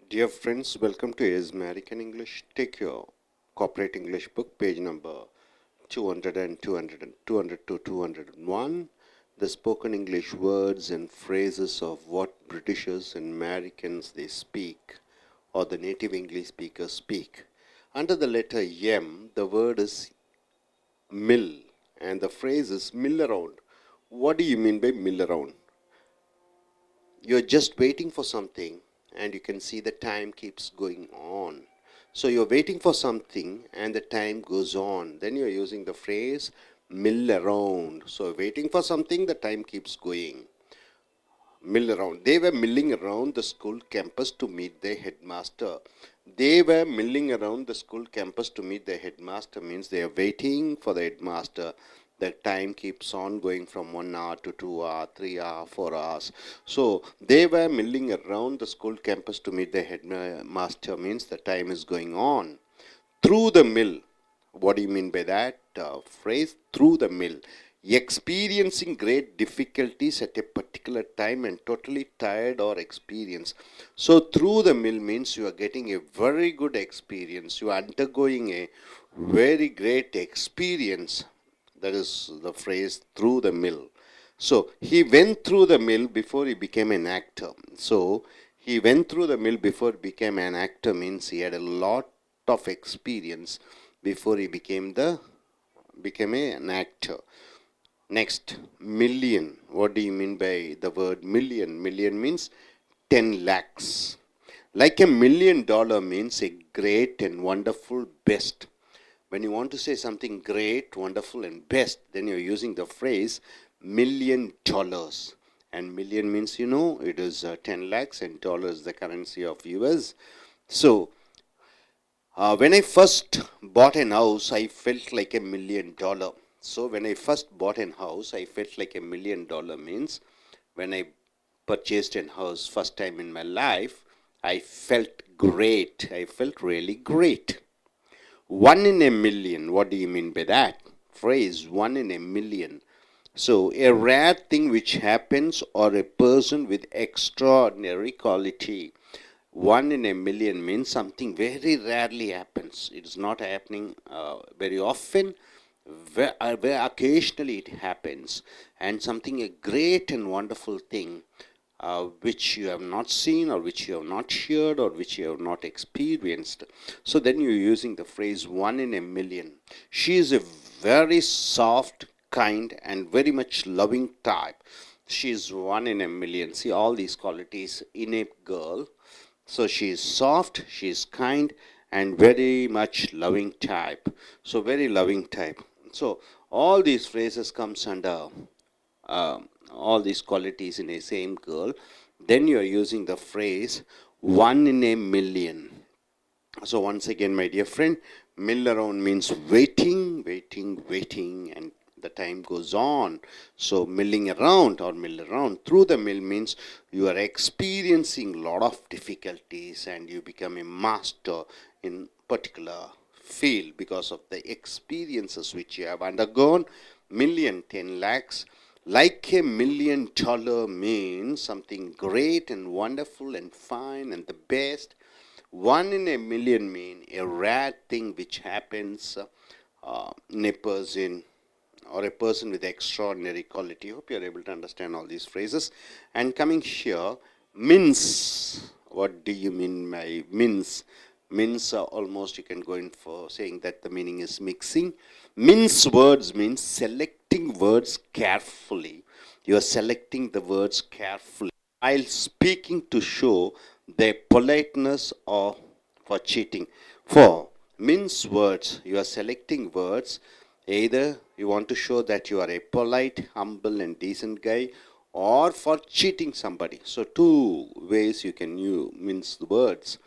Dear friends, welcome to AS American English. Take your corporate English book, page number 200 and 200 to 201. The spoken English words and phrases of what Britishers and Americans they speak or the native English speakers speak. Under the letter M, the word is mill and the phrase is mill around. What do you mean by mill around? You're just waiting for something and you can see the time keeps going on. So you're waiting for something and the time goes on. Then you're using the phrase mill around. So waiting for something, the time keeps going. Mill around. They were milling around the school campus to meet their headmaster. They were milling around the school campus to meet their headmaster means they are waiting for the headmaster. The time keeps on going from 1 hour to 2 hours, 3 hours, 4 hours. So they were milling around the school campus to meet their headmaster means the time is going on. Through the mill. What do you mean by that phrase? Through the mill. Experiencing great difficulties at a particular time and totally tired or experienced. So through the mill means you are getting a very good experience. You are undergoing a very great experience. That is the phrase through the mill. So he went through the mill before he became an actor. So he went through the mill before he became an actor means he had a lot of experience before he became an actor. Next, million. What do you mean by the word million? Million means 10 lakhs. Like $1 million means a great and wonderful best. When you want to say something great, wonderful and best, then you're using the phrase $1,000,000. And million means, it is 10 lakhs and dollars the currency of US. So when I first bought an house, I felt like $1,000,000. So when I first bought an house, I felt like $1,000,000 means when I purchased an house first time in my life, I felt great. I felt really great. 1 in a million. What do you mean by that? Phrase 1 in a million. So a rare thing which happens or a person with extraordinary quality. 1 in a million means something very rarely happens. It's not happening very often. Very occasionally it happens, and something a great and wonderful thing which you have not seen or which you have not heard or which you have not experienced. So then you're using the phrase 1 in a million. She is a very soft, kind and very much loving type. She is 1 in a million. See all these qualities in a girl. So she is soft, she is kind and very much loving type. So very loving type. So all these phrases comes under all these qualities in a same girl. Then you are using the phrase 1 in a million. So once again, my dear friend, mill around means waiting, waiting, waiting, and the time goes on. So milling around or mill around through the mill means you are experiencing a lot of difficulties and you become a master in particular field because of the experiences which you have undergone. Million, 10 lakhs. Like $1,000,000 means something great and wonderful and fine and the best. 1 in a million mean a rare thing which happens in a person or a person with extraordinary quality. Hope you are able to understand all these phrases. And coming here, mince. What do you mean by mince? Mince almost you can go in for saying that the meaning is mixing. Mince words means selecting words carefully. You are selecting the words carefully while speaking to show their politeness or for cheating. For mince words, you are selecting words. Either you want to show that you are a polite, humble and decent guy, or for cheating somebody. So two ways you can mince the words.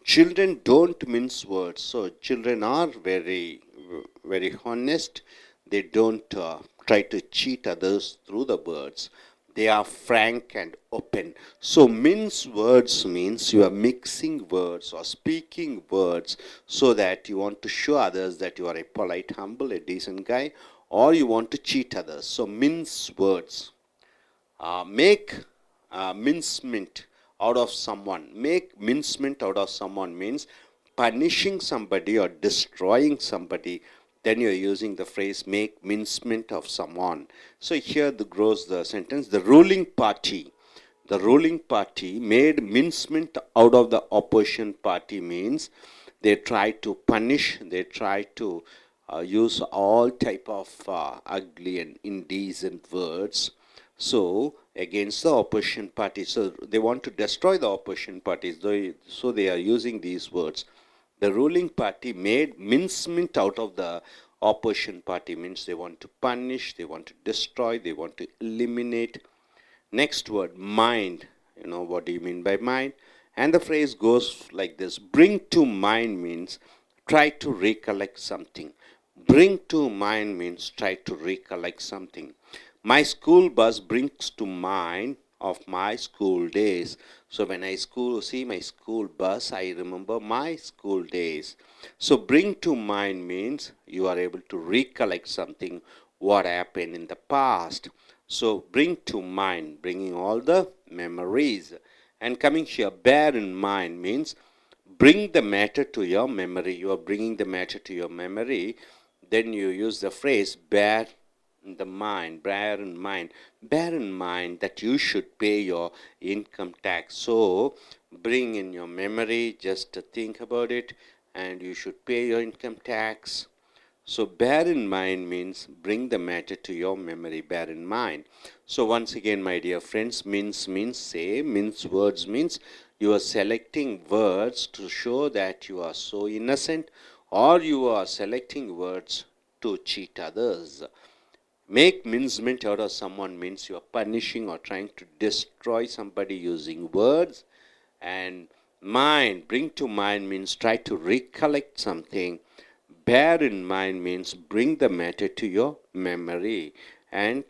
Children don't mince words. So children are very, very honest. They don't try to cheat others through the words. They are frank and open. So mince words means you are mixing words or speaking words so that you want to show others that you are a polite, humble, a decent guy, or you want to cheat others. So mince words. Make mincemeat out of someone. Make mincement out of someone means punishing somebody or destroying somebody. Then you're using the phrase make mincement of someone. So here grows the sentence. The ruling party made mincement out of the opposition party means they try to punish, they try to use all type of ugly and indecent words, so against the opposition party. So they want to destroy the opposition parties, so they are using these words. The ruling party made mincement out of the opposition party means they want to punish, they want to destroy, they want to eliminate. Next word, mind. You know, what do you mean by mind? And the phrase goes like this. Bring to mind means try to recollect something. Bring to mind means try to recollect something. My school bus brings to mind of my school days. So when I see my school bus, I remember my school days. So bring to mind means you are able to recollect something, what happened in the past. So bring to mind, bringing all the memories. And coming here, bear in mind means bring the matter to your memory. You are bringing the matter to your memory. Then you use the phrase bear in the mind, bear in mind. Bear in mind that you should pay your income tax. So bring in your memory, just to think about it, and you should pay your income tax. So bear in mind means bring the matter to your memory, bear in mind. So once again, my dear friends, mince means say, mince words means you are selecting words to show that you are so innocent, or you are selecting words to cheat others. Make mincement out of someone means you are punishing or trying to destroy somebody using words. And mind, bring to mind means try to recollect something. Bear in mind means bring the matter to your memory and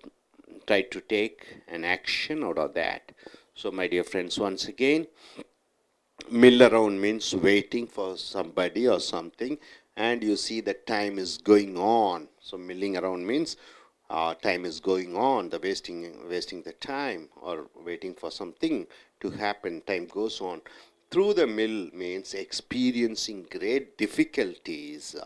try to take an action out of that. So my dear friends, once again, mill around means waiting for somebody or something, and you see that time is going on. So milling around means time is going on, the wasting the time or waiting for something to happen. Time goes on. Through the mill means experiencing great difficulties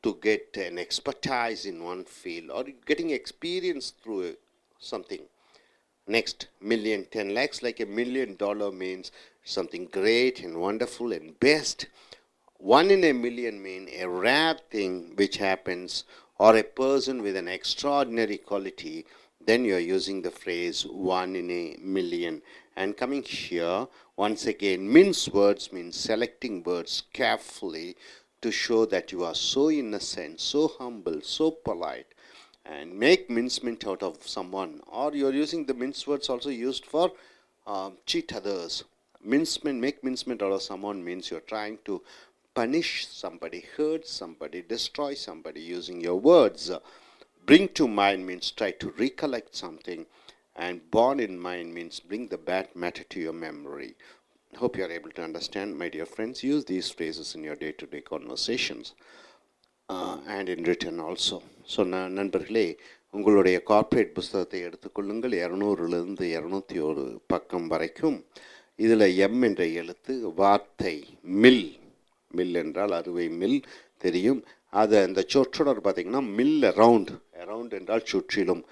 to get an expertise in one field or getting experience through something. Next, million, 10 lakhs, like $1 million means something great and wonderful and best. One in a million mean a rare thing which happens, or a person with an extraordinary quality. Then you are using the phrase one in a million. And coming here, once again, mince words means selecting words carefully to show that you are so innocent, so humble, so polite, and make mincement out of someone. Or you are using the mince words also used for cheat others. Mincement, make mincement out of someone means you're trying to punish somebody, hurt somebody, destroy somebody using your words. Bring to mind means try to recollect something, and born in mind means bring the bad matter to your memory. Hope you are able to understand, my dear friends. Use these phrases in your day-to-day conversations and in written also. So நண்பர்களே, உங்களுடைய corporate புஸ்தகத்தை எடுத்துக்கொள்ளுங்கள். 200லிருந்து 201 பக்கம் வரைக்கும். இதில் M என்ற எழுத்து, வார்த்தை மில். மில் என்றால் அறுவை மில் தெரியும். அது அந்த சொற்றொடர் பார்த்திங்கன்னா மில் அரவுண்ட். அரவுண்ட் என்றால் சுற்றிலும்.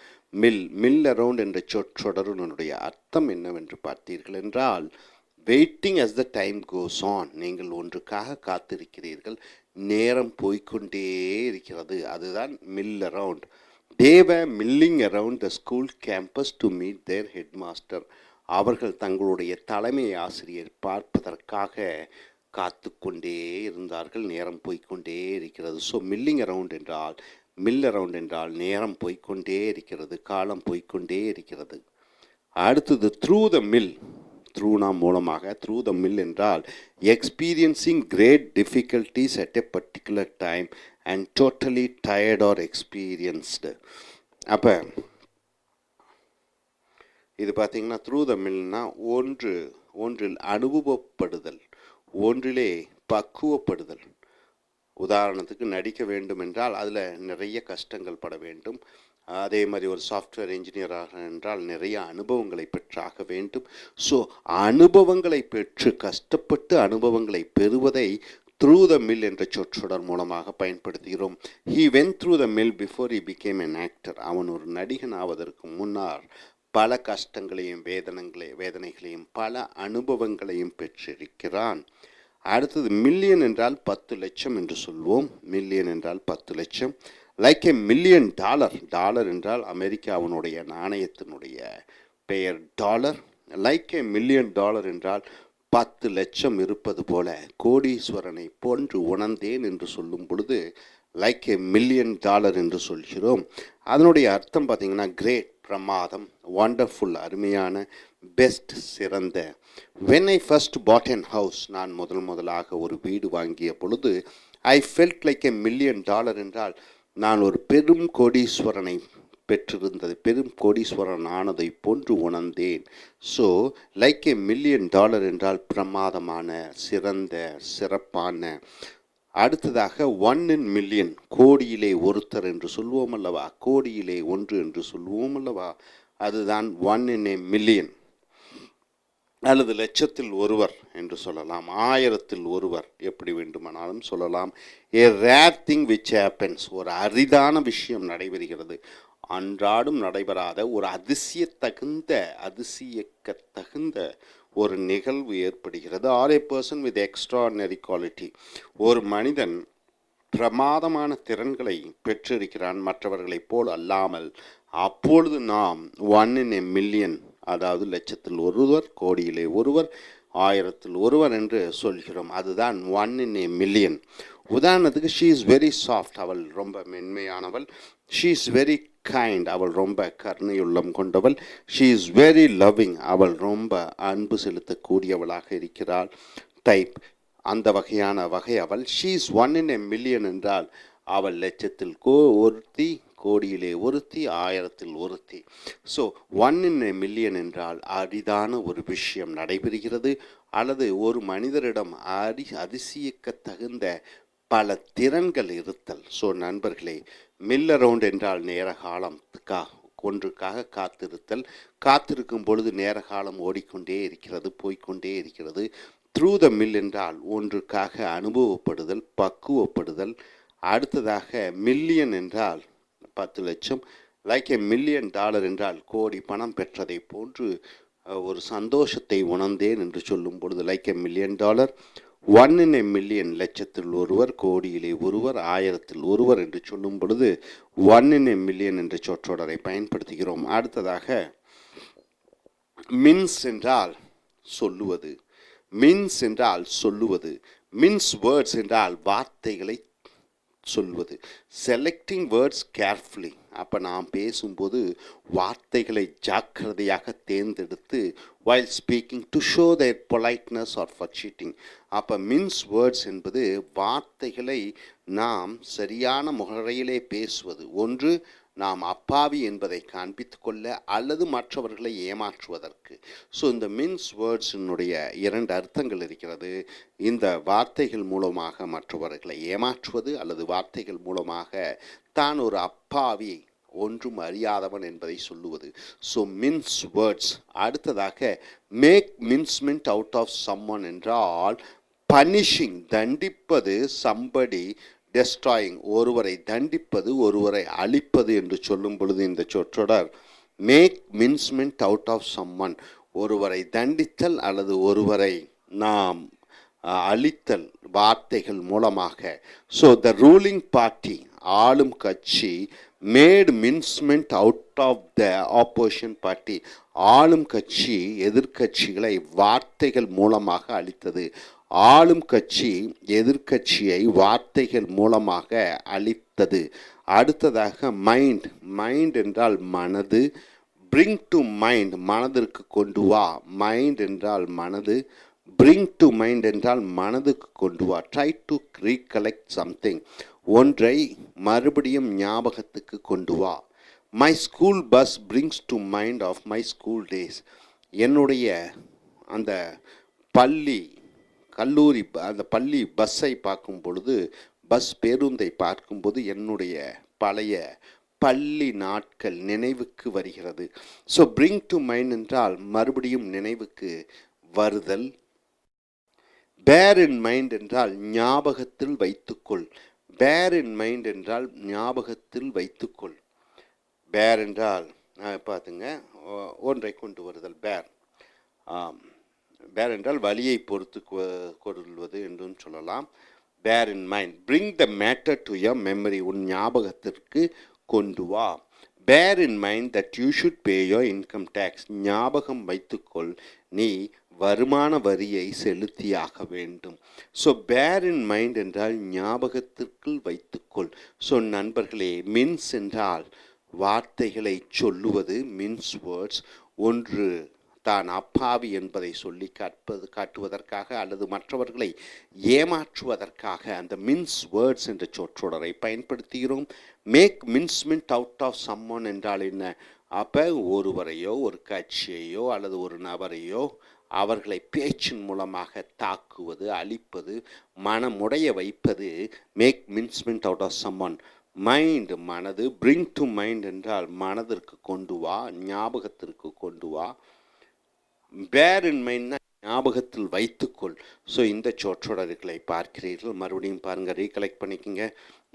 மில் அரவுண்ட் என்ற சொற்றொடருடைய அர்த்தம் என்னவென்று பார்த்தீர்கள் என்றால், waiting as the time goes on. நீங்கள் ஒன்றுக்காக காத்திருக்கிறீர்கள், நேரம் போய்கொண்டே இருக்கிறது, அதுதான் mill around. They were milling around the school campus to meet their headmaster. அவர்கள் தங்களுடைய தலைமை ஆசிரியர் பார்ப்பதற்காக காத்து கொண்டே இருந்தார்கள், நேரம் போய்கொண்டே இருக்கிறது. ஸோ மில்லிங் அரவுண்ட் என்றால், மில் அரவுண்ட் என்றால் நேரம் போய்கொண்டே இருக்கிறது, காலம் போய்கொண்டே இருக்கிறது. அடுத்தது த்ரூ த மில். த்ரூனா மூலமாக, த்ரூ த மில் என்றால் experiencing great difficulties at a particular time and totally tired or experienced. அப்போ இது பார்த்திங்கன்னா த்ரூ த மில்னா ஒன்றில் அனுபவப்படுதல், ஒன்றிலே பக்குவப்படுதல். உதாரணத்துக்கு நடிக்க வேண்டும் என்றால் அதில் நிறைய கஷ்டங்கள் பட வேண்டும், அதே மாதிரி ஒரு சாஃப்ட்வேர் இன்ஜினியராக என்றால் நிறைய அனுபவங்களை பெற்றாக வேண்டும். ஸோ அனுபவங்களை பெற்று கஷ்டப்பட்டு அனுபவங்களை பெறுவதை த்ரூ த மில் என்ற சொற்றொடர் மூலமாக பயன்படுத்துகிறோம். He vent through the mill before he became an actor. அவன் ஒரு நடிகன் ஆவதற்கு முன்னால் பல கஷ்டங்களையும் வேதனைகளையும் பல அனுபவங்களையும் பெற்றிருக்கிறான். அடுத்தது மில்லியன் என்றால் 10 லட்சம் என்று சொல்வோம். மில்லியன் என்றால் 10 லட்சம். Like a million dollar. Dollar என்றால் அமெரிக்காவினுடைய நாணயத்தினுடைய பெயர் dollar. Like a million dollar என்றால் 10 லட்சம் இருப்பது போல கோடீஸ்வரனை போன்று உணர்ந்தேன் என்று சொல்லும் பொழுது லைக் எ மில்லியன் டாலர் என்று சொல்கிறோம். அதனுடைய அர்த்தம் பார்த்திங்கன்னா கிரேட், பிரமாதம், வண்டர்ஃபுல், அருமையான, பெஸ்ட், சிறந்த. When I first bought an house, நான் முதலாக ஒரு வீடு வாங்கிய பொழுது I felt like a million dollar என்றால் நான் ஒரு பெரும் கோடீஸ்வரனை பெற்றிருந்தது, பெரும் கோடீஸ்வரன் ஆனதை போன்று உணர்ந்தேன். So like a million dollar என்றால் பிரமாதமான, சிறந்த, சிறப்பான. அடுத்ததாக 1 in million, கோடியிலே ஒருத்தர் என்று சொல்வோம் அல்லவா, கோடியிலே ஒன்று என்று சொல்வோம் அல்லவா, அதுதான் 1 in a million. அல்லது லட்சத்தில் ஒருவர் என்று சொல்லலாம், 1000-ல் ஒருவர், எப்படி வேண்டுமானாலும் சொல்லலாம். a rare thing which happens, ஒரு அரிதான விஷயம் நடைபெறுகிறது, அன்றாடும் நடைபெறாத ஒரு அதிசயிக்கத்தகுந்த ஒரு நிகழ்வு ஏற்படுகிறது. Or a person with extraordinary quality, ஒரு மனிதன் பிரமாதமான திறன்களை பெற்றிருக்கிறான் மற்றவர்களைப் போல் அல்லாமல். அப்பொழுது நாம் 1 in a million, அதாவது லட்சத்தில் ஒருவர், கோடியிலே ஒருவர், 1000-ல் ஒருவர் என்று சொல்கிறோம். அதுதான் 1 in a million. உதாரணத்துக்கு ஷீ இஸ் வெரி சாஃப்ட், அவள் ரொம்ப மென்மையானவள். ஷீ இஸ் வெரி கைண்ட், அவள் ரொம்ப கருணையுள்ளம் கொண்டவள். ஷீ இஸ் வெரி லவ்விங், அவள் ரொம்ப அன்பு செலுத்தக்கூடியவளாக இருக்கிறாள். டைப் அந்த வகை அவள். She is 1 in a million என்றால் அவள் லட்சத்தில் ஒருத்தி, கோடியிலே ஒருத்தி, 1000-ல் ஒருத்தி. ஸோ 1 in a million என்றால் அரிதான ஒரு விஷயம் நடைபெறுகிறது, அல்லது ஒரு மனிதரிடம் அதிசயிக்கத்தகுந்த பல திறன்கள் இருத்தல். ஸோ நண்பர்களே, மில் அரவுண்ட் என்றால் நேர காலத்துக்காக ஒன்றுக்காக காத்திருக்கும் பொழுது நேர காலம் ஓடிக்கொண்டே இருக்கிறது, போய்கொண்டே இருக்கிறது. த்ரூ த மில் என்றால் ஒன்றுக்காக அனுபவப்படுதல், பக்குவப்படுதல். அடுத்ததாக மில்லியன் என்றால் 10 லட்சம். லைக் எ மில்லியன் டாலர் என்றால் கோடி பணம் பெற்றதை போன்று ஒரு சந்தோஷத்தை உணர்ந்தேன் என்று சொல்லும் பொழுது like a million dollar. 1 in a million, லட்சத்தில் ஒருவர், கோடியிலே ஒருவர், 1000-ல் ஒருவர் என்று சொல்லும் பொழுது 1 in a million என்ற சொற்றொடரை பயன்படுத்துகிறோம். அடுத்ததாக மின்ஸ் என்றால் சொல்லுவது. மின்ஸ் என்றால் சொல்லுவது. மின்ஸ் வேர்ட்ஸ் என்றால் வார்த்தைகளை சொல்வது. செலக்டிங் வேர்ட்ஸ் கேர்ஃபுல்லி, அப்போ நாம் பேசும்போது வார்த்தைகளை ஜாக்கிரதையாக தேர்ந்தெடுத்து while speaking to show their politeness or for cheating. அப்போ மின்ஸ் வேர்ட்ஸ் என்பது வார்த்தைகளை நாம் சரியான முறையிலே பேசுவது. ஒன்று நாம் அப்பாவி என்பதை காண்பித்து கொள்ள, அல்லது மற்றவர்களை ஏமாற்றுவதற்கு. ஸோ இந்த மின்ஸ் வேர்ட்ஸினுடைய 2 அர்த்தங்கள் இருக்கிறது. இந்த வார்த்தைகள் மூலமாக மற்றவர்களை ஏமாற்றுவது, அல்லது வார்த்தைகள் மூலமாக தான் ஒரு அப்பாவி, ஒன்றும் அறியாதவன் என்பதை சொல்லுவது. So mince words. அடுத்ததாக make mincemeat out of someone என்றால் பனிஷிங், தண்டிப்பது, சம்படி டெஸ்ட்ராயிங், ஒருவரை தண்டிப்பது, ஒருவரை அழிப்பது என்று சொல்லும் பொழுது இந்த சொற்றொடர் make mincemeat out of someone, ஒருவரை தண்டித்தல் அல்லது ஒருவரை நாம் அழித்தல் வார்த்தைகள் மூலமாக. ஸோ த ரூலிங் பார்ட்டி, ஆளும் கட்சி, made mincemeat out of the opposition party, ஆளும் கட்சி எதிர்கட்சிகளை வார்த்தைகள் மூலமாக அழித்தது. ஆளும் கட்சி எதிர்கட்சியை வார்த்தைகள் மூலமாக அழித்தது. அடுத்ததாக மைண்ட். மைண்ட் என்றால் மனது. பிரிங் டு மைண்ட், மனதிற்கு கொண்டு வா. மைண்ட் என்றால் மனது. பிரிங் டு மைண்ட் என்றால் மனதுக்கு கொண்டு வா. ட்ரை டு ரீகலெக்ட் சம்திங், ஒன்றை மறுபடியும் ஞாபகத்துக்கு கொண்டு வா. My school bus brings to mind of my school days, என்னுடைய அந்த பள்ளி பஸ்ஸை பார்க்கும் பொழுது, பஸ் பேருந்தை பார்க்கும்போது என்னுடைய பழைய பள்ளி நாட்கள் நினைவுக்கு வருகிறது. ஸோ bring to mind என்றால் மறுபடியும் நினைவுக்கு வருதல். bear in mind என்றால் ஞாபகத்தில் வைத்துக்கொள். bear in mind என்றால் ஞாபகத்தில் வைத்துக்கொள். bear என்றால் பார்த்துங்க, ஒன்றை கொண்டு வருதல். bear bear என்றால் வலியை பொறுத்து கொள்வது என்றும் சொல்லலாம். bear in mind, bring the matter to your memory, உன் ஞாபகத்திற்கு கொண்டு வா. bear in mind that you should pay your income tax, ஞாபகம் வைத்துக்கொள் நீ வருமான வரியை செலுத்தியாக வேண்டும். ஸோ bear in mind என்றால் ஞாபகத்திற்குள் வைத்துக்கொள். ஸோ நண்பர்களே, மீன்ஸ் என்றால் வார்த்தைகளை சொல்லுவது, மீன்ஸ் வேர்ட்ஸ். ஒன்று தான் அப்பாவி என்பதை சொல்லி காட்டுவதற்காக அல்லது மற்றவர்களை ஏமாற்றுவதற்காக அந்த மின்ஸ் வேர்ட்ஸ் என்ற சொற்றொடரை பயன்படுத்துகிறோம். Make mincemeat out of summon என்றால் என்ன? அப்போ ஒருவரையோ ஒரு கட்சியையோ அல்லது ஒரு நபரையோ அவர்களை பேச்சின் மூலமாக தாக்குவது, அழிப்பது, மனமுடைய வைப்பது make mincemeat out of someone. Mind மனது, பிரிங் டு மைண்ட் என்றால் மனதிற்கு கொண்டு வா, ஞாபகத்திற்கு கொண்டு வா. பேர் இன் மைண்ட்னா ஞாபகத்தில் வைத்துக்கொள். ஸோ இந்த சொற்றொடர்களை பார்க்கிறீர்கள், மறுபடியும் பாருங்கள், ரீகலெக்ட் பண்ணிக்கோங்க.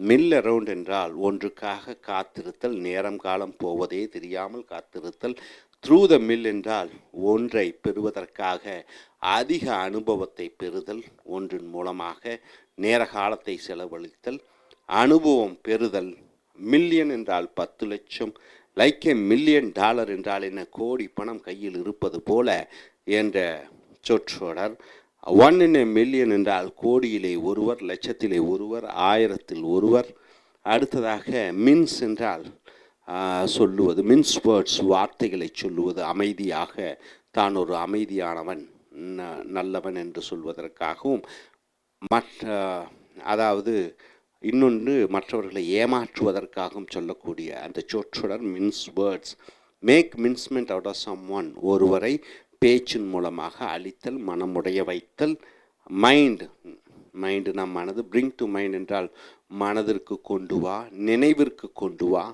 மில் அரவுண்ட் என்றால் ஒன்றுக்காக காத்திருத்தல், நேரம் காலம் போவதே தெரியாமல் காத்திருத்தல். த்ரூ த மில் என்றால் ஒன்றை பெறுவதற்காக அதிக அனுபவத்தை பெறுதல், ஒன்றின் மூலமாக நேர காலத்தை செலவழித்தல், அனுபவம் பெறுதல். மில்லியன் என்றால் 10 லட்சம். லைக் $1 மில்லியன் என்றால் என்ன? கோடி பணம் கையில் இருப்பது போல என்ற சொற்றொடர். 1 in a million என்றால் கோடியிலே ஒருவர், லட்சத்திலே ஒருவர், ஆயிரத்தில் ஒருவர். அடுத்ததாக மின்ஸ் என்றால் சொல்லுவது, மின்ஸ் வேர்ட்ஸ் வார்த்தைகளை சொல்லுவது, அமைதியாக தான் ஒரு அமைதியானவன், நல்லவன் என்று சொல்வதற்காகவும், அதாவது இன்னொன்று மற்றவர்களை ஏமாற்றுவதற்காகவும் சொல்லக்கூடிய அந்த சொற்றொடர் mince words. Make mincemeat out of someone, ஒருவரை பேச்சின் மூலமாக அழித்தல், மனமுடைய வைத்தல். மைண்ட், மைண்டு நம் மனது. பிரிங் டு மைண்ட் என்றால் மனதிற்கு கொண்டு வா, நினைவிற்கு கொண்டு வா.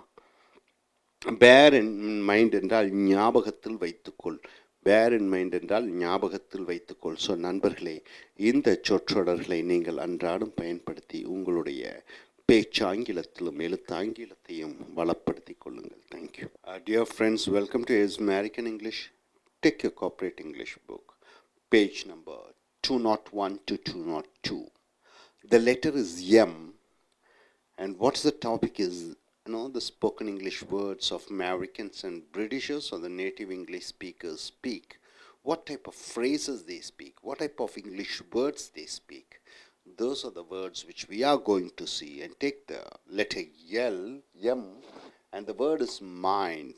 பேர் இன் மைண்ட் என்றால் ஞாபகத்தில் வைத்துக்கொள். பேர் இன் மைண்ட் என்றால் ஞாபகத்தில் வைத்துக்கொள். ஸோ நண்பர்களே, இந்த சொற்றொடர்களை நீங்கள் அன்றாடம் பயன்படுத்தி உங்களுடைய பேச்சாங்கிலத்திலும் எழுத்தாங்கிலத்தையும் வளப்படுத்திக் கொள்ளுங்கள். Thank you. Dear friends, welcome to American English. Take your corporate English book, page number 201 to 202. The letter is M, and what's the topic is, the spoken English words of Americans and Britishers or the native English speakers speak. What type of phrases they speak, what type of English words they speak. Those are the words which we are going to see. And take the letter L, M, and the word is mind.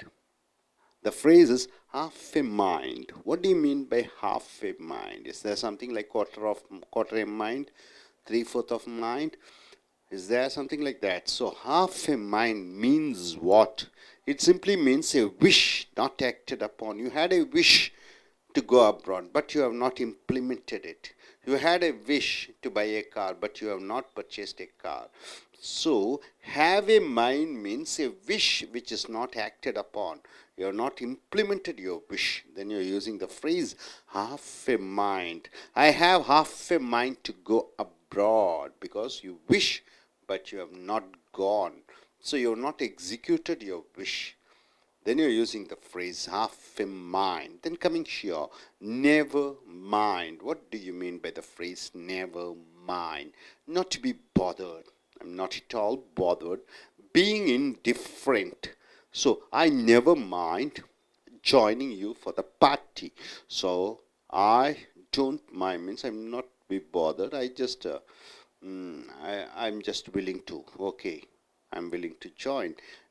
The phrase is half a mind. What do you mean by half a mind? Is there something like quarter a mind, 3/4 of mind? Is there something like that? So half a mind means what? It simply means a wish not acted upon. You had a wish to go abroad, but you have not implemented it. You had a wish to buy a car, but you have not purchased a car. So have a mind means a wish which is not acted upon. You have not implemented your wish. Then you are using the phrase half a mind. I have half a mind to go abroad, because you wish but you have not gone. So you have not executed your wish. Then you are using the phrase half a mind. Then coming here, never mind. What do you mean by the phrase never mind? Not to be bothered. I'm not at all bothered. Being indifferent. So I never mind joining you for the party. So I don't mind means I'm not be bothered. I'm just willing to, okay, I'm willing to join.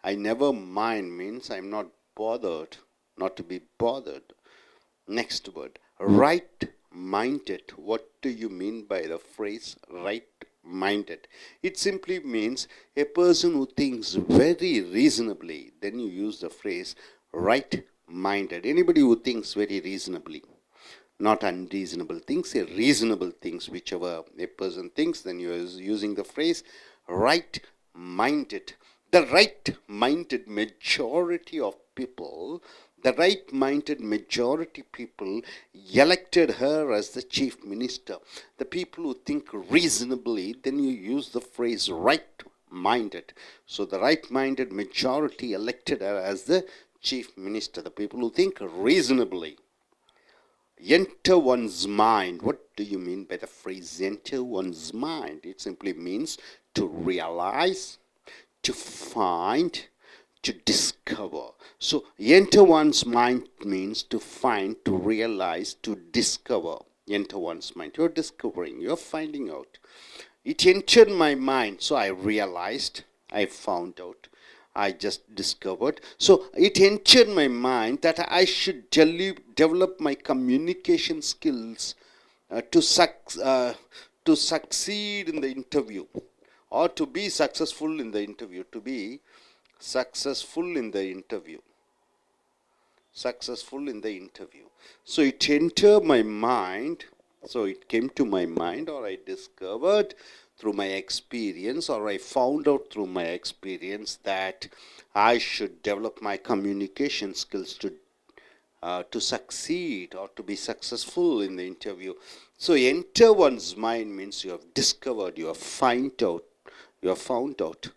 I never mind means I'm not bothered, not to be bothered. Next word, right-minded. What do you mean by the phrase right-minded? It simply means a person who thinks very reasonably. Then you use the phrase right-minded. Anybody who thinks very reasonably. Not unreasonable things, reasonable things. Whichever a person thinks, then you are using the phrase right-minded. The right-minded majority of people, the right-minded majority people elected her as the chief minister. The people who think reasonably, then you use the phrase right-minded. So the right-minded majority elected her as the chief minister. The people who think reasonably. Enter one's mind. What do you mean by the phrase enter one's mind? It simply means to realize, to find, to discover. So enter one's mind means to find, to realize, to discover. Enter one's mind. You're discovering, you're finding out. It entered my mind, so I realized, I found out, I just discovered. So it entered my mind that I should develop my communication skills to succeed in the interview, or to be successful in the interview, to be successful in the interview. Successful in the interview. So it entered my mind, so it came to my mind, or I discovered through my experience, or I found out through my experience that I should develop my communication skills to succeed or to be successful in the interview. So enter one's mind means you have discovered, you have found out, you have found out.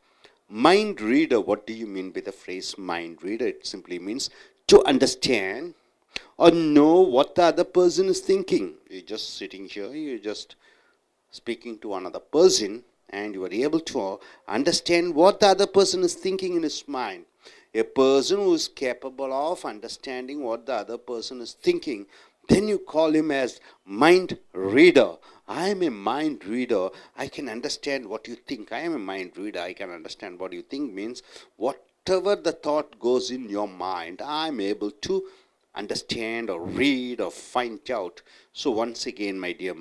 Mind reader, what do you mean by the phrase mind reader? It simply means to understand or know what the other person is thinking. You're just sitting here, you're just speaking to another person, and you are able to understand what the other person is thinking in his mind. A person who is capable of understanding what the other person is thinking, then you call him as mind reader. I am a mind reader. I can understand what you think. I am a mind reader. I can understand what you think means whatever the thought goes in your mind, I am able to understand or read or find out. So once again, my dear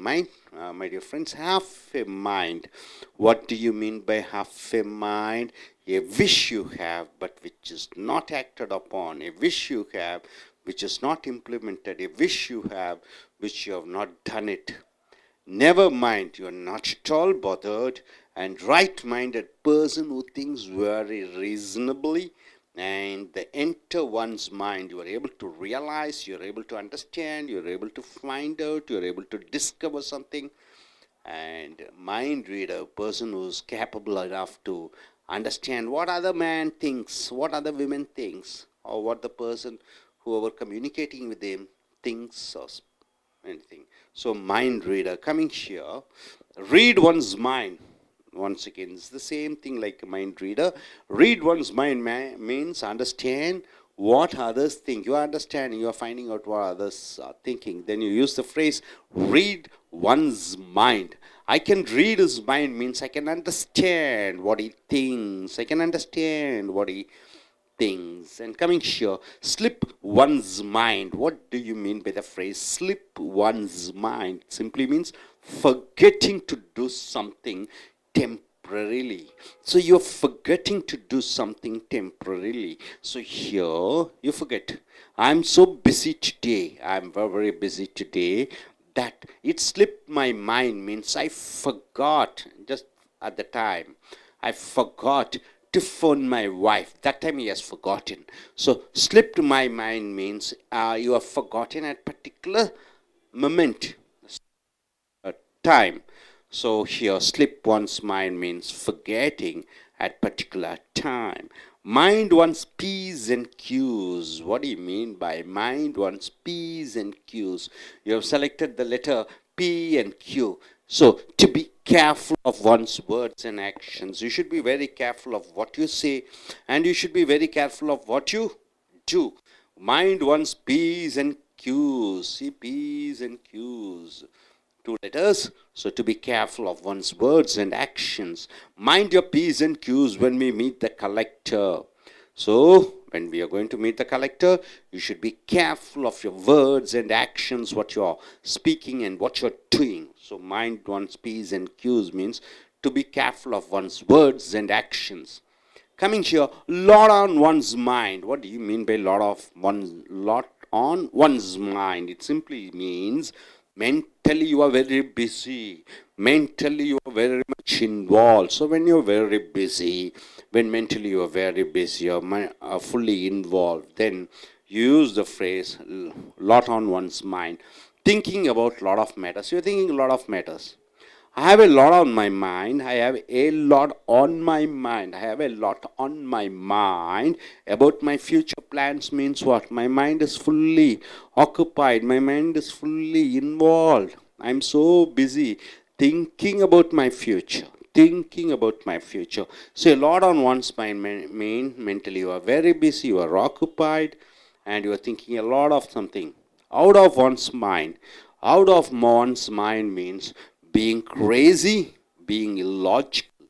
friends, have a mind. What do you mean by have a mind? A wish you have but which is not acted upon, a wish you have which is not implemented, a wish you have which you have not done it. Never mind, you are not at all bothered. And right-minded person who thinks very reasonably, and they enter one's mind, you are able to realize, you are able to understand, you are able to find out, you are able to discover something. And mind reader, person who's capable enough to understand what other man thinks, what other women thinks, or what the person whoever communicating with them thinks, or anything. So mind reader. Coming here, read one's mind. Once again, it's the same thing like mind reader. Read one's mind means understand what others think. You are understanding, you are finding out what others are thinking. Then you use the phrase read one's mind. I can read his mind means I can understand what he thinks. I can understand what he thinks. And coming here, slip one's mind. What do you mean by the phrase slip one's mind? It simply means forgetting to do something temporarily. So you're forgetting to do something temporarily. So here you forget. I'm so busy today. I'm very, very busy today that it slipped my mind means I forgot just at the time. I forgot to phone my wife. That time he has forgotten. So slipped my mind means you have forgotten at particular moment, time. So here slip one's mind means forgetting at particular time. Mind one's P's and Q's. What do you mean by mind one's P's and Q's? You have selected the letter P and Q. So to be careful of one's words and actions, you should be very careful of what you say, and you should be very careful of what you do. Mind one's P's and Q's. See, P's and Q's. Two letters. So to be careful of one's words and actions. Mind your P's and Q's when we meet the collector. So when we are going to meet the collector, you should be careful of your words and actions, what you're speaking and what you're doing. So mind one's P's and Q's means to be careful of one's words and actions. Coming here, lot on one's mind. What do you mean by lot on one's mind? It simply means mentally you are very busy. Mentally you are very much involved. So when you're very busy, when mentally you are very busy, you are fully involved, then you use the phrase lot on one's mind, thinking about lot of matters. You're thinking a lot of matters. I have a lot on my mind. I have a lot on my mind. I have a lot on my mind about my future plans. Means what? My mind is fully occupied. My mind is fully involved. I'm so busy thinking about my future. Thinking about my future. So a lot on one's mind mean mentally you are very busy, you are occupied, and you are thinking a lot of something out of one's mind. Out of one's mind means being crazy, being illogical.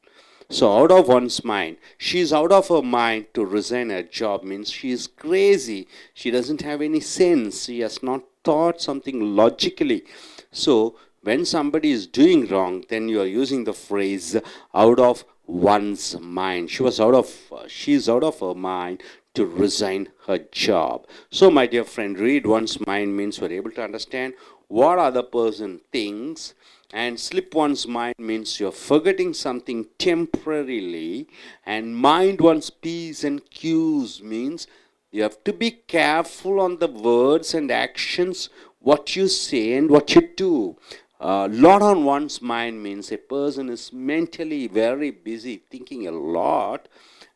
So out of one's mind, she's out of her mind to resign her job means she is crazy. She doesn't have any sense. She has not thought something logically. So when somebody is doing wrong, then you are using the phrase out of one's mind. She's out of her mind to resign her job. So my dear friend, read one's mind means we're able to understand what other person thinks, and slip one's mind means you're forgetting something temporarily, and mind one's P's and Q's means you have to be careful on the words and actions, what you say and what you do. Lot on one's mind means a person is mentally very busy thinking a lot,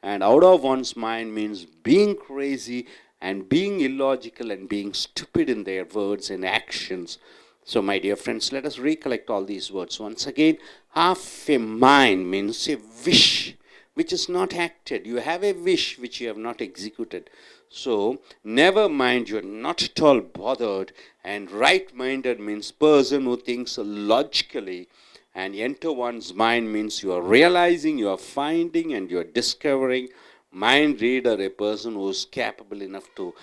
and out of one's mind means being crazy and being illogical and being stupid in their words and actions. So my dear friends, let us recollect all these words once again. Half a mind means a wish which is not acted. You have a wish which you have not executed. So never mind, you are not at all bothered. And right-minded means person who thinks logically. And enter one's mind means you are realizing, you are finding, and you are discovering. Mind reader, a person who is capable enough to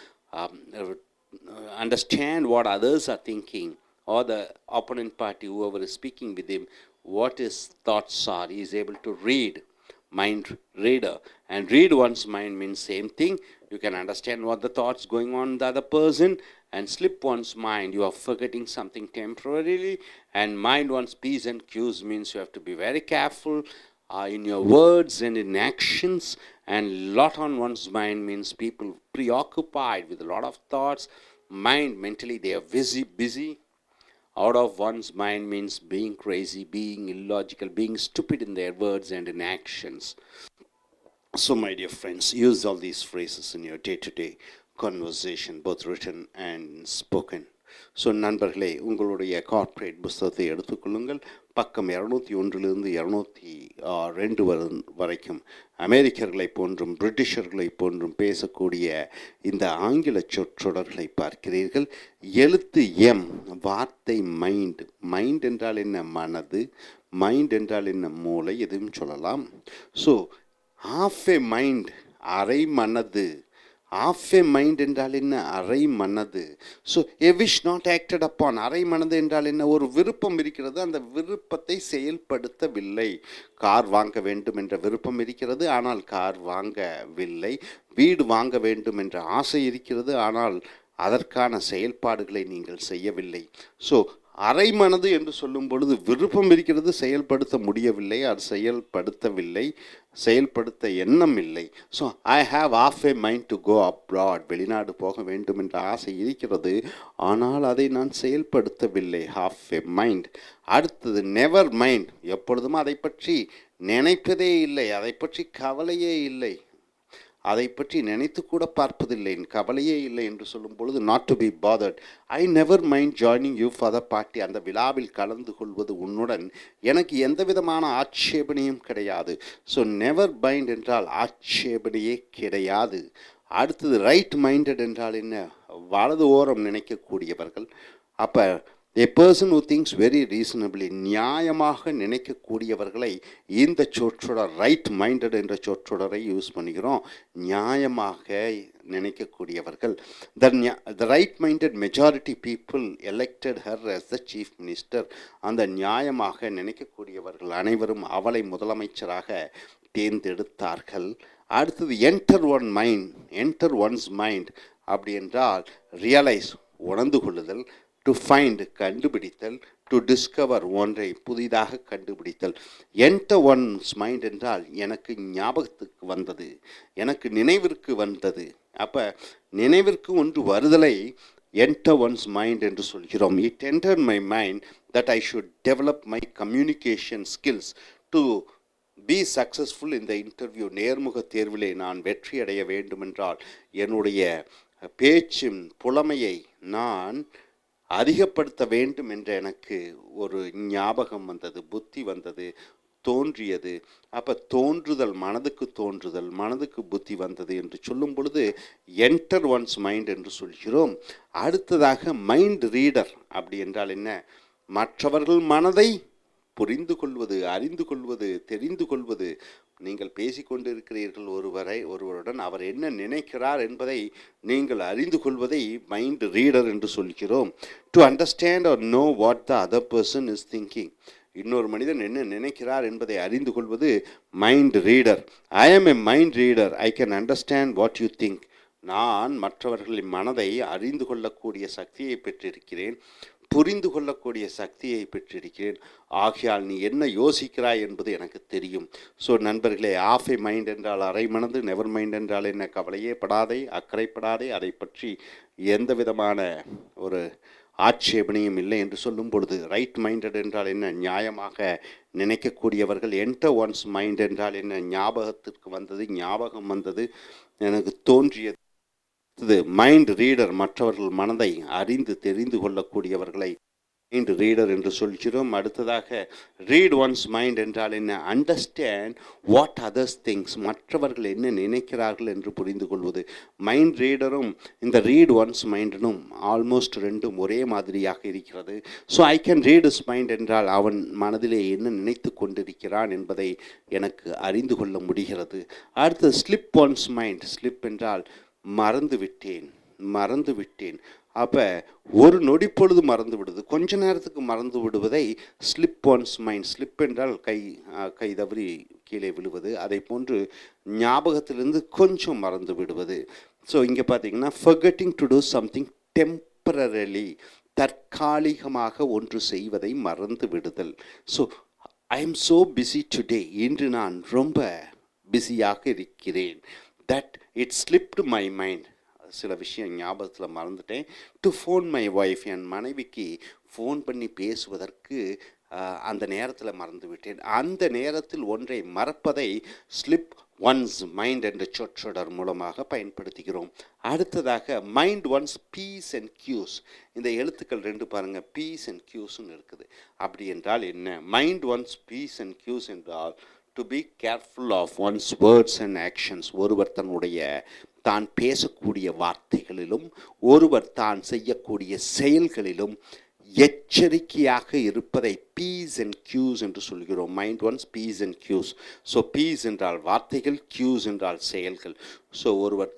understand what others are thinking, or the opponent party, whoever is speaking with him, what his thoughts are. He is able to read. Mind reader. And read one's mind means same thing. You can understand what the thoughts going on in the other person. And slip one's mind, you are forgetting something temporarily. And mind one's P's and Q's means you have to be very careful in your words and in actions. And lot on one's mind means people preoccupied with a lot of thoughts. Mind, mentally they are busy. Out of one's mind means being crazy, being illogical, being stupid in their words and in actions. So my dear friends, use all these phrases in your day-to-day conversation, both written and spoken. So நண்பர்களே, உங்களுடைய corporate புஸ்தகத்தை எடுத்துக்கொள்ளுங்கள். பக்கம் 201 202 வரைக்கும் அமெரிக்கர்களைப் போன்றும் பிரிட்டிஷர்களைப் போன்றும் பேசக்கூடிய இந்த ஆங்கில சொற்றொடர்களை பார்க்கிறீர்கள். எழுத்து எம், வார்த்தை மைண்ட். மைண்ட் என்றால் என்ன? மனது. மைண்ட் என்றால் என்ன? மூளை. எதுவும் சொல்லலாம். ஸோ half a mind, அரை மனது. half a mind என்றால் என்ன? அரை மனது. So a wish not acted upon. அரை மனது என்றால் என்ன? ஒரு விருப்பம் இருக்கிறது, அந்த விருப்பத்தை செயல்படுத்தவில்லை. கார் வாங்க வேண்டும் என்ற விருப்பம் இருக்கிறது, ஆனால் கார் வாங்கவில்லை. வீடு வாங்க வேண்டும் என்ற ஆசை இருக்கிறது, ஆனால் அதற்கான செயல்பாடுகளை நீங்கள் செய்யவில்லை. ஸோ அரை மனது என்று சொல்லும் பொழுது விருப்பம் இருக்கிறது, செயல்படுத்த முடியவில்லை, அது செயல்படுத்தவில்லை, செயல்படுத்த எண்ணம் இல்லை. So I have half a mind to go abroad. வெளிநாடு போக வேண்டும் என்ற ஆசை இருக்கிறது, ஆனால் அதை நான் செயல்படுத்தவில்லை. half a mind. அடுத்தது நெவர் மைண்ட். எப்பொழுதும் அதை பற்றி நினைப்பதே இல்லை, அதை பற்றி கவலையே இல்லை, அதை பற்றி நினைத்து கூட பார்ப்பதில்லை, கவலையே இல்லை என்று சொல்லும் பொழுது not to be bothered. I never mind joining you for the party. அந்த விழாவில் கலந்து கொள்வது உன்னுடன் எனக்கு எந்த விதமான ஆட்சேபனையும் கிடையாது. ஸோ நெவர் மைண்ட் என்றால் ஆட்சேபனையே கிடையாது. அடுத்தது ரைட் மைண்டட் என்றால் என்ன? வலது ஓரம் நினைக்கக்கூடியவர்கள். அப்போ a person who thinks very reasonably, நியாயமாக நினைக்கக்கூடியவர்களை இந்த சொற்றொடர் ரைட் மைண்டட் என்ற சொற்றொடரை யூஸ் பண்ணிக்கிறோம். நியாயமாக நினைக்கக்கூடியவர்கள். The right minded majority people elected her as the chief minister. அந்த நியாயமாக நினைக்கக்கூடியவர்கள் அனைவரும் அவளை முதலமைச்சராக தேர்ந்தெடுத்தார்கள். அடுத்தது enter one mind. enter one's mind அப்படி என்றால் ரியலைஸ், உணர்ந்து கொள்ளுதல். டு ஃபைண்ட் கண்டுபிடித்தல், டு டிஸ்கவர் ஒன்றை புதிதாக கண்டுபிடித்தல். என்டர் ஒன்ஸ் மைண்ட் என்றால் எனக்கு ஞாபகத்துக்கு வந்தது, எனக்கு நினைவிற்கு வந்தது. அப்போ நினைவிற்கு ஒன்று வருதலை என்டர் ஒன்ஸ் மைண்ட் என்று சொல்கிறோம். It enter my mind that I should develop my communication skills to be successful இந்த இன்டர்வியூ. நேர்முக தேர்விலே நான் வெற்றி அடைய வேண்டுமென்றால் என்னுடைய பேச்சின் புலமையை நான் அதிகப்படுத்த வேண்டும் என்ற எனக்கு ஒரு ஞாபகம் வந்தது, புத்தி வந்தது, தோன்றியது. அப்போ தோன்றுதல், மனதுக்கு தோன்றுதல், மனதுக்கு புத்தி வந்தது என்று சொல்லும் பொழுது என்டர் ஒன்ஸ் மைண்ட் என்று சொல்கிறோம். அடுத்ததாக மைண்ட் ரீடர் அப்படி என்றால் என்ன? மற்றவர்கள் மனதை புரிந்து கொள்வது, அறிந்து கொள்வது, தெரிந்து கொள்வது. நீங்கள் பேசிக்கொண்டு இருக்கிறீர்கள் ஒருவருடன், அவர் என்ன நினைக்கிறார் என்பதை நீங்கள் அறிந்து கொள்வதை மைண்ட் ரீடர் என்று சொல்கிறோம். To understand or know what the other person is thinking. இன்னொரு மனிதன் என்ன நினைக்கிறார் என்பதை அறிந்து கொள்வது mind reader. I am a mind reader, I can understand what you think. நான் மற்றவர்களின் மனதை அறிந்து கொள்ளக்கூடிய சக்தியை பெற்றிருக்கிறேன், புரிந்து கொள்ளக்கூடிய சக்தியை பெற்றிருக்கிறேன். ஆகையால் நீ என்ன யோசிக்கிறாய் என்பது எனக்கு தெரியும். ஸோ நண்பர்களே, ஆஃப் ஏ மைண்ட் என்றால் அரை மனது, நெவர் மைண்ட் என்றால் என்ன? கவலையே படாதே, அக்கறைப்படாதே, அதை பற்றி எந்த விதமான ஒரு ஆட்சேபனையும் இல்லை என்று சொல்லும் பொழுது ரைட் மைண்டட் என்றால் என்ன? நியாயமாக நினைக்கக்கூடியவர்கள். என்டர் ஒன்ஸ் மைண்ட் என்றால் என்ன? ஞாபகத்திற்கு வந்தது, ஞாபகம் வந்தது, எனக்கு தோன்றியது. மைண்ட் ரீடர், மற்றவர்கள் மனதை அறிந்து தெரிந்து கொள்ளக்கூடியவர்களை மைண்ட் ரீடர் என்று சொல்கிறோம். அடுத்ததாக ரீட் ஒன்ஸ் மைண்ட் என்றால் என்ன? Understand what others things. மற்றவர்கள் என்ன நினைக்கிறார்கள் என்று புரிந்து கொள்வது. மைண்ட் ரீடரும் இந்த ரீட் ஒன்ஸ் மைண்டனும் ஆல்மோஸ்ட் ரெண்டும் ஒரே மாதிரியாக இருக்கிறது. So I can read is mind என்றால் அவன் மனதிலே என்ன நினைத்து கொண்டிருக்கிறான் என்பதை எனக்கு அறிந்து கொள்ள முடிகிறது. அடுத்து ஸ்லிப் ஒன்ஸ் மைண்ட். ஸ்லிப் என்றால் மறந்து விட்டேன். அப்போ ஒரு நொடி பொழுது மறந்து விடுது, கொஞ்ச நேரத்துக்கு மறந்து விடுவதை ஸ்லிப் ஒன்ஸ் மைண்ட். ஸ்லிப் என்றால் கை தவறி கீழே விழுவது, அதை போன்று ஞாபகத்திலிருந்து கொஞ்சம் மறந்து விடுவது. ஸோ இங்கே பார்த்தீங்கன்னா forgetting to do something temporarily, தற்காலிகமாக ஒன்று செய்வதை மறந்து விடுதல். So I am so busy today, இன்று நான் ரொம்ப பிஸியாக இருக்கிறேன். That it slipped my mind. சில விஷயம் ஞாபகத்தில் மறந்துட்டேன். டு ஃபோன் மை ஒய்ஃப், என் மனைவிக்கு ஃபோன் பண்ணி பேசுவதற்கு அந்த நேரத்தில் மறந்து விட்டேன். அந்த நேரத்தில் ஒன்றை மறப்பதை ஸ்லிப் ஒன்ஸ் மைண்ட் என்ற சொற்றொடர் மூலமாக பயன்படுத்துகிறோம். அடுத்ததாக மைண்ட் ஒன்ஸ் பீஸ் அண்ட் கியூஸ். இந்த எழுத்துக்கள் ரெண்டு பாருங்கள், பீஸ் அண்ட் கியூஸ்ன்னு இருக்குது. அப்படி என்றால் என்ன? Mind one's piece and q's என்றால் to be careful of one's words and actions. ஒருவர் தன்னுடைய தான் பேசக்கூடிய வார்த்தைகளிலும் ஒருவர் தான் செய்யக்கூடிய செயல்களிலும் எச்சரிக்கையாக இருப்பதை பீஸ் அண்ட் கியூஸ் என்று சொல்கிறோம். Mind one's piece and Q's. So P's என்றால் வார்த்தைகள், கியூஸ் என்றால் செயல்கள். ஸோ ஒருவர்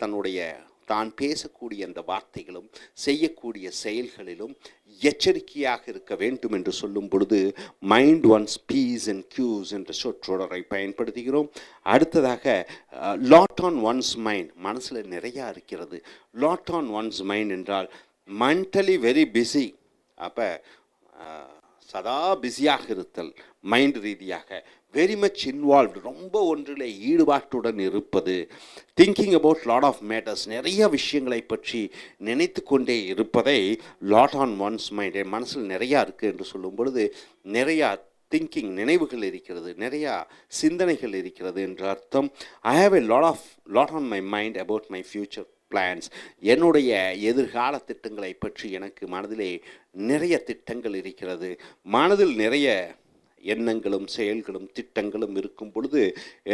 தான் பேசக்கூடிய அந்த வார்த்தைகளும் செய்யக்கூடிய செயல்களிலும் எச்சரிக்கையாக இருக்க வேண்டும் என்று சொல்லும் பொழுது மைண்ட் ஒன்ஸ் பீஸ் அண்ட் கியூஸ் என்ற சொற்றொடரை பயன்படுத்துகிறோம். அடுத்ததாக லாட் ஆன் ஒன்ஸ் மைண்ட். மனசில் நிறையா இருக்கிறது. லாட் ஆன் ஒன்ஸ் மைண்ட் என்றால் மென்டலி வெரி பிஸி. அப்போ சதா பிஸியாக இருத்தல், மைண்ட் ரீதியாக வெரி மச் இன்வால்வ்டு, ரொம்ப ஒன்றில் ஈடுபாட்டுடன் இருப்பது. Thinking about lot of matters, நிறைய விஷயங்களை பற்றி நினைத்து கொண்டே இருப்பதை லாட் ஆன் ஒன்ஸ் மைண்ட். என் மனசில் நிறையா இருக்குது என்று சொல்லும் பொழுது நிறையா திங்கிங், நினைவுகள் இருக்கிறது, நிறையா சிந்தனைகள் இருக்கிறது என்று அர்த்தம். I have a lot on my mind about my future plans. என்னுடைய எதிர்கால திட்டங்களை பற்றி எனக்கு மனதிலே நிறைய திட்டங்கள் இருக்கிறது. மனதில் நிறைய எண்ணங்களும் செயல்களும் திட்டங்களும் இருக்கும் பொழுது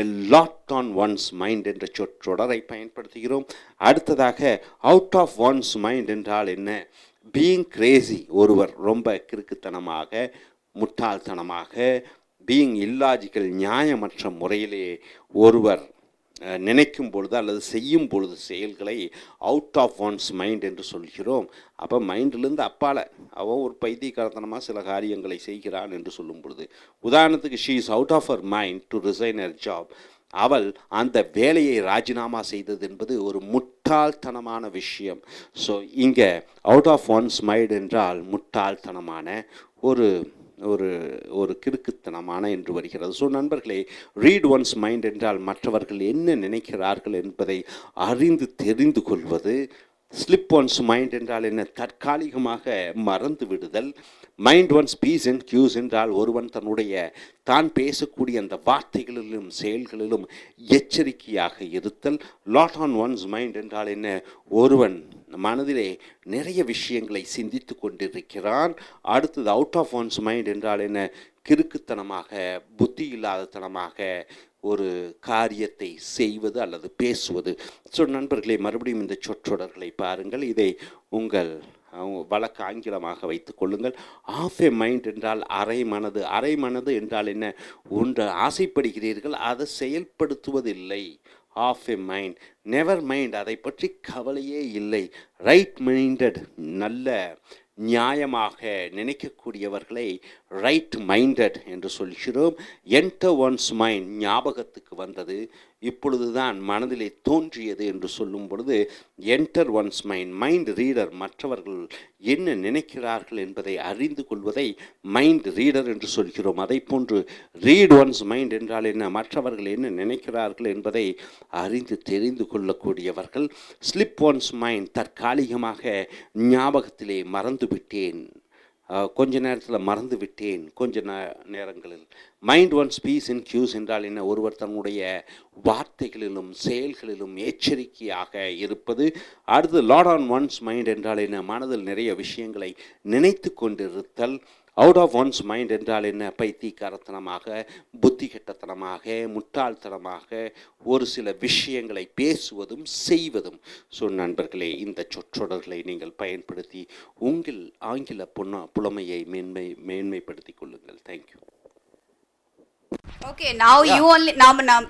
எ லாட் ஆன் ஒன்ஸ் மைண்ட் என்ற சொற்றொடரை பயன்படுத்துகிறோம். அடுத்ததாக அவுட் ஆஃப் ஒன்ஸ் மைண்ட் என்றால் என்ன? Being Crazy. ஒருவர் ரொம்ப கிறுக்குத்தனமாக, முட்டாள்தனமாக, பீயிங் இல்லாஜிக்கல், நியாயமற்ற முறையிலே ஒருவர் நினைக்கும் பொழுது அல்லது செய்யும் பொழுது செயல்களை அவுட் ஆஃப் ஒன்ஸ் மைண்ட் என்று சொல்கிறோம். அப்போ மைண்டிலிருந்து அப்பால் அவன் ஒரு பைத்தியக்காரத்தனமாக சில காரியங்களை செய்கிறான் என்று சொல்லும் பொழுது, உதாரணத்துக்கு she is out of her mind to resign her job. அவள் அந்த வேலையை ராஜினாமா செய்தது என்பது ஒரு முட்டாள்தனமான விஷயம். ஸோ இங்கே அவுட் ஆஃப் ஒன்ஸ் மைண்ட் என்றால் முட்டாள்தனமான ஒரு ஒரு ஒரு கிறுக்குத்தனமான என்று வருகிறது. ஸோ நண்பர்களே, ரீட் ஒன்ஸ் மைண்ட் என்றால் மற்றவர்கள் என்ன நினைக்கிறார்கள் என்பதை அறிந்து தெரிந்து கொள்வது. ஸ்லிப் ஒன்ஸ் மைண்ட் என்றால் என்ன? தற்காலிகமாக மறந்து விடுதல். Mind one's piece and q's என்றால் ஒருவன் தன்னுடைய தான் பேசக்கூடிய அந்த வார்த்தைகளிலும் செயல்களிலும் எச்சரிக்கையாக இருத்தல். லாட் ஆன் ஒன்ஸ் மைண்ட் என்றால் என்ன? ஒருவன் மனதிலே நிறைய விஷயங்களை சிந்தித்து கொண்டிருக்கிறான். அடுத்தது அவுட் ஆஃப் ஒன்ஸ் மைண்ட் என்றால் என்ன? கிறுக்குத்தனமாக, புத்தி இல்லாதத்தனமாக ஒரு காரியத்தை செய்வது அல்லது பேசுவது. ஸோ நண்பர்களே, மறுபடியும் இந்த சொற்றொடர்களை பாருங்கள். இதை உங்கள் வழக்கு ஆங்கிலமாக வைத்துக் கொள்ளுங்கள். ஆஃப் எ மைண்ட் என்றால் அரை மனது. அரை மனது என்றால் என்ன? ஒன்று ஆசைப்படுகிறீர்கள், அதை செயல்படுத்துவதில்லை. Of a mind. Never mind, அதை பற்றி கவலையே இல்லை. ரைட் மைண்டட், நல்ல நியாயமாக நினைக்கக்கூடியவர்களை ரைட் மைண்டட் என்று சொல்கிறோம். என்டர் ஒன்ஸ் மைண்ட், ஞாபகத்துக்கு வந்தது, இப்பொழுதுதான் மனதிலே தோன்றியது என்று சொல்லும் பொழுது enter once mind. Mind reader, மற்றவர்கள் என்ன நினைக்கிறார்கள் என்பதை அறிந்து கொள்வதை மைண்ட் ரீடர் என்று சொல்கிறோம். அதை போன்று ரீட் ஒன்ஸ் மைண்ட் என்றால் என்ன? மற்றவர்கள் என்ன நினைக்கிறார்கள் என்பதை அறிந்து தெரிந்து கொள்ளக்கூடியவர்கள். ஸ்லிப் ஒன்ஸ் மைண்ட், தற்காலிகமாக ஞாபகத்திலே மறந்துவிட்டேன், கொஞ்ச நேரத்தில் மறந்து விட்டேன், கொஞ்ச நேரங்களில். Mind one's piece and q's என்றால் என்ன? ஒருவர் தன்னுடைய வார்த்தைகளிலும் செயல்களிலும் எச்சரிக்கையாக இருப்பது. அடுத்து லாட் ஆன் ஒன்ஸ் மைண்ட் என்றால் என்ன? மனதில் நிறைய விஷயங்களை நினைத்து கொண்டிருத்தல். அவுட் ஆஃப் ஒன்ஸ் மைண்ட் என்றால் என்ன? பைத்தியக்காரத்தனமாக, புத்தி கெட்டத்தனமாக, முட்டாள்தனமாக ஒரு சில விஷயங்களை பேசுவதும் செய்வதும். ஸோ நண்பர்களே, இந்த சொற்றொடர்களை நீங்கள் பயன்படுத்தி உங்கள் ஆங்கில புலமையை மேன்மைப்படுத்திக் கொள்ளுங்கள். Thank you. Okay, now you only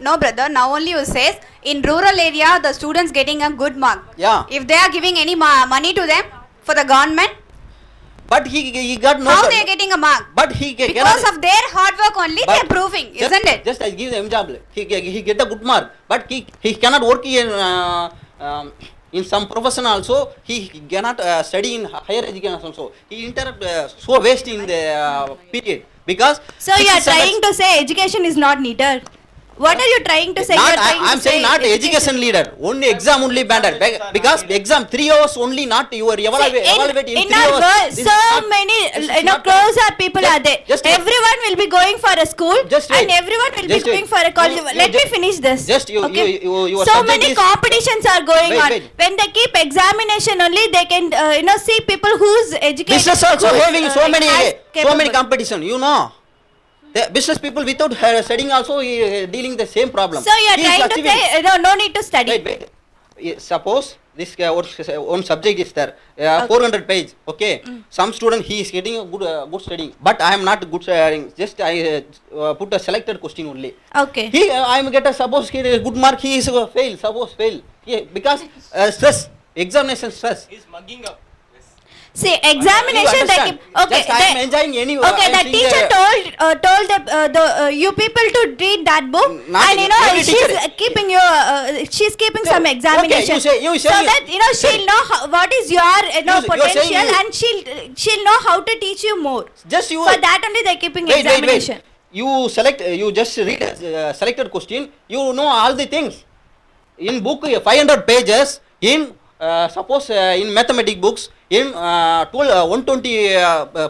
no brother. Now only you says in rural area the students getting a good mark. Yeah. If they are giving any money to them for the government, but he got no. How they are getting a mark? But he because of their hard work only they are proving, isn't it? Just I give them example. He get a good mark, but he cannot work in some profession also. He cannot study in higher education also. He interrupt so waste in the period because. So you are trying to say education is not needed. What are you trying to say? I am saying not education leader. Only exam only banned because exam 3 hours only. Not you are evaluate in 3 hours. World, so many closer people are there. Everyone will be going for a school and everyone will be going for a college. Let me finish this. Just you. So many competitions are going on. When they keep examination only, they can see people whose education. Business also having so many competition. You know. The business people without studying also dealing the same problem. So you are trying to say no need to study. Wait. Suppose this one subject is there, 400 page. Okay, some student he is getting a good studying, but I am not good studying. Just I put a selected question only. Okay. I am get a suppose he is good mark. He is fail. Suppose fail. Yeah, because stress, examination stress. He is mugging up. See, examination they keep. Okay, just I am enjoying anyway. Okay, the teacher told the you people to read that book, and she's keeping some examination. Okay, you say so that she'll know what is your potential, and she'll know how to teach you more. Just you. For that only they're keeping examination. Wait. You just read a selected question. You know all the things. In book 500 pages. In suppose in mathematics books. In 120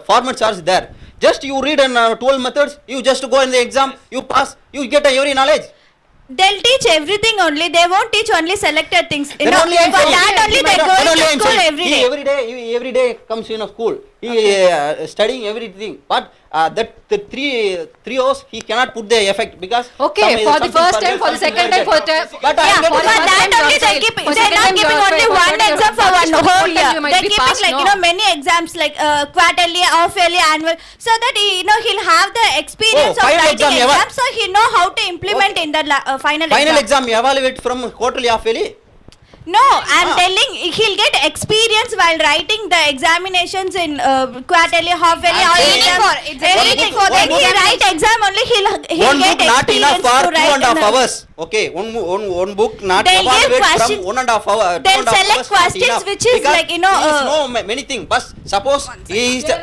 formats are there. Just you read and 12 methods. You just go in the exam. You pass. You get every knowledge. They'll teach everything only. They won't teach only selected things. For that only they go to school every day. Every day comes in a school. He studying everything. But that the 3 hours he cannot put the effect because. Okay, for the first time, for the second time, for the. But for that only they're not giving only one exam for one whole year. They're keeping many exams like quarterly, half-yearly, annual, so that he'll have the experience of writing exams, so he know how to implement in the final exam. Exam evaluate from quarterly, half-yearly. No, I'm telling he'll get experience while writing the examinations in quarterly, half-yearly, I'm or saying everything. When he write exam only, he'll one get book not enough experience for to write. 2.5 hours. Okay, one book not They'll give evaluate from question- 1.5 hour. they'll select questions which is because like, you know, he is know many things. But suppose he is They're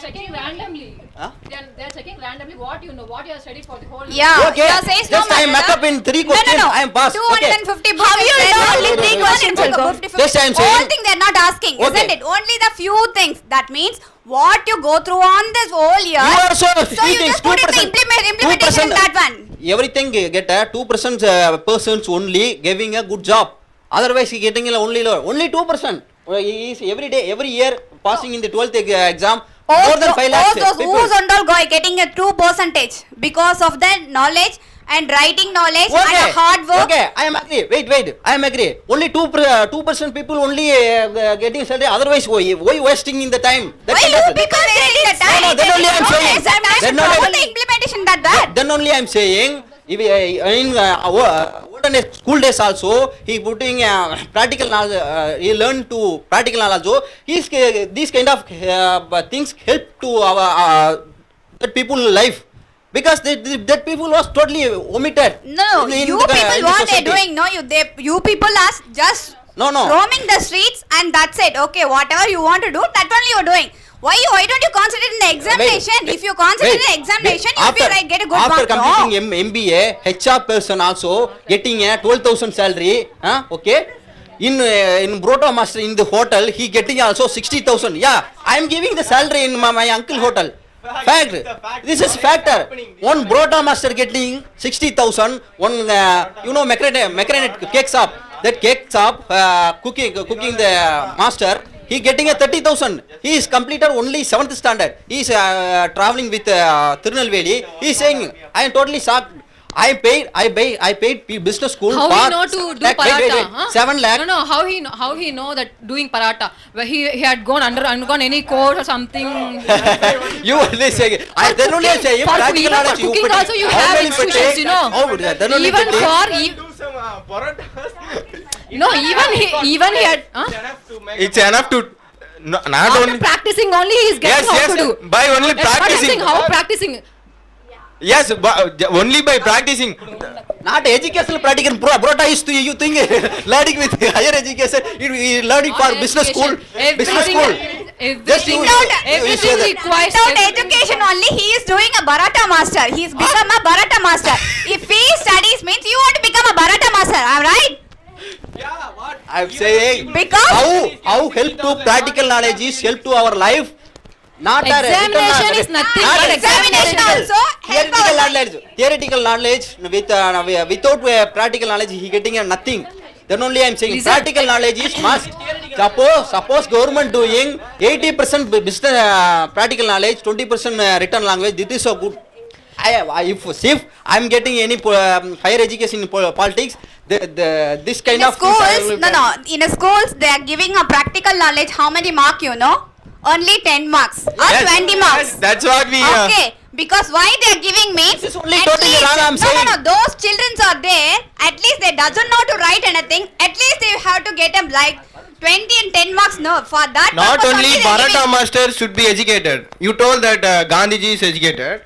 checking randomly. Huh? They're checking randomly what you know, what you have studied for the whole year. Yeah, okay. yeah, says Just no I matter. make up in 3 questions. No. I am passed. Okay. 250 How you know only no, 3 no, questions will go? Just I am All saying. thing they're not asking, Okay. isn't it? Only the few things. That means what you go through on this whole year. You are so So you just put it the implementation in that one. Everything get a 2% persons only giving a good job. Otherwise he getting only 2%. He is every day, every year passing in the 12th exam. More than 5 lakhs Those people. who's and all getting a 2% because of the knowledge and writing knowledge and Okay. hard work. Okay, I am agree. Wait. I am agree. Only 2% people only getting salary. Otherwise, why wasting in the time? That Why kind you of- people wasting the time? No, then only I am No saying. examination, Then no only- the implementation that bad. Then only I am saying. If in olden school days also he putting practical knowledge. He learned to practical knowledge. Also, these kind of things help to our that people life. Because that people was totally omitted. No, in you the- people in the what they're society. doing, no, you people are just No. roaming the streets and that's it. Okay, whatever you want to do, that only you're doing. Why don't you concentrate in the examination? If you concentrate in the examination, you will get a good after mark. completing No. MBA, HR person also getting a 12,000 salary. Okay. In Broto Master in the hotel, he getting also 60,000. Yeah, I am giving the salary in my uncle hotel. Fact. This is factor. One Broto Master getting 60,000. One mechanic cake shop. That cake shop cooking the master. He getting a 30,000. He is completed only 7th standard. He is traveling with Tirunelveli. He is saying, I am totally shocked. I paid business school. How he know to do paratha? Huh? 7 lakh. No. How he know that doing paratha? Where he had undergone any course or something. You only say. Then only I say. For Practical even for knowledge you cooking put also it. you How have many institutions, take? you know. Oh, then only Even put it. for Do some parotas. even he had. It's enough to not After only. practicing only he is getting how to do. By only That's what I'm practicing. saying, how practicing. Yes, only by practicing. Not educational practical. Broda is to you think learning with higher education. You learning for On business school. education, Business school. Everything, Everything requires. Without education only, he is doing a Bharata master. He is become a Bharata master. If he studies means you want to become a Bharata master. Am I right? I am saying Because how help to practical knowledge is help to our life. Not a Examination is nothing not but examination also help theoretical our knowledge. Theoretical knowledge with without practical knowledge he getting nothing. Then only I am saying Listen. practical knowledge is must. Suppose government doing 80% business practical knowledge, 20% written language. This is so good. If I am getting any higher education in politics, this kind in of things I schools, will- no. In schools, they are giving a practical knowledge. How many mark you know? Only 10 marks or Yes, 20 marks. That's what we. Okay, because why they are giving means This is only at totally least- wrong, I'm saying. No. Those children are there. At least they doesn't know to write anything. At least they have to get them like 20 and 10 marks. No, for that. Not purpose only they are Bharata giving. masters should be educated. You told that Gandhiji is educated.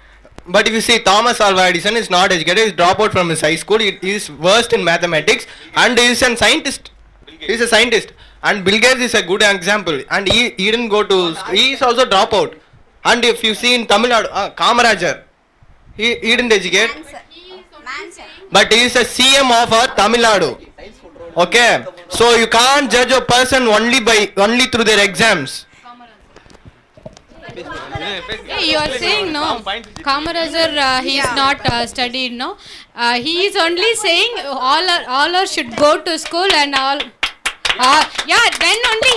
But if you see Thomas Alva Edison is not educated, he dropped out from his high school, he is worst in mathematics and he is a scientist. He is a scientist. And Bill Gates is a good example. And he didn't go to, he is also drop out. And if you see in Tamil Nadu, Kamarajar, he didn't educate. Manson. But he is a CM of Tamil Nadu. Okay. So you can't judge a person only through their exams. Hey, you are saying no. Kamarajar, he is not studied. No, he is only saying all should go to school and all. Yeah, then only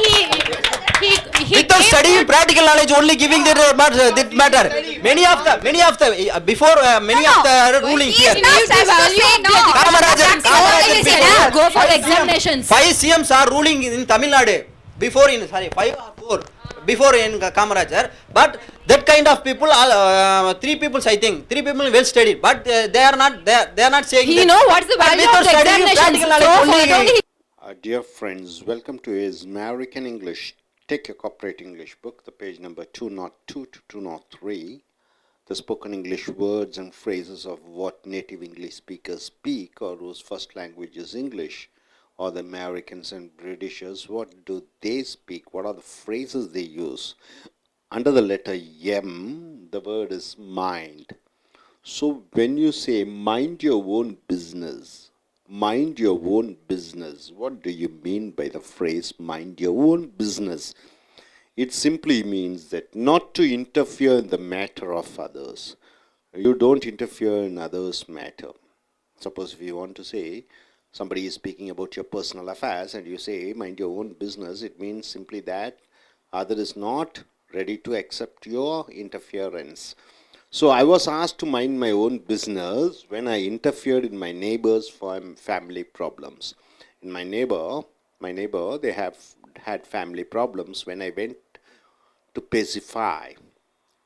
he Without came studying to- practical knowledge, only giving that matter. Many of the before many of the ruling He here. is not need to such to value say no. Kamarajar, Only he said, before- go for the examinations. 5 CMs are ruling in Tamil Nadu. Before 5 or 4. Before in Kamarajar, but that kind of people, 3 people I think, 3 people well studied, but they are not saying. He that. know what's the But value without of the studying examinations. practical knowledge So only- for only Dear friends, welcome to his American English. Take your corporate English book, the page number 202 to 203. The spoken English words and phrases of what native English speakers speak or whose first language is English, or the Americans and Britishers, what do they speak? What are the phrases they use? Under the letter M, the word is mind. So when you say mind your own business, mind your own business, what do you mean by the phrase mind your own business? It simply means that not to interfere in the matter of others. You don't interfere in others' matter. Suppose if you want to say somebody is speaking about your personal affairs and you say mind your own business, it means simply that other is not ready to accept your interference. So I was asked to mind my own business when I interfered in my neighbor's family problems. In my neighbor, they have had family problems. When I went to pacify,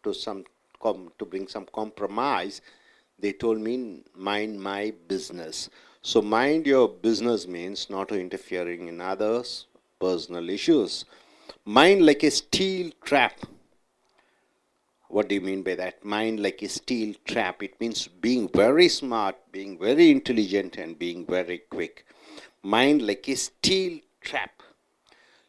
to bring some compromise, they told me mind my business. So mind your business means not to interfering in others' personal issues. Mind like a steel trap. What do you mean by that? Mind like a steel trap. It means being very smart, being very intelligent, and being very quick. Mind like a steel trap.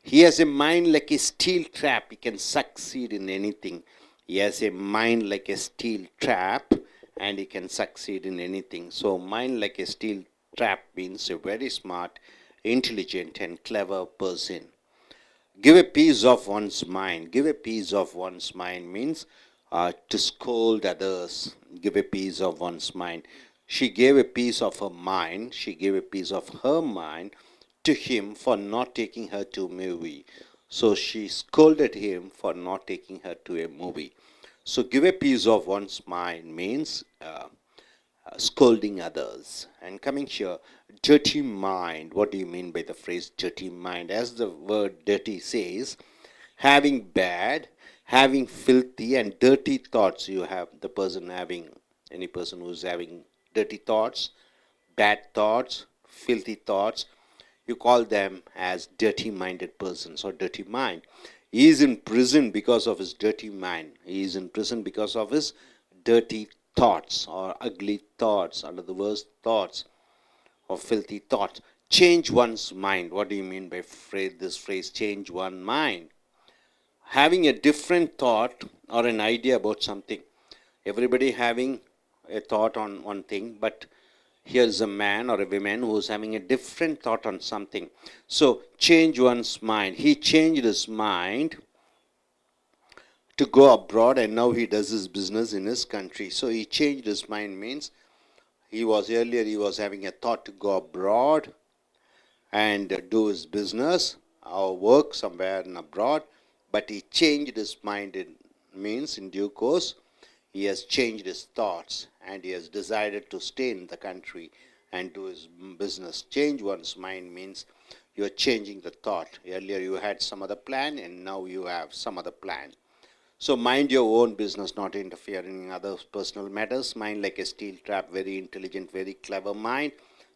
He has a mind like a steel trap. He can succeed in anything. He has a mind like a steel trap and he can succeed in anything. So mind like a steel trap means a very smart, intelligent, and clever person. Give a piece of one's mind. Give a piece of one's mind means to scold others. Give a piece of one's mind. She gave a piece of her mind. She gave a piece of her mind to him for not taking her to a movie. So she scolded him for not taking her to a movie. So give a piece of one's mind means scolding others. And coming here, dirty mind. What do you mean by the phrase dirty mind? As the word dirty says, having bad, having filthy and dirty thoughts. You have the person having, any person who's having dirty thoughts, bad thoughts, filthy thoughts, you call them as dirty-minded persons or dirty mind. He is in prison because of his dirty mind. He is in prison because of his dirty thoughts or ugly thoughts, under the worst thoughts or filthy thoughts. Change one's mind. What do you mean by this phrase, change one mind? Having a different thought or an idea about something. Everybody having a thought on one thing, but here's a man or a woman who's having a different thought on something. So change one's mind. He changed his mind to go abroad and now he does his business in his country. So he changed his mind means he was having a thought to go abroad and do his business or work somewhere in abroad, but he changed his mind. It means in due course he has changed his thoughts and he has decided to stay in the country and do his business. Change one's mind means you are changing the thought. Earlier you had some other plan and now you have some other plan. So mind your own business, not interfering in others' personal matters. Mind like a steel trap, very intelligent, very clever mind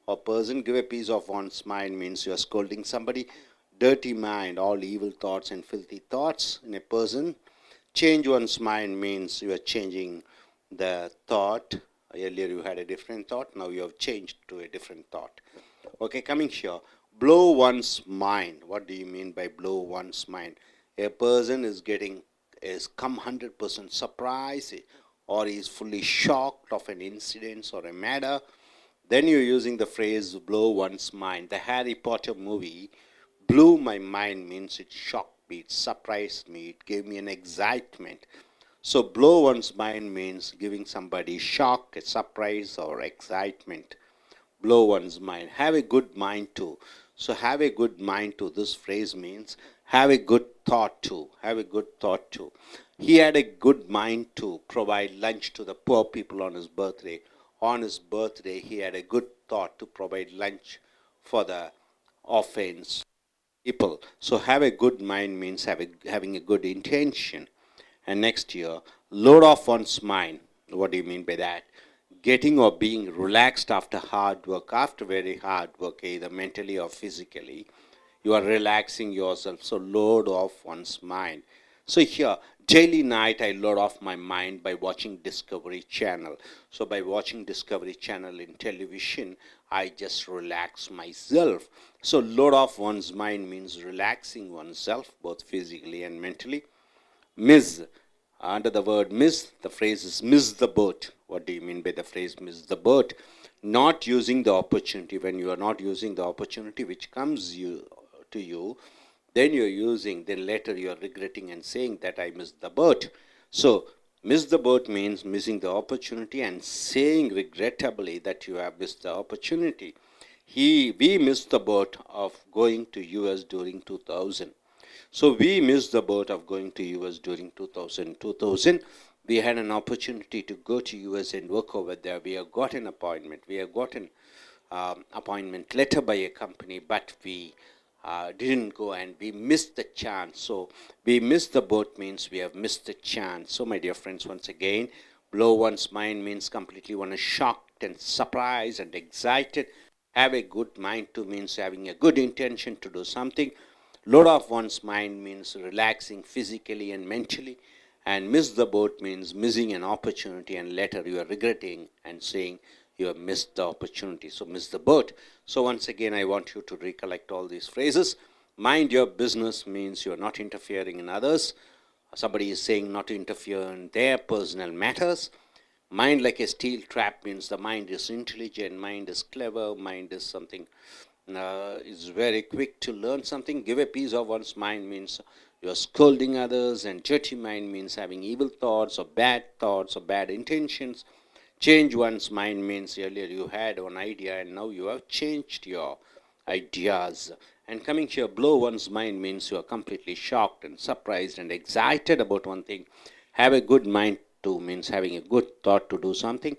or person. Give a piece of one's mind means you are scolding somebody. Dirty mind, all evil thoughts and filthy thoughts in a person. Change one's mind means you are changing the thought. Earlier you had a different thought, now you have changed to a different thought. Okay, coming here, blow one's mind. What do you mean by blow one's mind? A person is come 100% surprised or is fully shocked of an incident or a matter. Then you're using the phrase blow one's mind. The Harry Potter movie blew my mind means it shocked me, it surprised me, it gave me an excitement. So blow one's mind means giving somebody shock, a surprise or excitement. Blow one's mind. Have a good mind too. So have a good mind too. This phrase means have a good thought too. Have a good thought too. He had a good mind to provide lunch to the poor people on his birthday. On his birthday, he had a good thought to provide lunch for the orphans people. So have a good mind means having a good intention. And next year, load off one's mind. What do you mean by that? getting or being relaxed after hard work, after very hard work, either mentally or physically. You are relaxing yourself, so load off one's mind. So here, daily night I load off my mind by watching Discovery Channel. So by watching Discovery Channel in television, I just relax myself. So load off one's mind means relaxing oneself, both physically and mentally. Miss, under the word miss, the phrase is miss the boat. What do you mean by the phrase miss the boat? Not using the opportunity. When you are not using the opportunity which comes to you, then later you are regretting and saying that I missed the boat. So miss the boat means missing the opportunity and saying regrettably that you have missed the opportunity. We missed the boat of going to US during 2000. So we missed the boat of going to US during 2000. 2000, we had an opportunity to go to US and work over there. We have got an appointment. We have got an appointment letter by a company, but we didn't go and we missed the chance. So we missed the boat means we have missed the chance. So my dear friends, once again, blow one's mind means completely one is shocked and surprised and excited. Have a good mind too means having a good intention to do something. Load off one's mind means relaxing physically and mentally. And miss the boat means missing an opportunity and later you are regretting and saying you have missed the opportunity. So miss the boat. So once again, I want you to recollect all these phrases. Mind your business means you are not interfering in others. Somebody is saying not to interfere in their personal matters. Mind like a steel trap means the mind is intelligent, mind is clever, mind is something, is very quick to learn something. Give a piece of one's mind means you are scolding others, and dirty mind means having evil thoughts or bad intentions. Change one's mind means earlier you had one idea and now you have changed your ideas. And coming here, blow one's mind means you are completely shocked and surprised and excited about one thing. Have a good mind too means having a good thought to do something.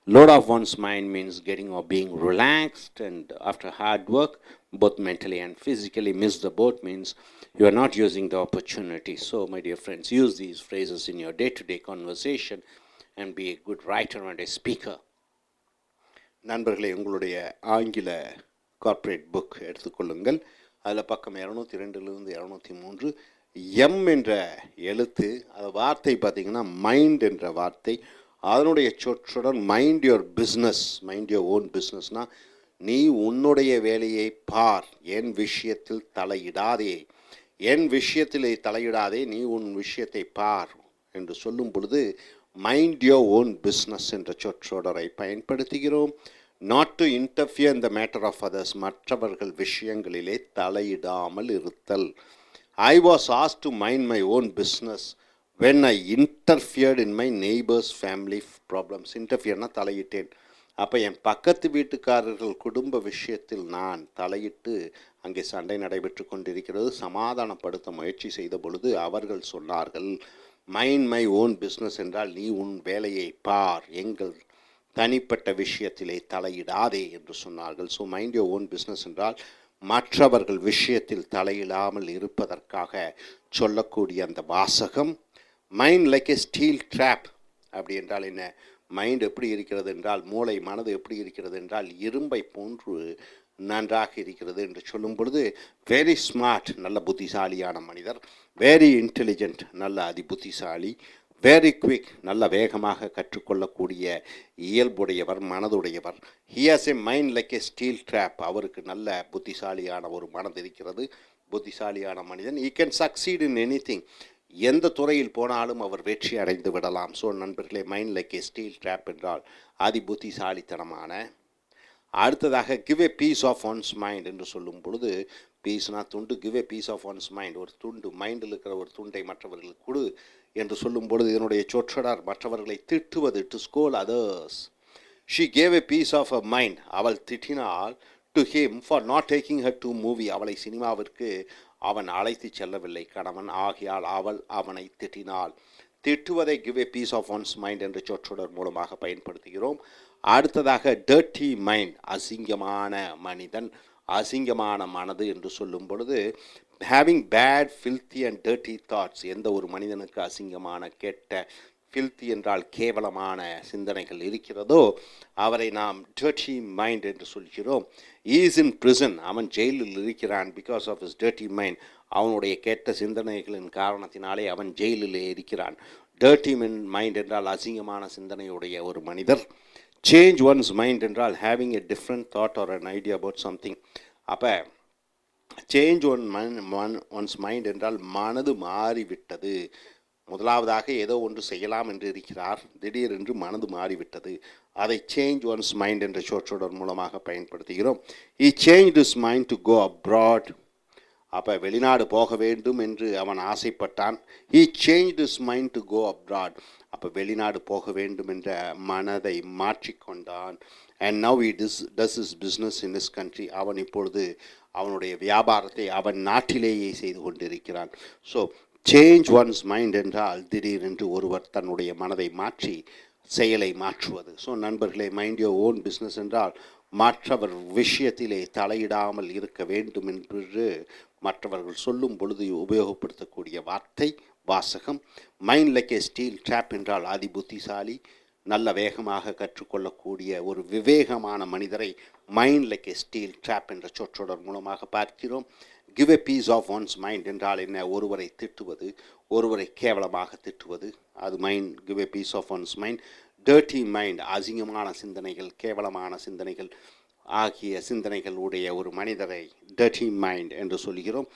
Load off one's mind means getting or being relaxed and after hard work, both mentally and physically. Miss the boat means you are not using the opportunity. So my dear friends, use these phrases in your day-to-day conversation and be a good writer and a speaker. நண்பர்களே, உங்களுடைய ஆங்கில corporate book எடுத்துக்கொள்ளுங்கள். அதில் பக்கம் 202லிருந்து 203 M என்ற எழுத்து, அது வார்த்தை பார்த்திங்கன்னா மைண்ட் என்ற வார்த்தை. அதனுடைய சொற்றொடர் mind your business, mind your own பிஸ்னஸ்னால் நீ உன்னுடைய வேலையை பார், என் விஷயத்தில் தலையிடாதே, என் விஷயத்தில் தலையிடாதே, நீ உன் விஷயத்தை பார் என்று சொல்லும் பொழுது மைண்ட் யுவர் ஓன் பிஸ்னஸ் என்ற சொற்றொடரை பயன்படுத்துகிறோம். Not to interfere in the matter of others, மற்றவர்கள் விஷயங்களிலே தலையிடாமல் இருத்தல். I was asked to mind my own business when I interfered in my neighbor's family problems. இன்டர்ஃபியர்னால் தலையிட்டேன். அப்போ என் பக்கத்து வீட்டுக்காரர்கள் குடும்ப விஷயத்தில் நான் தலையிட்டு அங்கே சண்டை நடைபெற்று கொண்டிருக்கிறது. சமாதானப்படுத்த முயற்சி செய்த பொழுது அவர்கள் சொன்னார்கள், மைண்ட் மை ஓன் பிஸ்னஸ் என்றால் நீ உன் வேலையை பார், எங்கள் தனிப்பட்ட விஷயத்திலே தலையிடாதே என்று சொன்னார்கள். So mind your own business என்றால் மற்றவர்கள் விஷயத்தில் தலையிடாமல் இருப்பதற்காக சொல்லக்கூடிய அந்த வாசகம். Mind like a steel drop அப்படி என்றால் என்ன? மைண்ட் எப்படி இருக்கிறது என்றால், மூளை மனது எப்படி இருக்கிறது என்றால் இரும்பை போன்று நன்றாக இருக்கிறது என்று சொல்லும் பொழுது வெரி ஸ்மார்ட், நல்ல புத்திசாலியான மனிதர், வெரி இன்டெலிஜென்ட், நல்ல அதிபுத்திசாலி, வெரி குவிக், நல்ல வேகமாக கற்றுக்கொள்ளக்கூடிய இயல்புடையவர், மனதுடையவர். He has a mind like a steel trap. அவருக்கு நல்ல புத்திசாலியான ஒரு மனது இருக்கிறது, புத்திசாலியான மனிதன். He can succeed in anything, எந்த துறையில் போனாலும் அவர் வெற்றி அடைந்து விடலாம். ஸோ நண்பர்களே, mind like a steel trap என்றால் அதி புத்திசாலித்தனமான. அடுத்ததாக give a piece of one's mind என்று சொல்லும் பொழுது, பீஸ்னா துண்டு, give a piece of one's mind, ஒரு துண்டு, மைண்டில் இருக்கிற ஒரு துண்டை மற்றவர்களுக்கு கொடு என்று சொல்லும் பொழுது இதனுடைய சொற்றொடர் மற்றவர்களை திட்டுவது, to scold others. She gave a piece of a mind, அவள் திட்டினாள், to him for not taking her to movie, அவளை சினிமாவிற்கு அவன் அழைத்து செல்லவில்லை கணவன், ஆகியால் அவள் அவனை திட்டினாள். திட்டுவதை give a piece of one's mind என்ற சொற்றொடர் மூலமாக பயன்படுத்துகிறோம். அடுத்ததாக டர்ட்டி மைண்ட், அசிங்கமான மனிதன், அசிங்கமான மனது என்று சொல்லும் பொழுது having bad filthy and dirty thoughts, எந்த ஒரு மனிதனுக்கு அசிங்கமான கெட்ட filthy என்றால் கேவலமான சிந்தனைகள் இருக்கிறதோ அவரை நாம் dirty mind என்று சொல்கிறோம். He is in prison, அவன் ஜெயிலில் இருக்கிறான் because of his dirty mind. அவனுடைய கெட்ட சிந்தனைகளின் காரணத்தினாலே அவன் ஜெயிலிலே இருக்கிறான். dirty mind என்றால் அசிங்கமான சிந்தனையுடைய ஒரு மனிதர். Change one's mind என்றால் having a different thought or an idea about something. அப்போ சேஞ்ச் ஒன்ஸ் மைண்ட் என்றால் மனது மாறிவிட்டது. முதலாவதாக ஏதோ ஒன்று செய்யலாம் என்று இருக்கிறார், திடீரென்று மனது மாறிவிட்டது. அதை சேஞ்ச் ஒன்ஸ் மைண்ட் என்ற சொற்றொடர் மூலமாக பயன்படுத்துகிறோம். He changed his mind to go abroad. அப்போ வெளிநாடு போக வேண்டும் என்று அவன் ஆசைப்பட்டான். He changed his mind to go abroad. அப்போ வெளிநாடு போக வேண்டும் என்ற மனதை மாற்றிக்கொண்டான். And now he does his business in his country. அவன் இப்பொழுது அவனுடைய வியாபாரத்தை அவன் நாட்டிலேயே செய்து கொண்டிருக்கிறான். ஸோ சேஞ்ச் ஒன்ஸ் மைண்ட் என்றால் திடீரென்று ஒருவர் தன்னுடைய மனதை மாற்றி செயலை மாற்றுவது. ஸோ நண்பர்களே, மைண்ட் யோர் ஓன் பிஸ்னஸ் என்றால் மற்றவர் விஷயத்திலே தலையிடாமல் இருக்க வேண்டும் என்று மற்றவர்கள் சொல்லும் பொழுது உபயோகப்படுத்தக்கூடிய வார்த்தை வாசகம். Mind like a steel trap என்றால் அதிபுத்திசாலி, நல்ல வேகமாக கற்றுக்கொள்ளக்கூடிய ஒரு விவேகமான மனிதரை mind like a steel trap என்ற சொற்றொடர் மூலமாக பார்க்கிறோம். Give a piece of one's mind என்றால் என்ன? ஒருவரை திட்டுவது, ஒருவரை கேவலமாக திட்டுவது, அது mind. Give a piece of one's mind. Dirty mind, அசிங்கமான சிந்தனைகள், கேவலமான சிந்தனைகள் ஆகிய சிந்தனைகள் உடைய ஒரு மனிதரை டர்ட்டி மைண்ட் என்று சொல்கிறோம்.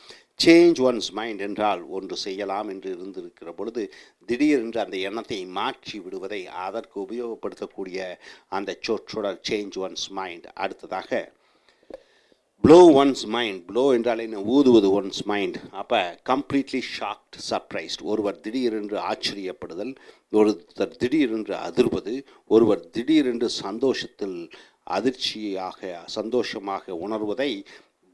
சேஞ்ச் ஒன்ஸ் மைண்ட் என்றால் ஒன்று செய்யலாம் என்று இருந்திருக்கிற பொழுது திடீரென்று அந்த எண்ணத்தை மாற்றி விடுவதை அதற்கு உபயோகப்படுத்தக்கூடிய அந்த சொற்றொடர் சேஞ்ச் ஒன்ஸ் மைண்ட். அடுத்ததாக ப்ளோ ஒன்ஸ் மைண்ட். ப்ளோ என்றால் என்ன? ஊதுவது ஒன்ஸ் மைண்ட். அப்போ கம்ப்ளீட்லி ஷாக்ட், சர்ப்ரைஸ்ட். ஒருவர் திடீரென்று ஆச்சரியப்படுதல், ஒருத்தர் திடீரென்று அதிர்வது, ஒருவர் திடீரென்று சந்தோஷத்தில் சந்தோஷமாக உணர்வதை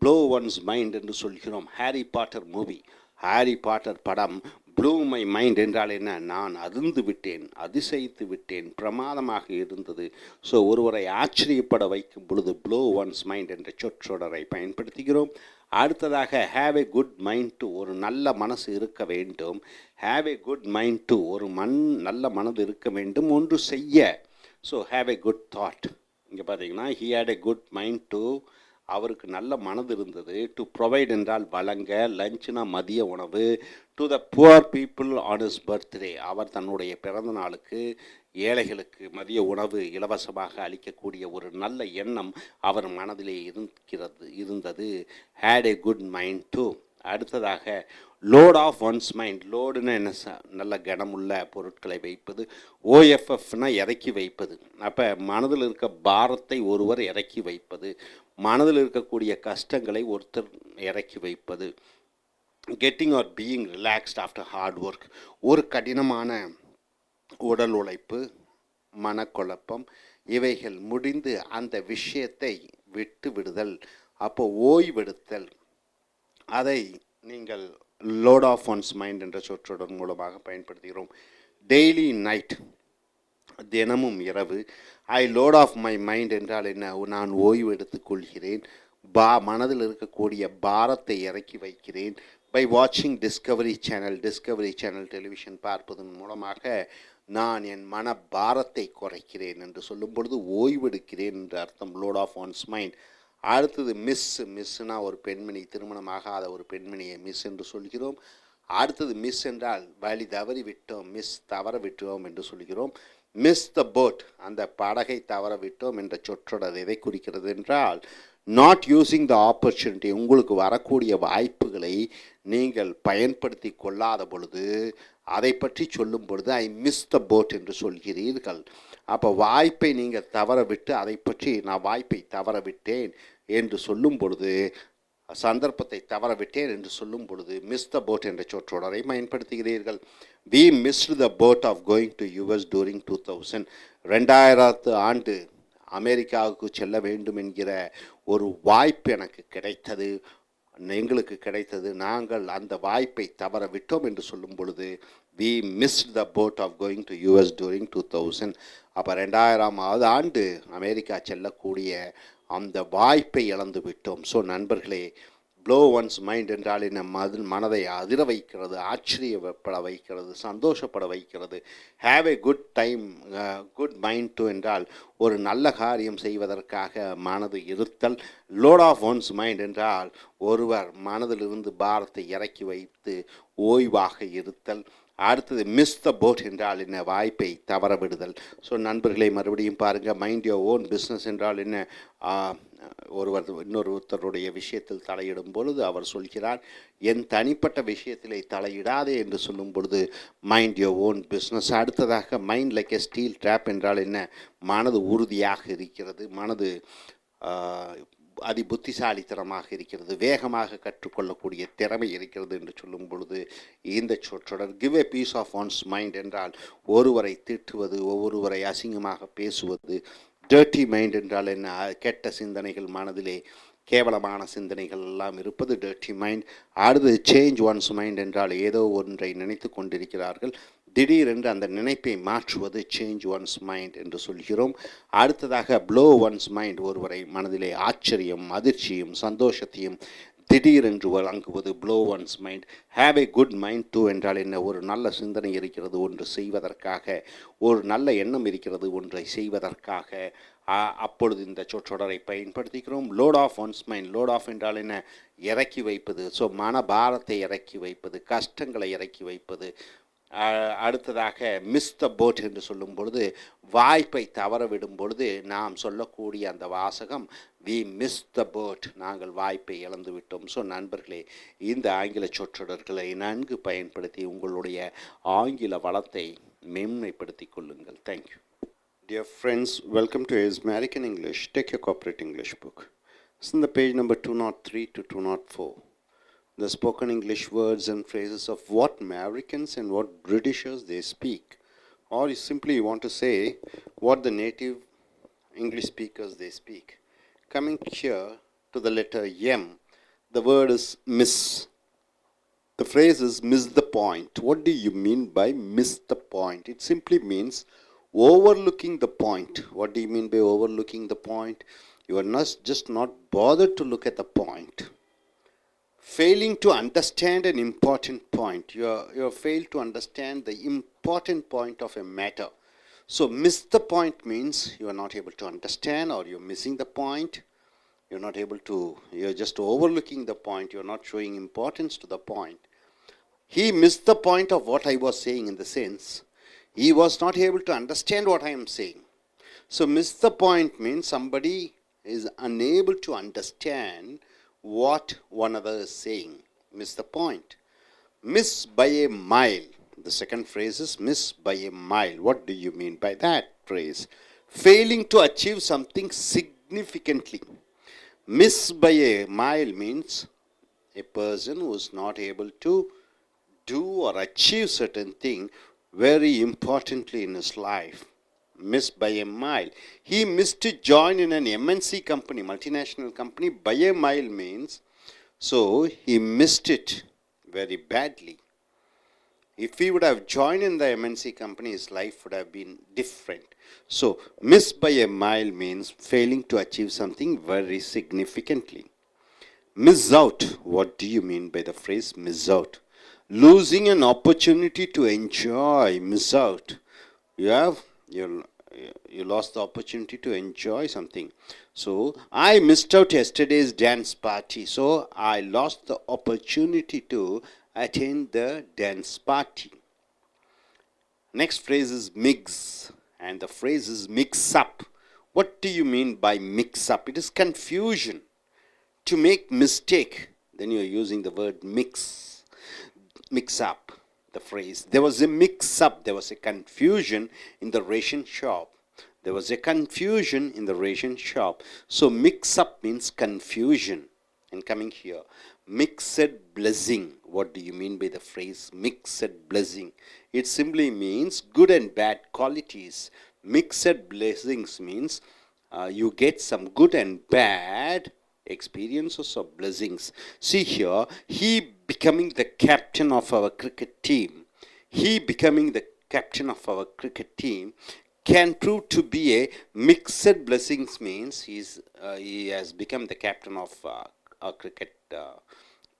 ப்ளோ ஒன்ஸ் மைண்ட் என்று சொல்கிறோம். Harry Potter movie, Harry Potter படம் ப்ளூ மை மைண்ட் என்றால் என்ன? நான் அதிர்ந்து விட்டேன், அதிசயித்து விட்டேன், பிரமாதமாக இருந்தது. ஸோ ஒருவரை ஆச்சரியப்பட வைக்கும் பொழுது ப்ளோ ஒன்ஸ் மைண்ட் என்ற சொற்றொடரை பயன்படுத்துகிறோம். அடுத்ததாக have a good mind to, ஒரு நல்ல மனசு இருக்க வேண்டும். Have a good mind to, ஒரு நல்ல மனது இருக்க வேண்டும் ஒன்று செய்ய. So have a good thought. இங்கே பார்த்தீங்கன்னா he had a good mind to, அவருக்கு நல்ல மனது இருந்தது. டு ப்ரொவைட் என்றால் வழங்க, லஞ்ச்னா மதிய உணவு. To the poor people on his birthday, அவர் தன்னுடைய பிறந்த நாளுக்கு ஏழைகளுக்கு மதிய உணவு இலவசமாக அளிக்கக்கூடிய ஒரு நல்ல எண்ணம் அவர் மனதிலே இருந்தது. Had a good mind to. அடுத்ததாக லோட் ஆஃப் ஒன்ஸ் மைண்ட். லோடுன்னு என்ன? நல்ல கனமுள்ள பொருட்களை வைப்பது. ஓஎஃப்எஃப்னா இறக்கி வைப்பது. அப்போ மனதில் இருக்க பாரத்தை ஒருவர் இறக்கி வைப்பது, மனதில் இருக்கக்கூடிய கஷ்டங்களை ஒருத்தர் இறக்கி வைப்பது. Getting are being relaxed after hard work. ஒரு கடினமான உடல் உழைப்பு, மனக்குழப்பம் இவைகள் முடிந்து அந்த விஷயத்தை விட்டு விடுதல். அப்போ ஓய்வெடுத்தல், அதை நீங்கள் லோட் ஆஃப் ஒன்ஸ் மைண்ட் என்ற சொற்றொடர் மூலமாக பயன்படுத்துகிறோம். டெய்லி நைட், தினமும் இரவு. ஐ லோட் ஆஃப் மை மைண்ட் என்றால் என்ன? நான் ஓய்வு எடுத்துக்கொள்கிறேன், மனதில் இருக்கக்கூடிய பாரத்தை இறக்கி வைக்கிறேன். பை வாட்சிங் டிஸ்கவரி சேனல் டெலிவிஷன் பார்ப்பதன் மூலமாக நான் என் மன பாரத்தை குறைக்கிறேன் என்று சொல்லும் பொழுது ஓய்வெடுக்கிறேன் என்று அர்த்தம். Load off one's mind. அடுத்தது மிஸ்னா ஒரு பெண்மணி, திருமணமாகாத ஒரு பெண்மணியை மிஸ் என்று சொல்கிறோம். அடுத்தது மிஸ் என்றால் வழி தவறி விட்டோம், தவற விட்டோம் என்று சொல்கிறோம். மிஸ் த போட், அந்த படகை தவற விட்டோம் என்ற சொற்றொடர் எதை குறிக்கிறது என்றால் நாட் யூஸிங் த ஆப்பர்ச்சுனிட்டி, உங்களுக்கு வரக்கூடிய வாய்ப்புகளை நீங்கள் பயன்படுத்தி கொள்ளாத பொழுது அதை பற்றி சொல்லும் பொழுது ஐ மிஸ் த போட் என்று சொல்கிறீர்கள். அப்போ வாய்ப்பை நீங்கள் தவற விட்டு அதை பற்றி நான் வாய்ப்பை தவற விட்டேன் என்று சொல்லும் பொழுது, சந்தர்ப்பத்தை தவற விட்டேன் என்று சொல்லும் பொழுது மிஸ் த போட் என்ற சொற்றொடரை பயன்படுத்துகிறீர்கள். We missed the boat of going to US during 2000. 2000 ஆண்டு அமெரிக்காவுக்கு செல்ல வேண்டும் என்கிற ஒரு வாய்ப்பு எங்களுக்கு கிடைத்தது, நாங்கள் அந்த வாய்ப்பை தவற விட்டோம் என்று சொல்லும் பொழுது we missed the boat of going to US during 2000. அப்போ 2000ஆவது ஆண்டு அமெரிக்கா செல்லக்கூடிய அந்த வாய்ப்பை இழந்து விட்டோம். ஸோ நண்பர்களே, blow one's mind என்றால் என்ன? மனதை அதிர வைக்கிறது, ஆச்சரியப்பட வைக்கிறது, சந்தோஷப்பட வைக்கிறது. have a good time, good mind to என்றால் ஒரு நல்ல காரியம் செய்வதற்காக மனது இருத்தல். load of one's mind என்றால் ஒருவர் மனதிலிருந்து பாரத்தை இறக்கி வைத்து ஓய்வாக இருத்தல். அடுத்தது மிஸ் த போட் என்றால் என்ன? வாய்ப்பை தவற விடுதல். ஸோ நண்பர்களை மறுபடியும் பாருங்கள். மைண்ட் யோர் ஓன் பிஸ்னஸ் என்றால் என்ன? இன்னொருத்தருடைய விஷயத்தில் தலையிடும் பொழுது அவர் சொல்கிறார், என் தனிப்பட்ட விஷயத்திலே தலையிடாதே என்று சொல்லும் பொழுது மைண்ட் யோர் ஓன் பிஸ்னஸ். அடுத்ததாக mind like a steel trap என்றால் என்ன? மனது உறுதியாக இருக்கிறது, மனது அதி புத்திசாலித்தனமாக இருக்கிறது, வேகமாக கற்றுக்கொள்ளக்கூடிய திறமை இருக்கிறது என்று சொல்லும் பொழுது இந்த சொற்றொடர். Give a piece of one's mind என்றால் ஒருவரை திட்டுவது, ஒவ்வொருவரை அசிங்கமாக பேசுவது. டர்ட்டி மைண்ட் என்றால் என்ன? கெட்ட சிந்தனைகள், மனதிலே கேவலமான சிந்தனைகள் எல்லாம் இருப்பது டர்ட்டி மைண்ட். அடுத்து சேஞ்ச் ஒன்ஸ் மைண்ட் என்றால் ஏதோ ஒன்றை நினைத்து கொண்டிருக்கிறார்கள், திடீரென்று அந்த நினைப்பை மாற்றுவது சேஞ்ச் ஒன்ஸ் மைண்ட் என்று சொல்கிறோம். அடுத்ததாக ப்ளோ ஒன்ஸ் மைண்ட், ஒருவரை மனதிலே ஆச்சரியம், அதிர்ச்சியும் சந்தோஷத்தையும் திடீரென்று வழங்குவது blow one's mind. Have a good mind to என்றால் என்ன? ஒரு நல்ல சிந்தனை இருக்கிறது ஒன்று செய்வதற்காக, ஒரு நல்ல எண்ணம் இருக்கிறது ஒன்றை செய்வதற்காக, அப்பொழுது இந்த சொற்றொடரை பயன்படுத்திக்கிறோம். Load off one's mind. Load off என்றால் என்ன? இறக்கி வைப்பது. ஸோ மனபாரத்தை இறக்கி வைப்பது, கஷ்டங்களை இறக்கி வைப்பது. அடுத்ததாக மிஸ் த போட் என்று சொல்லும் பொழுது வாய்ப்பை தவற விடும் பொழுது நாம் சொல்லக்கூடிய அந்த வாசகம் வி மிஸ் த போட், நாங்கள் வாய்ப்பை இழந்து விட்டோம். ஸோ நண்பர்களே, இந்த ஆங்கில சொற்றொடர்களை நன்கு பயன்படுத்தி உங்களுடைய ஆங்கில வளத்தை மேன்மைப்படுத்திக் கொள்ளுங்கள். Thank you. Dear friends, welcome to American English. Take your corporate English book. It's in the page number 203 to 204. The spoken English words and phrases of what Americans and what Britishers they speak, or you simply want to say what the native English speakers they speak. Coming here to the letter M, the word is miss. The phrase is miss the point. What do you mean by miss the point? It simply means overlooking the point. What do you mean by overlooking the point? You are not bothered to look at the point. Failing to understand an important point. You are failed to understand the important point of a matter. So miss the point means you are not able to understand, or you're missing the point. You're just overlooking the point. You're not showing importance to the point. He missed the point of what I was saying, in the sense he was not able to understand what I am saying. So miss the point means somebody is unable to understand what one another is saying. Miss the point. Miss by a mile. The second phrase is miss by a mile. What do you mean by that phrase? Failing to achieve something significantly. Miss by a mile means a person who is not able to do or achieve certain thing very importantly in his life. Missed by a mile. He missed to join in an MNC company, multinational company. By a mile means, so he missed it very badly. If he would have joined in the MNC company, his life would have been different. So missed by a mile means failing to achieve something very significantly. Miss out. What do you mean by the phrase miss out? Losing an opportunity to enjoy. Miss out. You lost the opportunity to enjoy something. So I missed out yesterday's dance party. So I lost the opportunity to attend the dance party. Next phrase is mix, and the phrase is mix up. What do you mean by mix up? It is confusion. To make mistake, then you are using the word mix. Mix up. The phrase. There was a mix up. There was a confusion in the ration shop. There was a confusion in the ration shop. So mix up means confusion. And coming here, mixed blessing. What do you mean by the phrase mixed blessing? It simply means good and bad qualities. Mixed blessings means you get some good and bad experiences or blessings. See here, he becoming the captain of our cricket team. He becoming the captain of our cricket team can prove to be a mixed blessings means he has become the captain of a cricket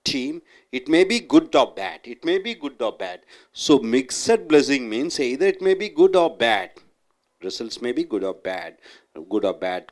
team. It may be good or bad. It may be good or bad. So mixed blessing means either it may be good or bad. Results may be good or bad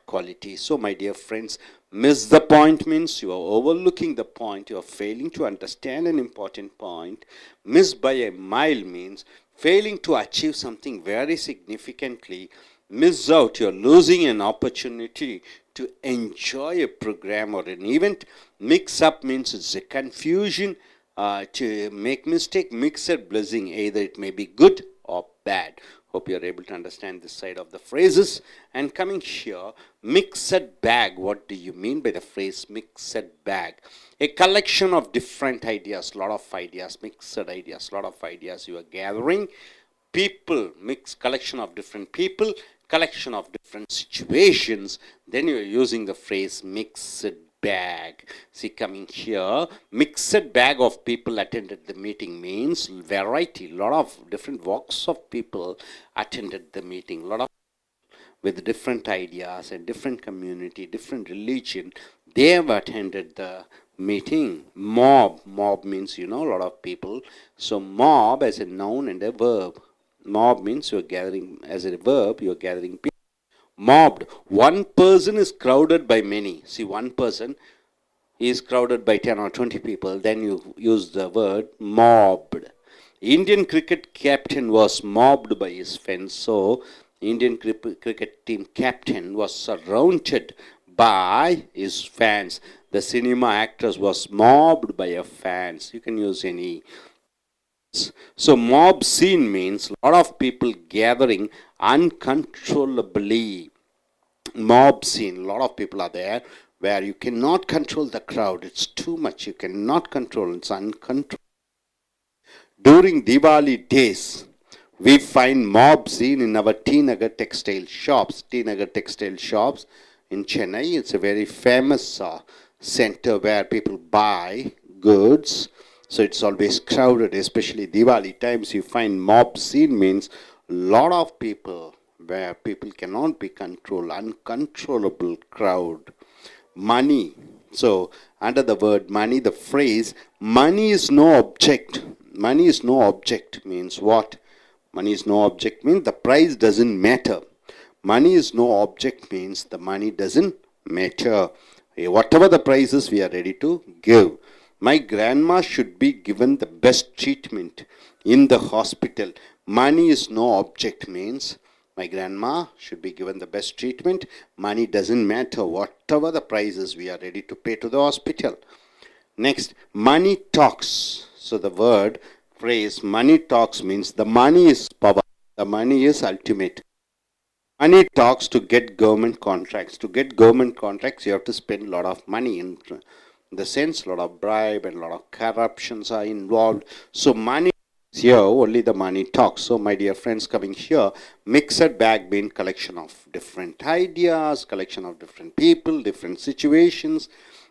quality. So my dear friends, miss the point means you are overlooking the point, you are failing to understand an important point. Miss by a mile means failing to achieve something very significantly. Miss out, you're losing an opportunity to enjoy a program or an event. Mix up means it's a confusion, to make mistake. Mixed blessing, either it may be good or bad. Hope you are able to understand this side of the phrases. And coming here, mixed bag. What do you mean by the phrase mixed bag? A collection of different ideas, lot of ideas, mixed ideas, lot of ideas you are gathering. People, collection of different people, collection of different situations. Then you are using the phrase mixed bag. See, coming here, mixed bag of people attended the meeting means variety, lot of different walks of people attended the meeting, lot of with different ideas and different community, different religion, they have attended the meeting. Mob means, a lot of people. So mob as a noun and a verb. Mob means you're gathering, as a verb, you're gathering people. Mobbed. One person is crowded by many. See, one person is crowded by 10 or 20 people. Then you use the word mobbed. Indian cricket captain was mobbed by his fans. So, Indian cricket team captain was surrounded by his fans. The cinema actress was mobbed by her fans. You can use any. So mob scene means a lot of people gathering uncontrollably. Mob scene, a lot of people are there where you cannot control the crowd. It's too much. You cannot control. It's uncontrollable. During Diwali days, we find mob scene in our T Nagar textile shops. T Nagar textile shops in Chennai. It's a very famous center where people buy goods. So it's always crowded, especially Diwali times. You find mob scene means a lot of people where people cannot be controlled, uncontrollable crowd. Money. So under the word money, the phrase money is no object. Money is no object means what? Money is no object means the price doesn't matter. Money is no object means the money doesn't matter. Whatever the prices we are ready to give. My grandma should be given the best treatment in the hospital. Money is no object means my grandma should be given the best treatment. Money doesn't matter. Whatever the prices we are ready to pay to the hospital. Next, money talks. So the word phrase money talks means the money is power. The money is ultimate. Money talks to get government contracts. To get government contracts, you have to spend a lot of money. In the sense, a lot of bribe and a lot of corruptions are involved. So money is here, only the money talks. So my dear friends, coming here, mixed bag means collection of different ideas, collection of different people, different situations.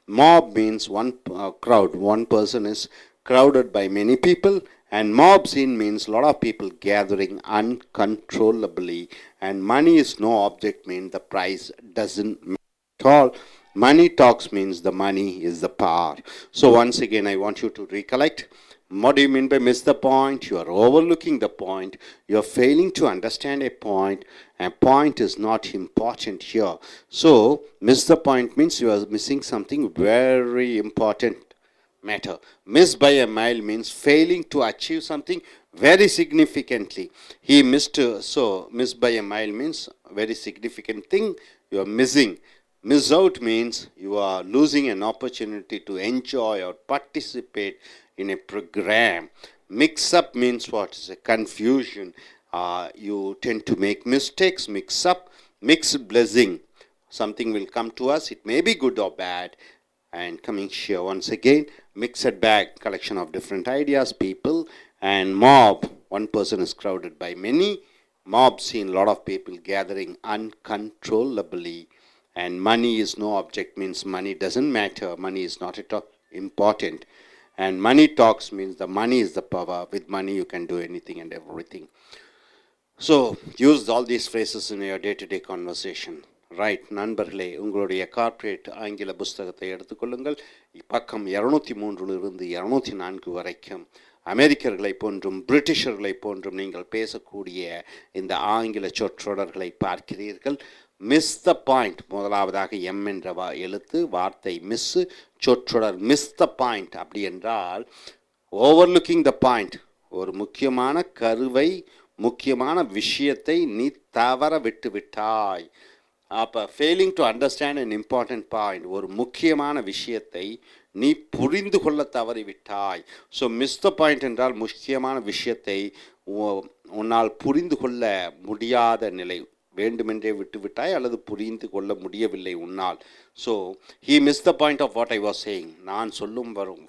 Mob means one crowd. One person is crowded by many people. And mob scene means a lot of people gathering uncontrollably. And money is no object means the price doesn't matter at all. Money talks means the money is the power. So once again, I want you to recollect. What do you mean by miss the point? You are overlooking the point. You are failing to understand a point. A point is not important here. So miss the point means you are missing something very important matter. Miss by a mile means failing to achieve something very significantly. He missed, so miss by a mile means very significant thing you are missing. Miss out means you are losing an opportunity to enjoy or participate in a program. Mix up means what? It's a confusion. You tend to make mistakes, mix up, mixed blessing. Something will come to us. It may be good or bad. And coming here once again, mixed bag, collection of different ideas, people, and mob. One person is crowded by many. Mob scene, a lot of people gathering uncontrollably. And money is no object means money doesn't matter. Money is not at all important. And money talks means the money is the power. With money you can do anything and everything. So use all these phrases in your day-to-day conversation. Right நண்பர்களே, உங்களுடைய corporate ஆங்கில புஸ்தகத்தை எடுத்துக்கொள்ளுங்கள். பக்கம் 203 204 வரைக்கும் அமெரிக்கர்களை போன்றும் பிரிட்டிஷர்களை போன்றும் நீங்கள் பேசக்கூடிய இந்த ஆங்கில சொற்றொடர்களை பார்க்கிறீர்கள். மிஸ் த பாயிண்ட், முதலாவதாக எம் என்ற எழுத்து, வார்த்தை மிஸ், சொற்றொடர் மிஸ் த பாயிண்ட். அப்படி என்றால் ஓவர்லுக்கிங் த பாயிண்ட், ஒரு முக்கியமான கருவை, முக்கியமான விஷயத்தை நீ தவற விட்டு விட்டாய். அப்போ failing to understand an important point, ஒரு முக்கியமான விஷயத்தை நீ புரிந்து கொள்ள தவறிவிட்டாய். ஸோ மிஸ் த பாயிண்ட் என்றால் முக்கியமான விஷயத்தை உன்னால் புரிந்து கொள்ள முடியாத நிலை, வேண்டுமென்றே விட்டுவிட்டாய் அல்லது புரிந்து கொள்ள முடியவில்லை உன்னால். So he miss the point of what I was saying, நான்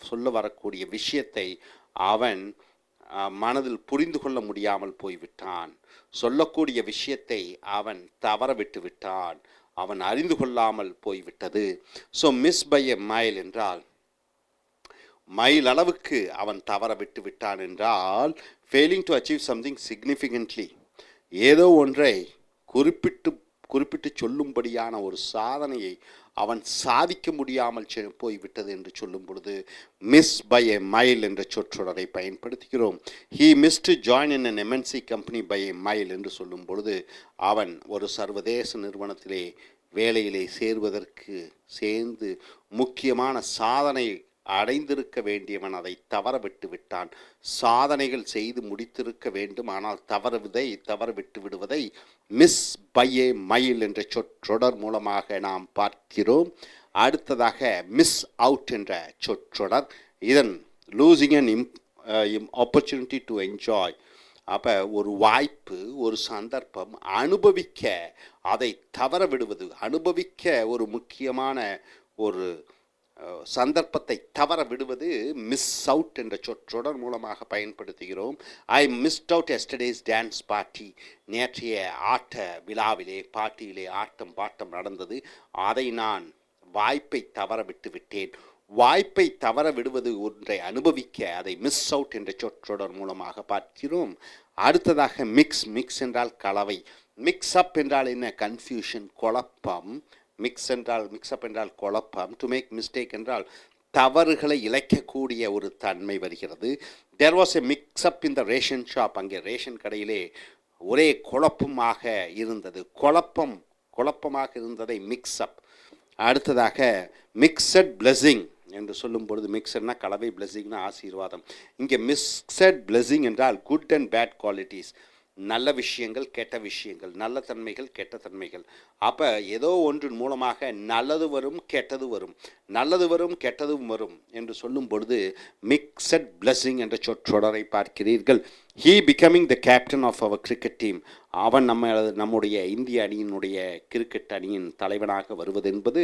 சொல்ல வரக்கூடிய விஷயத்தை அவன் மனதில் புரிந்து கொள்ள முடியாமல் போய்விட்டான். சொல்லக்கூடிய விஷயத்தை அவன் தவற விட்டு விட்டான், அவன் அறிந்து கொள்ளாமல் போய்விட்டது. So miss by a mile என்றால் மைல் அளவுக்கு அவன் தவற விட்டு விட்டான் என்றால் failing to achieve something significantly, ஏதோ ஒன்றை குறிப்பிட்டு சொல்லும்படியான ஒரு சாதனையை அவன் சாதிக்க முடியாமல் போய்விட்டது என்று சொல்லும் பொழுது மிஸ் பை எ மைல் என்ற சொற்றொடரை பயன்படுத்துகிறோம். He miss to join in an MNC company by a mile என்று சொல்லும் பொழுது அவன் ஒரு சர்வதேச நிறுவனத்திலே வேலையிலே சேர்ந்து முக்கியமான சாதனை அடைந்திருக்க வேண்டியவன் அதை தவற விட்டு விட்டான். சாதனைகள் செய்து முடித்திருக்க வேண்டும், ஆனால் தவற விட்டு விடுவதை மிஸ் பை ஏ மைல் என்ற சொற்றொடர் மூலமாக நாம் பார்க்கிறோம். அடுத்ததாக மிஸ் அவுட் என்ற சொற்றொடர், இதன் losing an opportunity to enjoy. அப்போ ஒரு வாய்ப்பு, ஒரு சந்தர்ப்பம் அனுபவிக்க அதை தவற விடுவது, அனுபவிக்க ஒரு முக்கியமான ஒரு சந்தர்ப்பத்தை தவற விடுவது மிஸ் அவுட் என்ற சொற்றொடர் மூலமாக பயன்படுத்துகிறோம். I missed out yesterday's dance party, நேற்றைய ஆட்ட விழாவிலே பாட்டியிலே ஆட்டம் பாட்டம் நடந்தது, அதை நான் வாய்ப்பை தவற விட்டு விட்டேன். வாய்ப்பை தவற விடுவது ஒன்றை அனுபவிக்க அதை மிஸ் அவுட் என்ற சொற்றொடர் மூலமாக பார்க்கிறோம். அடுத்ததாக மிக்ஸ் என்றால் கலவை, மிக்ஸ் அப் என்றால் என்ன, கன்ஃபியூஷன், குழப்பம். மிக்ஸ்அப் என்றால் குழப்பம். டு மேக் மிஸ்டேக் என்றால் தவறுகளை இழைக்கக்கூடிய ஒரு தன்மை வருகிறது. There was a mixup in the ration shop, அங்கே ரேஷன் கடையிலே ஒரே குழப்பமாக இருந்தது, குழப்பமாக இருந்ததை மிக்ஸ்அப். அடுத்ததாக மிக்சட் பிளெஸிங் என்று சொல்லும் பொழுது, மிக்சட்னா கலவை, பிளெஸிங்னா ஆசீர்வாதம். இங்கே மிக்சட் பிளெஸிங் என்றால் குட் அண்ட் பேட் குவாலிட்டிஸ், நல்ல விஷயங்கள் கெட்ட விஷயங்கள், நல்ல தன்மைகள் கெட்ட தன்மைகள். அப்போ ஏதோ ஒன்றின் மூலமாக நல்லது வரும் கெட்டது வரும், நல்லது வரும் கெட்டதும் வரும் என்று சொல்லும் பொழுது மிக்சட் பிளெஸிங் என்ற சொற்றொடரை பார்க்கிறீர்கள். He becoming the captain of our cricket team, அவன் நம்முடைய இந்திய அணியினுடைய கிரிக்கெட் அணியின் தலைவனாக வருவது என்பது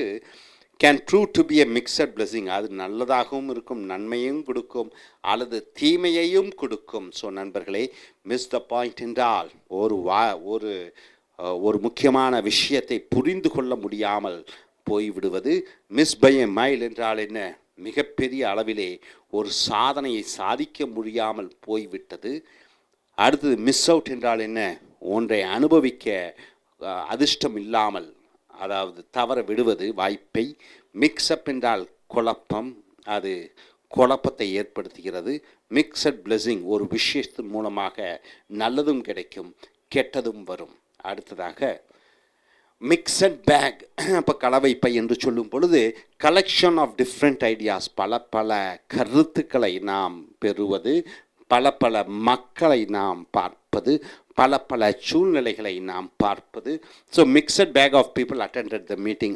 can prove to be a mixed blessing. அது நல்லதாகவும் இருக்கும், நன்மையும் கொடுக்கும், அல்லது தீமையையும் கொடுக்கும். ஸோ நண்பர்களே, மிஸ் த பாயிண்ட் என்றால் ஒரு முக்கியமான விஷயத்தை புரிந்து கொள்ள முடியாமல் போய்விடுவது. மிஸ் பை எ மைல் என்றால் என்ன, மிகப்பெரிய அளவிலே ஒரு சாதனையை சாதிக்க முடியாமல் போய்விட்டது. அடுத்தது மிஸ் அவுட் என்றால் என்ன, ஒன்றை அனுபவிக்க அதிர்ஷ்டம் இல்லாமல், அதாவது தவற விடுவது வாய்ப்பை. மிக்ஸ்அப் என்றால் குழப்பம், அது குழப்பத்தை ஏற்படுத்துகிறது. மிக்சட் பிளெஸிங், ஒரு விஷயத்தின் மூலமாக நல்லதும் கிடைக்கும் கெட்டதும் வரும். அடுத்ததாக மிக்சட் பேக், இப்போ கலவை பை என்று சொல்லும் பொழுது கலெக்ஷன் ஆஃப் டிஃப்ரெண்ட் ஐடியாஸ், பல கருத்துக்களை நாம் பெறுவது, பல மக்களை நாம் பார்ப்பது, பல சூழ்நிலைகளை நாம் பார்ப்பது. So mixed bag of people attended the meeting,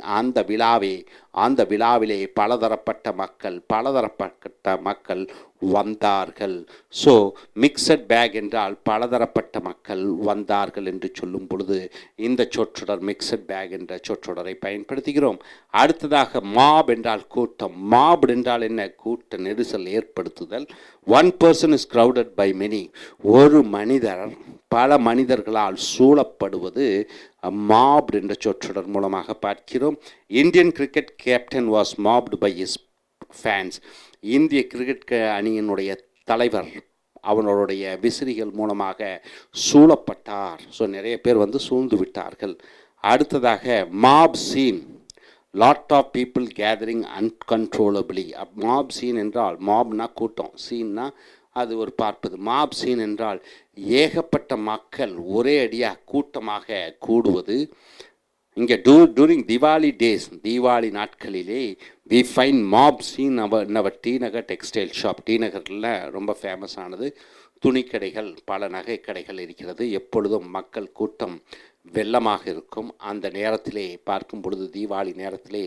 அந்த விழாவிலே பலதரப்பட்ட மக்கள் வந்தார்கள். ஸோ மிக்சட் பேக் என்றால் பலதரப்பட்ட மக்கள் வந்தார்கள் என்று சொல்லும் பொழுது இந்த சொற்றொடர் மிக்சட் பேக் என்ற சொற்றொடரை பயன்படுத்துகிறோம். அடுத்ததாக மாப் என்றால் கூட்டம். மாப் என்றால் என்ன, கூட்ட நெரிசல் ஏற்படுத்துதல். One person is crowded by many, ஒரு மனிதர் பல மனிதர்களால் சூழப்படுவது மாப்ட் என்ற சொற்றொடர் மூலமாக பார்க்கிறோம். Indian cricket captain was mobbed by his fans, இந்திய கிரிக்கெட் அணியினுடைய தலைவர் அவனுடைய விசிறிகள் மூலமாக சூழப்பட்டார். ஸோ நிறைய பேர் சூழ்ந்து விட்டார்கள். அடுத்ததாக mob scene, lot of people gathering uncontrollably. mob scene என்றால் mobனா கூட்டம், சீன்னா அது ஒரு பார்ப்பது. mob scene என்றால் ஏகப்பட்ட மக்கள் ஒரே அடியாக கூட்டமாக கூடுவது. இங்கே டூரிங் திவாலி டேஸ், தீபாவளி நாட்களிலே we find mob scene our T Nagar textile shop. T நகரில் ரொம்ப ஃபேமஸ் ஆனது துணிக்கடைகள், பல நகை கடைகள் இருக்கிறது. எப்பொழுதும் மக்கள் கூட்டம் வெள்ளமாக இருக்கும். அந்த நேரத்திலே பார்க்கும் பொழுது, தீபாவளி நேரத்திலே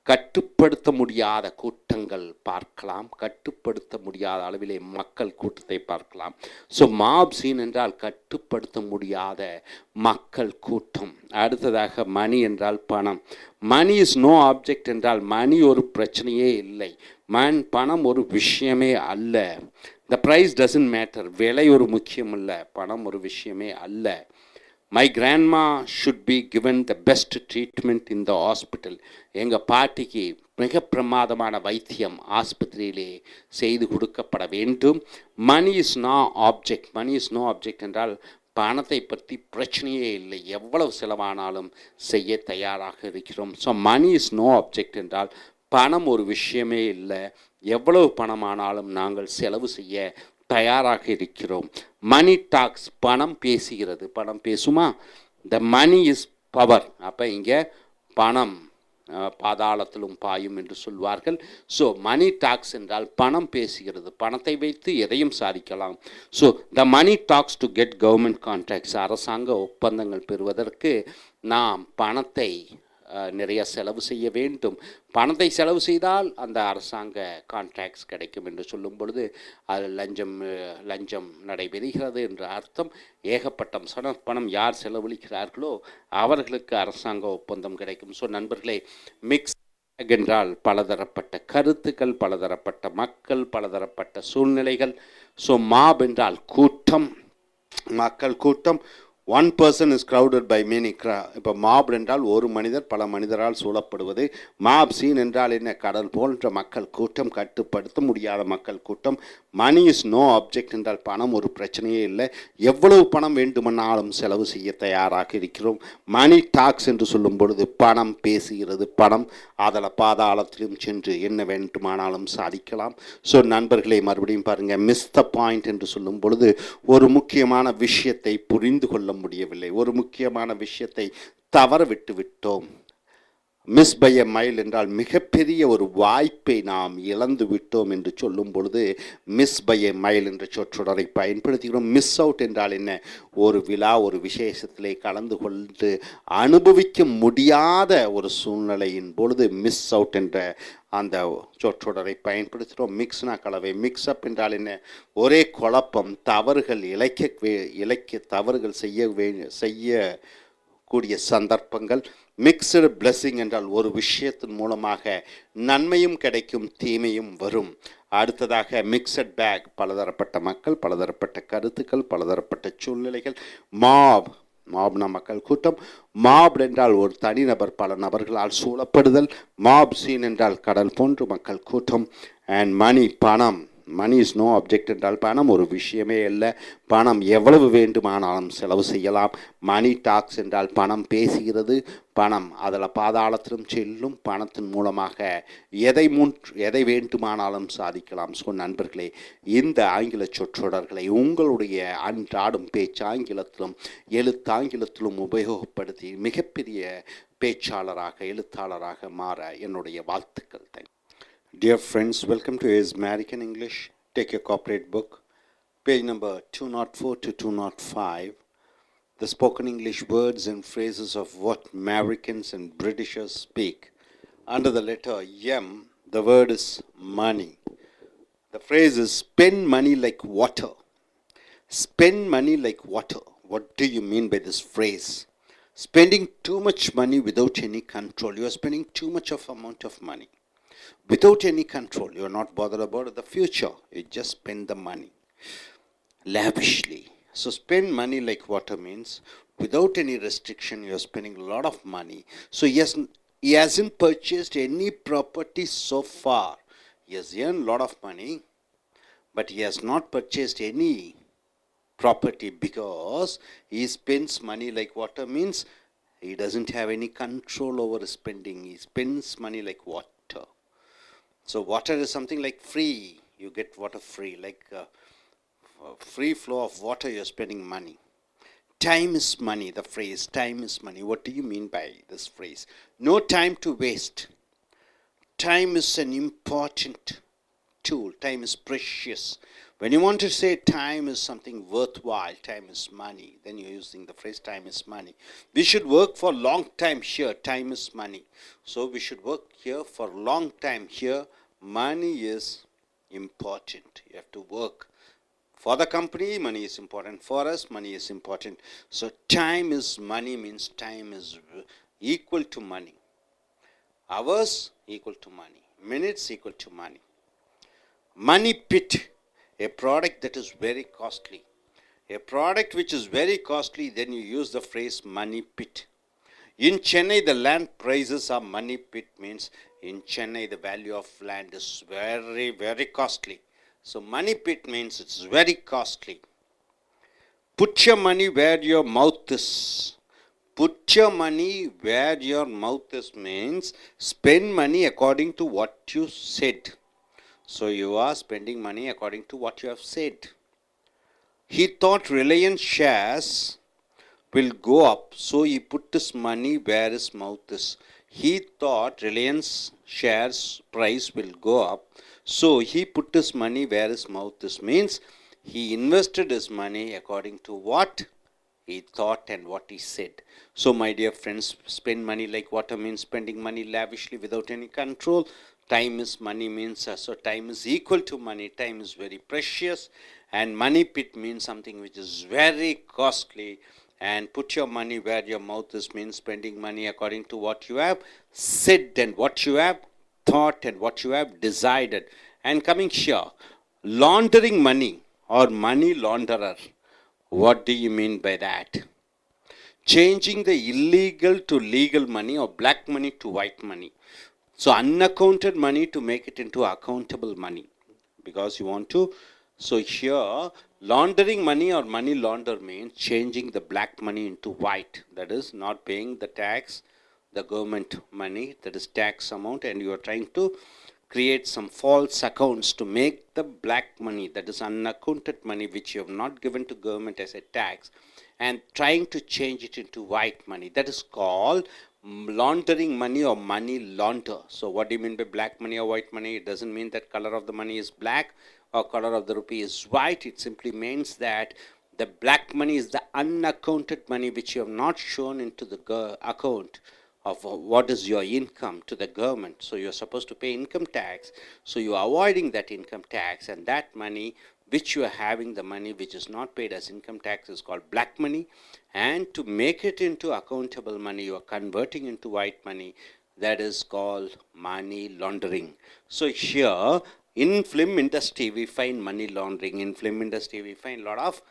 கட்டுப்படுத்த முடியாத கூட்டங்கள் பார்க்கலாம், கட்டுப்படுத்த முடியாத அளவிலே மக்கள் கூட்டத்தை பார்க்கலாம். ஸோ மாப் சீன் என்றால் கட்டுப்படுத்த முடியாத மக்கள் கூட்டம். அடுத்ததாக மணி என்றால் பணம். மணி இஸ் நோ ஆப்ஜெக்ட் என்றால் மணி ஒரு பிரச்சனையே இல்லை, பணம் ஒரு விஷயமே அல்ல. த ப்ரைஸ் டசன்ட் மேட்டர், விலை ஒரு முக்கியம் அல்ல, பணம் ஒரு விஷயமே அல்ல. My grandma should be given the best treatment in the hospital. எங்கள் பாட்டிக்கு மிக பிரமாதமான வைத்தியம் ஆஸ்பத்திரியிலே செய்து கொடுக்கப்பட வேண்டும். Money is no object. Money is no object என்றால் பணத்தை பற்றி பிரச்சனையே இல்லை, எவ்வளவு செலவானாலும் செய்ய தயாராக இருக்கிறோம். So money is no object என்றால் பணம் ஒரு விஷயமே இல்லை, எவ்வளவு பணமானாலும் நாங்கள் செலவு செய்ய தயாராக இருக்கிறோம். மணி டாக்ஸ், பணம் பேசுகிறது. பணம் பேசுமா? த மணி இஸ் பவர். அப்போ இங்கே பணம் பாதாளத்திலும் பாயும் என்று சொல்வார்கள். ஸோ மணி டாக்ஸ் என்றால் பணம் பேசுகிறது, பணத்தை வைத்து எதையும் சாதிக்கலாம். So the money talks to get government contracts. அரசாங்க ஒப்பந்தங்கள் பெறுவதற்கு நாம் பணத்தை நிறைய செலவு செய்ய வேண்டும். பணத்தை செலவு செய்தால் அந்த அரசாங்க கான்ட்ராக்ட்ஸ் கிடைக்கும் என்று சொல்லும் பொழுது அது லஞ்சம் நடைபெறுகிறது என்ற அர்த்தம். ஏகப்பட்ட பணம் யார் செலவழிக்கிறார்களோ அவர்களுக்கு அரசாங்க ஒப்பந்தம் கிடைக்கும். ஸோ நண்பர்களே, மிக்ஸ் என்றால் பலதரப்பட்ட கருத்துக்கள், பலதரப்பட்ட மக்கள், பலதரப்பட்ட சூழ்நிலைகள். ஸோ மாப் என்றால் கூட்டம், மக்கள் கூட்டம். One person is crowded by many. இப்போ மாப் என்றால் ஒரு மனிதர் பல மனிதரால் சூழப்படுவது. மாப் சீன் என்றால் என்ன? கடல் போன்ற மக்கள் கூட்டம், கட்டுப்படுத்த முடியாத மக்கள் கூட்டம். மணி இஸ் நோ ஆப்ஜெக்ட் என்றால் பணம் ஒரு பிரச்சனையே இல்லை, எவ்வளவு பணம் வேண்டுமானாலும் செலவு செய்ய தயாராக இருக்கிறோம். மணி டாக்ஸ் என்று சொல்லும் பொழுது பணம் பேசுகிறது, பணம் அதில் பாதாளத்திலும் சென்று என்ன வேண்டுமானாலும் சாதிக்கலாம். ஸோ நண்பர்களே, மறுபடியும் பாருங்கள், மிஸ் த பாயிண்ட் என்று சொல்லும் பொழுது ஒரு முக்கியமான விஷயத்தை புரிந்து கொள்ள முடியவில்லை, ஒரு முக்கியமான விஷயத்தை தவற விட்டு விட்டோம். மிஸ் பை எ மைல் என்றால் மிகப்பெரிய ஒரு வாய்ப்பை நாம் இழந்து விட்டோம் என்று சொல்லும் பொழுது மிஸ் பை எ மைல் என்ற சொற்றொடரை பயன்படுத்துகிறோம். மிஸ் அவுட் என்றால் என்ன? ஒரு விழா, ஒரு விசேஷத்திலே கலந்து கொண்டு அனுபவிக்க முடியாத ஒரு சூழ்நிலையின் பொழுது மிஸ் அவுட் என்ற அந்த சொற்றொடரை பயன்படுத்துகிறோம். மிக்ஸ்னா கலவை. மிக்ஸ்அப் என்றால் என்ன? ஒரே குழப்பம், தவறுகள், இலக்கிய தவறுகள் செய்யக்கூடிய சந்தர்ப்பங்கள். மிக்சடு பிளெஸிங் என்றால் ஒரு விஷயத்தின் மூலமாக நன்மையும் கிடைக்கும், தீமையும் வரும். அடுத்ததாக மிக்சட் பேக், பலதரப்பட்ட மக்கள், பலதரப்பட்ட கருத்துக்கள், பலதரப்பட்ட சூழ்நிலைகள். மாப்னா மக்கள் கூட்டம். மாப் என்றால் ஒரு தனிநபர் பல நபர்களால் சூழப்படுதல். மாப் சீன் என்றால் கடல் போன்று மக்கள் கூட்டம். அண்ட் மணி, பணம். மணி இஸ் நோ ஆப்ஜெக்ட் என்றால் பணம் ஒரு விஷயமே இல்லை, பணம் எவ்வளவு வேண்டுமானாலும் செலவு செய்யலாம். மணி டாக்ஸ் என்றால் பணம் பேசுகிறது, பணம் அதில் பாதாளத்திலும் செல்லும், பணத்தின் மூலமாக எதை வேண்டுமானாலும் சாதிக்கலாம். ஸோ நண்பர்களே, இந்த ஆங்கில சொற்றொடர்களை உங்களுடைய அன்றாடும் பேச்சாங்கிலத்திலும் எழுத்தாங்கிலத்திலும் உபயோகப்படுத்தி மிகப்பெரிய பேச்சாளராக, எழுத்தாளராக மாற என்னுடைய வாழ்த்துக்கள். Dear friends, welcome to AS American English. Take your corporate book, page number 204 to 205. The spoken English words and phrases of what Americans and Britishers speak. Under the letter M, the word is money. The phrase is spend money like water. Spend money like water. What do you mean by this phrase? Spending too much money without any control. You are spending too much of amount of money without any control. You are not bothered about the future. You just spend the money lavishly. So spend money like water means without any restriction you are spending a lot of money. So he hasn't purchased any property so far. He has earned a lot of money, but he has not purchased any property because he spends money like water means He doesn't have any control over spending. He spends money like water. So water is something like free. You get water free, like free flow of water, you're spending money. Time is money, the phrase time is money. What do you mean by this phrase? No time to waste. Time is an important tool. Time is precious. When you want to say time is something worthwhile, time is money, then you're using the phrase time is money. We should work for long time here. Time is money. So we should work here for long time here. Money is important. You have to work. For the company, money is important. For us, money is important. So time is money means time is equal to money. Hours equal to money. Minutes equal to money. Money pit, a product that is very costly. A product which is very costly, then you use the phrase money pit. In Chennai, the land prices are money pit, means in Chennai, the value of land is very, very costly. So money pit means it's very costly. Put your money where your mouth is. Put your money where your mouth is means spend money according to what you said. So you are spending money according to what you have said. He thought Reliance shares will go up, so he put his money where his mouth is. He thought Reliance shares price will go up, so he put his money where his mouth is. Means he invested his money according to what he thought and what he said. So my dear friends, spend money like water means spending money lavishly without any control. Time is money means so time is equal to money. Time is very precious, and money pit means something which is very costly. And put your money where your mouth is means spending money according to what you have said and what you have thought and what you have decided. And coming here, laundering money or money launderer. What do you mean by that? Changing the illegal to legal money or black money to white money. So unaccounted money to make it into accountable money, because you want to. So here, laundering money or money launder means changing the black money into white. That is not paying the tax, the government money, that is tax amount, and you are trying to create some false accounts to make the black money, that is unaccounted money which you have not given to government as a tax, and trying to change it into white money. That is called laundering money or money launder. So what do you mean by black money or white money? It doesn't mean that color of the money is black or color of the rupee is white. It simply means that the black money is the unaccounted money which you have not shown into the account of what is your income to the government. So you are supposed to pay income tax. So you are avoiding that income tax, and that money which you are having, the money which is not paid as income tax, is called black money. And to make it into accountable money, you are converting into white money. That is called money laundering. So here in film industry we find money laundering. In film industry we find a lot of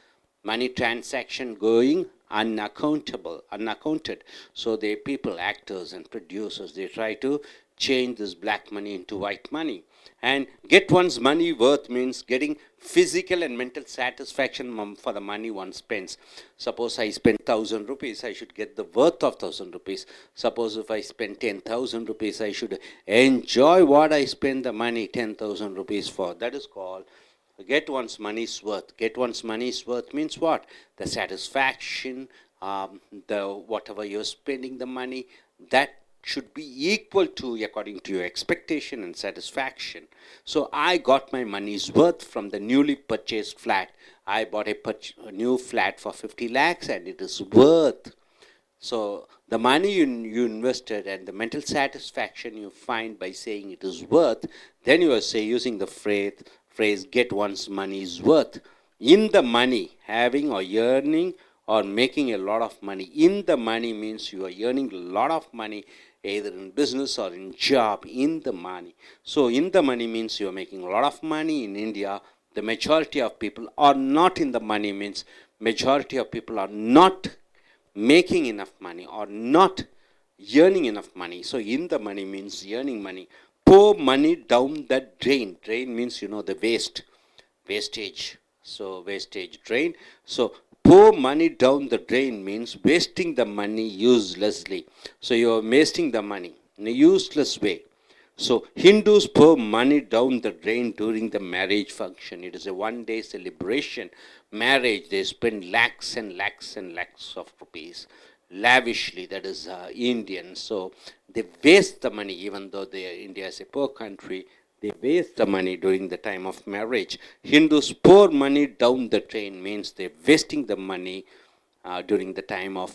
money transaction going unaccounted. So the people, actors and producers, they try to change this black money into white money. And get one's money worth means getting physical and mental satisfaction for the money one spends. Suppose I spend 1,000 rupees, I should get the worth of 1,000 rupees. Suppose if I spend 10,000 rupees, I should enjoy what I spend the money 10,000 rupees for. That is called get one's money's worth. Get one's money's worth means what? The satisfaction, the whatever you're spending the money, that should be equal to according to your expectation and satisfaction. So I got my money's worth from the newly purchased flat. I bought a new flat for 50 lakhs and it is worth. So the money you invested and the mental satisfaction you find by saying it is worth, then you are using the phrase get one's money's worth. In the money, having or earning or making a lot of money. In the money means you are earning a lot of money either in business or in job. In the money. So in the money means you are making a lot of money. In India, the majority of people are not in the money means majority of people are not making enough money or not earning enough money. So in the money means earning money. Pour money down the drain. Drain means the wastage. So wastage, drain. So pour money down the drain means wasting the money uselessly. So you are wasting the money in a useless way. So Hindus pour money down the drain during the marriage function. It is a one-day celebration. Marriage, they spend lakhs and lakhs and lakhs of rupees lavishly. That is Indian. So they waste the money, even though India is a poor country. They waste the money during the time of marriage. Hindus pour money down the drain means they're wasting the money during the time of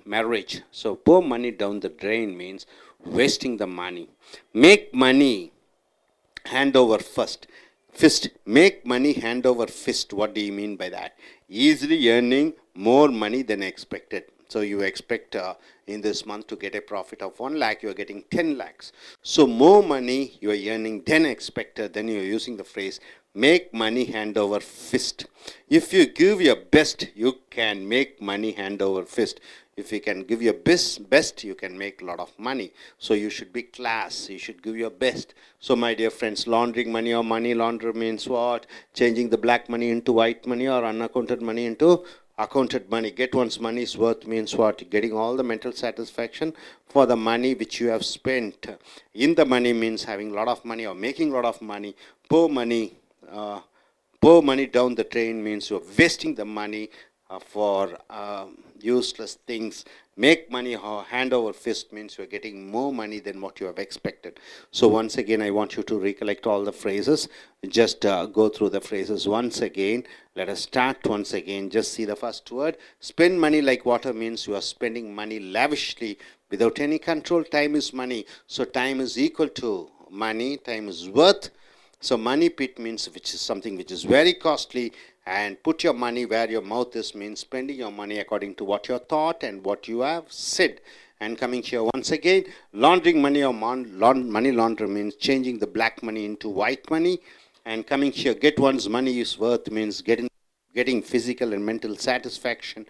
marriage. So pour money down the drain means wasting the money. Make money hand over fist. Make money hand over fist. What do you mean by that? Easily earning more money than expected. So you expect in this month to get a profit of 1 lakh, you are getting 10 lakhs. So more money you are earning than expected, then you are using the phrase make money hand over fist. If you give your best, you can make money hand over fist. If you can give your best, you can make a lot of money. So you should be class. You should give your best. So my dear friends, laundering money or money launder means what? Changing the black money into white money or unaccounted money into accounted money. Get one's money's worth means what? Getting all the mental satisfaction for the money which you have spent. In the money means having a lot of money or making a lot of money. Pour money down the drain means you're wasting the money for useless things. Make money hand over fist means you're getting more money than what you have expected. So once again, I want you to recollect all the phrases. Just go through the phrases once again. Let us start once again. Just see the first word. Spend money like water means you are spending money lavishly without any control. Time is money. So time is equal to money. Time is worth. So money pit means which is something which is very costly, and put your money where your mouth is means spending your money according to what you thought and what you have said. And coming here once again, laundering money or money launder means changing the black money into white money. And coming here, get one's money is worth means getting physical and mental satisfaction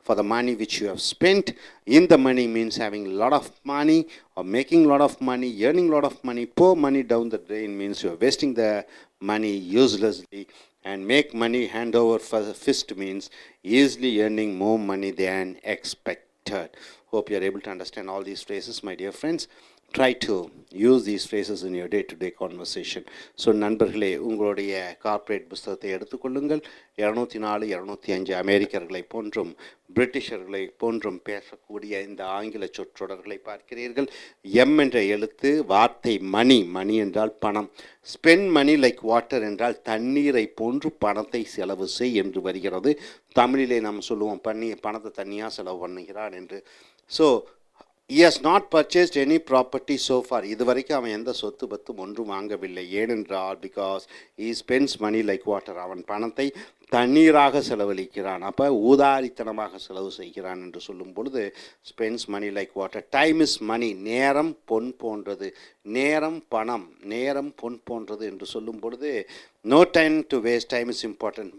for the money which you have spent. In the money means having a lot of money or making a lot of money, earning a lot of money. Pour money down the drain means you are wasting the money uselessly. And make money hand over fist means easily earning more money than expected. Hope you are able to understand all these phrases, my dear friends. Try to use these phrases in your day-to-day conversation. So நண்பர்களே, உங்களுடைய corporate புத்தகத்தை எடுத்துக்கொள்ளுங்கள். 204 205 அமெரிக்கர்களை போன்றும் பிரிட்டிஷர்களை போன்றும் பேசக்கூடிய இந்த ஆங்கில சொற்றொடர்களை பார்க்கிறீர்கள். எம் என்ற எழுத்து வார்த்தை மணி. மணி என்றால் பணம். ஸ்பெண்ட் மணி லைக் வாட்டர் என்றால் தண்ணீரை போன்று பணத்தை செலவு செய் என்று வருகிறது. தமிழிலே நாம் சொல்லுவோம் பணத்தை தண்ணியாக செலவு பண்ணுகிறான் என்று. So he has not purchased any property so far. இதுவரைக்கும் அவன் எந்த சொத்து பத்தும் ஒன்றும் வாங்கவில்லை. ஏனென்றால் because he spends money like water. அவன் பணத்தை தண்ணீராக செலவழிக்கிறான். அப்போ ஊதாரித்தனமாக செலவு செய்கிறான் என்று சொல்லும் பொழுது spends money like water. Time is money. நேரம் பொன் போன்றது. நேரம் பணம். நேரம் பொன் போன்றது என்று சொல்லும் பொழுது no time to waste. Time is important.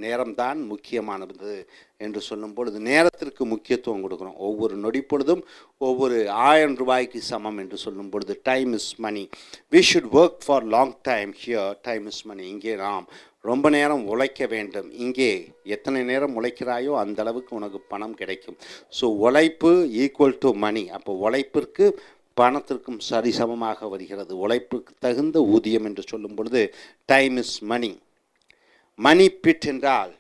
நேரம்தான் முக்கியமானது என்று சொல்லும் பொழுது நேரத்திற்கு முக்கியத்துவம் கொடுக்குறோம். ஒவ்வொரு நொடி பொழுதும் ஒவ்வொரு 1000 ரூபாய்க்கு சமம் என்று சொல்லும் பொழுது time is money. We should work for long time. Here time is money. இங்கே நாம் ரொம்ப நேரம் உழைக்க வேண்டும். இங்கே எத்தனை நேரம் உழைக்கிறாயோ அந்த அளவுக்கு உனக்கு பணம் கிடைக்கும். ஸோ உழைப்பு ஈக்குவல் டு மணி. அப்போ உழைப்பிற்கு பணத்திற்கும் சரிசமமாக வருகிறது. உழைப்புக்கு தகுந்த ஊதியம் என்று சொல்லும் பொழுது time is money. Money pit என்றால்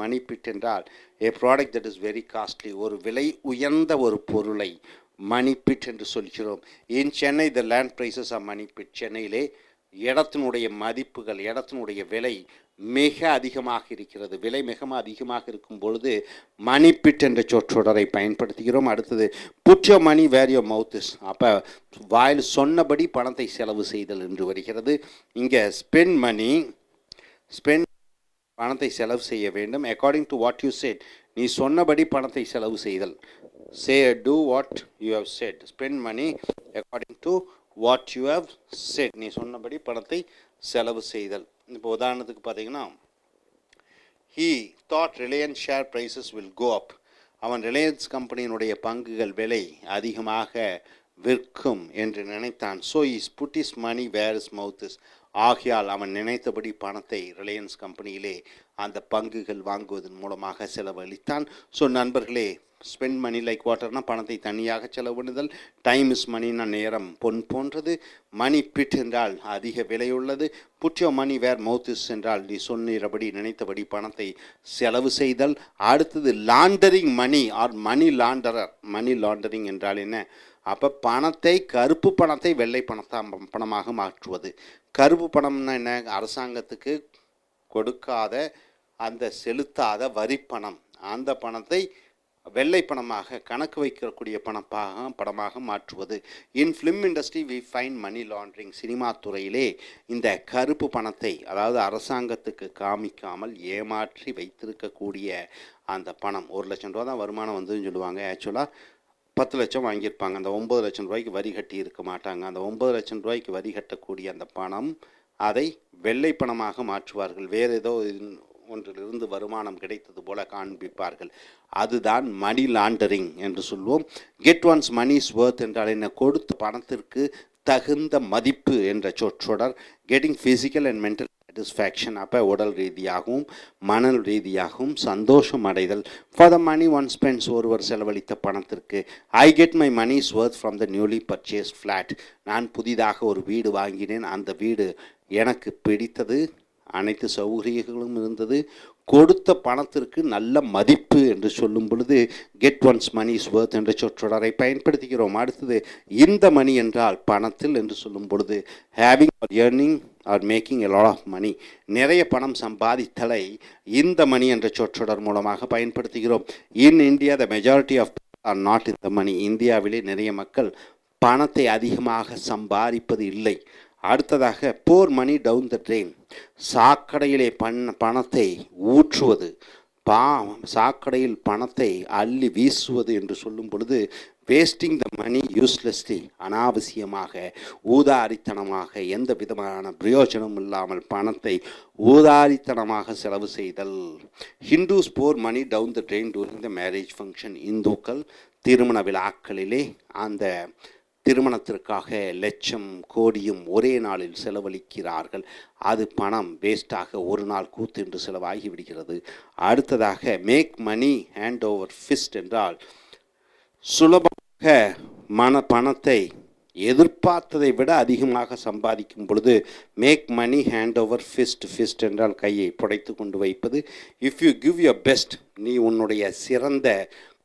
மணி பிட் என்றால் a product that is very costly. ஒரு விலை உயர்ந்த ஒரு பொருளை மணி பிட் என்று சொல்கிறோம். இன் Chennai the land prices are money pit. சென்னையிலே இடத்தினுடைய மதிப்புகள், இடத்தினுடைய விலை மிக அதிகமாக இருக்கிறது. விலை மிக அதிகமாக இருக்கும் பொழுது மணி பிட் என்ற சொற்றொடரை பயன்படுத்துகிறோம். அடுத்தது put your money where your mouth is. அப்போ வாயில் சொன்னபடி பணத்தை செலவு செய்தல் என்று வருகிறது. இங்கே ஸ்பெண்ட் மணி, ஸ்பெண்ட் பணத்தை செலவு செய்ய வேண்டும். According to what you said. நீ சொன்னபடி பணத்தை செலவு செய்தல். Say to what you have said. Spend money according to what you have said. நீ சொன்னபடி பணத்தை செலவு செய்தல். இப்போ உதாரணத்துக்கு பார்த்தீங்கன்னா he thought Reliance share prices will go up. அவன் ரிலையன்ஸ் கம்பெனியினுடைய பங்குகள் விலை அதிகமாக விற்கும் என்று நினைத்தான். So he's put his money where his mouth is. ஆகையால் அவன் நினைத்தபடி பணத்தை ரிலையன்ஸ் கம்பெனியிலே அந்த பங்குகள் வாங்குவதன் மூலமாக செலவழித்தான். ஸோ நண்பர்களே, ஸ்பெண்ட் மணி லைக் வாட்டர்னா பணத்தை தனியாக செலவிடுதல், டைம் இஸ் மணினா நேரம் பொன் போன்றது, மணி பிட் என்றால் அதிக விலையுள்ளது, put your money where mouth is என்றால் நீ சொன்னபடி நினைத்தபடி பணத்தை செலவு செய்தல். அடுத்தது laundering money or money launderer. Money laundering என்றால் என்ன? அப்போ பணத்தை, கருப்பு பணத்தை வெள்ளை பணமாக மாற்றுவது. கருப்பு பணம்னா என்ன? அரசாங்கத்துக்கு கொடுக்காத அந்த செலுத்தாத வரி பணம், அந்த பணத்தை வெள்ளை பணமாக கணக்கு வைக்கக்கூடிய பணமாக மாற்றுவது. In film industry we find money laundering. Cinema துறையிலே இந்த கருப்பு பணத்தை, அதாவது அரசாங்கத்துக்கு காமிக்காமல் ஏமாற்றி வைத்திருக்கக்கூடிய அந்த பணம், 1 லட்சம் ரூபா தான் வருமானம் வந்துன்னு சொல்லுவாங்க. ஆக்சுவலாக 10 லட்சம் வாங்கியிருப்பாங்க. அந்த 9 லட்சம் ரூபாய்க்கு வரி கட்டி இருக்க மாட்டாங்க. அந்த 9 லட்சம் ரூபாய்க்கு வரி கட்டக்கூடிய அந்த பணம், அதை வெள்ளை பணமாக மாற்றுவார்கள். வேறு ஏதோ ஒன்றிலிருந்து வருமானம் கிடைத்தது போல காண்பிப்பார்கள். அதுதான் மணி லாண்டரிங் என்று சொல்வோம். கெட் ஒன்ஸ் மணிஸ் வர்த் என்றால் என்ன? கொடுத்த பணத்திற்கு தகுந்த மதிப்பு என்ற சொற்றொடர். Getting physical and mental satisfaction, அப்போ உடல் ரீதியாகவும் மன ரீதியாகவும் சந்தோஷம் அடைதல். For the money one spends, ஒருவர் செலவழித்த பணத்திற்கு. I get my money's worth from the newly purchased flat. நான் புதிதாக ஒரு வீடு வாங்கினேன், அந்த வீடு எனக்கு பிடித்தது, அனைத்து சௌகரியங்களும் இருந்தது, கொடுத்த பணத்திற்கு நல்ல மதிப்பு என்று சொல்லும் பொழுது get one's money is worth என்ற சொற்றொடரை பயன்படுத்துகிறோம். அடுத்தது இந்த மணி என்றால் பணத்தில் என்று சொல்லும் பொழுது having or earning or making a lot of money, நிறைய பணம் சம்பாதித்தலை இந்த மணி என்ற சொற்றொடர் மூலமாக பயன்படுத்துகிறோம். In India the majority of are not in the money. இந்தியாவிலே நிறைய மக்கள் பணத்தை அதிகமாக சம்பாதிப்பது இல்லை. அடுத்ததாக போர் மணி டவுன் த ட்ரெயின். சாக்கடையிலே பணத்தை ஊற்றுவது, சாக்கடையில் பணத்தை அள்ளி வீசுவது என்று சொல்லும் பொழுது வேஸ்டிங் த மணி யூஸ்லெஸ்லி, அனாவசியமாக ஊதாரித்தனமாக எந்த விதமான பிரயோஜனம் இல்லாமல் பணத்தை ஊதாரித்தனமாக செலவு செய்தல். Hindus pour money down the drain during the marriage function. இந்துக்கள் திருமண விழாக்களிலே அந்த திருமணத்திற்காக லட்சம் கோடியும் ஒரே நாளில் செலவழிக்கிறார்கள். அது பணம் வேஸ்டாக ஒரு நாள் கூத்து என்று செலவாகி விடுகிறது. அடுத்ததாக make money hand over fist என்றால் சுலபமாக பணத்தை எதிர்பார்த்ததை விட அதிகமாக சம்பாதிக்கும் பொழுது make money hand over fist. Fist என்றால் கையை புடைத்து கொண்டு வைப்பது. If you give your best, நீ உன்னுடைய சிறந்த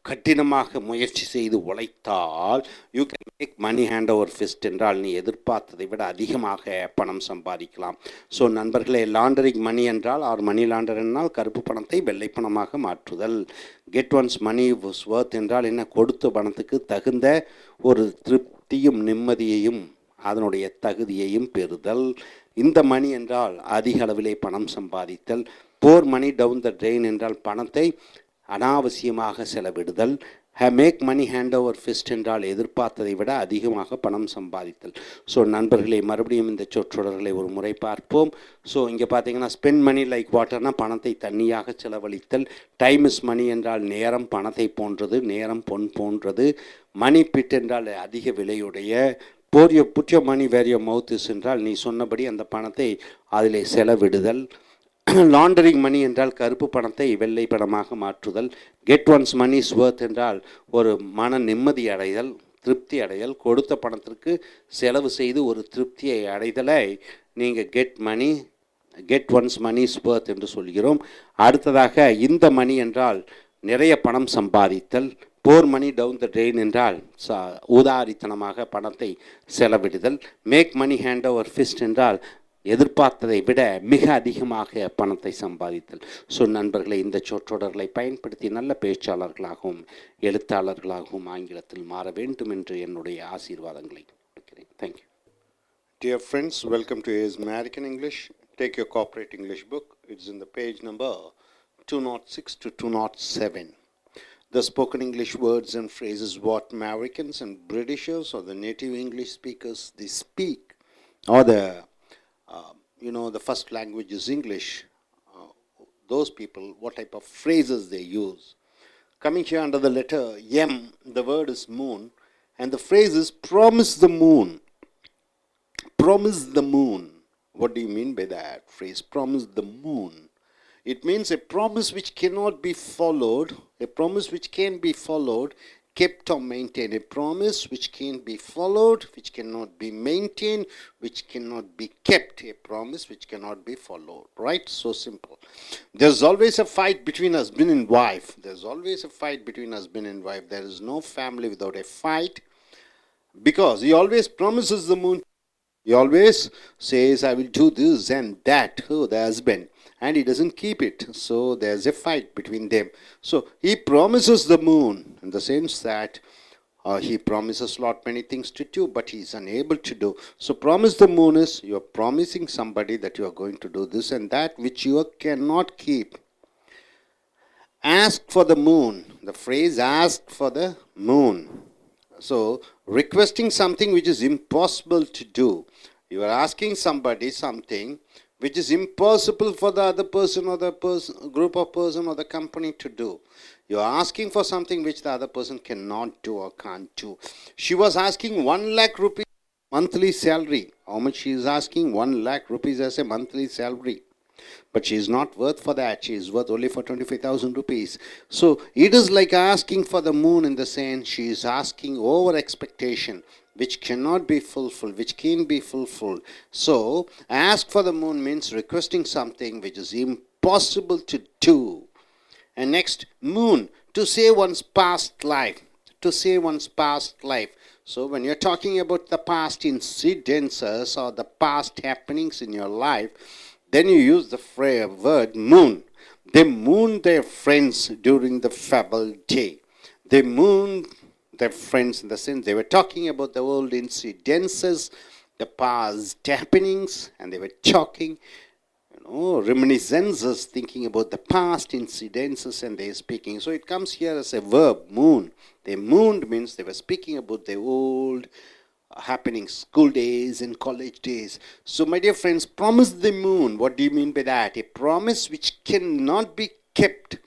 கடினமாக முயற்சி செய்து உழைத்தால் you can make money hand over fist என்றால் நீ எதிர்பார்த்ததை விட அதிகமாக பணம் சம்பாதிக்கலாம். ஸோ நண்பர்களே, லாண்டரிங் மணி என்றால் ஆர் மணி லாண்டர் என்றால் கருப்பு பணத்தை வெள்ளை பணமாக மாற்றுதல். கெட் ஒன்ஸ் மணி வாஸ் வர்த் என்றால் என்ன? கொடுத்த பணத்துக்கு தகுந்த ஒரு திருப்தியும் நிம்மதியையும் அதனுடைய தகுதியையும் பெறுதல். இந்த மணி என்றால் அதிக அளவிலே பணம் சம்பாதித்தல். போர் மணி டவுன் த ட்ரெயின் என்றால் பணத்தை அனாவசியமாக செலவிடுதல். Make money hand over fist என்றால் எதிர்பார்த்ததை விட அதிகமாக பணம் சம்பாதித்தல். ஸோ நண்பர்களே, மறுபடியும் இந்த சொற்றொடர்களை ஒரு முறை பார்ப்போம். ஸோ இங்கே பார்த்தீங்கன்னா ஸ்பெண்ட் மணி லைக் வாட்டர்னால் பணத்தை தண்ணியாக செலவழித்தல். டைம் இஸ் மணி என்றால் நேரம் பணத்தை போன்றது, நேரம் பொன் போன்றது. மணி பிட் என்றால் அதிக விலையுடைய. Put your money where your mouth is என்றால் நீ சொன்னபடி அந்த பணத்தை அதிலே செலவிடுதல். லாண்டரிங் மணி என்றால் கருப்பு பணத்தை வெள்ளை பணமாக மாற்றுதல். Get one's money is worth என்றால் ஒரு மன நிம்மதி அடைதல், திருப்தி அடைதல். கொடுத்த பணத்திற்கு செலவு செய்து ஒரு திருப்தியை அடைதலை நீங்கள் get one's money is worth என்று சொல்கிறோம். அடுத்ததாக இந்த மணி என்றால் நிறைய பணம் சம்பாதித்தல். போர் மணி டவுன் த ட்ரெயின் என்றால் ஊதாரித்தனமாக பணத்தை செலவிடுதல். Make money hand over fist என்றால் எதிர்பார்த்ததை விட மிக அதிகமாக பணத்தை சம்பாதித்தல். ஸோ நண்பர்களை, இந்த சொற்றொடர்களை பயன்படுத்தி நல்ல பேச்சாளர்களாகவும் எழுத்தாளர்களாகவும் ஆங்கிலத்தில் மாற வேண்டும் என்று என்னுடைய ஆசீர்வாதங்களை கொடுக்கிறேன். Thank you. Dear friends, welcome to AS American English. Take your corporate English book. It's in the page number 206 to 207. The spoken English words and phrases what Americans and Britishers or the native English speakers they speak, or the first language is English. Those people, what type of phrases they use. Coming here under the letter M, the word is moon, and the phrase is promise the moon. Promise the moon. What do you mean by that phrase? Promise the moon. It means a promise which cannot be followed, a promise which can be followed, kept or maintained. A promise which can be followed, which cannot be maintained, which cannot be kept. A promise which cannot be followed. Right? So simple. There's always a fight between husband and wife. There's always a fight between husband and wife. There is no family without a fight, because he always promises the moon. He always says, I will do this and that. Oh, the husband. And he doesn't keep it. So there's a fight between them. So he promises the moon in the sense that he promises lot many things to do, but he is unable to do. So promise the moon is you are promising somebody that you are going to do this and that which you cannot keep. Ask for the moon. The phrase ask for the moon. So requesting something which is impossible to do. You are asking somebody something which is impossible for the other person or the group of person or the company to do. You are asking for something which the other person cannot do or can't do. She was asking 1 lakh rupees monthly salary. How much she is asking? 1 lakh rupees as a monthly salary. But she is not worth for that. She is worth only for 25,000 rupees. So it is like asking for the moon in the sense she is asking over expectation, which cannot be fulfilled, which can be fulfilled. So ask for the moon means requesting something which is impossible to do. And next, moon, to say one's past life. To say one's past life. So when you're talking about the past incidences or the past happenings in your life, then you use the word moon. They mooned their friends during the fabled day. They mooned their friends in the sense they were talking about the old incidences, the past happenings, and they were talking, reminiscences, thinking about the past incidences, and they are speaking. So it comes here as a verb, moon. They mooned means they were speaking about the old happening school days and college days. So my dear friends, promise the moon. What do you mean by that? A promise which cannot be kept,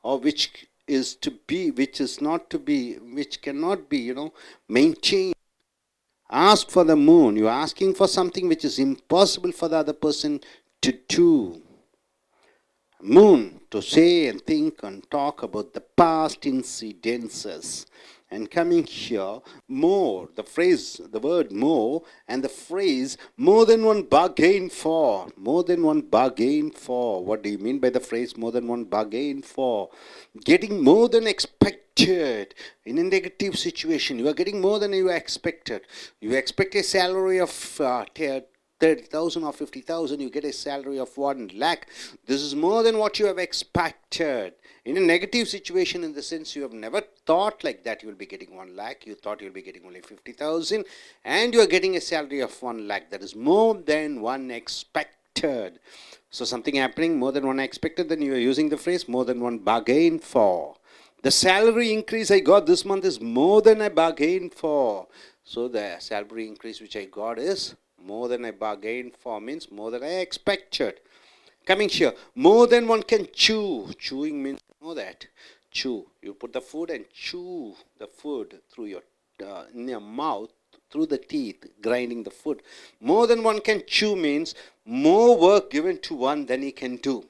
or which is to be, which is not to be, which cannot be, maintained. Ask for the moon. You are asking for something which is impossible for the other person to do. Moon, to say and think and talk about the past incidences. And coming here, more, the phrase, the word more, and the phrase more than one bargain for. More than one bargain for. What do you mean by the phrase more than one bargain for? Getting more than expected. In a negative situation, you are getting more than you expected. You expect a salary of 30,000 or 50,000, you get a salary of 1 lakh. This is more than what you have expected. In a negative situation, in the sense you have never thought like that you will be getting 1 lakh, you thought you will be getting only 50,000, and you are getting a salary of 1 lakh. That is more than one expected. So something happening more than one expected, then you are using the phrase more than one bargain for. The salary increase I got this month is more than I bargained for. So the salary increase which I got is more than I bargained for, means more than I expected. Coming here, more than one can chew. Chewing means, you know that. Chew. You put the food and chew the food through your, in your mouth, through the teeth, grinding the food. More than one can chew means more work given to one than he can do.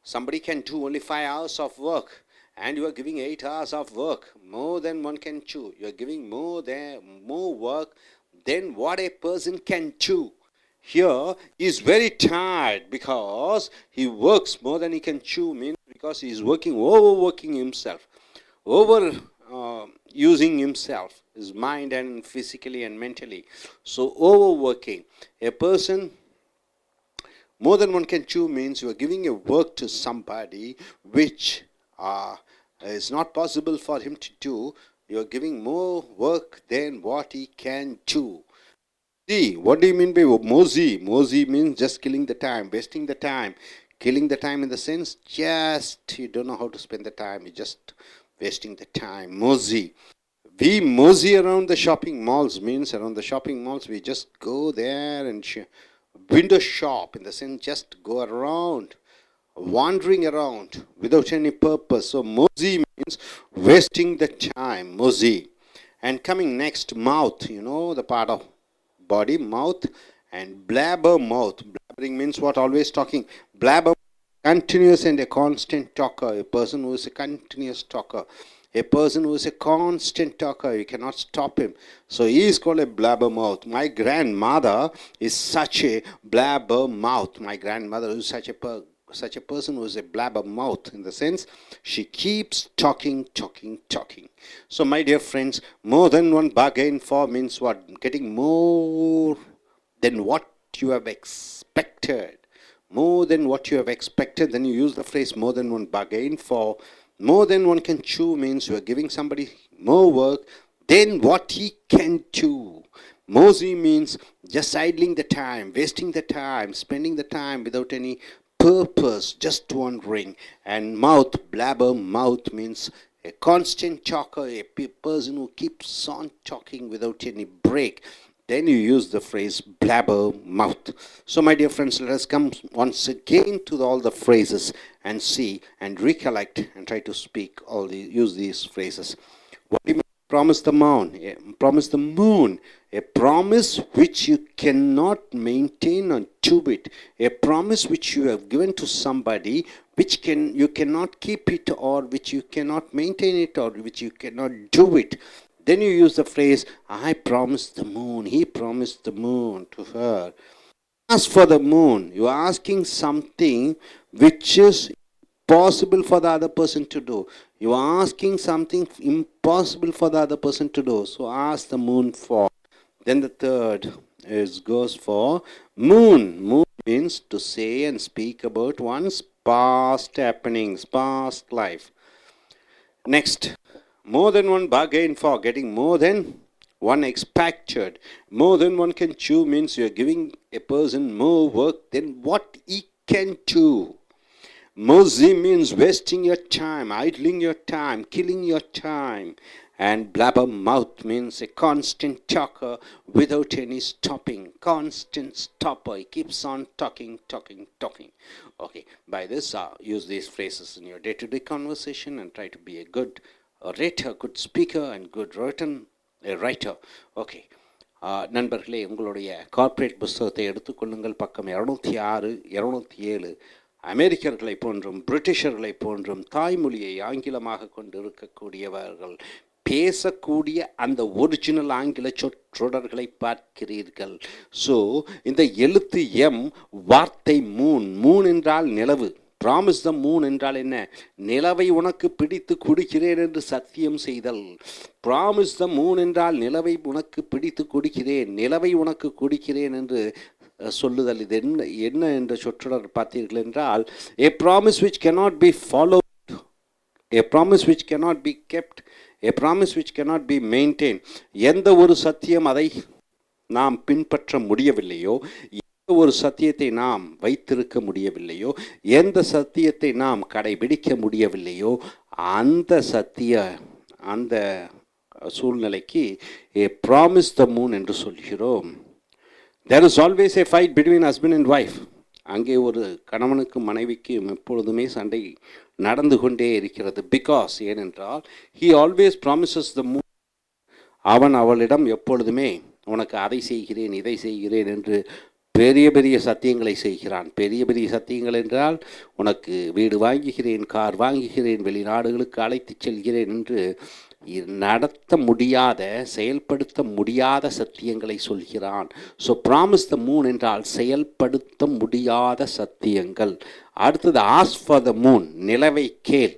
Somebody can do only 5 hours of work, and you are giving 8 hours of work. More than one can chew. You are giving more work than what a person can chew. Here he is very tired because he works more than he can chew, means because he is overworking himself, using himself, his mind and physically and mentally. So overworking. A person more than one can chew means you are giving a work to somebody which is not possible for him to do. You are giving more work than what he can do. See, what do you mean by mosey? Mosey means just killing the time, wasting the time. Killing the time in the sense just you don't know how to spend the time. You're just wasting the time. Mosey. We mosey around the shopping malls means around the shopping malls we just go there and window shop, in the sense just go around, wandering around without any purpose. So mosey means wasting the time. Mosey. And coming next, mouth, the part of body, mouth, And blabber mouth. Blabbering means what? Always talking. Blabber, continuous and a constant talker. A person who is a continuous talker. A person who is a constant talker. You cannot stop him. So he is called a blabber mouth. My grandmother is such a blabber mouth. My grandmother is such a person who is a blabber mouth, in the sense she keeps talking. So my dear friends, more than one bargain for means what? Getting more than what you have expected. More than what you have expected. Then you use the phrase more than one bargain for. More than one can chew means you are giving somebody more work than what he can chew. Mosey means just idling the time, wasting the time, spending the time without any purpose, just wandering. And mouth, blabber mouth means a constant talker, a person who keeps on talking without any break. Then you use the phrase blabber mouth. So my dear friends, let us come once again to all the phrases and see and recollect and try to speak use these phrases. What do you mean? Promise the moon. Promise the moon. A promise which you cannot maintain or do it. A promise which you have given to somebody which you cannot keep it, or which you cannot maintain it, or which you cannot do it. Then you use the phrase, I promised the moon. He promised the moon to her. Ask for the moon. You are asking something which is possible for the other person to do. You are asking something impossible for the other person to do. So ask the moon for. Then the third goes for moon. Moon means to say and speak about one's past happenings, past life. Next, more than one bargain for, getting more than one expected. More than one can chew means you are giving a person more work than what he can chew. Mosey means wasting your time, idling your time, killing your time. And blabber mouth means a constant talker without any stopping. Constant stopper. He keeps on talking. Okay, by this, use these phrases in your day-to-day conversation and try to be a good orator, good speaker, and good writer. Okay. நண்பர்களே, உங்களுடைய corporate புஸ்தகத்தை எடுத்துக்கொள்ளுங்கள். பக்கம் 206, 207. அமெரிக்கர்களை போன்றும் பிரிட்டிஷர்களை போன்றும் தாய்மொழியை ஆங்கிலமாக கொண்டு இருக்கக்கூடியவர்கள் பேசக்கூடிய அந்த ஒரிஜினல் ஆங்கில சொற்றொடர்களை பார்க்கிறீர்கள். ஸோ இந்த எழுத்து எம், வார்த்தை மூன். மூன் என்றால் நிலவு. ப்ராமிஸ் த மூன் என்றால் என்ன? நிலவை உனக்கு பிடித்து கொடுக்கிறேன் என்று சத்தியம் செய்தல். ப்ராமிஸ் த மூன் என்றால் நிலவை உனக்கு பிடித்து கொடுக்கிறேன், நிலவை உனக்கு கொடுக்கிறேன் என்று சொல்லுதல். இது என்ன என்ற சொற்றொடர் பார்த்தீர்கள் என்றால், a promise which cannot be followed, a promise which cannot be kept, a promise which cannot be maintained. எந்த ஒரு சத்தியம் அதை நாம் பின்பற்ற முடியவில்லையோ, எந்த ஒரு சத்தியத்தை நாம் வைத்திருக்க முடியவில்லையோ, எந்த சத்தியத்தை நாம் கடைபிடிக்க முடியவில்லையோ, அந்த சூழ்நிலைக்கு a promise the moon என்று சொல்கிறோம். There is always a fight between husband and wife. அங்கே ஒரு கணவனுக்கும் மனைவிக்கும் எப்பொழுதுமே சண்டை நடந்து கொண்டே இருக்கிறது. பிகாஸ், ஏனென்றால் he always promises the moon. அவன் அவளிடம் எப்பொழுதுமே உனக்கு அதை செய்கிறேன், இதை செய்கிறேன் என்று பெரிய பெரிய சத்தியங்களை செய்கிறான். பெரிய பெரிய சத்தியங்கள் என்றால், உனக்கு வீடு வாங்குகிறேன், கார் வாங்குகிறேன், வெளிநாடுகளுக்கு அழைத்து செல்கிறேன் என்று நடத்த முடியாத, செயல்படுத்த முடியாத சத்தியங்களை சொல்கிறான். ஸோ ப்ராமிஸ் த மூன் என்றால் செயல்படுத்த முடியாத சத்தியங்கள். அடுத்தது ஆஸ்க் ஃபார் த மூன், நிலவை கேள்.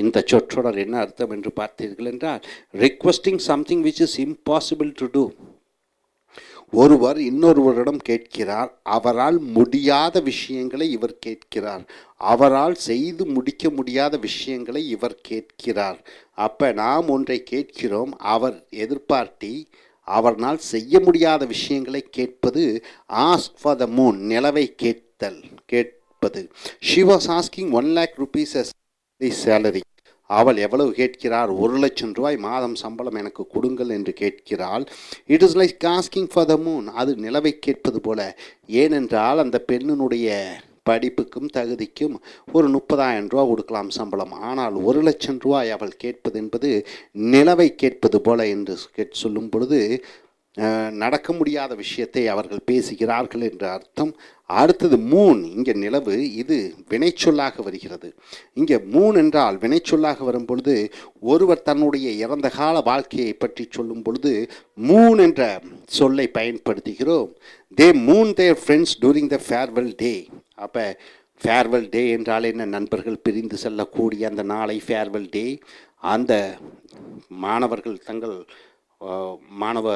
இந்த சொற்றொடர் என்ன அர்த்தம் என்று பார்த்தீர்கள் என்றால், requesting something which is impossible to do. ஒருவர் இன்னொருவரிடம் கேட்கிறார், அவரால் முடியாத விஷயங்களை இவர் கேட்கிறார், அவரால் செய்து முடிக்க முடியாத விஷயங்களை இவர் கேட்கிறார். அப்போ நாம் ஒன்றை கேட்கிறோம், அவர் எதிர்பார்த்தி அவரால் செய்ய முடியாத விஷயங்களை கேட்பது ஆஸ்க் ஃபார் த மூன், நிலவை கேட்பது. She was asking 1 lakh rupees as salary. அவள் எவ்வளவு கேட்கிறார்? 1 லட்சம் ரூபாய் மாதம் சம்பளம் எனக்கு கொடுங்கள் என்று கேட்கிறாள். It is like asking for the moon. அது நிலவை கேட்பது போல. ஏனென்றால் அந்த பெண்ணினுடைய படிப்புக்கும் தகுதிக்கும் ஒரு 30,000 ரூபா கொடுக்கலாம் சம்பளம். ஆனால் 1 லட்சம் ரூபாய் அவள் கேட்பது என்பது நிலவை கேட்பது போல என்று சொல்லும் பொழுது, நடக்க முடியாத விஷயத்தை அவர்கள் பேசுகிறார்கள் என்ற அர்த்தம். அடுத்தது மூன், இங்கே நிலவு, இது வினைச்சொல்லாக வருகிறது. இங்கே மூன் என்றால் வினைச்சொல்லாக வரும் பொழுது ஒருவர் தன்னுடைய இறந்த கால வாழ்க்கையை பற்றி சொல்லும் பொழுது மூன் என்ற சொல்லை பயன்படுத்துகிறோம். They moon their friends during the farewell day. அப்போ ஃபேர்வெல் டே என்றால் என்ன? நண்பர்கள் பிரிந்து செல்லக்கூடிய அந்த நாளை ஃபேர்வெல் டே. அந்த மாணவர்கள் தங்கள் மாணவ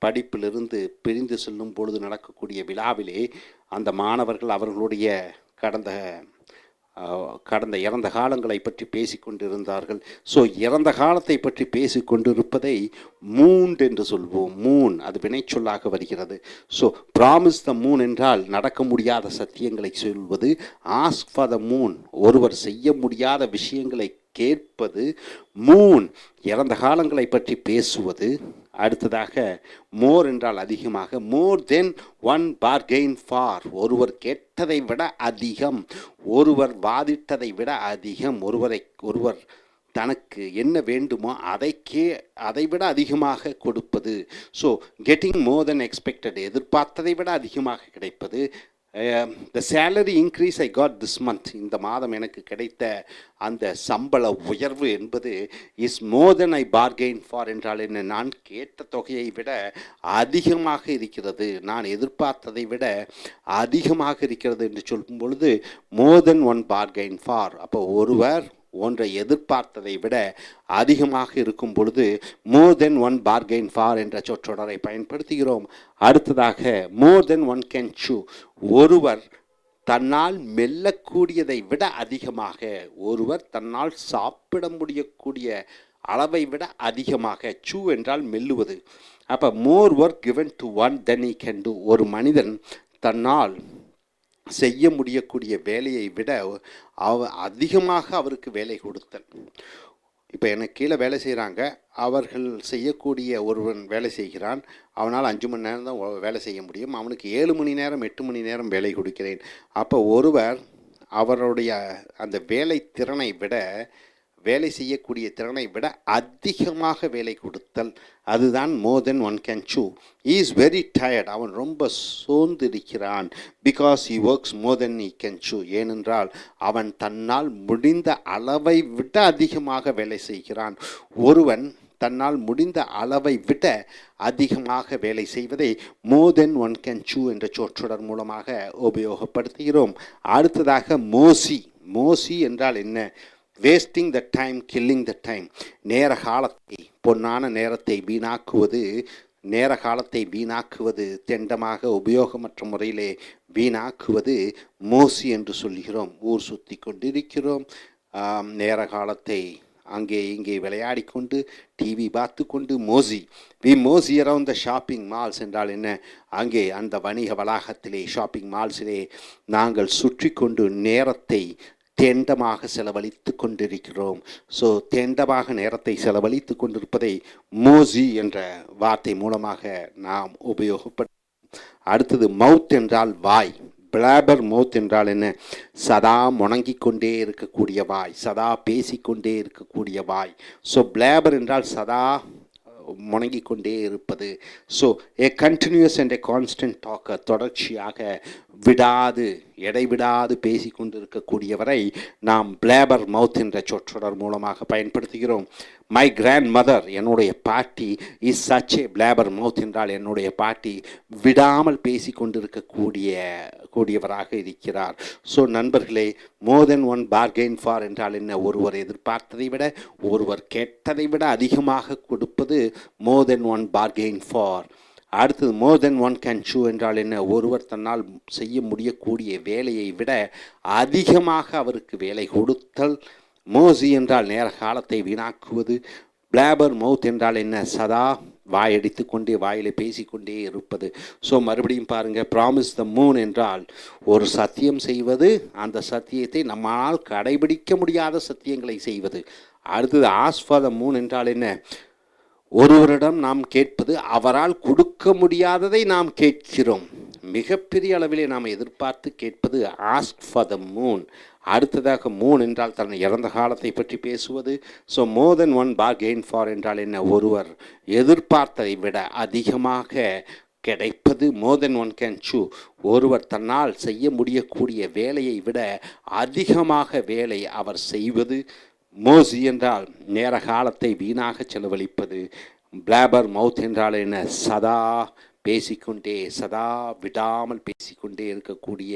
படிப்பிலிருந்து பிரிந்து செல்லும் பொழுது நடக்கக்கூடிய விழாவிலே அந்த மாணவர்கள் அவர்களுடைய கடந்த இறந்த காலங்களை பற்றி பேசிக்கொண்டிருந்தார்கள். ஸோ இறந்த காலத்தை பற்றி பேசிக்கொண்டிருப்பதை மூன் என்று சொல்வோம். மூன் அது வினைச்சொல்லாக வருகிறது. ஸோ ப்ராமிஸ் த மூன் என்றால் நடக்க முடியாத சத்தியங்களை சொல்வது. ஆஸ்க் ஃபார் த மூன் ஒருவர் செய்ய முடியாத விஷயங்களை கேட்பது. மூன் இறந்த காலங்களை பற்றி பேசுவது. அடுத்ததாக மோர் என்றால் அதிகமாக. மோர் தென் ஒன் பார்கெயின் ஃபார் ஒருவர் கேட்டதை விட அதிகம், ஒருவர் வாதிட்டதை விட அதிகம், ஒருவர் தனக்கு என்ன வேண்டுமோ அதை விட அதிகமாக கொடுப்பது. ஸோ கெட்டிங் மோர் தென் எக்ஸ்பெக்டட் எதிர்பார்த்ததை விட அதிகமாக கிடைப்பது. the salary increase I got this month இந்த மாதம் எனக்கு கிடைத்த அந்த சம்பள உயர்வு என்பது is more than I bargained for என்றால் என்ன? நான் கேட்ட தொகையை விட அதிகமாக இருக்கிறது, நான் எதிர்பார்த்ததை விட அதிகமாக இருக்கிறது என்று சொல்லும் பொழுது more than one bargain for. அப்போ ஒருவர் ஒன்றை எதிர்பார்த்ததை விட அதிகமாக இருக்கும் பொழுது மோர் தென் ஒன் பார்கெயின் ஃபார் என்ற சொற்றொடரை பயன்படுத்துகிறோம். அடுத்ததாக மோர் தென் ஒன் கேன் சூ ஒருவர் தன்னால் மெல்லக்கூடியதை விட அதிகமாக, ஒருவர் தன்னால் சாப்பிட முடியக்கூடிய அளவை விட அதிகமாக. சூ என்றால் மெல்லுவது. அப்போ more work given to one then he can do ஒரு மனிதன் தன்னால் செய்ய முடியக்கூடிய வேலையை விட அதிகமாக அவருக்கு வேலை கொடுத்தல். இப்போ எனக்கு கீழே வேலை செய்கிறாங்க, அவர்கள் செய்யக்கூடிய ஒருவன் வேலை செய்கிறான், அவனால் 5 மணி நேரம் தான் வேலை செய்ய முடியும், அவனுக்கு 7 மணி நேரம் 8 மணி நேரம் வேலை கொடுக்கிறேன். அப்போ ஒருவர் அவருடைய அந்த வேலை திறனை விட, வேலை செய்யக்கூடிய திறனை விட அதிகமாக வேலை கொடுத்தல், அதுதான் more than one can chew. Is very tired அவன் ரொம்ப சோர்ந்திருக்கிறான். Because he works more than he can chew ஏனென்றால் அவன் தன்னால் முடிந்த அளவை விட அதிகமாக வேலை செய்கிறான். ஒருவன் தன்னால் முடிந்த அளவை விட அதிகமாக வேலை செய்வதை மோர் தென் ஒன் கேன் சூ என்ற சொற்றொடர் மூலமாக உபயோகப்படுத்துகிறோம். அடுத்ததாக மோசி. மோசி என்றால் என்ன? Wasting the time, killing the time. நேர காலத்தை, பொன்னான நேரத்தை வீணாக்குவது, நேர காலத்தை வீணாக்குவது, தெண்டமாக உபயோகமற்ற முறையிலே வீணாக்குவது மோசி என்று சொல்கிறோம். ஊர் சுற்றி கொண்டிருக்கிறோம், நேர காலத்தை அங்கே இங்கே விளையாடி கொண்டு டிவி பார்த்து கொண்டு mosey. We mosey around the shopping malls என்றால் என்ன? அங்கே அந்த வணிக வளாகத்திலே, ஷாப்பிங் மால்ஸிலே நாங்கள் சுற்றி கொண்டு நேரத்தை தேண்டமாக செலவழித்து கொண்டிருக்கிறோம். ஸோ தேண்டமாக நேரத்தை செலவழித்து கொண்டிருப்பதை மோசி என்ற வார்த்தை மூலமாக நாம் உபயோகப்படுத்தும். அடுத்தது மவுத் என்றால் வாய். பிளாபர் மவுத் என்றால் என்ன? சதா முணங்கிக் கொண்டே இருக்கக்கூடிய வாய், சதா பேசிக்கொண்டே இருக்கக்கூடிய வாய். ஸோ பிளாபர் என்றால் சதா முணங்கிக் கொண்டே இருப்பது. So a continuous and a constant talker தொடர்ச்சியாக விடாது இடைவிடாது பேசி கொண்டிருக்கக்கூடியவரை நாம் பிளாபர் மவுத் என்ற சொற்றொடர் மூலமாக பயன்படுத்துகிறோம். மை கிராண்ட் மதர் என்னுடைய பாட்டி இஸ் சச் ஏ பிளாபர் மவுத் என்றால் என்னுடைய பாட்டி விடாமல் பேசி கொண்டிருக்கக்கூடியவராக இருக்கிறார். ஸோ நண்பர்களே, மோர் தென் ஒன் பார்கெயின் ஃபார் என்றால் என்ன? ஒருவர் எதிர்பார்த்ததை விட, ஒருவர் கேட்டதை விட அதிகமாக கொடுப்பது மோர் தென் ஒன் பார்கெயின் ஃபார். அடுத்தது மோர் தென் ஒன் கேன் சூ என்றால் என்ன? ஒருவர் தன்னால் செய்ய முடியக்கூடிய வேலையை விட அதிகமாக அவருக்கு வேலை கொடுத்தல். மோசி என்றால் நேர காலத்தை வீணாக்குவது. பிளாபர் மவுத் என்றால் என்ன? சதா வாயடித்து கொண்டே வாயிலை பேசிக்கொண்டே இருப்பது. ஸோ மறுபடியும் பாருங்கள், ப்ராமிஸ் த மூன் என்றால் ஒரு சத்தியம் செய்வது, அந்த சத்தியத்தை நம்மால் கடைபிடிக்க முடியாத சத்தியங்களை செய்வது. அடுத்தது ஆஸ்க் ஃபார் த மூன் என்றால் என்ன? ஒருவரிடம் நாம் கேட்பது, அவரால் கொடுக்க முடியாததை நாம் கேட்கிறோம். மிகப்பெரிய அளவிலே நாம் எதிர்பார்த்து கேட்பது ஆஸ்க் ஃபார் த மூன். அடுத்ததாக மூன் என்றால் தன் இறந்த காலத்தை பற்றி பேசுவது. So more than one bargain for என்றால் என்ன, ஒருவர் எதிர்பார்த்ததை விட அதிகமாக கிடைப்பது. மோர் தென் ஒன் கேன் சூ, ஒருவர் தன்னால் செய்ய முடியக்கூடிய வேலையை விட அதிகமாக வேலை அவர் செய்வது. மோசி என்றால் நேர காலத்தை வீணாக செலவழிப்பது. பிளாபர் மவுத் என்றால் என்ன, சதா பேசிக்கொண்டே, சதா விடாமல் பேசிக்கொண்டே இருக்கக்கூடிய,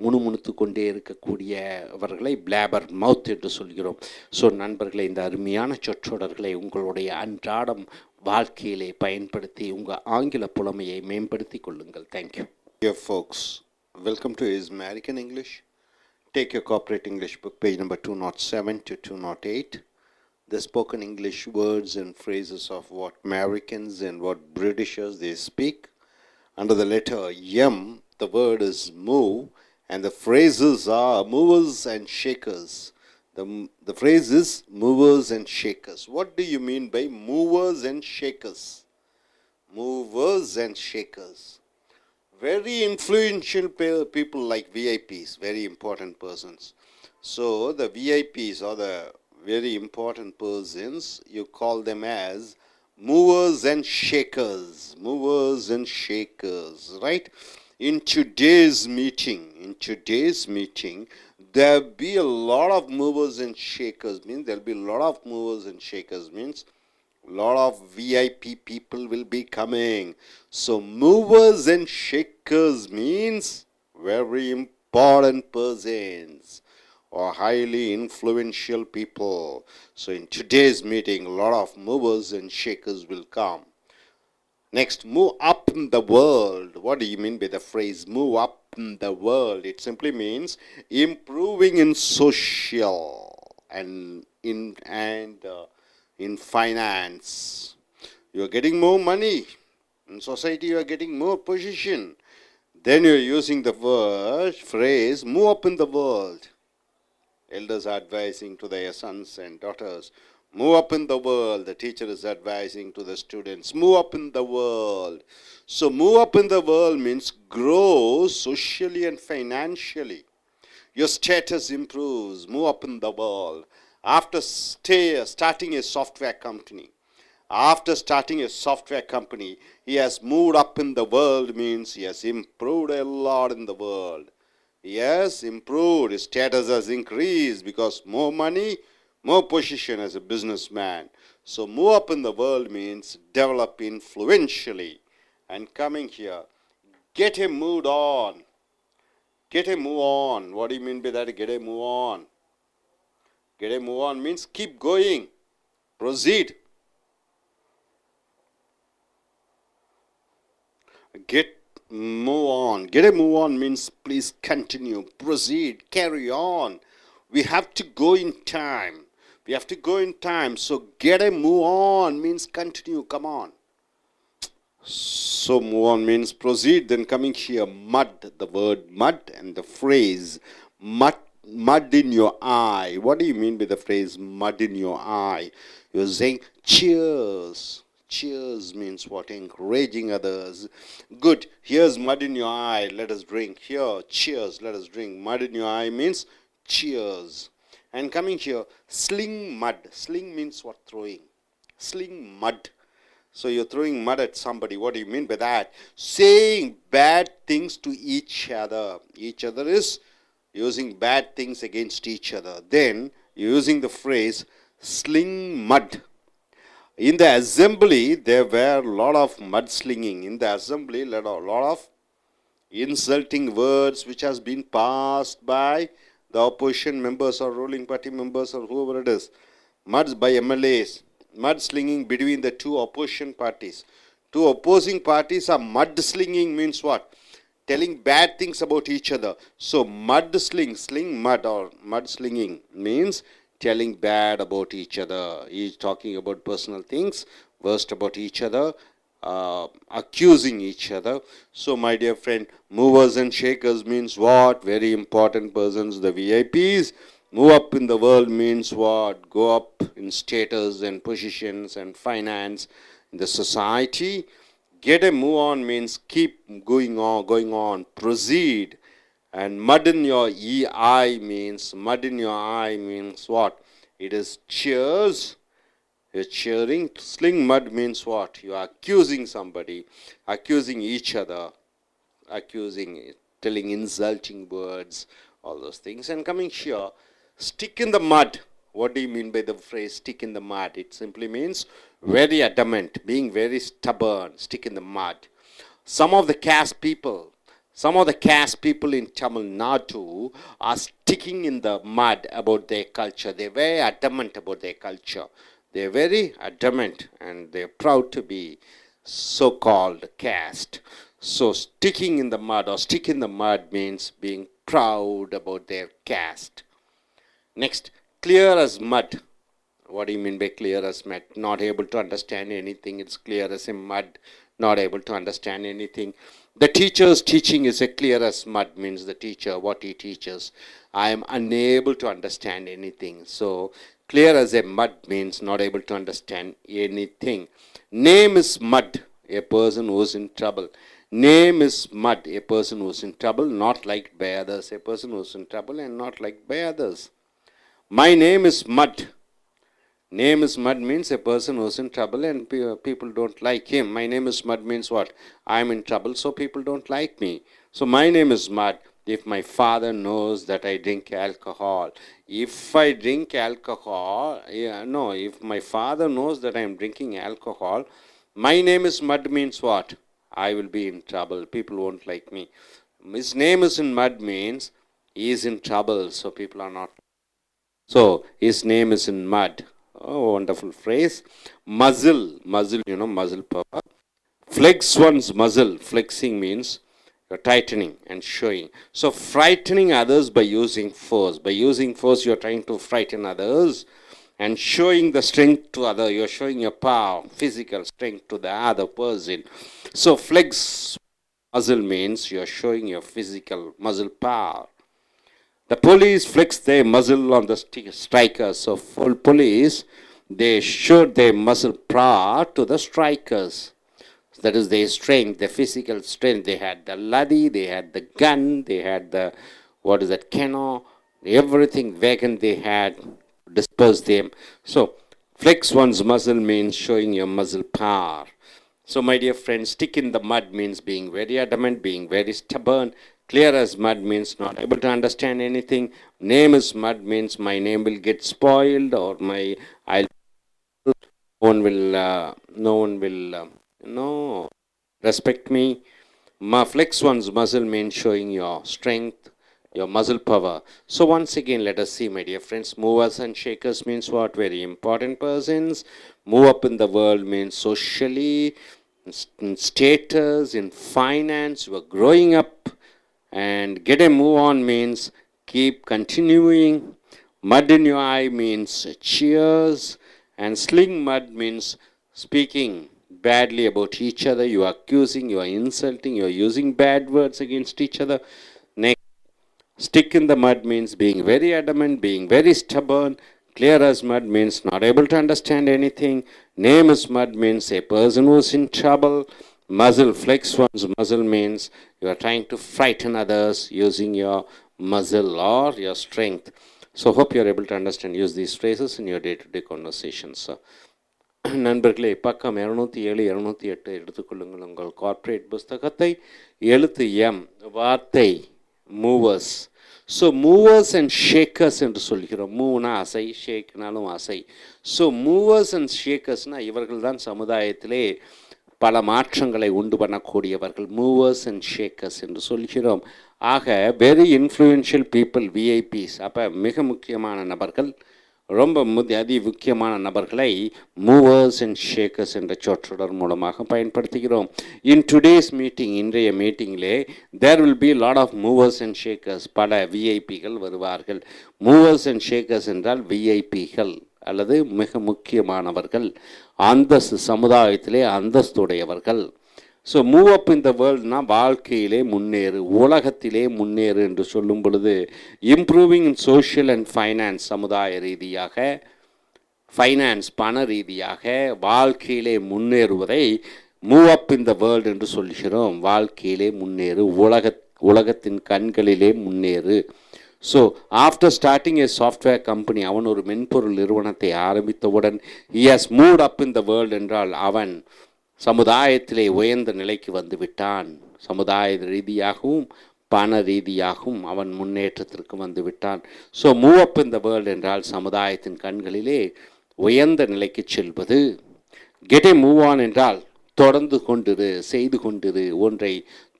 முணுமுணுத்து கொண்டே இருக்கக்கூடியவர்களை பிளாபர் மவுத் என்று சொல்கிறோம். ஸோ நண்பர்களை, இந்த அருமையான சொற்றொடர்களை உங்களுடைய அன்றாடம் வாழ்க்கையிலே பயன்படுத்தி உங்கள் ஆங்கில புலமையை மேம்படுத்தி கொள்ளுங்கள். Thank you. Dear folks, welcome to Is American English. Take your corporate English book, page number 207 to 208. The spoken English words and phrases of what Americans and what Britishers they speak. Under the letter M, the word is move, and the phrases are movers and shakers. The phrase is movers and shakers. What do you mean by movers and shakers? Movers and shakers. Very influential people like VIPs, very important persons. So the VIPs or the very important persons, you call them as movers and shakers. Movers and shakers, right? In today's meeting, there'll be a lot of movers and shakers. Means there'll be a lot of movers and shakers. Means a lot of VIP people will be coming. So movers and shakers means very important persons or highly influential people. So in today's meeting, a lot of movers and shakers will come. Next, move up in the world. What do you mean by the phrase move up in the world? It simply means improving in social and in finance. You are getting more money. In society, you are getting more position. Then you are using the phrase move up in the world. Elders are advising to their sons and daughters, move up in the world. The teacher is advising to the students, move up in the world. So move up in the world means grow socially and financially. Your status improves, move up in the world. After starting a software company, he has moved up in the world, means he has improved a lot in the world. Yes, improved, his status has increased because more money, more position as a businessman. So move up in the world means develop influentially. And coming here, get a move on. Get a move on. What do you mean by that? Get a move on. Get a move on means keep going. Proceed. Get move on. Get a move on means please continue, proceed, carry on. We have to go in time. So get a move on means continue, come on. So move on means proceed. Then coming here, mud, the word mud and the phrase mud in your eye. What do you mean by the phrase mud in your eye? You're saying cheers. Cheers means what? Encouraging others. Good. Here's mud in your eye. Let us drink. Here, cheers. Let us drink. Mud in your eye means cheers. And coming here, sling mud. Sling means what? Throwing. Sling mud. So you're throwing mud at somebody. What do you mean by that? Saying bad things to each other. Each other is using bad things against each other. Then you're using the phrase sling mud. In the assembly, there were a lot of mudslinging. In the assembly, a lot of insulting words which has been passed by the opposition members or ruling party members or whoever it is. Muds by MLAs. Mudslinging between the two opposition parties. Two opposing parties are mudslinging means what? Telling bad things about each other. So sling mud or mudslinging means telling bad about each other. He's talking about personal things, worst about each other, accusing each other. So my dear friend, movers and shakers means what? Very important persons, the VIPs. Move up in the world means what? Go up in status and positions and finance in the society. Get a move on means keep going on, proceed. And mud in your eye means what? It is cheers. You're cheering. Sling mud means what? You are accusing somebody, accusing each other, accusing, telling insulting words, all those things. And coming here, stick in the mud. What do you mean by the phrase stick in the mud? It simply means very adamant, being very stubborn, stick in the mud. Some of the caste people in Tamil Nadu are sticking in the mud about their culture. They're very adamant about their culture. They're very adamant and they're proud to be so-called caste. So sticking in the mud or stick in the mud means being proud about their caste. Next, clear as mud. What do you mean by clear as mud? Not able to understand anything. It's clear as a mud. Not able to understand anything. The teacher's teaching is a clear as mud, means the teacher, what he teaches. I am unable to understand anything. So, clear as a mud means not able to understand anything. Name is mud, a person who is in trouble. Name is mud, a person who is in trouble, not liked by others. A person who is in trouble and not liked by others. My name is mud. Name is mud means a person who is in trouble and people don't like him. My name is mud means what? I am in trouble, so people don't like me. So my name is mud. If my father knows that I drink alcohol, if I drink alcohol, if my father knows that I am drinking alcohol, my name is mud means what? I will be in trouble. People won't like me. His name is in mud means he is in trouble, so people are not. So his name is in mud. Oh, wonderful phrase. Muzzle, muzzle, muzzle power. Flex one's muzzle. Flexing means you're tightening and showing. So frightening others by using force. By using force, you're trying to frighten others and showing the strength to other. You're showing your power, physical strength to the other person. So flex muzzle means you're showing your physical muscle power. The police flexed their muzzle on the strikers. So for police, they showed their muscle power to the strikers. That is their strength, their physical strength. They had the laddie, they had the gun, they had the, cannon, everything wagon they had to disperse them. So flex one's muscle means showing your muscle power. So my dear friends, stick in the mud means being very adamant, being very stubborn. Clear as mud means not able to understand anything. Name is mud means my name will get spoiled or no one will respect me. Flex one's muscle means showing your strength, your muscle power. So once again, let us see, my dear friends, movers and shakers means what? Very important persons. Move up in the world means socially, in status, in finance, you are growing up. And get a move on means keep continuing. Mud in your eye means cheers. And sling mud means speaking badly about each other. You are accusing, you are insulting, you are using bad words against each other. Next, stick in the mud means being very adamant, being very stubborn. Clear as mud means not able to understand anything. Name is mud means a person who is in trouble. Muzzle, flex one's muzzle means you are trying to frighten others using your muzzle or your strength. So hope you are able to understand, use these phrases in your day-to-day conversations. நண்பர்களே, பக்கம் 207 208 எடுத்துக்கொள்ளுங்கள் உங்கள் corporate புஸ்தகத்தை. எழுத்து M, வார்த்தை movers. So movers and Shakers என்று சொல்கிறோம். மூவ்னா அசை, ஷேக்னாலும் அசை. ஸோ மூவர்ஸ் அண்ட் ஷேக்கர்ஸ்னால் இவர்கள் தான் சமுதாயத்திலே பல மாற்றங்களை உண்டு பண்ணக்கூடியவர்கள். மூவர்ஸ் அண்ட் ஷேக்கர்ஸ் என்று சொல்கிறோம். ஆக வெரி இன்ஃப்ளூயன்ஷியல் பீப்புள், விஐபிஸ். அப்போ மிக முக்கியமான நபர்கள், ரொம்ப அதி முக்கியமான நபர்களை மூவர்ஸ் அண்ட் ஷேக்கர்ஸ் என்ற சொற்றொடர் மூலமாக பயன்படுத்துகிறோம். இன் டுடேஸ் மீட்டிங், இன்றைய மீட்டிங்கிலே there will be lot of movers and shakers. பல விஐபிகள் வருவார்கள். மூவர்ஸ் அண்ட் ஷேக்கர்ஸ் என்றால் விஐபிகள் அல்லது மிக முக்கியமானவர்கள், அந்தஸ்து, சமுதாயத்திலே அந்தஸ்துடையவர்கள். ஸோ மூவ் அப் இன் த வேர்ல்ட்னா வாழ்க்கையிலே முன்னேறு, உலகத்திலே முன்னேறு என்று சொல்லும் பொழுது improving in social and finance, சமுதாய ரீதியாக, ஃபைனான்ஸ் பண ரீதியாக வாழ்க்கையிலே முன்னேறுவதை move up in the world என்று சொல்கிறோம். வாழ்க்கையிலே முன்னேறு, உலகத்தின் கண்களிலே முன்னேறு. ஸோ ஆஃப்டர் ஸ்டார்டிங் ஏ சாஃப்ட்வேர் கம்பெனி, அவன் ஒரு மென்பொருள் நிறுவனத்தை ஆரம்பித்தவுடன் he has moved up in the world என்றால் அவன் சமுதாயத்திலே உயர்ந்த நிலைக்கு வந்து விட்டான். சமுதாய ரீதியாகவும் பண ரீதியாகவும் அவன் முன்னேற்றத்திற்கு வந்து விட்டான். ஸோ மூவ் அப் இன் த வேர்ல்டு என்றால் சமுதாயத்தின் கண்களிலே உயர்ந்த நிலைக்கு செல்வது. கெட் ஏ மூவ் ஆன் என்றால் தொடர்ந்து கொண்டிரு, செய்து கொண்டிரு, ஒன்றை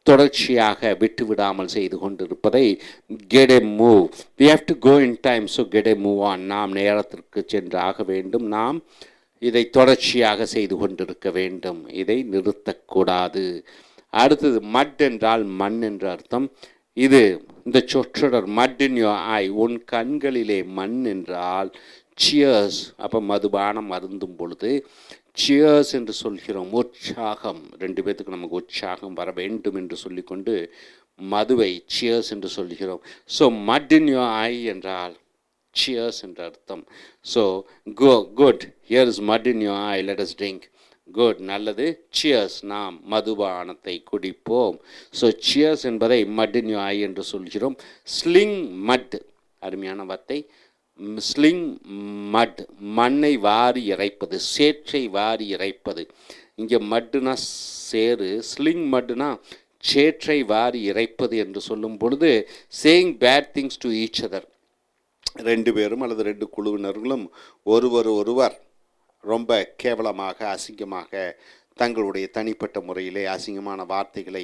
தொடர்ச்சியாக விட்டு விடாமல் செய்து கொண்டிருப்பதை get a move. We have to go in time. So get a move on, நாம் நேரத்திற்கு சென்றாக வேண்டும், நாம் இதை தொடர்ச்சியாக செய்து கொண்டிருக்க வேண்டும், இதை நிறுத்தக்கூடாது. அடுத்தது மட் என்றால் மண் என்ற அர்த்தம். இது இந்த சொற்றொடர் மட் இன் யோர் ஐ, உன் கண்களிலே மண் என்றால் சியர்ஸ். அப்போ மதுபானம் அருந்தும் பொழுது சியர்ஸ் என்று சொல்கிறோம். உற்சாகம், ரெண்டு பேர்த்துக்கு நமக்கு உற்சாகம் வர வேண்டும் என்று சொல்லிக்கொண்டு மதுவை சியர்ஸ் என்று சொல்கிறோம். ஸோ மட் இன் யோர் ஐ என்றால் சியர்ஸ் என்ற அர்த்தம். ஸோ குட், ஹியர் இஸ் மட் in your I, let us drink. Good, நல்லது. சியர்ஸ், நாம் மதுபானத்தை குடிப்போம். ஸோ சியர்ஸ் என்பதை மட் இன் யோர் ஐ என்று சொல்கிறோம். ஸ்லிங் மட், அருமையான வார்த்தை. ஸ்லிங் மட், மண்ணை வாரி இறைப்பது, சேற்றை வாரி இறைப்பது. இங்கே மட்டுனா சேறு, ஸ்லிங் மட்னா சேற்றை வாரி இறைப்பது என்று சொல்லும் பொழுது saying bad things to each other. ரெண்டு பேரும் அல்லது ரெண்டு குழுவினர்களும் ஒருவர் ரொம்ப கேவலமாக அசிங்கமாக தங்களுடைய தனிப்பட்ட முறையிலே அசிங்கமான வார்த்தைகளை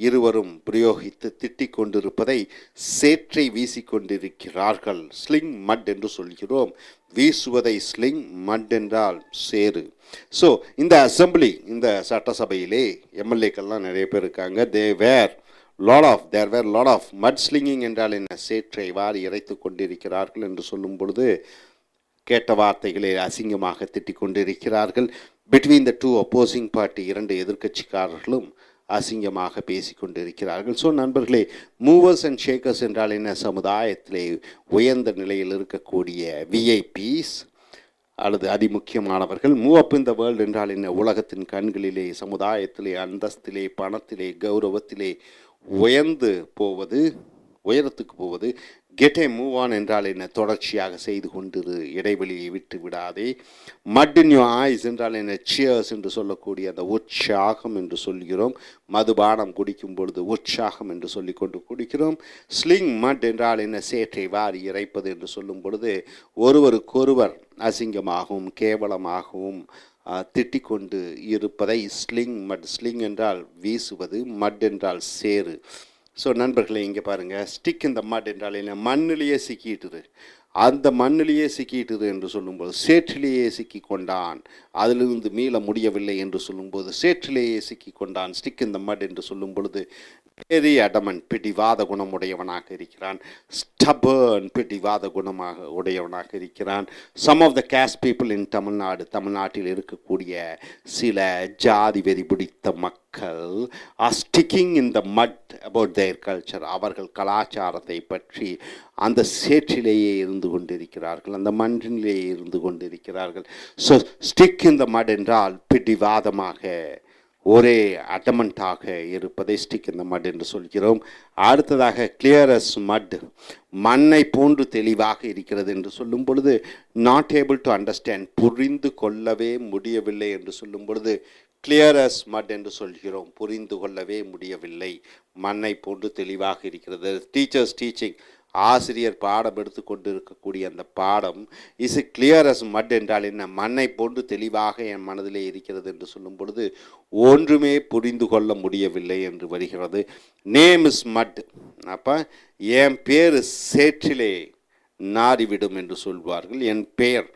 இருவரும் பிரயோகித்து திட்டிக் கொண்டிருப்பதை சேற்றை வீசிக்கொண்டிருக்கிறார்கள். ஸ்லிங் மட் என்று சொல்கிறோம். வீசுவதை ஸ்லிங், மட் என்றால் சேறு. ஸோ இந்த அசம்பிளி, இந்த சட்டசபையிலே எம்எல்ஏக்கள்லாம் நிறைய பேர் இருக்காங்க. there were lot of mud slinging என்றால் என்ன, சேற்றை வாரி இறைத்து கொண்டிருக்கிறார்கள் என்று சொல்லும் பொழுது கேட்ட வார்த்தைகளை அசிங்கமாக திட்டிக் கொண்டிருக்கிறார்கள். Between the two opposing party, இரண்டு எதிர்க்கட்சிக்காரர்களும் அசிங்கமாக பேசி கொண்டிருக்கிறார்கள். ஸோ நண்பர்களே, மூவர்ஸ் அண்ட் ஷேக்கர்ஸ் என்றால் என்ன, சமுதாயத்திலே உயர்ந்த நிலையில் இருக்கக்கூடிய விஐபிஸ் அல்லது அதிமுக்கியமானவர்கள். மூவ் அப் இன் த வேர்ல்டு என்றால் என்ன, உலகத்தின் கண்களிலே, சமுதாயத்திலே, அந்தஸ்திலே, பணத்திலே, கௌரவத்திலே உயரத்துக்கு போவது. கெட் ஏ மூவ் ஆன் என்றால் என்ன, தொடர்ச்சியாக செய்து கொண்டிரு, இடைவெளியை விட்டு விடாதே. மட் இன் யோர் ஐஸ் என்றால் என்ன, சியர்ஸ் என்று சொல்லக்கூடிய அந்த உற்சாகம் என்று சொல்கிறோம். மதுபானம் குடிக்கும் பொழுது உற்சாகம் என்று சொல்லிக்கொண்டு குடிக்கிறோம். ஸ்லிங் மட் என்றால் என்ன, சேற்றை வாரி இறைப்பது என்று சொல்லும் பொழுது ஒருவருக்கொருவர் அசிங்கமாகவும் கேவலமாகவும் திட்டிக் கொண்டு இருப்பதை ஸ்லிங் மட். ஸ்லிங் என்றால் வீசுவது, மட் என்றால் சேறு. ஸோ நண்பர்களே, இங்கே பாருங்கள், ஸ்டிக் இந்த மட் என்றால் என்ன, மண்ணிலேயே சிக்கிட்டுது. அந்த மண்ணிலேயே சிக்கிட்டுது என்று சொல்லும்போது சேற்றிலேயே சிக்கி கொண்டான், அதிலிருந்து மீள முடியவில்லை என்று சொல்லும்போது சேற்றிலேயே சிக்கி கொண்டான். ஸ்டிக் இந்த மட் என்று சொல்லும் பொழுது வெரி அடமன், பிடிவாத குணமுடையவனாக இருக்கிறான். ஸ்டபர்ன், பிடிவாத குணமாக உடையவனாக இருக்கிறான். Some of the caste people in Tamil Nadu, தமிழ்நாட்டில் இருக்கக்கூடிய சில ஜாதி வெறி பிடித்த மக்கள் ஆர் ஸ்டிக்கிங் இன் த மட் அபவுட் தேர் கல்ச்சர். அவர்கள் கலாச்சாரத்தை பற்றி அந்த சேற்றிலேயே இருந்து கொண்டிருக்கிறார்கள், அந்த மண்ணிலேயே இருந்து கொண்டிருக்கிறார்கள். ஸோ ஸ்டிக் இன் த மட் என்றால் பிடிவாதமாக, ஒரே அடமண்டாக இருப்பதை ஸ்டிக் இந்த மட் என்று சொல்கிறோம். அடுத்ததாக கிளியர் அஸ் மட், மண்ணை போன்று தெளிவாக இருக்கிறது என்று சொல்லும் பொழுது நாட் ஏபிள் டு அண்டர்ஸ்டாண்ட், புரிந்து கொள்ளவே முடியவில்லை என்று சொல்லும் பொழுது கிளியர் அஸ் மட் என்று சொல்கிறோம். புரிந்து கொள்ளவே முடியவில்லை, மண்ணை போன்று தெளிவாக இருக்கிறது. டீச்சர்ஸ் டீச்சிங், ஆசிரியர் பாடம் எடுத்து கொண்டு இருக்கக்கூடிய அந்த பாடம் இஸ் கிளியர் அஸ் மட் என்றால் என்ன, மண்ணை போன்று தெளிவாக என் மனதிலே இருக்கிறது என்று சொல்லும் பொழுது ஒன்றுமே புரிந்து கொள்ள முடியவில்லை என்று வருகிறது. நேம் இஸ் மட், அப்போ என் பேர் சேற்றிலே நாறிவிடும் என்று சொல்வார்கள். என் பெயர்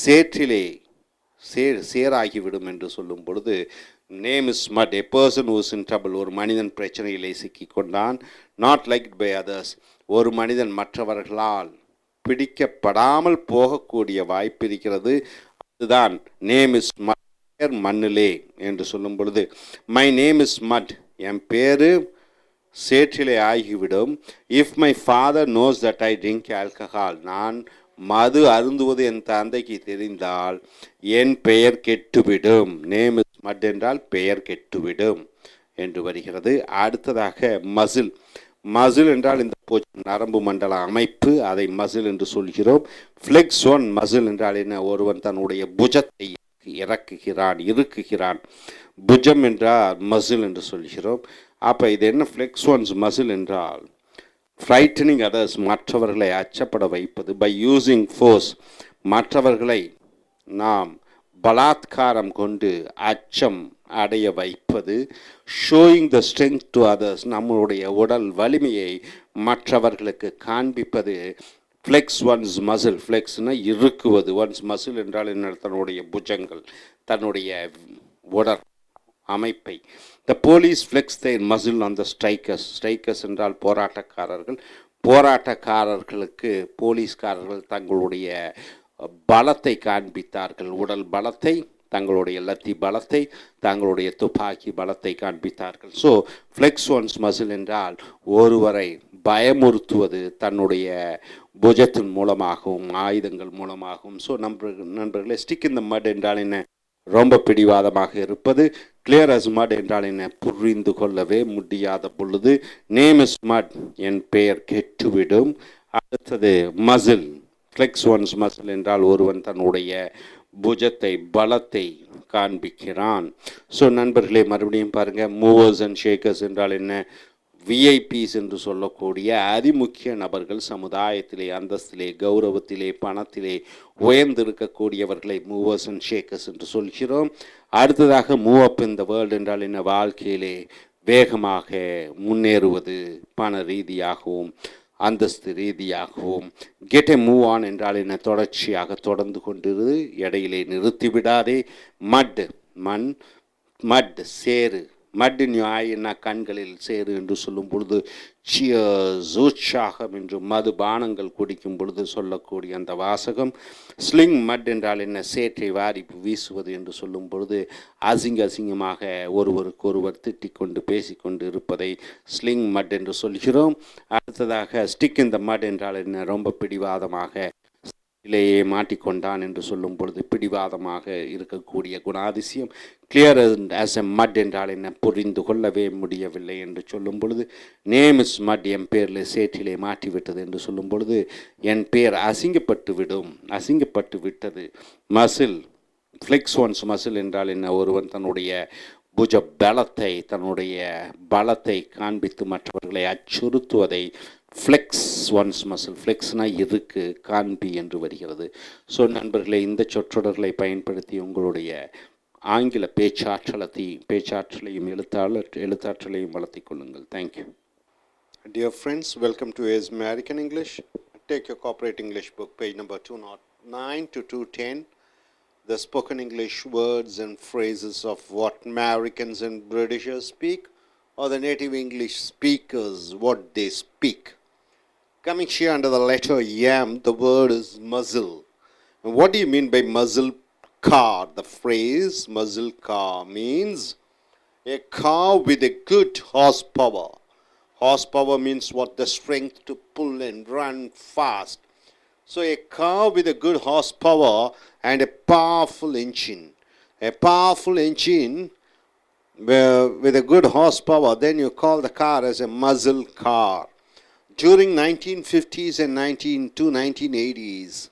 சேற்றிலே சேராகிவிடும் என்று சொல்லும் பொழுது நேம் இஸ் மட். எ person who is in trouble, ஒரு மனிதன் பிரச்சனையிலே சிக்கி கொண்டான். நாட் லைக்ட் பை அதர்ஸ், ஒரு மனிதன் மற்றவர்களால் பிடிக்கப்படாமல் போகக்கூடிய வாய்ப்பு இருக்கிறது. அதுதான் நேம் இஸ் மட், மண்ணிலே என்று சொல்லும் பொழுது மை நேம் இஸ் மட், என் பேரு சேற்றிலே ஆகிவிடும். If my father knows that I drink alcohol, நான் மது அருந்துவது என் தந்தைக்கு தெரிந்தால் என் பெயர் கெட்டுவிடும். நேம் இஸ் mud என்றால் பெயர் கெட்டுவிடும் என்று வருகிறது. அடுத்ததாக மசில். மசில் என்றால் இந்த நரம்பு மண்டல அமைப்பு, அதை மசில் என்று சொல்கிறோம். ஃப்ளெக்ஸ் ஒன் மசில் என்றால் என்ன? ஒருவன் தன்னுடைய புஜத்தை இறுக்குகிறான். புஜம் என்றால் மசில் என்று சொல்கிறோம். அப்போ இது என்ன? ஃப்ளெக்ஸ் ஒன்ஸ் மசில் என்றால் ஃப்ரைட்டனிங் அதர்ஸ், மற்றவர்களை அச்சப்பட வைப்பது. பை யூசிங் ஃபோர்ஸ், மற்றவர்களை நாம் பலாத்காரம் கொண்டு அச்சம் அடைய வைப்பது. Showing the strength to others, நம்மளுடைய உடல் வலிமையை மற்றவர்களுக்கு காண்பிப்பது. Flex one's muscle. ஃப்ளெக்ஸ்னா இறுக்குவது. ஒன்ஸ் மசில் என்றால் என்ன? தன்னுடைய புஜங்கள், தன்னுடைய உடல் அமைப்பை. The police flex their muscle on the strikers. Strikers என்றால் போராட்டக்காரர்கள். போராட்டக்காரர்களுக்கு போலீஸ்காரர்கள் தங்களுடைய பலத்தை காண்பித்தார்கள். உடல் பலத்தை, தங்களுடைய லத்தி பலத்தை, தங்களுடைய துப்பாக்கி பலத்தை காண்பித்தார்கள். ஸோ ஃப்ளெக்ஸ் ஒன்ஸ் மசில் என்றால் ஒருவரை பயமுறுத்துவது தன்னுடைய புஜத்தின் மூலமாகவும் ஆயுதங்கள் மூலமாகவும். ஸோ நண்பர்களே, ஸ்டிக் இன் த மட் என்றால் என்ன? ரொம்ப பிடிவாதமாக இருப்பது. கிளியர் அஸ் மட் என்றால் என்ன? புரிந்து கொள்ளவே முடியாத பொழுது. நேம் இஸ் மட், என் பெயர் கெட்டுவிடும். அடுத்தது மசில். ஃப்ளெக்ஸ் ஒன்ஸ் மசில் என்றால் ஒருவன் தன்னுடைய புஜத்தை, பலத்தை காண்பிக்கிறான். ஸோ நண்பர்களே, மறுபடியும் பாருங்கள். மூவர்ஸ் அண்ட் ஷேக்கர்ஸ் என்றால் என்ன? விஐபிஸ் என்று சொல்லக்கூடிய அதிமுக்கிய நபர்கள், சமுதாயத்திலே அந்தஸ்திலே, கௌரவத்திலே, பணத்திலே உயர்ந்திருக்கக்கூடியவர்களை மூவர்ஸ் அண்ட் ஷேக்கர்ஸ் என்று சொல்கிறோம். அடுத்ததாக மூவ் அப் இன் த வேர்ல்டு என்றால் என்ன? வாழ்க்கையிலே வேகமாக முன்னேறுவது, பண ரீதியாகவும் அந்தஸ்து ரீதியாகவும். கெட் எ மூவ் ஆன் என்றால் என்ன? தொடர்ச்சியாக தொடர்ந்து கொண்டிரு, இடையிலே நிறுத்திவிடாதே. மட், மண், மட் சேரு. மட் இன் யுவர் ஐ என்ன? கண்களில் சேரு என்று சொல்லும் பொழுது சியர்ஸ், உற்சாகம் என்று மதுபானங்கள் குடிக்கும் பொழுது சொல்லக்கூடிய அந்த வாசகம். ஸ்லிங் மட் என்றால் என்ன? சேற்றை வாரி வீசுவது என்று சொல்லும் பொழுது அசிங்கமாக ஒருவருக்கொருவர் திட்டிக்கொண்டு பேசிக்கொண்டு இருப்பதை ஸ்லிங் மட் என்று சொல்கிறோம். அடுத்ததாக ஸ்டிக் இன் த மட் என்றால் என்ன? ரொம்ப பிடிவாதமாக இலேயே மாட்டிக்கொண்டான் என்று சொல்லும் பொழுது பிடிவாதமாக இருக்கக்கூடிய குணாதிசயம். கிளியர் ஆஸ் எ மட் என்றால் என்ன? புரிந்து கொள்ளவே முடியவில்லை என்று சொல்லும் பொழுது நேம் இஸ் மட், என் பேரில் சேற்றிலே மாட்டிவிட்டது என்று சொல்லும் பொழுது என் பேர் அசிங்கப்பட்டு விட்டது. மசில். ஃப்ளெக்ஸ் ஒன்ஸ் மசில் என்றால் என்ன? ஒருவன் தன்னுடைய புஜ பலத்தை, தன்னுடைய பலத்தை காண்பித்து மற்றவர்களை அச்சுறுத்துவதை ஃப்ளெக்ஸ் ஒன்ஸ் மசில். ஃப்ளெக்ஸ்னா இருக்கு, காண்பி என்று வருகிறது. ஸோ நண்பர்களே, இந்த சொற்றொடர்களை பயன்படுத்தி உங்களுடைய ஆங்கில பேச்சாற்றலையும் எழுத்தாற்றலையும் வளர்த்திக் கொள்ளுங்கள். Thank you. Dear friends, welcome to AS American English. Take your corporate English book, page number 209 to 210. The spoken English words and phrases of what Americans and Britishers speak, or the native English speakers, what they speak. Coming here under the letter M, the word is muzzle. And what do you mean by muzzle car? The phrase muzzle car means a car with a good horsepower. Horsepower means what? The strength to pull and run fast. So a car with a good horsepower and a powerful engine. A powerful engine with a good horsepower, then you call the car as a muscle car. During 1950s and 1980s,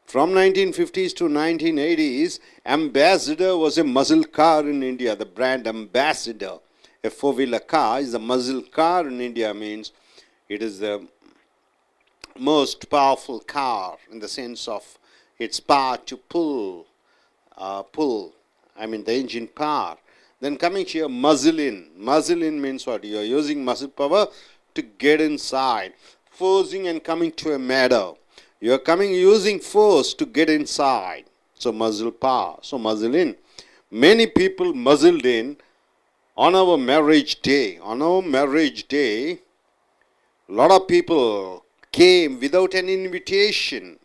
from 1950s to 1980s, Ambassador was a muscle car in India. The brand Ambassador, a four-wheeler car, is a muscle car in India. Means it is the most powerful car in the sense of its power to pull. The engine power. Then coming here, muzzle in. Muzzle in means what? You are using muscle power to get inside, forcing and coming to a meadow. You are using force to get inside. So muzzle power. So muzzle in. Many people muzzled in on our marriage day. On our marriage day, a lot of people came without an invitation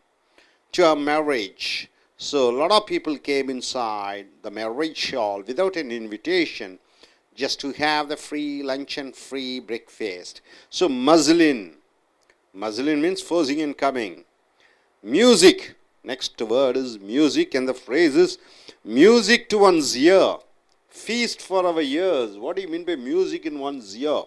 to our marriage. So a lot of people came inside the marriage hall without an invitation, just to have the free lunch and free breakfast. So muzzle in. Muzzle in means forcing and coming. Music. Next word is music, and the phrase is music to one's ear. feast for our ears. What do you mean by music in one's ear?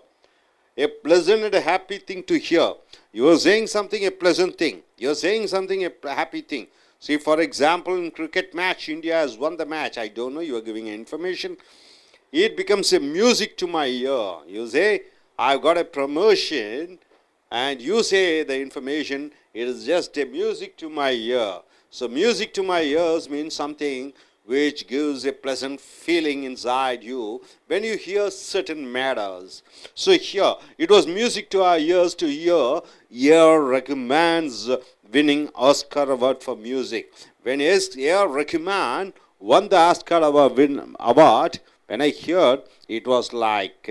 A pleasant and a happy thing to hear. You are saying something, a pleasant thing. You are saying something, a happy thing. See, for example, in cricket match, India has won the match. I don't know, you are giving information. It becomes a music to my ear. You say, I've got a promotion, and you say the information, it is just a music to my ear. So music to my ears means something which gives a pleasant feeling inside you when you hear certain matters. So here, it was music to our ears to hear A.R. Rahman's winning Oscar Award for music. When A.R. Rahman won the Oscar Award, when I heard, it was like,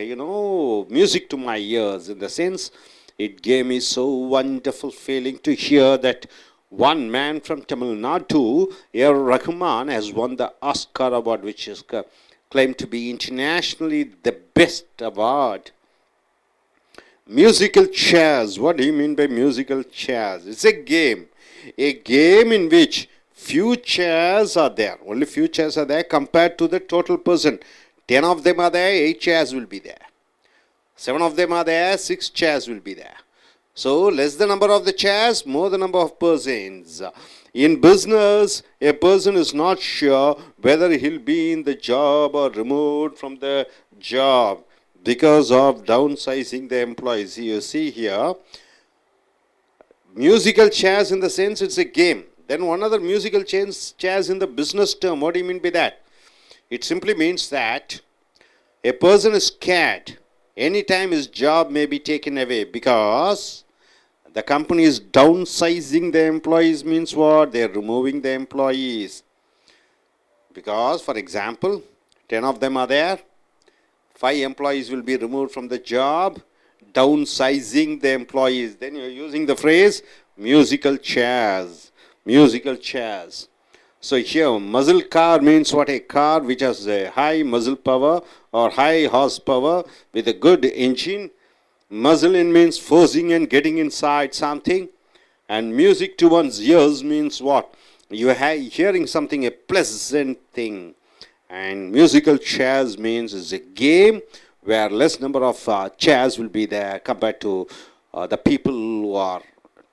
music to my ears, in the sense, it gave me so wonderful feeling to hear that one man from Tamil Nadu, A.R. Rahman, has won the Oscar Award, which is claimed to be internationally the best award. Musical chairs. What do you mean by musical chairs? It's a game in which few chairs are there. Only few chairs are there compared to the total person. 10 of them are there, 8 chairs will be there. 7 of them are there, 6 chairs will be there. So, less the number of the chairs, more the number of persons. In business, a person is not sure whether he'll be in the job or removed from the job because of downsizing the employees. You see here, musical chairs in the sense it's a game. Then one other musical chairs in the business term. What do you mean by that? It simply means that a person is scared. Anytime his job may be taken away because the company is downsizing the employees. Means what? They are removing the employees. Because, for example, 10 of them are there. 5 employees will be removed from the job. Downsizing the employees. Then you are using the phrase musical chairs. Musical chairs. So here, muscle car means what? A car which has a high muscle power or high horsepower with a good engine. Muzzle in means forcing and getting inside something. And music to one's ears means what? You are hearing something, a pleasant thing. And musical chairs means it's a game where less number of chairs will be there compared to the people who are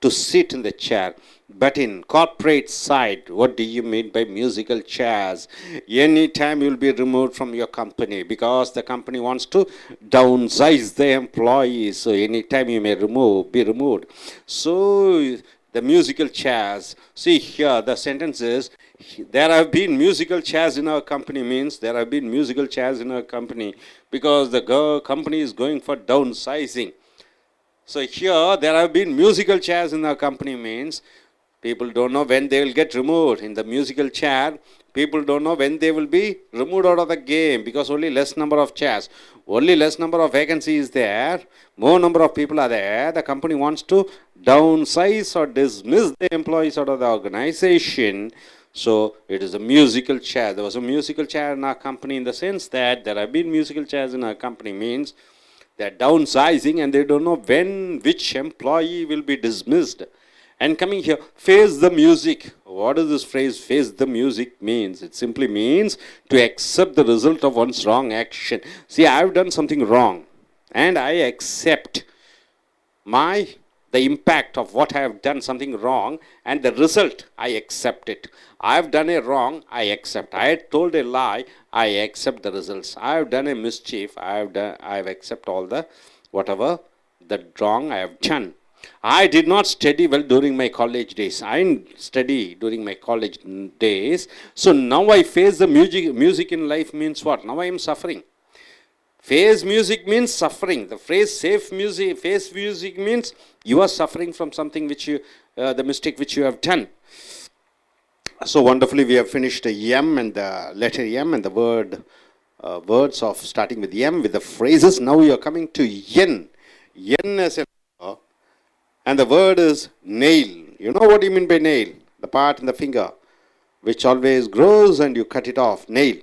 to sit in the chair. But in corporate side, what do you mean by musical chairs? Anytime you will be removed from your company because the company wants to downsize the employees. So anytime you may be removed. So the musical chairs. See here, the sentence is, there have been musical chairs in our company means there have been musical chairs in our company because the company is going for downsizing. So here, there have been musical chairs in our company means people don't know when they will get removed. In the musical chair, people don't know when they will be removed out of the game because only less number of chairs. Only less number of vacancies there. More number of people are there. The company wants to downsize or dismiss the employees out of the organization. So, it is a musical chair. There was a musical chair in our company in the sense that there have been musical chairs in our company means they are downsizing and they don't know when which employee will be dismissed. And coming here, face the music. What does this phrase face the music means? It simply means to accept the result of one's wrong action. See, I have done something wrong and I accept the impact of what I have done something wrong and the result, I accept it. I have done a wrong, I accept. I had told a lie, I accept the results. I have done a mischief, I have accept all the whatever the wrong I have done. I did not study well during my college days. I didn't study during my college days. So now I face the music in life means what? Now I am suffering. Face music means suffering. The phrase face music means you are suffering from something which the mistake which you have done. So wonderfully we have finished the M and the letter M and the words of starting with M with the phrases. Now we are coming to Yen. Yen as a and the word is nail. You know what you mean by nail? The part in the finger which always grows and you cut it off. Nail.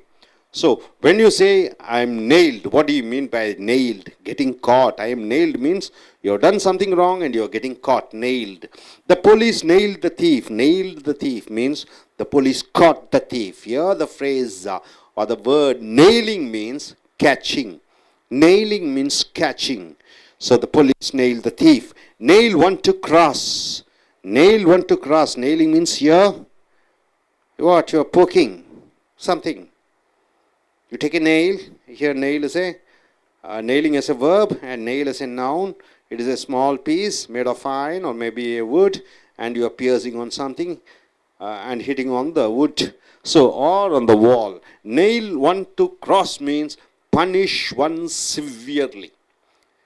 So, when you say, I am nailed, what do you mean by nailed? Getting caught. I am nailed means you have done something wrong and you are getting caught. Nailed. The police nailed the thief. Nailed the thief means the police caught the thief. Here the phrase or the word nailing means catching. Nailing means catching. So the police nailed the thief. Nail one to cross. Nail one to cross. Nailing means here, what? You're poking something. You take a nail. Here nail is a nailing as a verb and nail as a noun. It is a small piece made of iron or maybe a wood, and you are piercing on something and hitting on the wood. So, or on the wall. Nail one to cross means punish one severely.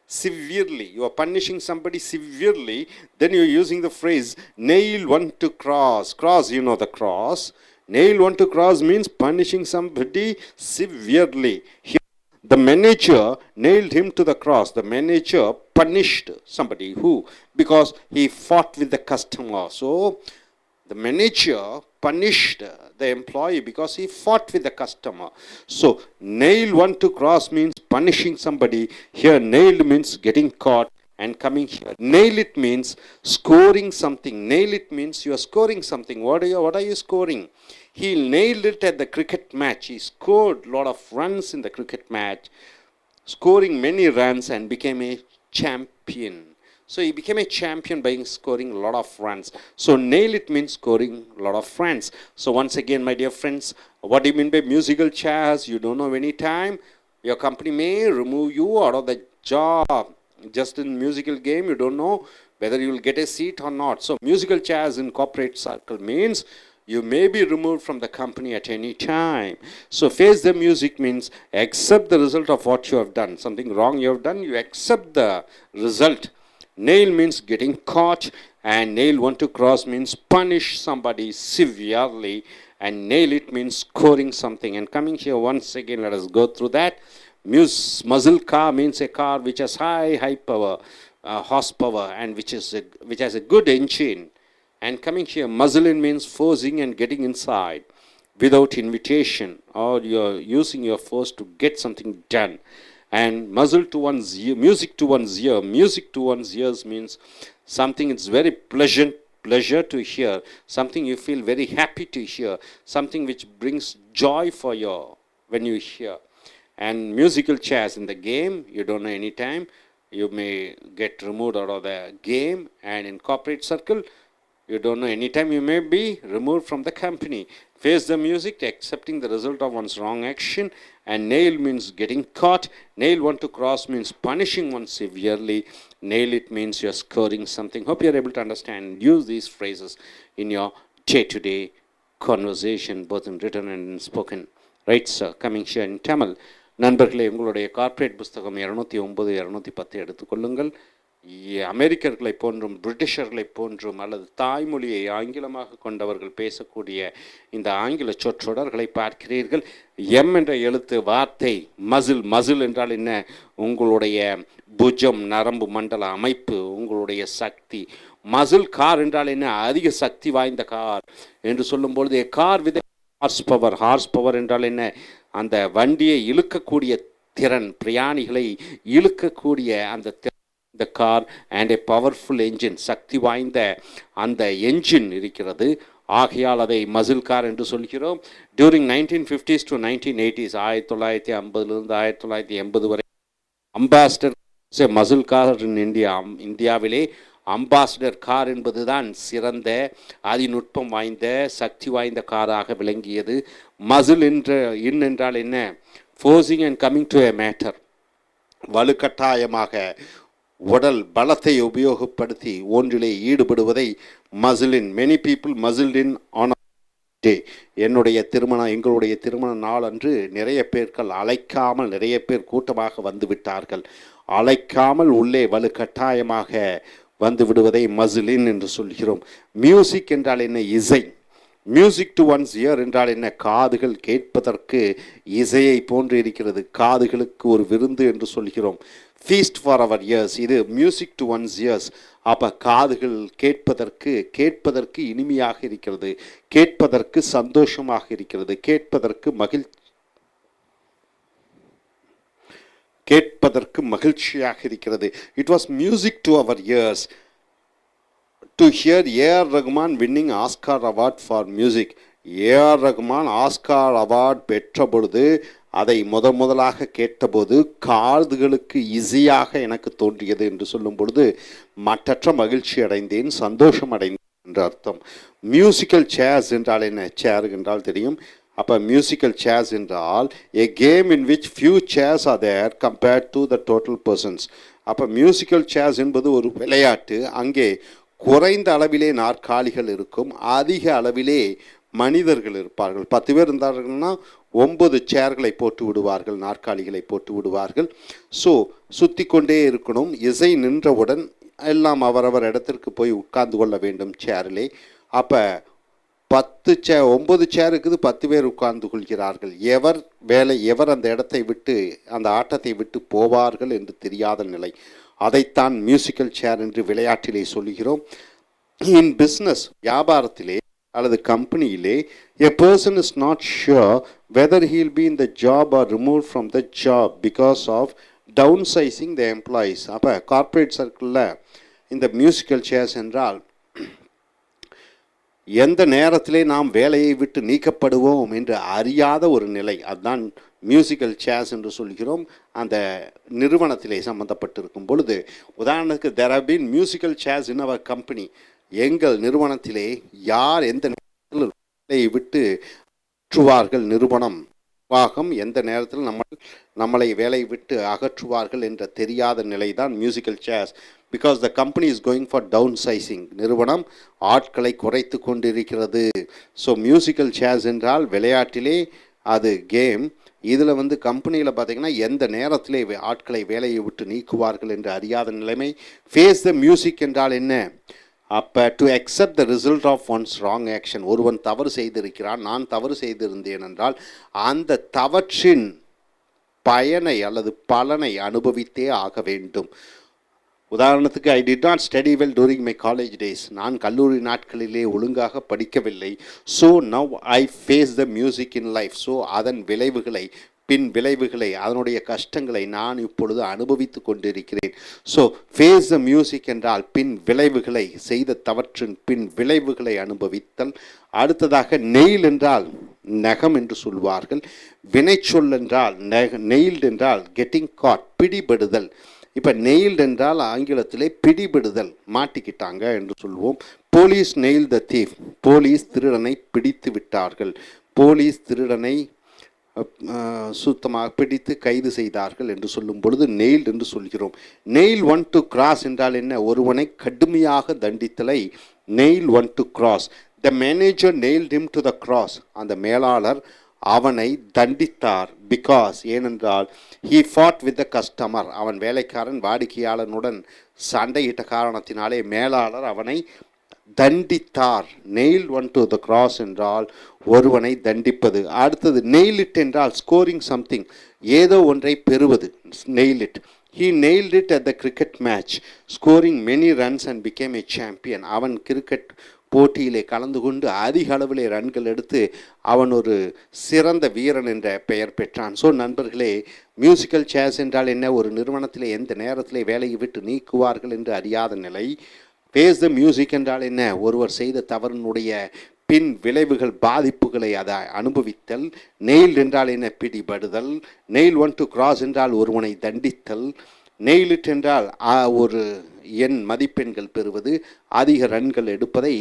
Severely. You are punishing somebody severely. Then you are using the phrase nail one to cross. Cross, you know the cross. Nail one to cross means punishing somebody severely. Here, the manager nailed him to the cross. The manager punished somebody. Who? Because he fought with the customer. So, the manager punished the employee because he fought with the customer. So, nail one to cross means punishing somebody. Here, nailed means getting caught and coming here. Nail it means scoring something. Nail it means you are scoring something. What are you scoring? He nailed it at the cricket match. He scored a lot of runs in the cricket match, scoring many runs and became a champion. So he became a champion by scoring a lot of runs. So nail it means scoring a lot of runs. So once again, my dear friends, what do you mean by musical chairs? You don't know any time. Your company may remove you out of the job. Just in musical game, you don't know whether you will get a seat or not. So musical chairs in corporate circle means you may be removed from the company at any time. So face the music means accept the result of what you have done. Something wrong you have done, you accept the result. Nail means getting caught, and nail one to cross means punish somebody severely, and nail it means scoring something. And coming here once again, let us go through that. Muscle car means a car which has high power, horsepower, and which has a good engine. And coming here, muzzle in means forcing and getting inside without invitation, or you're using your force to get something done. And muzzle to one's ear, music to one's ear. Music to one's ears means something it's very pleasure to hear, something you feel very happy to hear, something which brings joy for you when you hear. And musical chairs in the game, you don't know any time, you may get removed out of the game. And in corporate circle, you don't know any time you may be removed from the company. Face the music, accepting the result of one's wrong action. And nail means getting caught. Nail one to cross means punishing one severely. Nail it means you're scoring something. Hope you're able to understand and use these phrases in your day-to-day conversation, both in written and in spoken. Right, sir? Coming here in Tamil. நண்பர்களே, உங்களுடைய corporate புஸ்தகம் 209 210 எடுத்துக்கொள்ளுங்கள். அமெரிக்கர்களை போன்றும் பிரிட்டிஷர்களை போன்றும் அல்லது தாய்மொழியை ஆங்கிலமாக கொண்டவர்கள் பேசக்கூடிய இந்த ஆங்கில சொற்றொடர்களை பார்க்கிறீர்கள். எம் என்ற எழுத்து வார்த்தை மசில் என்றால் என்ன? உங்களுடைய புஜம், நரம்பு மண்டல அமைப்பு, உங்களுடைய சக்தி. மசில் கார் என்றால் என்ன? அதிக சக்தி வாய்ந்த கார் என்று சொல்லும்பொழுது கார் வித் ஹார்ஸ் பவர் என்றால் என்ன? அந்த வண்டியை இழுக்கக்கூடிய திறன், பிரயாணிகளை இழுக்கக்கூடிய அந்த the car and a powerful engine, சக்தி வாய்ந்த அந்த என்ஜின் இருக்கிறது. ஆகையால் அதை மசில் கார் என்று சொல்கிறோம். டியூரிங் 1950s to 1980s, 1950லிருந்து 1980 வரை அம்பாசிடர் மசில் கார் இன் இந்தியாவிலே அம்பாசிடர் கார் என்பதுதான் சிறந்த அதிநுட்பம் வாய்ந்த சக்தி வாய்ந்த காராக விளங்கியது. மசில் என்றால் என்ன? Forcing and coming to a matter, வலுக்கட்டாயமாக உடல் பலத்தை உபயோகப்படுத்தி ஒன்றிலே ஈடுபடுவதை மசிலின். Many people muscled in on day. எங்களுடைய திருமண நாள் அன்று நிறைய பேர்கள் அழைக்காமல், நிறைய பேர் கூட்டமாக வந்து விட்டார்கள். அழைக்காமல் உள்ளே வலுக்கட்டாயமாக வந்து விடுவதை மசிலின் என்று சொல்கிறோம். மியூசிக் என்றால் என்ன? இசை. மியூசிக் டு ஒன்ஸ் இயர் என்றால் என்ன? காதுகள் கேட்பதற்கு இசையை போன்று இருக்கிறது. காதுகளுக்கு ஒரு விருந்து என்று சொல்கிறோம். ஃபீஸ்ட் ஃபார் அவர் இயர்ஸ், இது மியூசிக் டு ஒன்ஸ் இயர்ஸ். அப்போ காதுகள் கேட்பதற்கு இனிமையாக இருக்கிறது, கேட்பதற்கு சந்தோஷமாக இருக்கிறது, கேட்பதற்கு மகிழ்ச்சியாக இருக்கிறது. It was music to our ears to hear A.R. Rahman winning Oscar award for music. A R Rahman Oscar award பெற்ற பொழுது அதை முதலாக கேட்டபோது காதுகளுக்கு ஈஸியாக எனக்கு தோன்றியது என்று சொல்லும் பொழுது மற்றற்ற மகிழ்ச்சி அடைந்தேன், சந்தோஷம் அடைந்தேன் என்று அர்த்தம். மியூசிக்கல் சேர்ஸ் என்றால் என்ன? சேர் என்றால் தெரியும். அப்போ மியூசிக்கல் சேர்ஸ் என்றால் a game in which few chairs are there compared to the total persons. அப்போ மியூசிக்கல் சேர்ஸ் என்பது ஒரு விளையாட்டு. அங்கே குறைந்த அளவிலே நாற்காலிகள் இருக்கும், அதிக அளவிலே மனிதர்கள் இருப்பார்கள். 10 பேர் இருந்தார்கள்னா 9 சேர்களை போட்டு விடுவார்கள், நாற்காலிகளை போட்டு விடுவார்கள். ஸோ சுற்றி கொண்டே இருக்கணும். இசை நின்றவுடன் எல்லாம் அவரவர் இடத்திற்கு போய் உட்கார்ந்து கொள்ள வேண்டும் சேரிலே. அப்போ 9 சேர் இருக்குது, 10 பேர் உட்கார்ந்து கொள்கிறார்கள். எவர் அந்த இடத்தை விட்டு அந்த ஆட்டத்தை விட்டு போவார்கள் என்று தெரியாத நிலை. அதைத்தான் மியூசிக்கல் சேர் என்று விளையாட்டிலே சொல்கிறோம். இன் பிஸ்னஸ், வியாபாரத்திலே அல்லது கம்பெனியிலே a person is not sure whether he will be in the job or removed from the job because of downsizing the employees. அப்போ கார்ப்பரேட் சர்க்கிளில் இந்த மியூசிக்கல் சேர்ஸ் என்றால் எந்த நேரத்திலே நாம் வேலையை விட்டு நீக்கப்படுவோம் என்று அறியாத ஒரு நிலை. அதுதான் மியூசிக்கல் சேர்ஸ் என்று சொல்கிறோம். அந்த நிறுவனத்திலே சம்பந்தப்பட்டிருக்கும் பொழுது, உதாரணத்துக்கு there have been musical chairs in our company. எங்கள் நிறுவனத்திலே யார் எந்த நேரத்தில் வேலையை விட்டு அகற்றுவார்கள், நிர்வாகம் எந்த நேரத்தில் நம்மளை வேலையை விட்டு அகற்றுவார்கள் என்ற தெரியாத நிலை தான் musical chairs. Because the company is going for downsizing. நிறுவனம் ஆட்களை குறைத்து கொண்டிருக்கிறது. ஸோ மியூசிக்கல் சேர்ஸ் என்றால் விளையாட்டிலே அது கேம். இதில் கம்பெனியில் பார்த்திங்கன்னா எந்த நேரத்திலே ஆட்களை வேலையை விட்டு நீக்குவார்கள் என்று அறியாத நிலைமை. ஃபேஸ் த மியூசிக் என்றால் என்ன? அப்போ to accept the result of one's wrong action. ஒருவன் தவறு செய்திருக்கிறான், நான் தவறு செய்திருந்தேன் என்றால் அந்த தவற்றின் பயனை அல்லது பலனை அனுபவித்தே ஆக வேண்டும். உதாரணத்துக்கு, I did not study well during my college days. நான் கல்லூரி நாட்களிலே ஒழுங்காக படிக்கவில்லை. So now I face the music in life. ஸோ அதன் விளைவுகளை, பின் விளைவுகளை, அதனுடைய கஷ்டங்களை நான் இப்பொழுது அனுபவித்து கொண்டிருக்கிறேன். ஸோ ஃபேஸ் த மியூசிக் என்றால் பின் விளைவுகளை, செய்த தவற்றின் பின் விளைவுகளை அனுபவித்தல். அடுத்ததாக நெயில் என்றால் நகம் என்று சொல்வார்கள். வினைச்சொல் என்றால் நெயில்டு என்றால் கெட்டிங் காட், பிடிபடுதல். இப்போ நெயில்டு என்றால் ஆங்கிலத்திலே பிடிபடுதல், மாட்டிக்கிட்டாங்க என்று சொல்வோம். போலீஸ் நெயில் த தீஃப். போலீஸ் திருடனை பிடித்து விட்டார்கள். போலீஸ் திருடனை சுத்தமாக பிடித்து கைது செய்தார்கள் என்று சொல்லும் பொழுது நெயில் என்று சொல்கிறோம். நெயில் ஒன் டு கிராஸ் என்றால் என்ன? ஒருவனை கடுமையாக தண்டித்தலை nail one to cross. The manager nailed him to the cross. அந்த மேலாளர் அவனை தண்டித்தார். பிகாஸ், ஏனென்றால் he fought with the customer. அவன் வேலைக்காரன் வாடிக்கையாளனுடன் சண்டையிட்ட காரணத்தினாலே மேலாளர் அவனை தண்டித்தார். Nail one to the cross என்றால் ஒருவனை தண்டிப்பது. அடுத்தது நெயில் இட் என்றால் ஸ்கோரிங் சம்திங், ஏதோ ஒன்றை பெறுவது. Nail it. He nailed it at the cricket match, scoring many runs and became a champion. அவன் கிரிக்கெட் போட்டியிலே கலந்து கொண்டு அதிக அளவிலே ரன்கள் எடுத்து அவன் ஒரு சிறந்த வீரன் என்ற பெயர் பெற்றான். ஸோ நண்பர்களே, மியூசிக்கல் சேர்ஸ் என்றால் என்ன? ஒரு நிறுவனத்திலே எந்த நேரத்திலே வேலையை விட்டு நீக்குவார்கள் என்று அறியாத நிலை. ஃபேஸ் த மியூசிக் என்றால் என்ன? ஒருவர் செய்த தவறினுடைய பின் விளைவுகள், பாதிப்புகளை அதை அனுபவித்தல். நெயில் என்றால் என்ன? பிடிபடுதல். நெயில் ஒன் டு கிராஸ் என்றால் ஒருவனை தண்டித்தல். நெயில் இட் என்றால் ஒரு எண் மதிப்பெண்கள் பெறுவது, அதிக ரன்கள் எடுப்பதை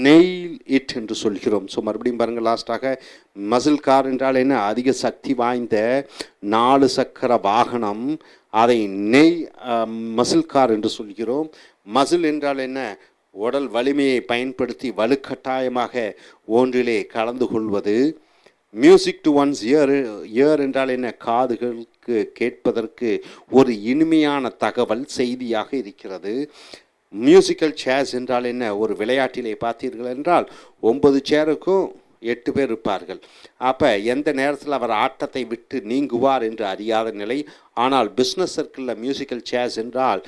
நெயில் இட் என்று சொல்கிறோம். ஸோ மறுபடியும் பாருங்கள், லாஸ்டாக மசில் கார் என்றால் என்ன? அதிக சக்தி வாய்ந்த 4 சக்கர வாகனம், அதை மசில் கார் என்று சொல்கிறோம். மசில் என்றால் என்ன? உடல் வலிமையை பயன்படுத்தி வலுக்கட்டாயமாக ஒன்றிலே கலந்து கொள்வது. மியூசிக் டு ஒன்ஸ் இயர் என்றால் என்ன? காதுகளுக்கு கேட்பதற்கு ஒரு இனிமையான தகவல், செய்தியாக இருக்கிறது. மியூசிக்கல் சேர்ஸ் என்றால் என்ன? ஒரு விளையாட்டிலே பார்த்தீர்கள் என்றால் 9 சேருக்கும் 8 பேர் இருப்பார்கள். அப்போ எந்த நேரத்தில் அவர் ஆட்டத்தை விட்டு நீங்குவார் என்று அறியாத நிலை. ஆனால் பிஸ்னஸ் சர்க்கிளில் மியூசிக்கல் சேர்ஸ் என்றால்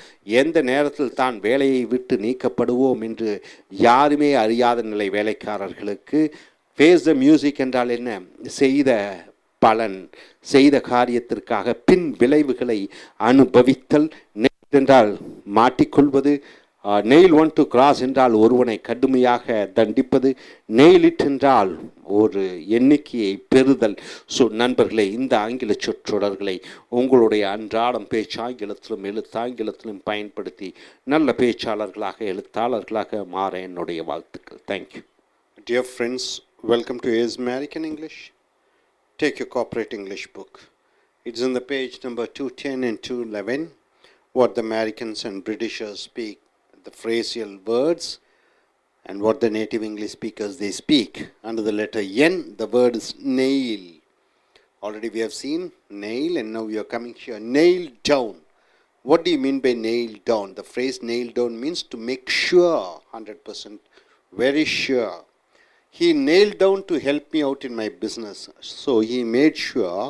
எந்த நேரத்தில் தான் வேலையை விட்டு நீக்கப்படுவோம் என்று யாருமே அறியாத நிலை வேலைக்காரர்களுக்கு. ஃபேஸ் த மியூசிக் என்றால் என்ன? செய்த பலன், செய்த காரியத்திற்காக பின் விளைவுகளை அனுபவித்தல். நெயில் என்றால் மாட்டிக்கொள்வது, நெயில் ஒன் டு கிராஸ் என்றால் ஒருவனை கடுமையாக தண்டிப்பது, நெயில் இட் என்றால் ஒரு எண்ணிக்கையை பெறுதல். ஸோ நண்பர்களே, இந்த ஆங்கில சொற்றொடர்களை உங்களுடைய அன்றாடம் பேச்சாங்கிலத்திலும் எழுத்தாங்கிலத்திலும் பயன்படுத்தி நல்ல பேச்சாளர்களாக எழுத்தாளர்களாக மாற என்னுடைய வாழ்த்துக்கள். Thank you. Dear friends, welcome to A's American English. Take your corporate English book. It's in the page number 210 and 211. What the Americans and Britishers speak, the phrasal words, and what the native English speakers they speak. Under the letter N, the word is nail. Already we have seen nail, and now we are coming here. Nail down. What do you mean by nail down? The phrase nail down means to make sure, 100%, very sure. He nailed down to help me out in my business. So he made sure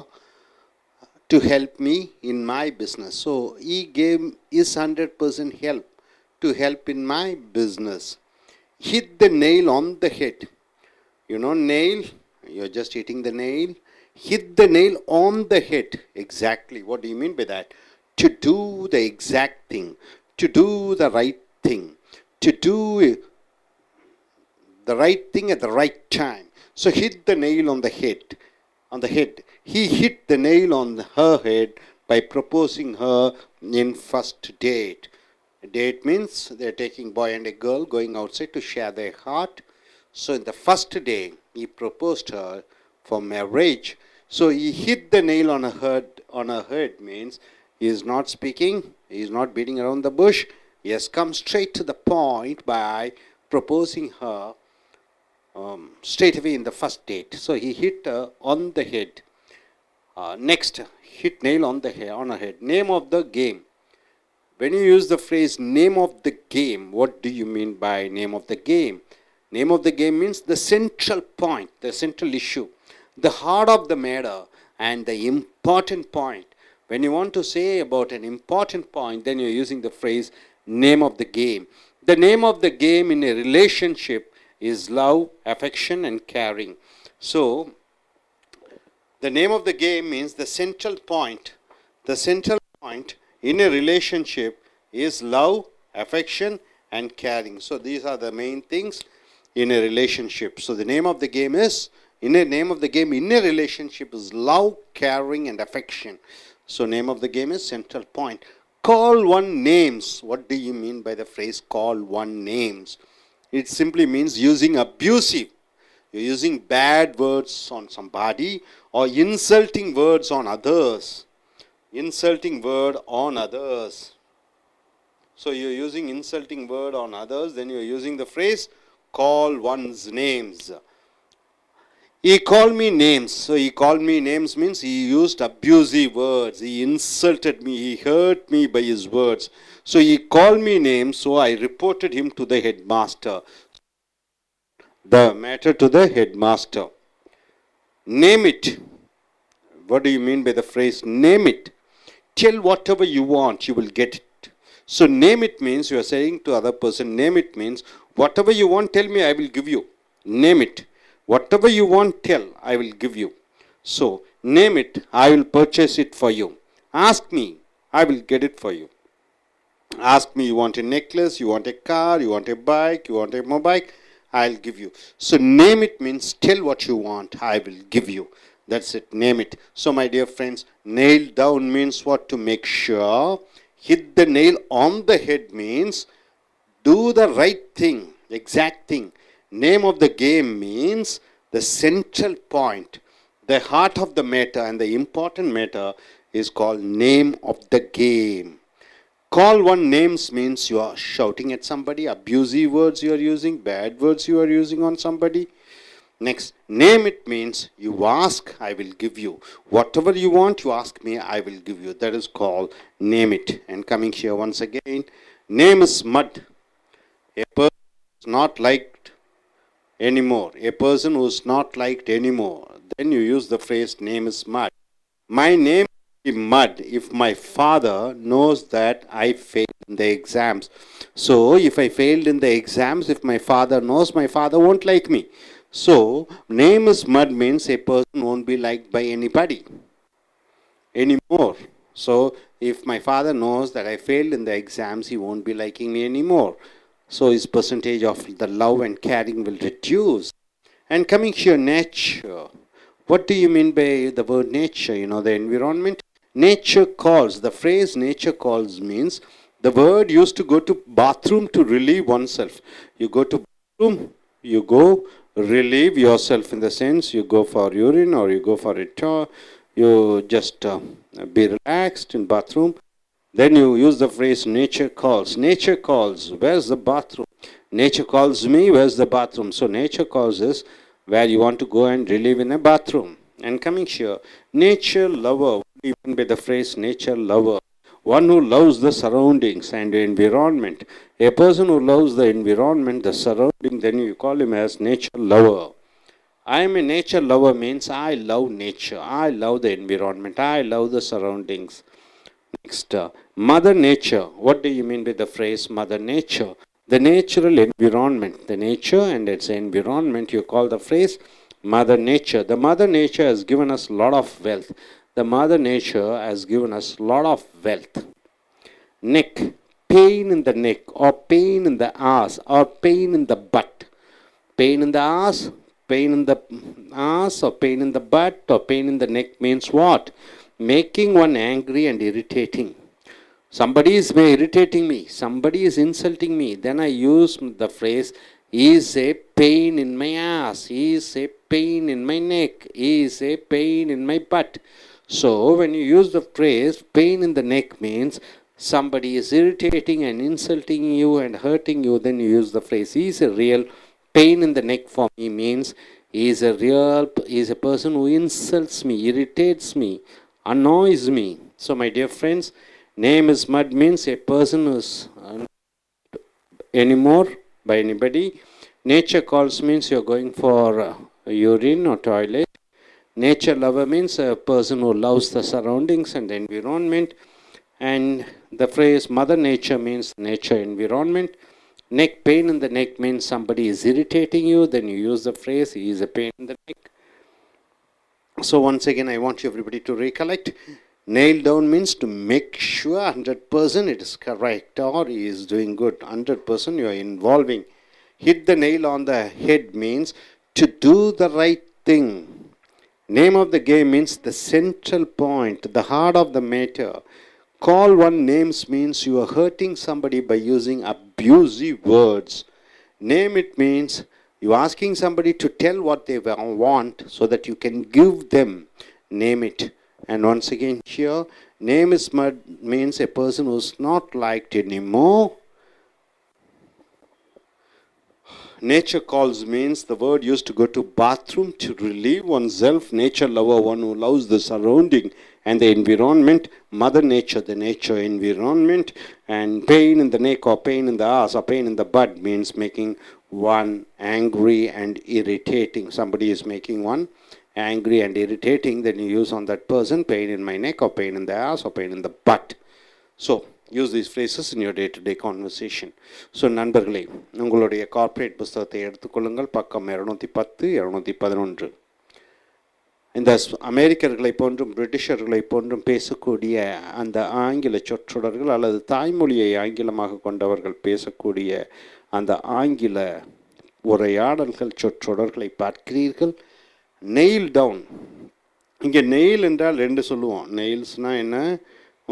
to help me in my business. So he gave his 100% help to help in my business. Hit the nail on the head. You know, nail, you're just hitting the nail. Hit the nail on the head. Exactly. What do you mean by that? To do the exact thing. To do the right thing. To do the right thing at the right time. So hit the nail on the head. On the head. He hit the nail on her head by proposing her in first date. A date means they're taking boy and a girl going outside to share their heart. So in the first day, he proposed her for marriage. So he hit the nail on her head. On her head means he is not speaking, he is not beating around the bush. He has come straight to the point by proposing her straight away in the first date. So he hit her on the head. Next, hit nail on the head, on her head. Name of the game. When you use the phrase name of the game, what do you mean by name of the game? Name of the game means the central point, the central issue, the heart of the matter, and the important point. When you want to say about an important point, then you're using the phrase name of the game. The name of the game in a relationship is love, affection, and caring. So, the name of the game means the central point. The central point in a relationship is love, affection, and caring. So, these are the main things in a relationship. So, the name of the game is, in a name of the game in a relationship is love, caring, and affection. So, name of the game is central point. Call one names. What do you mean by the phrase call one names? It simply means using abusive. You're using bad words on somebody or insulting words on others. Insulting word on others. So you're using insulting word on others, then you're using the phrase call one's names. He called me names. So he called me names means he used abusive words. He insulted me. He hurt me by his words. So he called me names. So I reported him to the headmaster. The matter to the headmaster. Name it. What do you mean by the phrase name it? Tell whatever you want, you will get it. So name it means you are saying to other person, name it means whatever you want, tell me, I will give you. Name it. Whatever you want, tell, I will give you. So, name it, I will purchase it for you. Ask me, I will get it for you. Ask me, you want a necklace, you want a car, you want a bike, you want a mobile, I'll give you. So, name it means tell what you want, I will give you. That's it, name it. So, my dear friends, nail down means what? To make sure. Hit the nail on the head means do the right thing, exact thing. Name of the game means the central point, the heart of the matter, and the important matter is called name of the game. Call one names means you are shouting at somebody, abusive words you are using, bad words you are using on somebody. Next, name it means you ask, I will give you. Whatever you want, you ask me, I will give you. That is called name it. And coming here once again, name is mud. A person is not liked anymore. A person who is not liked anymore. Then you use the phrase name is mud. My name is mud if my father knows that I failed in the exams. So if I failed in the exams, if my father knows, my father won't like me. So name is mud means a person won't be liked by anybody anymore. So if my father knows that I failed in the exams, he won't be liking me anymore. So his percentage of the love and caring will reduce. And coming here, nature. What do you mean by the word nature? You know, the environment. Nature calls. The phrase nature calls means the word used to go to bathroom to relieve oneself. You go to bathroom, you go relieve yourself in the sense you go for urine or you go for a tour, you just be relaxed in bathroom. Then you use the phrase nature calls. Nature calls. Where's the bathroom? Nature calls me. Where's the bathroom? So nature calls is where you want to go and relive in a bathroom. And coming here, nature lover. Even by the phrase nature lover, one who loves the surroundings and the environment. A person who loves the environment, the surrounding, then you call him as nature lover. I am a nature lover means I love nature. I love the environment. I love the surroundings. Next, Mother Nature. What do you mean by the phrase Mother Nature? The natural environment. The nature and its environment, you call the phrase Mother Nature. The Mother Nature has given us a lot of wealth. The Mother Nature has given us a lot of wealth. Neck. Pain in the neck or pain in the ass or pain in the butt. Pain in the ass, pain in the ass or pain in the butt or pain in the neck means what? Making one angry and irritating. Somebody is irritating me, somebody is insulting me, then I use the phrase is a pain in my ass, is a pain in my neck, is a pain in my butt. So when you use the phrase pain in the neck means somebody is irritating and insulting you and hurting you, then you use the phrase is a real pain in the neck for me means is a person who insults me, irritates me, annoys me. So my dear friends, name is mud means a person who is anymore by anybody. Nature calls means you're going for urine or toilet. Nature lover means a person who loves the surroundings and the environment. And the phrase Mother Nature means nature environment. Neck pain in the neck means somebody is irritating you, then you use the phrase he is a pain in the neck. So once again I want everybody to recollect. Nail down means to make sure 100% it is correct or he is doing good. 100% you are involving. Hit the nail on the head means to do the right thing. Name of the game means the central point, the heart of the matter. Call one names means you are hurting somebody by using abusive words. Name it means you are asking somebody to tell what they want so that you can give them. Name it. And once again here, name is mud means a person who is not liked anymore. Nature calls means the word used to go to bathroom to relieve oneself. Nature lover, one who loves the surrounding and the environment. Mother Nature, the nature environment. And pain in the neck or pain in the ass or pain in the butt means making one angry and irritating. Somebody is making one angry and irritating, then you use on that person pain in my neck or pain in the ass or pain in the butt. So use these phrases in your day-to-day conversation. So நண்பர்களே, உங்களுடைய corporate புத்தகத்தை எடுத்துக்கொள்ளுங்கள். பக்கம் 210, 211. இந்த அமெரிக்கர்களை போன்றும் பிரிட்டிஷர்களை போன்றும் பேசக்கூடிய அந்த ஆங்கில சொற்றொடர்கள் அல்லது தாய்மொழியை ஆங்கிலமாக கொண்டவர்கள் பேசக்கூடிய அந்த ஆங்கில உரையாடல்கள் சொற்றொடர்களை பார்க்கிறீர்கள். Nail down. இங்கே நெயில் என்றால் ரெண்டு சொல்லுவோம். நெயில்ஸ்னால் என்ன?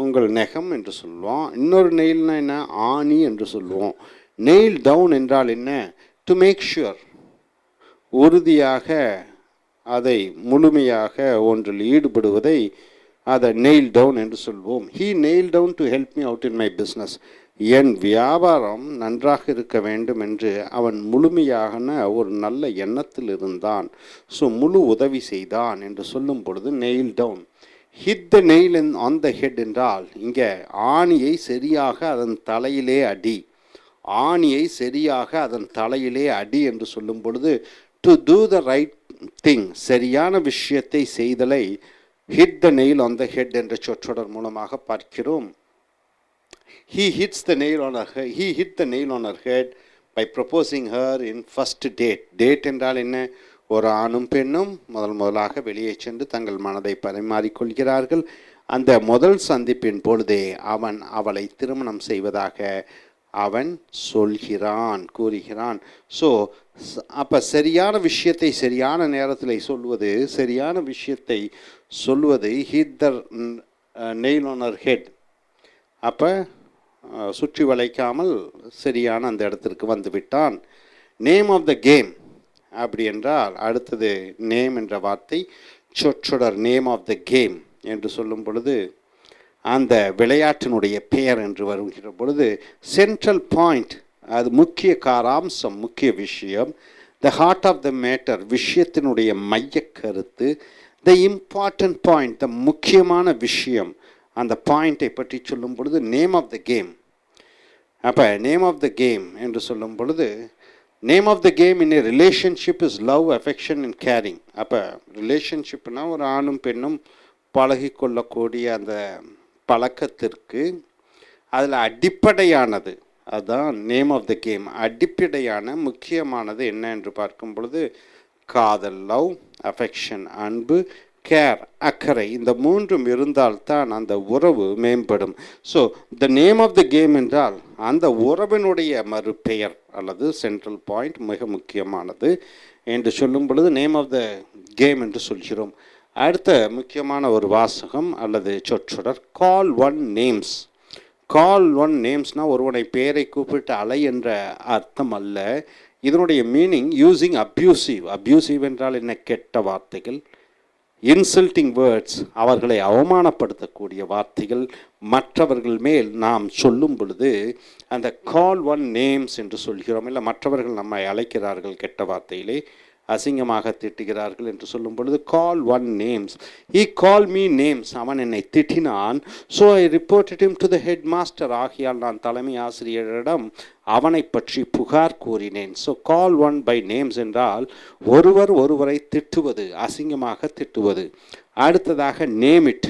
உங்கள் நெகம் என்று சொல்லுவோம். இன்னொரு நெயில்னால் என்ன? ஆணி என்று சொல்லுவோம். நெயில் டவுன் என்றால் என்ன? டு மேக் ஷுர், உறுதியாக அதை முழுமையாக ஒன்றில் ஈடுபடுவதை அதை நெயில் டவுன் என்று சொல்வோம். He nail down to help me out in my business. என் வியாபாரம் நன்றாக இருக்க வேண்டும் என்று அவன் முழுமையான ஒரு நல்ல எண்ணத்தில் இருந்தான். ஸோ முழு உதவி செய்தான் என்று சொல்லும் பொழுது nail down. Hit the nail on the head என்றால் இங்கே ஆணியை சரியாக அதன் தலையிலே அடி. ஆணியை சரியாக அதன் தலையிலே அடி என்று சொல்லும் பொழுது to do the right thing, சரியான விஷயத்தை செய்தலை hit the nail on the head என்ற சொற்றொடர் மூலமாக பார்க்கிறோம். He hit the nail on her head by proposing her in first date. Date என்றால் என்ன? ஒரு ஆணும் பெண்ணும் முதலாக வெளியே சென்று தங்கள் மனதை பரிமாறிக்கொள்கிறார்கள். அந்த முதல் சந்திப்பின் பொழுதே அவன் அவளை திருமணம் செய்வதாக அவன் கூறுகிறான். ஸோ அப்போ சரியான விஷயத்தை சரியான நேரத்தில் சொல்வது, சரியான விஷயத்தை சொல்வது hit the nail on her head. அப்போ சுற்றி வளைக்காமல் சரியான அந்த இடத்திற்கு வந்து விட்டான். நேம் ஆஃப் த கேம் அப்படி என்றால் அடுத்தது நேம் என்ற வார்த்தை சொற்றொடர். நேம் ஆஃப் த கேம் என்று சொல்லும் பொழுது அந்த விளையாட்டினுடைய பெயர் என்று வருகிற பொழுது சென்ட்ரல் பாயிண்ட், அது முக்கிய காராம்சம், முக்கிய விஷயம். The heart of the matter, விஷயத்தினுடைய மைய கருத்து. த இம்பார்ட்டன்ட் பாயிண்ட், த முக்கியமான விஷயம், அந்த பாயிண்ட்டை பற்றி சொல்லும் பொழுது நேம் ஆஃப் த கேம். அப்போ நேம் ஆஃப் த கேம் என்று சொல்லும் பொழுது name of the game in a relationship is love, affection and caring. அப்போ ரிலேஷன்ஷிப்னால் ஒரு ஆணும் பெண்ணும் பழகிக்கொள்ளக்கூடிய அந்த பழக்கத்திற்கு அதில் அடிப்படையானது அதுதான் நேம் ஆஃப் த கேம். அடிப்படையான முக்கியமானது என்ன என்று பார்க்கும் பொழுது காதல், லவ், அஃபெக்ஷன் அன்பு, கேர் அக்கறை, இந்த மூன்றும் இருந்தால்தான் அந்த உறவு மேம்படும். So the name of the game என்றால் அந்த உறவினுடைய மறுபெயர் அல்லது சென்ட்ரல் பாயிண்ட், மிக முக்கியமானது என்று சொல்லும் பொழுது நேம் ஆஃப் த கேம் என்று சொல்கிறோம். அடுத்த முக்கியமான ஒரு வாசகம் அல்லது சொற்றொடர் call one names. Call one நேம்ஸ்னால் ஒருவனை பெயரை கூப்பிட்டு அலை என்ற அர்த்தம் அல்ல. இதனுடைய மீனிங் யூஸிங் அப்யூசிவ். அப்யூசிவ் என்றால் என்ன? கெட்ட வார்த்தைகள், இன்சல்ட்டிங் வேர்ட்ஸ், அவர்களை அவமானப்படுத்தக்கூடிய வார்த்தைகள் மற்றவர்கள் மேல் நாம் சொல்லும் பொழுது அந்த கால் ஒன் நேம்ஸ் என்று சொல்கிறோம். இல்லை, மற்றவர்கள் நம்மை அழைக்கிறார்கள் கெட்ட வார்த்தையிலே, அசிங்கமாக திட்டுகிறார்கள் என்று சொல்லும் பொழுது call one names. He call me names, அவன் என்னை திட்டினான். So I reported him to the head master, ஆகியால் நான் தலைமை ஆசிரியரிடம் அவனை பற்றி புகார் கூறினேன். So call one by names என்றால் ஒருவர் ஒருவரை திட்டுவது, அசிங்கமாக திட்டுவது. அடுத்ததாக நேம் இட்,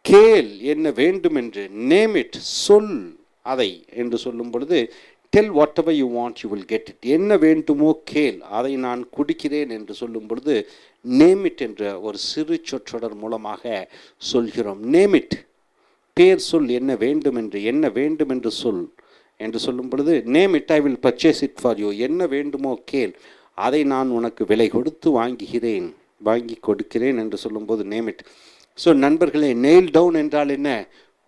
கேள் என்ன வேண்டும் என்று. நேம் இட், சொல் அதை என்று சொல்லும் பொழுது del what ever you want you will get it. என்ன வேண்டுமோ கேள், அதை நான் குடிக்கிறேன் என்று சொல்லும் பொழுது நேம் இட் என்ற ஒரு சிறு சொற்றொடர் மூலமாக சொல்கிறோம். நேம் இட், பேர் சொல், என்ன வேண்டும் என்று, என்ன வேண்டும் என்று சொல் என்று சொல்லும் பொழுது name it, I will purchase it for you. என்ன வேண்டுமோ கேள், அதை நான் உனக்கு விலை கொடுத்து வாங்கி கொடுக்கிறேன் என்று சொல்லும்போது நேம் இட். ஸோ நண்பர்களே, நெயில் டவுன் என்றால் என்ன?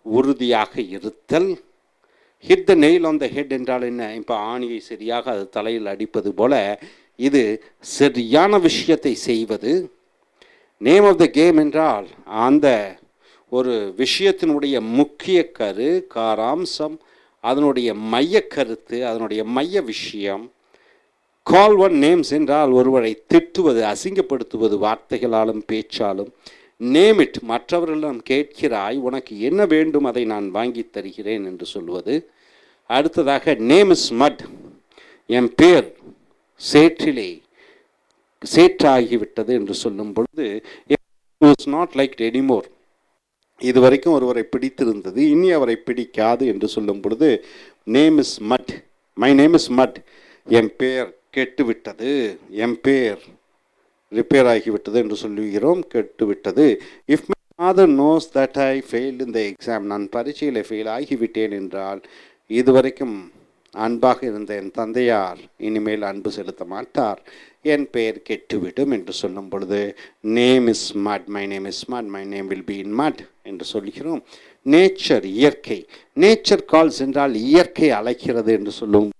உறுதியாக இருத்தல். Hit the nail on the head என்றால் என்ன? இப்போ ஆணியை சரியாக அது தலையில் அடிப்பது போல இது சரியான விஷயத்தை செய்வது. நேம் ஆஃப் த கேம் என்றால் அந்த ஒரு விஷயத்தினுடைய முக்கிய காராம்சம், அதனுடைய மைய கருத்து, அதனுடைய மைய விஷயம். கால் ஒன் நேம்ஸ் என்றால் ஒருவரை திட்டுவது, அசிங்கப்படுத்துவது வார்த்தைகளாலும் பேச்சாலும். நேம் இட், மற்றவர்களிடம் கேட்கிறாய், உனக்கு என்ன வேண்டும் அதை நான் வாங்கி தருகிறேன் என்று சொல்வது. அடுத்ததாக நேம் இஸ் மட், என் பேர் சேற்றாகிவிட்டது என்று சொல்லும் பொழுது இட்ஸ் நாட் லைக் எனிமோர். இதுவரைக்கும் ஒருவரை பிடித்திருந்தது, இனி அவரை பிடிக்காது என்று சொல்லும் பொழுது நேம் இஸ் மட், மை நேம் இஸ் மட், என் பேர் கெட்டுவிட்டது, என் பேர் ரிப்பேர் ஆகிவிட்டது என்று சொல்லுகிறோம், கெட்டுவிட்டது. If my father knows that I failed in the exam, நான் பரீட்சையில் ஃபெயில் ஆகிவிட்டேன் என்றால் இதுவரைக்கும் அன்பாக இருந்த என் தந்தையார் இனிமேல் அன்பு செலுத்த மாட்டார், என் பெயர் கெட்டுவிடும் என்று சொல்லும் பொழுது நேம் இஸ் மட், மை நேம் இஸ் மட், my name will be in மட் என்று சொல்கிறோம். நேச்சர், இயற்கை. நேச்சர் கால்ஸ் என்றால் இயற்கை அழைக்கிறது என்று சொல்லும்.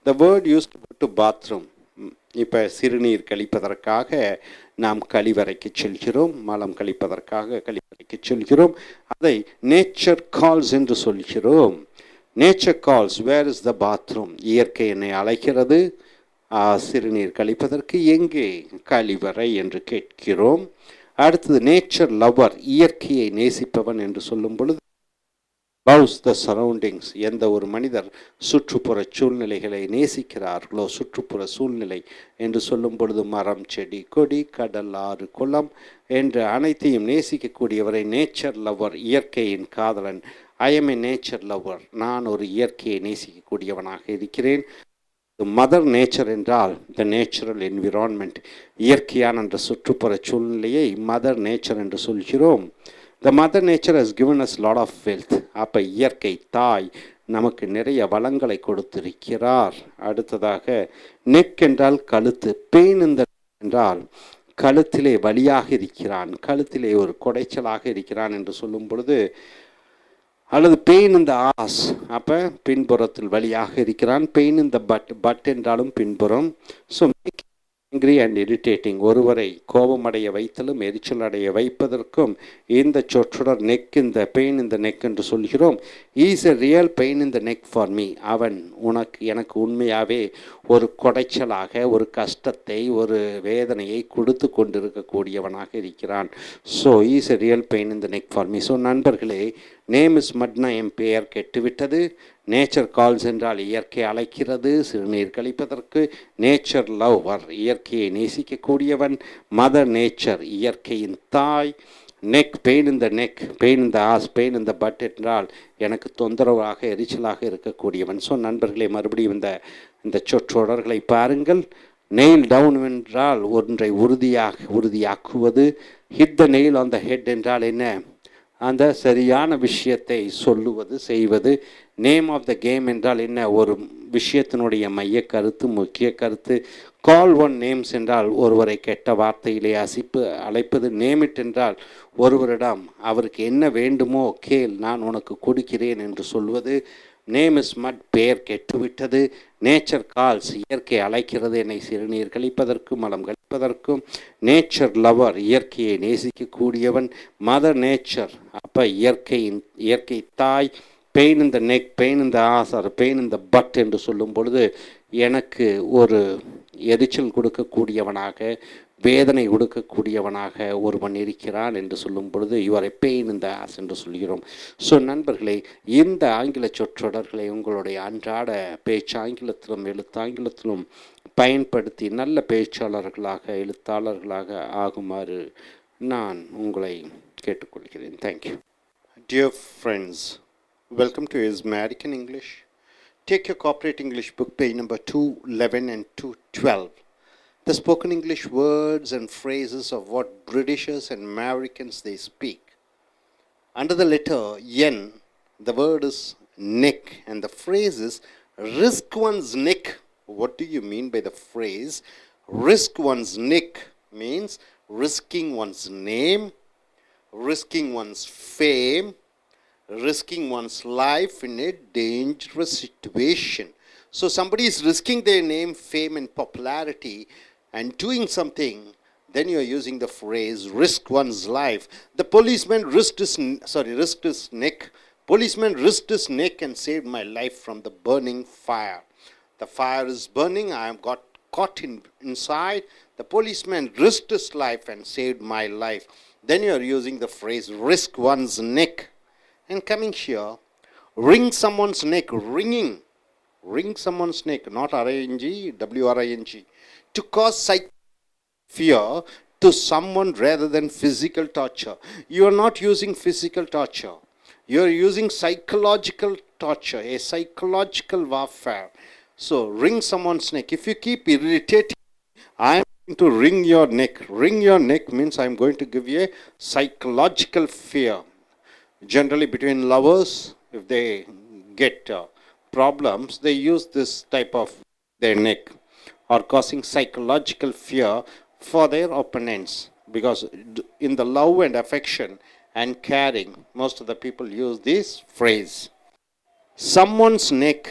The word used to bathroom. இப்போ சிறுநீர் கழிப்பதற்காக நாம் கழிவறைக்கு செல்கிறோம், மலம் கழிப்பதற்காக கழிவறைக்கு செல்கிறோம், அதை நேச்சர் கால்ஸ் என்று சொல்கிறோம். Nature calls, where is the bathroom, இயற்கை என்னை அழைக்கிறது சிறுநீர் கழிப்பதற்கு, எங்கே? கழிவறை என்று கேட்கிறோம். அடுத்தது நேச்சர் லவர், இயற்கையை நேசிப்பவன் என்று சொல்லும் பொழுது லவ்ஸ் த சரௌண்டிங்ஸ், எந்த ஒரு மனிதர் சுற்றுப்புற சூழ்நிலைகளை நேசிக்கிறார்களோ, சுற்றுப்புற சூழ்நிலை என்று சொல்லும் பொழுது மரம், செடி, கொடி, கடல், ஆறு, குளம் என்று அனைத்தையும் நேசிக்கக்கூடியவரை நேச்சர் லவர், இயற்கையின் காதலன். I M A nature lower, நான் ஒரு இயற்கையை நேசிக்கக்கூடியவனாக இருக்கிறேன். மதர் நேச்சர் என்றால் த நேச்சுரல் என்விரான்மெண்ட், இயற்கையான என்ற சுற்றுப்புற சூழ்நிலையை மதர் நேச்சர் என்று சொல்கிறோம். The mother nature has given us lot of wealth. அப்போ இயற்கை தாய் நமக்கு நிறைய வளங்களை கொடுத்திருக்கிறார். அடுத்ததாக நெக் என்றால் கழுத்து, பெயின் என்றால் கழுத்திலே வலியாக இருக்கிறான், கழுத்திலே ஒரு குடைச்சலாக இருக்கிறான் என்று சொல்லும் பொழுது, அல்லது பெயின் இந்த ஆஸ், அப்போ பின்புறத்தில் வலியாக இருக்கிறான். பெயின் இந்த பட் என்றாலும் பின்புறம். ஸோ angry and irritating, ஒருவரை கோபமடைய வைத்தலும் எரிச்சல் அடைய வைப்பதற்கும் இந்த சொற்றொடர் நெக் இந்த பெயின் இந்த நெக் என்று சொல்கிறோம். இஸ் எ ரியல் பெயின் இந்த நெக் ஃபார் மீ, அவன் எனக்கு உண்மையாகவே ஒரு குடைச்சலாக ஒரு கஷ்டத்தை ஒரு வேதனையை கொடுத்து கொண்டிருக்கக்கூடியவனாக இருக்கிறான். So is a real pain இந்த நெக் ஃபார் மீ. ஸோ நண்பர்களே, நேம் இஸ் மட்னா, என் பெயர் கெட்டுவிட்டது. நேச்சர் கால்ஸ் என்றால் இயற்கை அழைக்கிறது சிறுநீர் கழிப்பதற்கு. நேச்சர் லவ்வர், இயற்கையை நேசிக்கக்கூடியவன். மதர் நேச்சர், இயற்கையின் தாய். நெக், பெயின் இந்த நெக், பெயின் இந்த ஆஸ், பெயின் இந்த பட் என்றால் எனக்கு தொந்தரவாக எரிச்சலாக இருக்கக்கூடியவன். ஸோ நண்பர்களே, மறுபடியும் இந்த சொற்றொடர்களை பாருங்கள். நெயில் டவுன் என்றால் ஒன்றை உறுதியாக்குவது. Hit the nail on the head என்றால் என்ன? அந்த சரியான விஷயத்தை சொல்லுவது, செய்வது. நேம் ஆஃப் த கேம் என்றால் என்ன? ஒரு விஷயத்தினுடைய மைய கருத்து, முக்கிய கருத்து. கால் ஒன் நேம்ஸ் என்றால் ஒருவரை கெட்ட வார்த்தையிலே அழைப்பது. நேமிட் என்றால் ஒருவரிடம் அவருக்கு என்ன வேண்டுமோ கேள், நான் உனக்கு கொடுக்கிறேன் என்று சொல்வது. நேம் இஸ் மட், பெயர் கெட்டுவிட்டது. நேச்சர் கால்ஸ், இயற்கை அழைக்கிறது என்னை சிறுநீர் கழிப்பதற்கும் மலம் கழிப்பதற்கும். நேச்சர் லவர், இயற்கையை நேசிக்கக்கூடியவன். மதர் நேச்சர், அப்போ இயற்கை தாய். பெயின் இந்த நெக், பெயின் இந்த ஆசார், பெயின் இந்த பட் என்று சொல்லும் பொழுது எனக்கு ஒரு எரிச்சல் கொடுக்கக்கூடியவனாக, வேதனை கொடுக்கக்கூடியவனாக ஒருவன் இருக்கிறான் என்று சொல்லும் பொழுது யுவர் எ பெயின் இந்த ஆஸ் என்று சொல்கிறோம். ஸோ நண்பர்களே, இந்த ஆங்கில சொற்றொடர்களை உங்களுடைய அன்றாட பேச்சாங்கிலத்திலும் எழுத்தாங்கிலத்திலும் பயன்படுத்தி நல்ல பேச்சாளர்களாக எழுத்தாளர்களாக ஆகுமாறு நான் உங்களை கேட்டுக்கொள்கிறேன். Thank you. Dear friends, welcome to American English. Take your corporate English book, page number 211 and 212. The spoken English words and phrases of what Britishers and Americans they speak. Under the letter N, the word is neck, and the phrase is risk one's neck. What do you mean by the phrase risk one's neck? Means risking one's name, risking one's fame, risking one's life in a dangerous situation. So somebody is risking their name, fame and popularity and doing something, then you are using the phrase risk one's life. The policeman risked his neck. Policeman risked his neck and saved my life from the burning fire. The fire is burning, I am got caught inside. The policeman risked his life and saved my life. Then you are using the phrase risk one's neck. And coming here, wring someone's neck, wring someone's neck, not R-I-N-G, W-R-I-N-G, to cause fear to someone rather than physical torture. You are not using physical torture. You are using psychological torture, a psychological warfare. So, wring someone's neck. If you keep irritating, I am going to wring your neck. Wring your neck means I am going to give you a psychological fear. Generally, between lovers, if they get problems, they use this type of their neck, or causing psychological fear for their opponents. Because in the love and affection and caring, most of the people use this phrase. Someone's neck,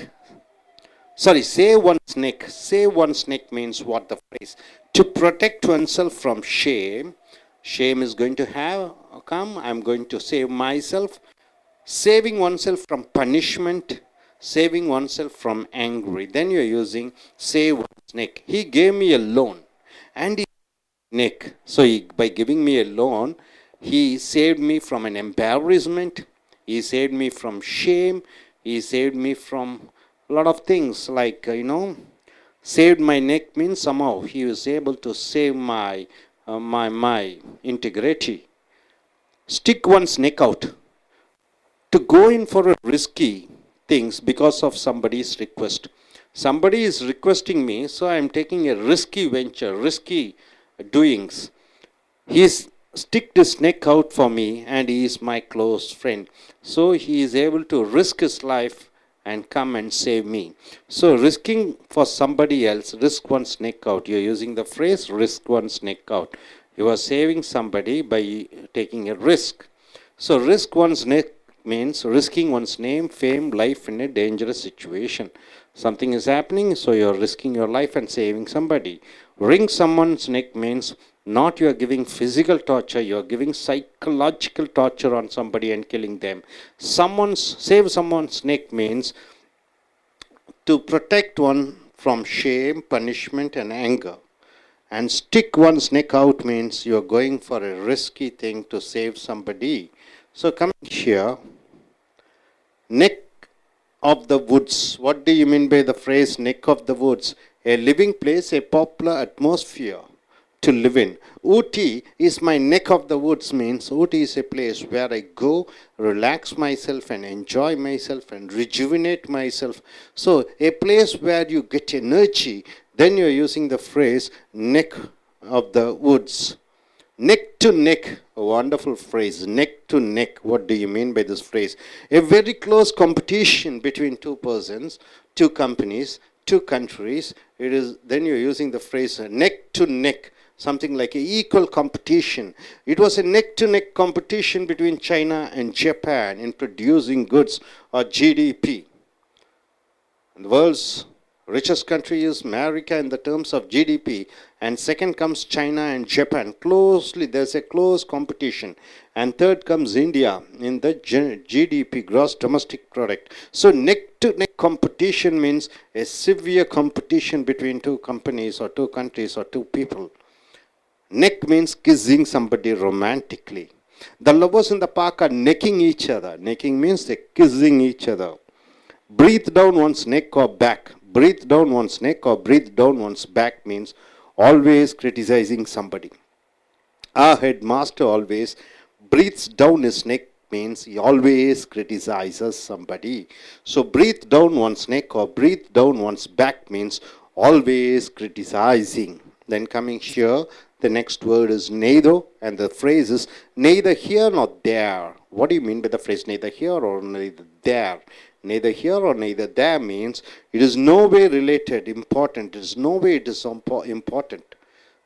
save one's neck. Save one's neck means what the phrase? To protect oneself from shame. Shame is going to come. I am going to save myself. Saving oneself from punishment. Saving oneself from angry. Then you are using save one's neck. He gave me a loan and he neck. So by giving me a loan, he saved me from an embarrassment. He saved me from shame. He saved me from a lot of things like, saved my neck means somehow he was able to save my integrity. Stick one's neck out. To go in for a risky things because of somebody's request. Somebody is requesting me, so I am taking a risky venture, risky doings. He is stick his neck out for me and he is my close friend. So he is able to risk his life and come and save me. So risking for somebody else, risk one's neck out. You're using the phrase risk one's neck out. You are saving somebody by taking a risk. So risk one's neck means risking one's name, fame, life in a dangerous situation. Something is happening, so you're risking your life and saving somebody. Wring someone's neck means not you are giving physical torture, you are giving psychological torture on somebody and killing them. Save someone's neck means to protect one from shame, punishment and anger. And stick one's neck out means you are going for a risky thing to save somebody. So coming here, neck of the woods. What do you mean by the phrase neck of the woods? A living place, a popular atmosphere to live in. Ooty is my neck of the woods means Ooty is a place where I go, relax myself and enjoy myself and rejuvenate myself. So a place where you get energy, then you're using the phrase neck of the woods. Neck to neck, a wonderful phrase, neck to neck. What do you mean by this phrase? A very close competition between two persons, two companies, two countries. Then you're using the phrase neck to neck, something like an equal competition. It was a neck to neck competition between China and Japan in producing goods or GDP. And the world's richest country is America in the terms of GDP, and second comes China and Japan. Closely, there's a close competition. And third comes India in the GDP, gross domestic product. So neck to neck competition means a severe competition between two companies or two countries or two people. Neck means kissing somebody romantically. The lovers in the park are necking each other. Necking means they're kissing each other. Breathe down one's neck or back. Breathe down one's neck or breathe down one's back means always criticizing somebody. Our headmaster always breathes down his neck means he always criticizes somebody. So breathe down one's neck or breathe down one's back means always criticizing. Then coming here, the next word is neither, and the phrase is neither here nor there. What do you mean by the phrase neither here or neither there? Neither here or neither there means it is no way related, important. It is no way it is important.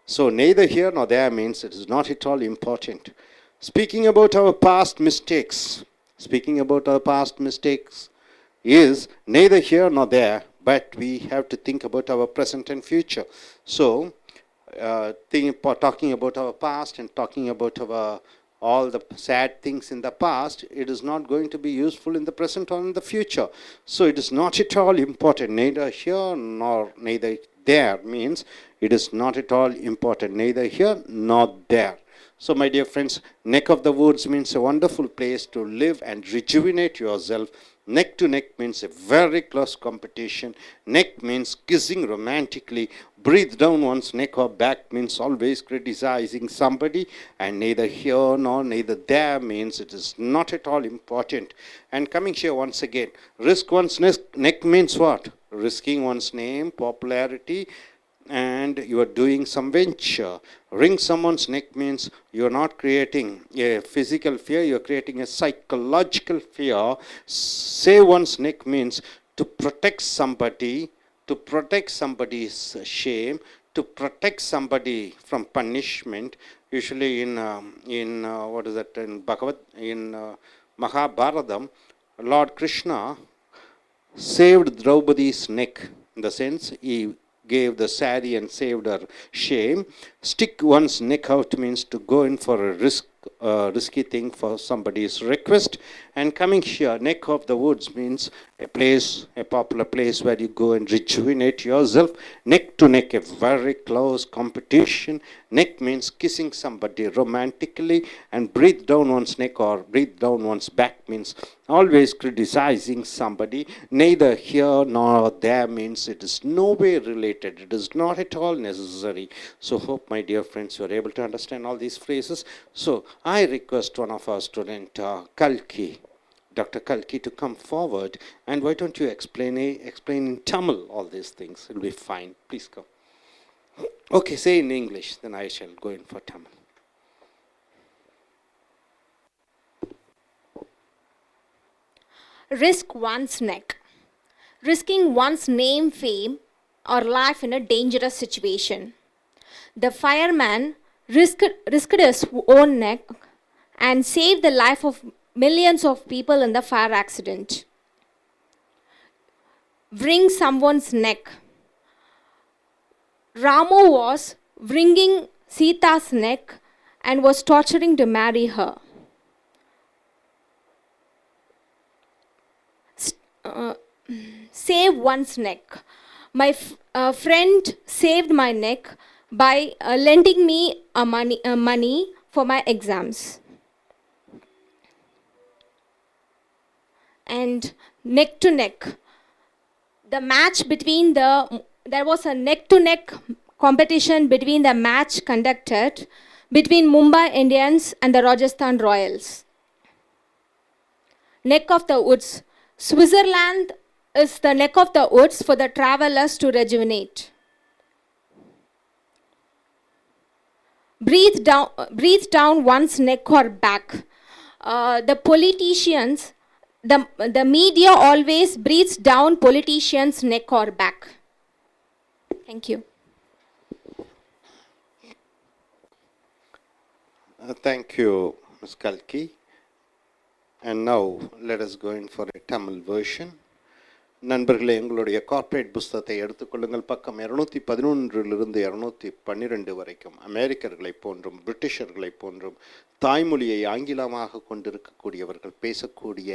So neither here nor there means it is not at all important. Speaking about our past mistakes. Speaking about our past mistakes is neither here nor there, but we have to think about our present and future. So talking about our past and talking about all the sad things in the past, it is not going to be useful in the present or in the future. So it is not at all important. Neither here nor neither there means it is not at all important. Neither here nor there. So my dear friends, neck of the woods means a wonderful place to live and rejuvenate yourself. Neck to neck means a very close competition. Neck means kissing romantically. Breathe down one's neck or back means always criticizing somebody. And neither here nor neither there means it is not at all important. And coming here once again, risk one's neck means what? Risking one's name, popularity, and you are doing some venture. Wring someone's neck means you are not creating a physical fear, you are creating a psychological fear. Save one's neck means to protect somebody, to protect somebody's shame, to protect somebody from punishment. Usually in what is that, in Mahabharatam, Lord Krishna saved Draupadi's neck, in the sense he gave the sari and saved her shame. Stick one's neck out means to go in for a risky thing for somebody's request. And coming here, neck of the woods means a place, a popular place where you go and rejuvenate yourself. Neck to neck, a very close competition. Neck means kissing somebody romantically, and breathe down one's neck or breathe down one's back means always criticizing somebody. Neither here nor there means it is no way related. It is not at all necessary. So hope, my dear friends, you are able to understand all these phrases. So I request one of our student, Kalki, Dr. Kalki, to come forward, and why don't you explain in Tamil all these things? It will be fine. Please come. Okay, say in English, then I shall go in for Tamil. risk one's neck, risking one's name, fame, or life in a dangerous situation. The fireman risked his own neck and saved the life of millions of people in the fire accident. Wring someone's neck. Ramo was wringing Sita's neck and was torturing to marry her. Save one's neck. My friend saved my neck by lending me money for my exams. And neck to neck. The match between there was a neck to neck competition between the match conducted between Mumbai Indians and the Rajasthan Royals. Neck of the woods. Switzerland is the neck of the woods for the travelers to rejuvenate. Breathe down one's neck or back. The politicians, the media always breathes down politicians' neck or back. Thank you. Thank you, Ms. Kalki. And now let us go in for a Tamil version. நண்பர்களே, எங்களுடைய corporate புஸ்தகத்தை எடுத்துக்கொள்ளுங்கள். பக்கம் 211 212 வரைக்கும் அமெரிக்கர்களைப் போன்றும் பிரிட்டிஷர்களைப் போன்றும் தாய்மொழியை ஆங்கிலமாக கொண்டிருக்கக்கூடியவர்கள் பேசக்கூடிய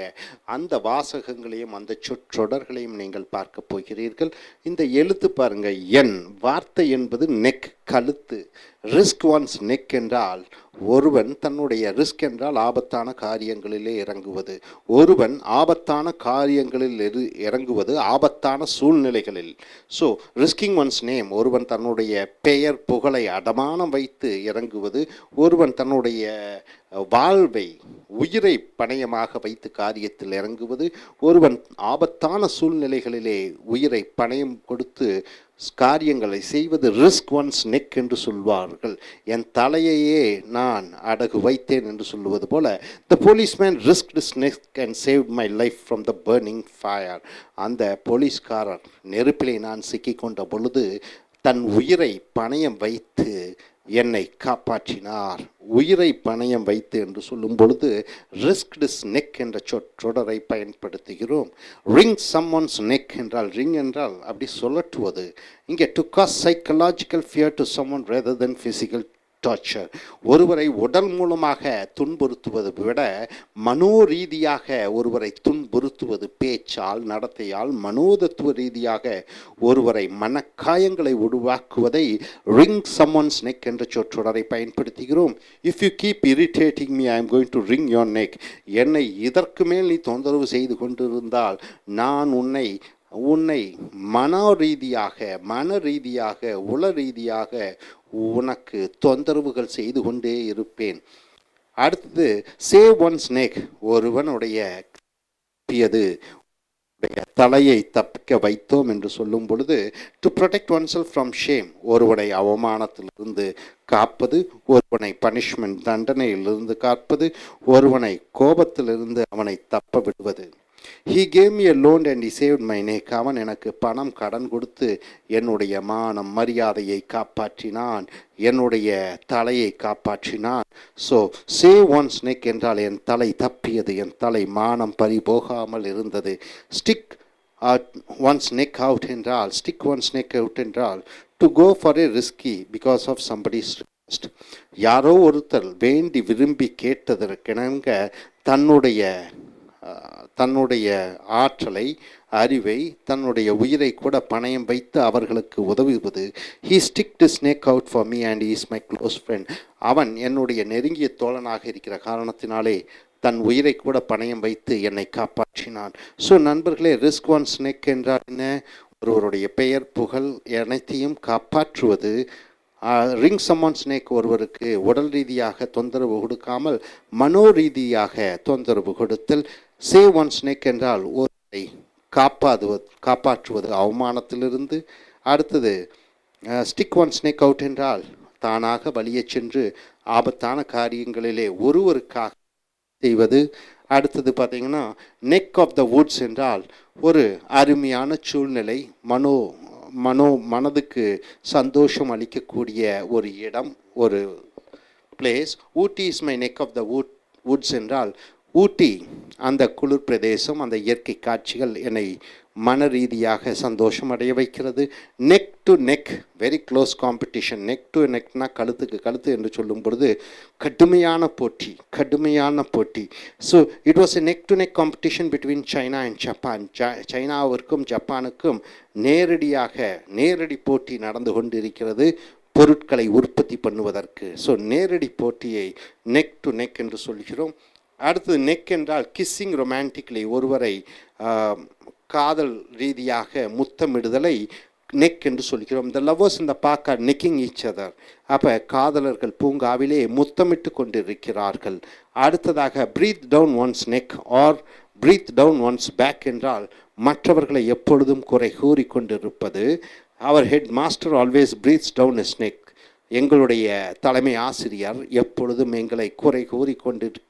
அந்த வாசகங்களையும் அந்த சொற்றொடர்களையும் நீங்கள் பார்க்க போகிறீர்கள். இந்த எழுத்து பாருங்க, என் வார்த்தை என்பது நெக், கழுத்து. ரிஸ்க் ஒன்ஸ் நெக் என்றால் ஒருவன் தன்னுடைய ரிஸ்க் என்றால் ஆபத்தான காரியங்களிலே இறங்குவது. ஒருவன் ஆபத்தான காரியங்களில் இறங்குவது ஆபத்தான சூழ்நிலைகளில். ஸோ ரிஸ்கிங் ஒன்ஸ் நேம், ஒருவன் தன்னுடைய பெயர் புகழை அடமானம் வைத்து இறங்குவது. ஒருவன் தன்னுடைய வாழ்வை உயிரை பணயமாக வைத்து காரியத்தில் இறங்குவது. ஒருவன் ஆபத்தான சூழ்நிலைகளிலே உயிரை பணயம் கொடுத்து காரியங்களை செய்வது ரிஸ்க் ஒன்ஸ் நெக் என்று சொல்வார்கள். என் தலையையே நான் அடகு வைத்தேன் என்று சொல்லுவது போல, the policeman risked his neck and saved my life from the burning fire. அந்த போலீஸ்காரர் நெருப்பிலே நான் சிக்கிக்கொண்ட பொழுது தன் உயிரை பணயம் வைத்து என்னை காப்பாற்றினார். உயிரை பணயம் வைத்து என்று சொல்லும் பொழுது ரிஸ்க்ட் his neck என்ற சொற்றொடரை பயன்படுத்துகிறோம். ரிங் someone's neck என்றால், ரிங் என்றால் அப்படி சொல்லட்டுவது. இங்கே to cause psychological fear to someone rather than physical torture. ஒருவரை உடல் மூலமாக துன்புறுத்துவதை விட மனோரீதியாக ஒருவரை துன்புறுத்துவது, பேச்சால் நடத்தையால் மனோதத்துவ ரீதியாக ஒருவரை மனக்காயங்களை உருவாக்குவதை ரிங் someone's neck என்ற சொற்றொடரை பயன்படுத்துகிறோம். If you keep irritating me I am going to ring your neck. என்னை இதற்கு மேல் நீ தொந்தரவு செய்து கொண்டிருந்தால் நான் உன்னை மன ரீதியாக உள ரீதியாக உனக்கு தொந்தரவுகள் செய்து கொண்டே இருப்பேன். அடுத்தது சேவ் ஒன்ஸ் நெக், ஒருவனுடைய தலையை தப்பிக்க வைத்தோம் என்று சொல்லும் பொழுது to protect one self from shame, ஒருவனை அவமானத்திலிருந்து காப்பது, ஒருவனை பனிஷ்மெண்ட் தண்டனையிலிருந்து காப்பது, ஒருவனை கோபத்திலிருந்து அவனை தப்ப விடுவது. He gave me a loan and he saved my neck. அவன் எனக்கு பணம் கடன் கொடுத்து என்னுடைய மானம் மரியாதையை காப்பாற்றினான், என்னுடைய தலையை காப்பாற்றினான். ஸோ சேவ் ஒன்ஸ் நெக் என்றால் என் தலை தப்பியது, என் தலை மானம் பறிபோகாமல் இருந்தது. ஸ்டிக் ஒன்ஸ் நெக் அவுட் என்றால் to go for a risky because of somebody's request. யாரோ ஒருத்தர் வேண்டி விரும்பி கேட்டதற்கிணங்க தன்னுடைய ஆற்றலை, அறிவை, தன்னுடைய உயிரை கூட பணயம் வைத்து அவர்களுக்கு உதவுவது. He sticked his neck out for me and he is my close friend. அவன் என்னுடைய நெருங்கிய தோழனாக இருக்கிற காரணத்தினாலே தன் உயிரை கூட பணயம் வைத்து என்னை காப்பாற்றினான். ஸோ நண்பர்களே, ரிஸ்க் ஒன்ஸ் நெக் என்றால் என்ன? ஒருவருடைய பெயர் புகழ் அனைத்தையும் காப்பாற்றுவது. ரிங் சம்மன்ஸ் நெக், ஒருவருக்கு உடல் ரீதியாக தொந்தரவு கொடுக்காமல் மனோ ரீதியாக தொந்தரவு கொடுத்தல். சேவ் ஒன்ஸ் நெக் என்றால் ஒருவரை காப்பாற்றுவது அவமானத்திலிருந்து. அடுத்தது ஸ்டிக் ஒன்ஸ் நெக் அவுட் என்றால் தானாக வலிய சென்று ஆபத்தான காரியங்களிலே ஒருவருக்காக செய்வது. அடுத்தது பார்த்தீங்கன்னா நெக் ஆஃப் த வுட்ஸ் என்றால் ஒரு அருமையான சூழ்நிலை, மனதுக்கு சந்தோஷம் அளிக்கக்கூடிய ஒரு இடம், ஒரு place. Ooty is my neck of the woods என்றால் ஊட்டி அந்த குளிர் பிரதேசம், அந்த இயற்கை காட்சிகள் என்னை மன ரீதியாக சந்தோஷம் அடைய வைக்கிறது. Neck to neck, very close competition. Neck to நெக்னா கழுத்துக்கு கழுத்து என்று சொல்லும் பொழுது கடுமையான போட்டி. So it was a neck to neck competition between China and Japan. சைனாவிற்கும் ஜப்பானுக்கும் நேரடி போட்டி நடந்து கொண்டிருக்கிறது பொருட்களை உற்பத்தி பண்ணுவதற்கு. ஸோ நேரடி போட்டியை நெக் டு நெக் என்று சொல்கிறோம். அடுத்தது நெக் என்றால் கிஸ்ஸிங் ரொமான்டிக்லி, ஒருவரை காதல் ரீதியாக முத்தமிடுதலை நெக் என்று சொல்கிறோம். த லவர்ஸ் இந்த பார்க்க நெக்கிங் ஈச் அதர். அப்போ காதலர்கள் பூங்காவிலே முத்தமிட்டு கொண்டிருக்கிறார்கள். அடுத்ததாக breathe down one's neck or breathe down one's back என்றால் மற்றவர்களை எப்பொழுதும் குறை கூறி கொண்டிருப்பது. அவர் head master always breathes down his neck. எங்களுடைய தலைமை ஆசிரியர் எப்பொழுதும் எங்களை குறை கூறி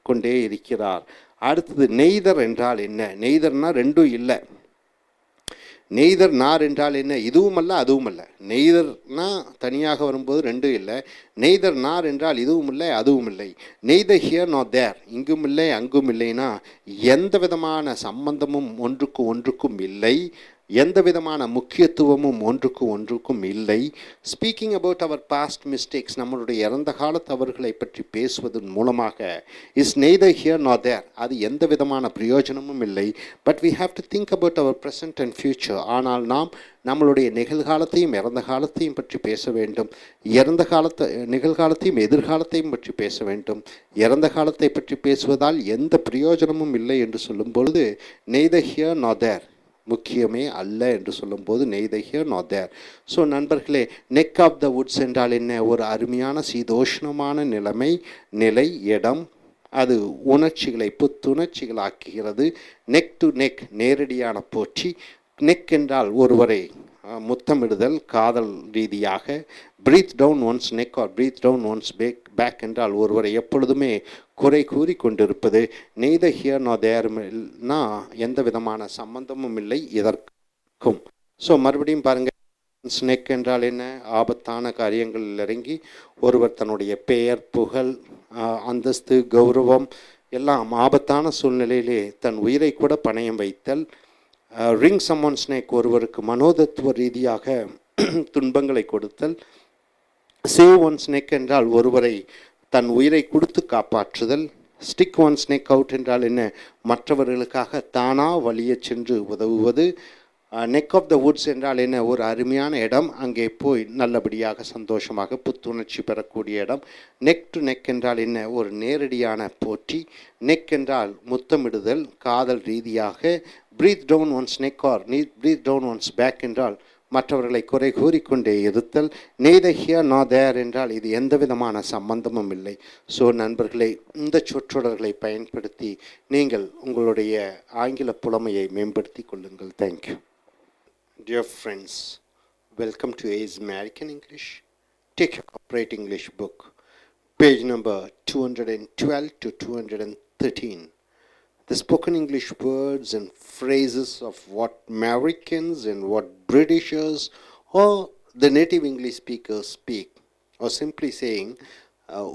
கொண்டே இருக்கிறார். அடுத்தது நெய்தர் என்றால் என்ன? நெய்தர்னா ரெண்டும் இல்லை. நெய்தர் நார் என்றால் என்ன? இதுவும் அல்ல அதுவும் அல்ல. நெய்தர்னா தனியாக வரும்போது ரெண்டும் இல்லை. நெய்தர் நார் என்றால் இதுவும் இல்லை அதுவும் இல்லை. நெய்தர் ஹியர் நாட் தேர், இங்கும் இல்லை அங்கும் இல்லைனா எந்த விதமான சம்பந்தமும் ஒன்றுக்கும் இல்லை, எந்த விதமான முக்கியத்துவமும் ஒன்றுக்கும் இல்லை. Speaking about our past mistakes, நம்மளுடைய இறந்த கால தவறுகளை பற்றி பேசுவதன் மூலமாக is neither here nor there, அது எந்த விதமான பிரயோஜனமும் இல்லை. But we have to think about our present and future. ஆனால் நாம் நம்மளுடைய நிகழ்காலத்தையும் இறந்த காலத்தையும் பற்றி பேச வேண்டும். நிகழ்காலத்தையும் எதிர்காலத்தையும் பற்றி பேச வேண்டும். இறந்த காலத்தை பற்றி பேசுவதால் எந்த பிரயோஜனமும் இல்லை என்று சொல்லும் பொழுது நெய்தர் ஹியர் நாட் தேர், முக்கியமே அல்ல என்று சொல்லும்போது neither here nor there. So நண்பர்களே, நெக் ஆஃப் த வுட்ஸ் என்றால் என்ன? ஒரு அருமையான சீதோஷ்ணமான நிலை, இடம். அது உணர்ச்சிகளை புத்துணர்ச்சிகளாக்குகிறது. நெக் டு நெக், நேரடியான போட்டி. நெக் என்றால் ஒருவரை முத்தமிடுதல் காதல் ரீதியாக. Breathe down one's neck or breathe down one's back என்றால் ஒருவரை எப்பொழுதுமே குறை கூறி கொண்டிருப்பது. நெய்தர் ஹியர் நாட் தேர்னா எந்த விதமான சம்பந்தமும் இல்லை இதற்கும். ஸோ மறுபடியும் பாருங்கள், நெக் என்றால் என்ன? ஆபத்தான காரியங்களில் இறங்கி ஒருவர் தன்னுடைய பெயர், புகழ், அந்தஸ்து, கௌரவம் எல்லாம் ஆபத்தான சூழ்நிலையிலே தன் உயிரை கூட பணயம் வைத்தல். ரிங் சம்மன்ஸ் நெக், ஒருவருக்கு மனோதத்துவ ரீதியாக துன்பங்களை கொடுத்தல். சேவ் ஒன்ஸ் நெக் என்றால் ஒருவரை தன் உயிரை கொடுத்து காப்பாற்றுதல். ஸ்டிக் ஒன்ஸ் நெக் அவுட் என்றால் என்ன? மற்றவர்களுக்காக தானா வழிய சென்று உதவுவது. நெக் ஆஃப் த வுட்ஸ் என்றால் என்ன? ஒரு அருமையான இடம், அங்கே போய் நல்லபடியாக சந்தோஷமாக புத்துணர்ச்சி பெறக்கூடிய இடம். நெக் டு நெக் என்றால் என்ன? ஒரு நேரடியான போட்டி. நெக் என்றால் முத்தமிடுதல் காதல் ரீதியாக. Breathe down one's neck or breathe down one's back என்றால் மற்றவர்களை குறை கூறிக்கொண்டே இருத்தல். நெய்தர் ஹியர் நாட் தேர் என்றால் இது எந்த விதமான சம்பந்தமும் இல்லை. ஸோ நண்பர்களை, இந்த சொற்றொடர்களை பயன்படுத்தி நீங்கள் உங்களுடைய ஆங்கில புலமையை மேம்படுத்தி கொள்ளுங்கள். Thank you. Dear friends, welcome to A's American English. Take a corporate English book, page number 212 to 213. The spoken English words and phrases of what Americans and what Britishers or the native English speakers speak, or simply saying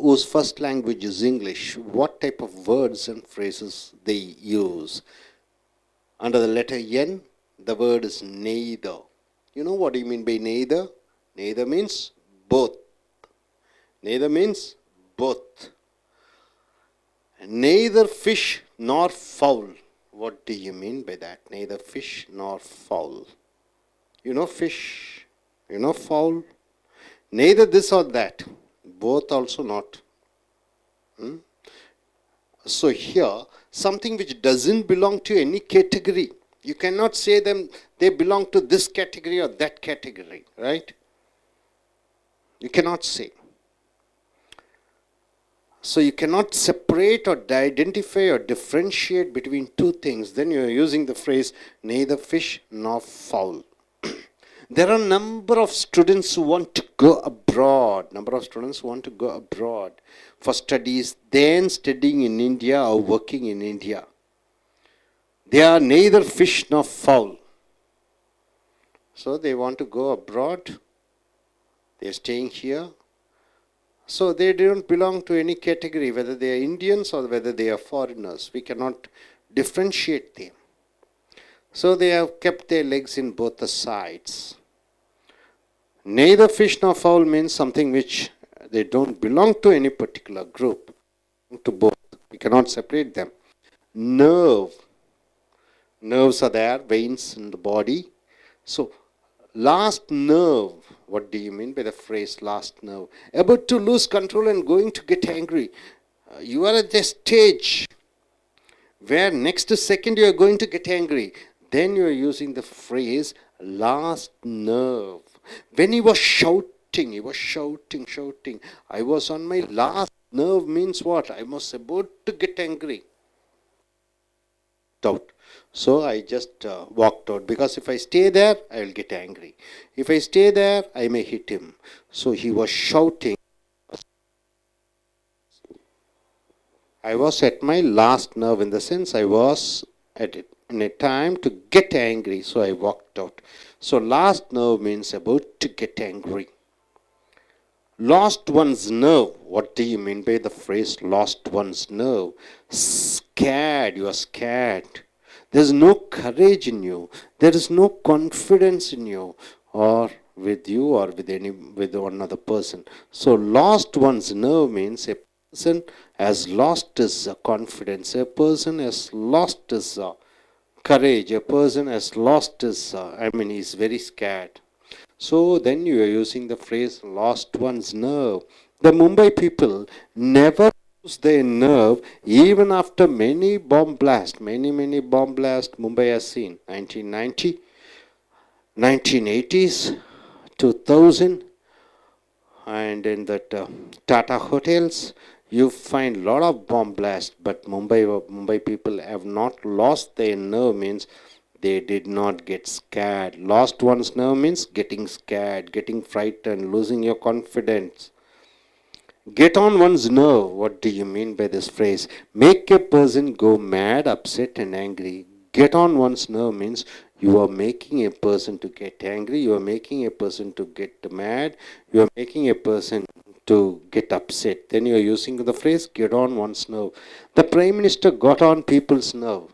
whose first language is English, what type of words and phrases they use. Under the letter N, the word is neither. You know what do you mean by neither? Neither means both. Neither means both. Neither fish nor fowl. What do you mean by that? Neither fish nor fowl. You know fish, you know fowl. Neither this or that. Both also not. So here, something which doesn't belong to any category. You cannot say them they belong to this category or that category, right? You cannot say. So you cannot separate or identify or differentiate between two things. Then you are using the phrase neither fish nor fowl. There are a number of students who want to go abroad. Number of students who want to go abroad for studies, then studying in India or working in India. They are neither fish nor fowl. So they want to go abroad. They are staying here. So they don't belong to any category, whether they are Indians or whether they are foreigners. We cannot differentiate them. So they have kept their legs in both the sides. Neither fish nor fowl means something which they don't belong to any particular group. To both. We cannot separate them. Nerve. Nerves are there, veins in the body. So, last nerve. What do you mean by the phrase last nerve? About to lose control and going to get angry. You are at the stage where next second you are going to get angry. Then you are using the phrase last nerve. When he was shouting, shouting. I was on my last nerve means what? I was about to get angry. Out. So I just walked out, because if I stay there, I will get angry. If I stay there, I may hit him. So he was shouting. I was at my last nerve, in the sense I was at it in a time to get angry, so I walked out. So last nerve means about to get angry. Lost one's nerve. What do you mean by the phrase lost one's nerve? Scared. You are scared. There is no courage in you. There is no confidence in you, or with you, or with one other person. So lost one's nerve means a person has lost his confidence. A person has lost his courage. A person has lost his, he is very scared. So then you are using the phrase lost one's nerve. The Mumbai people never lose their nerve even after many bomb blasts. Many bomb blasts Mumbai has seen. 1990, 1980s, 2000, and in that Tata hotels, you find a lot of bomb blasts. But Mumbai people have not lost their nerve, means they did not get scared. Lost one's nerve means getting scared, getting frightened, losing your confidence. Get on one's nerve. What do you mean by this phrase? Make a person go mad, upset and angry. Get on one's nerve means you are making a person to get angry, you are making a person to get mad, you are making a person to get upset. Then you are using the phrase get on one's nerve. The Prime Minister got on people's nerve.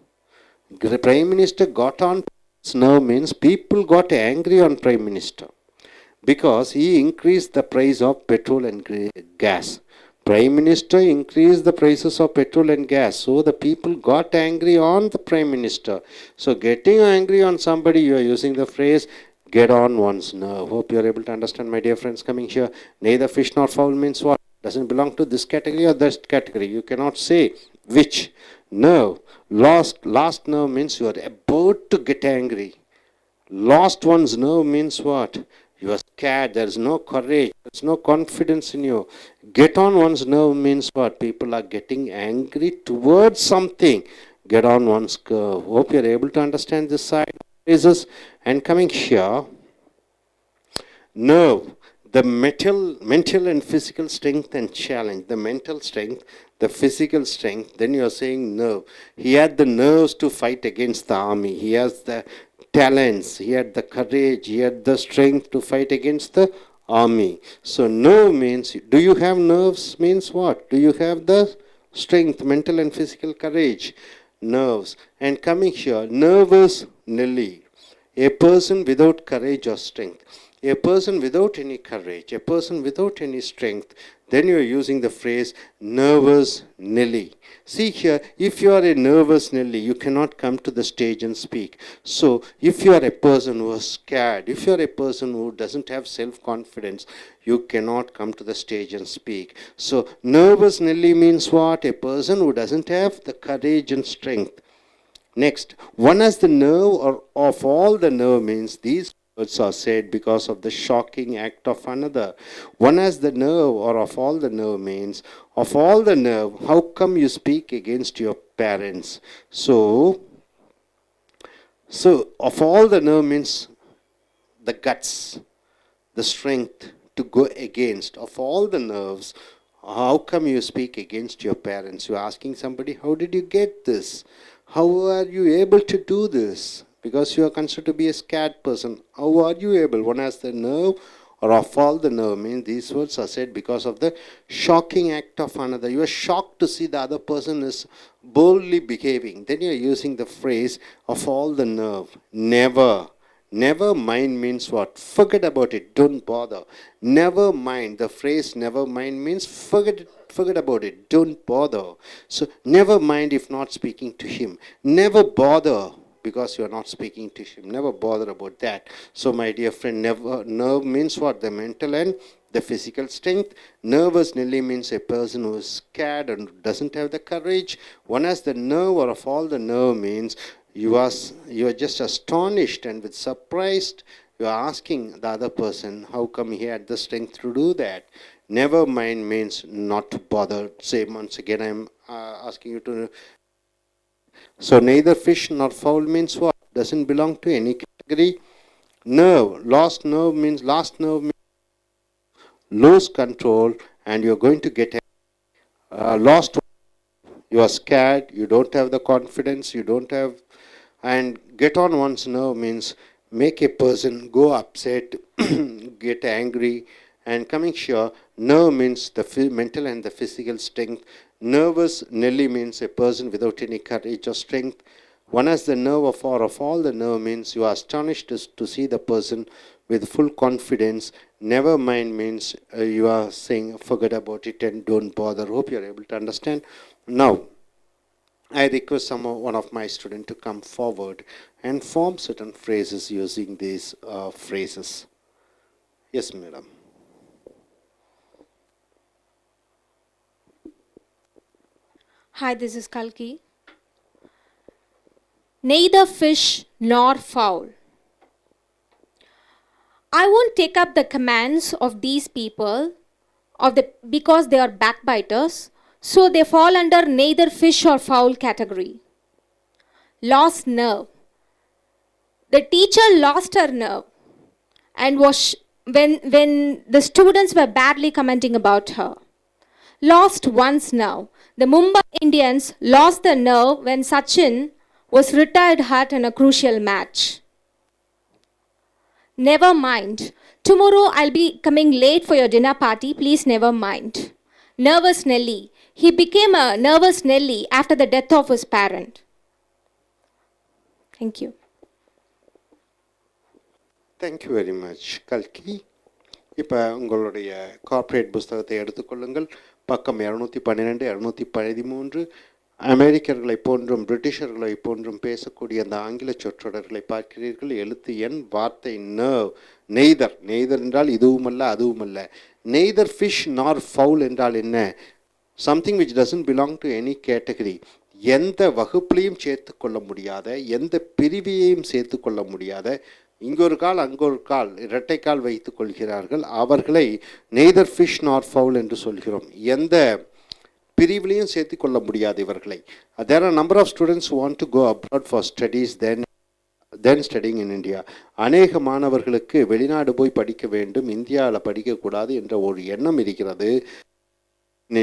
The Prime Minister got on people's nerve means people got angry on Prime Minister because he increased the price of petrol and gas. Prime Minister increased the prices of petrol and gas. So the people got angry on the Prime Minister. So getting angry on somebody, you are using the phrase get on one's nerve. Hope you are able to understand, my dear friends coming here. Neither fish nor fowl means what? Doesn't belong to this category or that category. You cannot say which. Nerve. Last nerve means you are about to get angry. Lost one's nerve means what? You are scared. There is no courage. There is no confidence in you. Get on one's nerve means what? People are getting angry towards something. Get on one's curve. Hope you are able to understand this side of phrases. And coming here, nerve. The mental and physical strength and challenge. The mental strength, the physical strength. Then you are saying nerve. He had the nerves to fight against the army. He has the talents. He had the courage. He had the strength to fight against the army. So nerve means, do you have nerves means what? Do you have the strength, mental and physical courage? Nerves. And coming here, nervous Nelly. A person without courage or strength. A person without any courage, a person without any strength, then you are using the phrase nervous Nelly. See here, if you are a nervous Nelly, you cannot come to the stage and speak. So, if you are a person who is scared, if you are a person who doesn't have self-confidence, you cannot come to the stage and speak. So, nervous Nelly means what? A person who doesn't have the courage and strength. Next, one has the nerve or of all the nerve means these words are said because of the shocking act of another. One has the nerve or of all the nerve means of all the nerve, how come you speak against your parents? So of all the nerve means the guts, the strength to go against. Of all the nerves, how come you speak against your parents? You're asking somebody, how did you get this? How are you able to do this? Because you are considered to be a scared person. How are you able? One has the nerve or of all the nerve means these words are said because of the shocking act of another. You are shocked to see the other person is boldly behaving. Then you are using the phrase of all the nerve. Never. Never mind means what? Forget about it. Don't bother. Never mind. The phrase never mind means forget about it. Don't bother. So never mind if not speaking to him. Never bother because you are not speaking to him. Never bother about that. So my dear friend, nerve means what? The mental and the physical strength. Nervous Nelly means a person who is scared and doesn't have the courage. One has the nerve or of all the nerve means you are just astonished and with surprised you are asking the other person how come he had the strength to do that. Never mind means not to bother. Say once again I am asking you to. So neither fish nor fowl means what? Doesn't belong to any category. Nerve, last nerve means lose control and you're going to get lost. You are scared, you don't have the confidence, you don't have. And get on one's nerve means make a person go upset, get angry, and coming sure. Nerve means the mental and the physical strength. Nervous Nelly means a person without any courage or strength. One has the nerve of all the nerve means you are astonished to see the person with full confidence. Never mind means you are saying forget about it and don't bother. Hope you are able to understand. Now, I request one of my students to come forward and form certain phrases using these phrases. Yes, madam. Hi, this is Kalki. Neither fish nor fowl. I won't take up the commands of these people because they are backbiters, so they fall under neither fish or fowl category. Lost nerve. The teacher lost her nerve and was when the students were badly commenting about her. Lost one's nerve. The Mumbai Indians lost their nerve when Sachin was retired hurt in a crucial match. Never mind. Tomorrow I'll be coming late for your dinner party. Please never mind. Nervous Nelly. He became a nervous Nelly after the death of his parent. Thank you. Thank you very much, Kalki. இப்போ உங்களுடைய corporate புஸ்தகத்தை எடுத்துக்கொள்ளுங்கள். பக்கம் 212 213 அமெரிக்கர்களை போன்றும் பிரிட்டிஷர்களை போன்றும் பேசக்கூடிய அந்த ஆங்கில சொற்றொடர்களை பார்க்கிறீர்கள். எழுத்து எண், வார்த்தை நெய்தர். நெய்தர் என்றால் இதுவுமல்ல அதுவுமல்ல. நெய்தர் ஃபிஷ் நார் ஃபவுல் என்றால் என்ன? Something which doesn't belong to any category. எந்த வகுப்புலையும் சேர்த்து கொள்ள முடியாத, எந்த பிரிவையும் சேர்த்து கொள்ள முடியாத, இங்கொரு கால் அங்கொரு கால் இரட்டைக்கால் வைத்துக் கொள்கிறார்கள். அவர்களை நெய்தர் ஃபிஷ் நார் ஃபவுல் என்று சொல்கிறோம். எந்த பிரிவிலையும் சேர்த்து கொள்ள முடியாது இவர்களை. There are a number of students who want to go abroad for studies then studying in India. அநேக மாணவர்களுக்கு வெளிநாடு போய் படிக்க வேண்டும், இந்தியாவில் படிக்கக்கூடாது என்ற ஒரு எண்ணம் இருக்கிறது.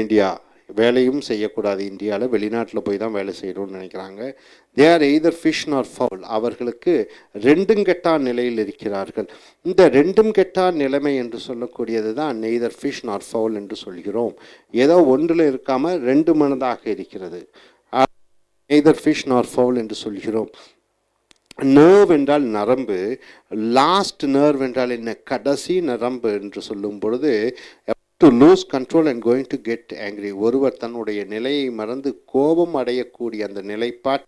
இந்தியா வேலையும் செய்யக்கூடாது, இந்தியாவில் வெளிநாட்டில் போய் தான் வேலை செய்யணும்னு நினைக்கிறாங்க. தே ஆர் எய்தர் ஃபிஷ் நார் ஃபவுல். அவர்களுக்கு ரெண்டும் கெட்டா நிலையில் இருக்கிறார்கள். இந்த ரெண்டும் கெட்டா நிலைமை என்று சொல்லக்கூடியது தான் நெய்தர் ஃபிஷ் நார் ஃபவுல் என்று சொல்கிறோம். ஏதோ ஒன்றில் இருக்காமல் ரெண்டு மனதாக இருக்கிறது. நெய்தர் ஃபிஷ் நார் ஃபவுல் என்று சொல்கிறோம். நர்வ் என்றால் நரம்பு. லாஸ்ட் நர்வ் என்றால் என்ன? கடைசி நரம்பு என்று சொல்லும் பொழுது to lose control and going to get angry. ஒருவர் தன்னுடைய நிலையை மறந்து கோபம் அடையக்கூடிய அந்த நிலைப்பாட்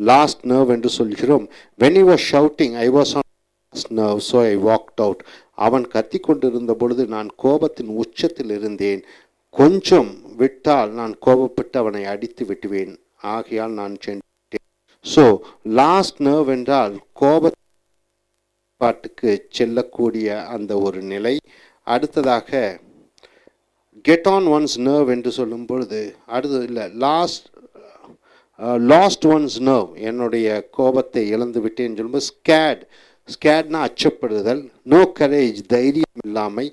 லாஸ்ட் நர்வ் என்று சொல்கிறோம். when he was shouting I was on last nerve so I walked out. அவன் கத்தி கொண்டிருந்த பொழுது நான் கோபத்தின் உச்சத்தில் இருந்தேன், கொஞ்சம் விட்டால் நான் கோபப்பட்டு அவனை அடித்து விட்டுவேன், ஆகையால் நான் சென்றேன். ஸோ லாஸ்ட் நர்வ் என்றால் கோபப்பாட்டுக்கு செல்லக்கூடிய அந்த ஒரு நிலை. அடுத்ததாக கெட் ஆன் ஒன்ஸ் நர்வ் என்று சொல்லும் பொழுது அடுத்தது இல்லை, லாஸ்ட் ஒன்ஸ் நர்வ், என்னுடைய கோபத்தை இழந்து விட்டேன்னு சொல்லும்போது ஸ்கேட்னா அச்சப்படுதல், நோ கரேஜ் தைரியம் இல்லாமை,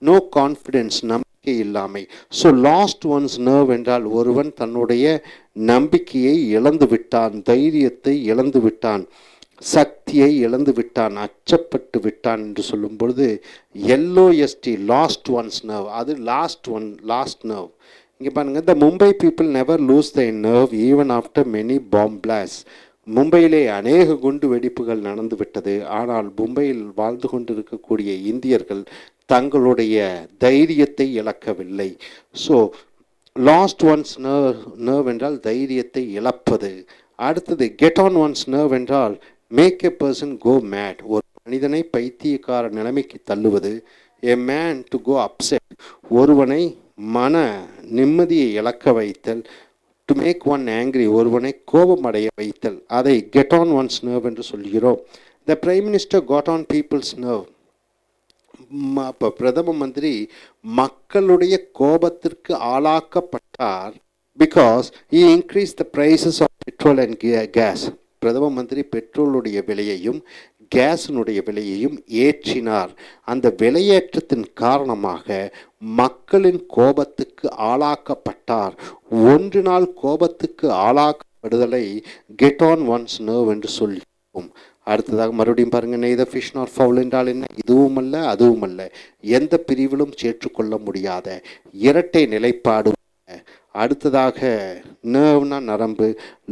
நோ கான்ஃபிடென்ஸ் இல்லாமை. ஸோ லாஸ்ட் ஒன்ஸ் நர்வ் என்றால் ஒருவன் தன்னுடைய நம்பிக்கையை இழந்து விட்டான், தைரியத்தை இழந்து விட்டான், சக்தியை இழந்து விட்டான், அச்சப்பட்டு விட்டான் என்று சொல்லும் பொழுது எல்ஓஎஸ்டி லாஸ்ட் ஒன்ஸ் நர்வ், அது லாஸ்ட் நர்வ். இங்கே பாருங்கள், the Mumbai people never lose their nerve even after many bomb blast. மும்பையிலே அநேக குண்டு வெடிப்புகள் நடந்து விட்டது, ஆனால் மும்பையில் வாழ்ந்து கொண்டிருக்கக்கூடிய இந்தியர்கள் தங்களுடைய தைரியத்தை இழக்கவில்லை. ஸோ லாஸ்ட் ஒன்ஸ் நர்வ் என்றால் தைரியத்தை இழப்பது. அடுத்தது கெட் ஆன் ஒன்ஸ் நர்வ் என்றால் make a person go mad, ஒரு மனிதனை பைத்தியக்கார நிலைமைக்கு தள்ளுவது. A man to go upset, ஒருவனை மன நிம்மதியை இழக்க வைத்தல். டு மேக் ஒன் ஆங்கிரி, ஒருவனை கோபம் அடைய வைத்தல், அதை கெட் ஆன் ஒன்ஸ் நர்வ் என்று சொல்கிறோம். The prime minister got on people's nerve. இப்போ பிரதம மந்திரி மக்களுடைய கோபத்திற்கு ஆளாக்கப்பட்டார். Because he increased the prices of petrol and gas. பிரதம மந்திரி பெட்ரோலுடைய விலையையும் கேஸினுடைய விலையையும் ஏற்றினார். அந்த விலையேற்றத்தின் காரணமாக மக்களின் கோபத்துக்கு ஆளாக்கப்பட்டார். ஒன்று நாள் கோபத்துக்கு ஆளாக்கப்படுதலை கெட் ஆன் ஒன்ஸ் நர்வ் என்று சொல்லியிருக்கோம். அடுத்ததாக மறுபடியும் பாருங்கள், நெய்தர் ஃபிஷ் நார் ஃபவுல் என்றால் என்ன? இதுவும் அல்ல அதுவும் அல்ல, எந்த பிரிவிலும் சேர்த்துக்கொள்ள முடியாத இரட்டை நிலைப்பாடு. அடுத்ததாக நர்வ்னா நரம்பு.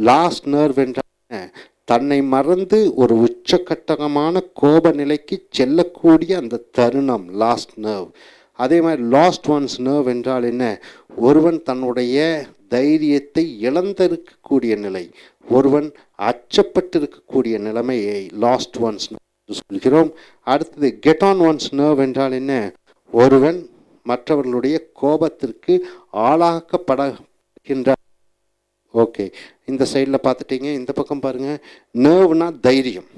லாஸ்ட் நர்வ் என்றால் தன்னை மறந்து ஒரு உச்சக்கட்டமான கோப நிலைக்கு செல்லக்கூடிய அந்த தருணம் லாஸ்ட் நர்வ். அதே மாதிரி லாஸ்ட் ஒன்ஸ் நர்வ் என்றால் என்ன? ஒருவன் தன்னுடைய தைரியத்தை இழந்திருக்கக்கூடிய நிலை, ஒருவன் அச்சப்பட்டிருக்கக்கூடிய நிலைமையை லாஸ்ட் ஒன்ஸ் சொல்கிறோம். அடுத்தது கெட் ஆன் ஒன்ஸ் நர்வ் என்றால் என்ன? ஒருவன் மற்றவர்களுடைய கோபத்திற்கு ஆளாக்கப்படுகின்ற. ஓகே, இந்த சைடில் பார்த்துட்டீங்க. இந்த பக்கம் பாருங்கள், நர்வ்னா தைரியம்.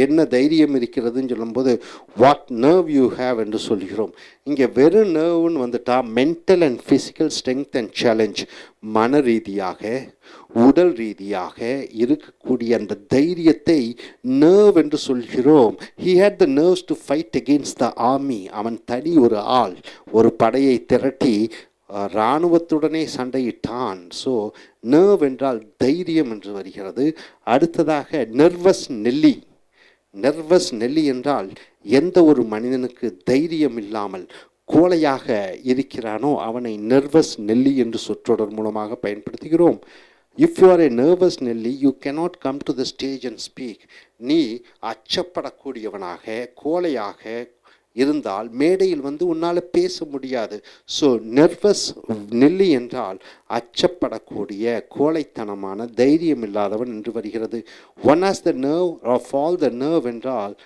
என்ன தைரியம் இருக்கிறதுன்னு சொல்லும்போது வாட் நர்வ் யூ ஹேவ் என்று சொல்கிறோம். இங்கே வெறும் நர்வ்னு வந்துட்டா mental and physical strength and challenge, மன ரீதியாக உடல் ரீதியாக இருக்கக்கூடிய அந்த தைரியத்தை நர்வ் என்று சொல்கிறோம். He had the nerves to fight against the army. அவன் தனி ஒரு ஆள், ஒரு படையை திரட்டி இராணுவத்துடனே சண்டையிட்டான். ஸோ நர்வ் என்றால் தைரியம் என்று வருகிறது. அடுத்ததாக நர்வஸ் நெல்லி. நர்வஸ் நெல்லி என்றால் எந்த ஒரு மனிதனுக்கு தைரியம் இல்லாமல் கோழையாக இருக்கிறானோ அவனை நர்வஸ் நெல்லி என்று சொற்றொடர் மூலமாக பயன்படுத்துகிறோம். If you are a nervous nelly you cannot come to the stage and speak. நீ அச்சப்படக்கூடியவனாக கோழையாக இருந்தால் மேடையில் வந்து உன்னால் பேச முடியாது. ஸோ நர்வஸ் நெல்லி என்றால் அச்சப்படக்கூடிய கோழைத்தனமான தைரியம் இல்லாதவன் என்று வருகிறது. One has the nerve of all the nerve என்றால்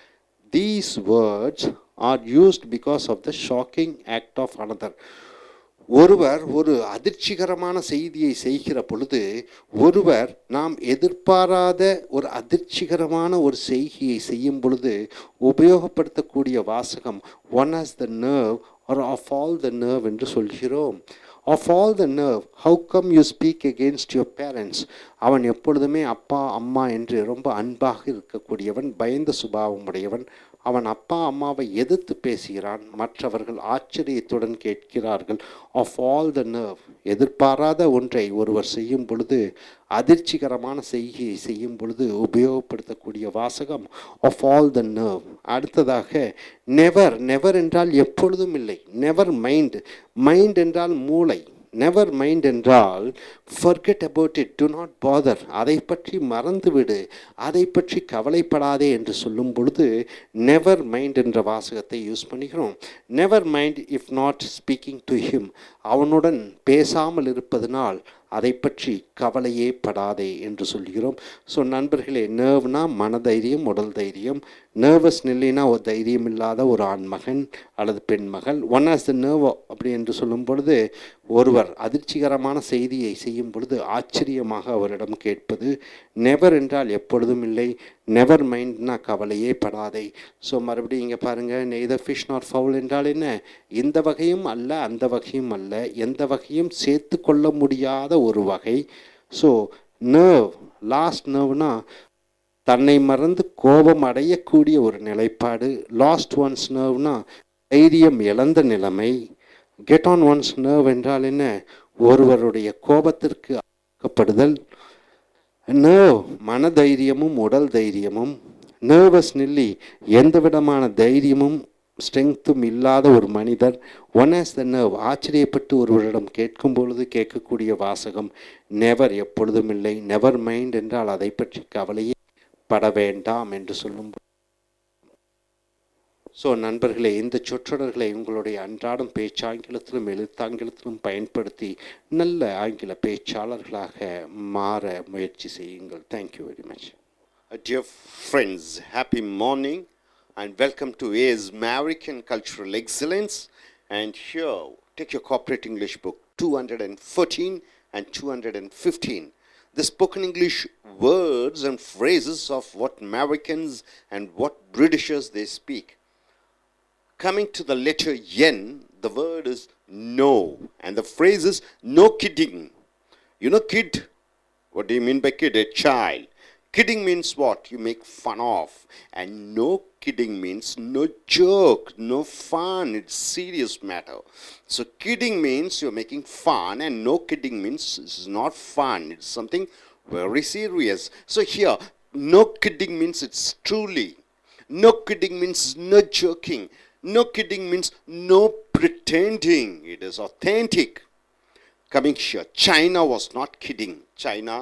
these words are used because of the shocking act of another. ஒருவர் ஒரு அதிர்ச்சிகரமான செய்தியை செய்கிற பொழுது, ஒருவர் நாம் எதிர்பாராத ஒரு அதிர்ச்சிகரமான ஒரு செய்தியை செய்யும் பொழுது உபயோகப்படுத்தக்கூடிய வாசகம் one has the nerve or of all the nerve என்று சொல்கிறோம். Of all the nerve, how come you speak against your parents. அவன் எப்பொழுதுமே அப்பா அம்மா என்று ரொம்ப அன்பாக இருக்கக்கூடியவன், பயந்த சுபாவம் உடையவன். அவன் அப்பா அம்மாவை எதிர்த்து பேசுகிறான். மற்றவர்கள் ஆச்சரியத்துடன் கேட்கிறார்கள். ஆஃப் ஆல் த நர்வ், எதிர்பாராத ஒன்றை ஒருவர் செய்யும் பொழுது, அதிர்ச்சிகரமான செய்கையை செய்யும் பொழுது உபயோகப்படுத்தக்கூடிய வாசகம் ஆஃப் ஆல் த நர்வ். அடுத்ததாக நெவர். நெவர் என்றால் எப்பொழுதும் இல்லை. Never mind. மைண்ட் என்றால் மூளை. நெவர் மைண்ட் என்றால் forget about it, to not bother, அதை பற்றி மறந்துவிடு, அதை பற்றி கவலைப்படாதே என்று சொல்லும் பொழுது நெவர் மைண்ட் என்ற வாசகத்தை யூஸ் பண்ணுகிறோம். Never mind if not speaking to him, அவனுடன் பேசாமல் இருப்பதனால் அதை பற்றி கவலையே படாதே என்று சொல்கிறோம். ஸோ நண்பர்களே, நர்வ்னா மனதைரியம், உடல் தைரியம். நர்வஸ் நெல்லினா ஒரு தைரியம் இல்லாத ஒரு ஆண்மகன் அல்லது பெண்மகள். ஒன் ஆஸ் த நர்வ் அப்படி என்று சொல்லும் பொழுது ஒருவர் அதிர்ச்சிகரமான செய்தியை செய்யும் பொழுது ஆச்சரியமாக அவரிடம் கேட்பது. நெவர் என்றால் எப்பொழுதும் இல்லை. நெவர் மைண்ட்னா கவலையே படாதே. ஸோ மறுபடியும் இங்கே பாருங்கள், நெய்தர் ஃபிஷ் நார் ஃபவுல் என்றால் என்ன? இந்த வகையும் அல்ல அந்த வகையும் அல்ல, எந்த வகையும் சேர்த்து கொள்ள முடியாத ஒரு வகை. ஸோ நர்வ், லாஸ்ட் நர்வ்னா தன்னை மறந்து கோபம் அடையக்கூடிய ஒரு நிலைப்பாடு. லாஸ்ட் ஒன்ஸ் நர்வ்னா தைரியம் இழந்த நிலைமை. Get on one's nerve என்றால் என்ன? ஒருவருடைய கோபத்திற்கு ஆட்படுதல். nerve மனதைரியமும் உடல் தைரியமும். nervous நில்லி எந்த விதமான தைரியமும் ஸ்ட்ரெங்க்த்தும் இல்லாத ஒரு மனிதர். ஒன் ஹேஸ் த nerve ஆச்சரியப்பட்டு ஒருவரிடம் கேட்கும் பொழுது கேட்கக்கூடிய வாசகம் நெவர் எப்பொழுதும் இல்லை. நெவர் மைண்ட் என்றால் அதை பற்றி கவலையே பட வேண்டாம் என்று சொல்லும். ஸோ நண்பர்களே, இந்த சொற்றொடர்களை உங்களுடைய அன்றாடம் பேச்சாங்கிலத்திலும் எழுத்தாங்கிலத்திலும் பயன்படுத்தி நல்ல ஆங்கில பேச்சாளர்களாக மாற முயற்சி செய்யுங்கள். Thank you very much. Dear friends, happy morning and welcome to A's American Cultural Excellence. And here, take your corporate English book 214 and 215. The spoken English words and phrases of what Americans and what Britishers they speak. Coming to the letter N, the word is no, and the phrase is no kidding. You know kid? What do you mean by kid? A child. Kidding means what? You make fun of. And no kidding means no joke, no fun. It's serious matter. So kidding means you're making fun, and no kidding means it's not fun. It's something very serious. So here, no kidding means it's truly. No kidding means no joking. No kidding means no pretending. It is authentic. Coming here, China was not kidding. China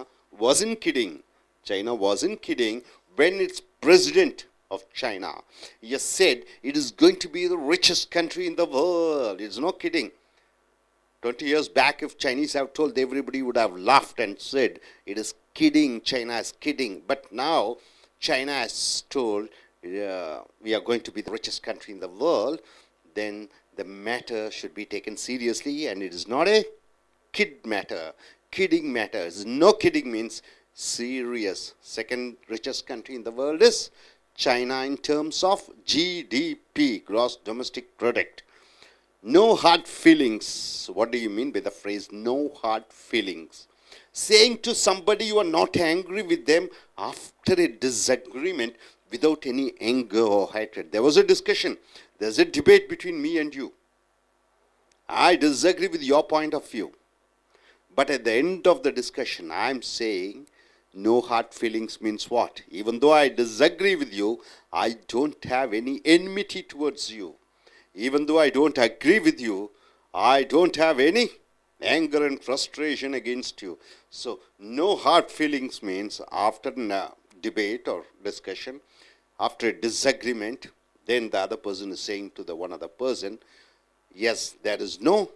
wasn't kidding. China wasn't kidding when its president of China he said it is going to be the richest country in the world. It's no kidding. 20 years back, if Chinese have told, everybody would have laughed and said it is kidding. China is kidding. But now China has told we are going to be the richest country in the world. Then the matter should be taken seriously, and it is not a kid matter. Kidding matters. No kidding means serious. Second richest country in the world is China in terms of GDP, gross domestic product. No hard feelings. What do you mean by the phrase no hard feelings? Saying to somebody you are not angry with them after a disagreement without any anger or hatred. There was a discussion. There's a debate between me and you. I disagree with your point of view. But at the end of the discussion, I'm saying no hard feelings means what? Even though I disagree with you, I don't have any enmity towards you. Even though I don't agree with you, I don't have any anger and frustration against you. So no hard feelings means after a debate or discussion, after a disagreement, then the other person is saying to the one other person, yes, there is no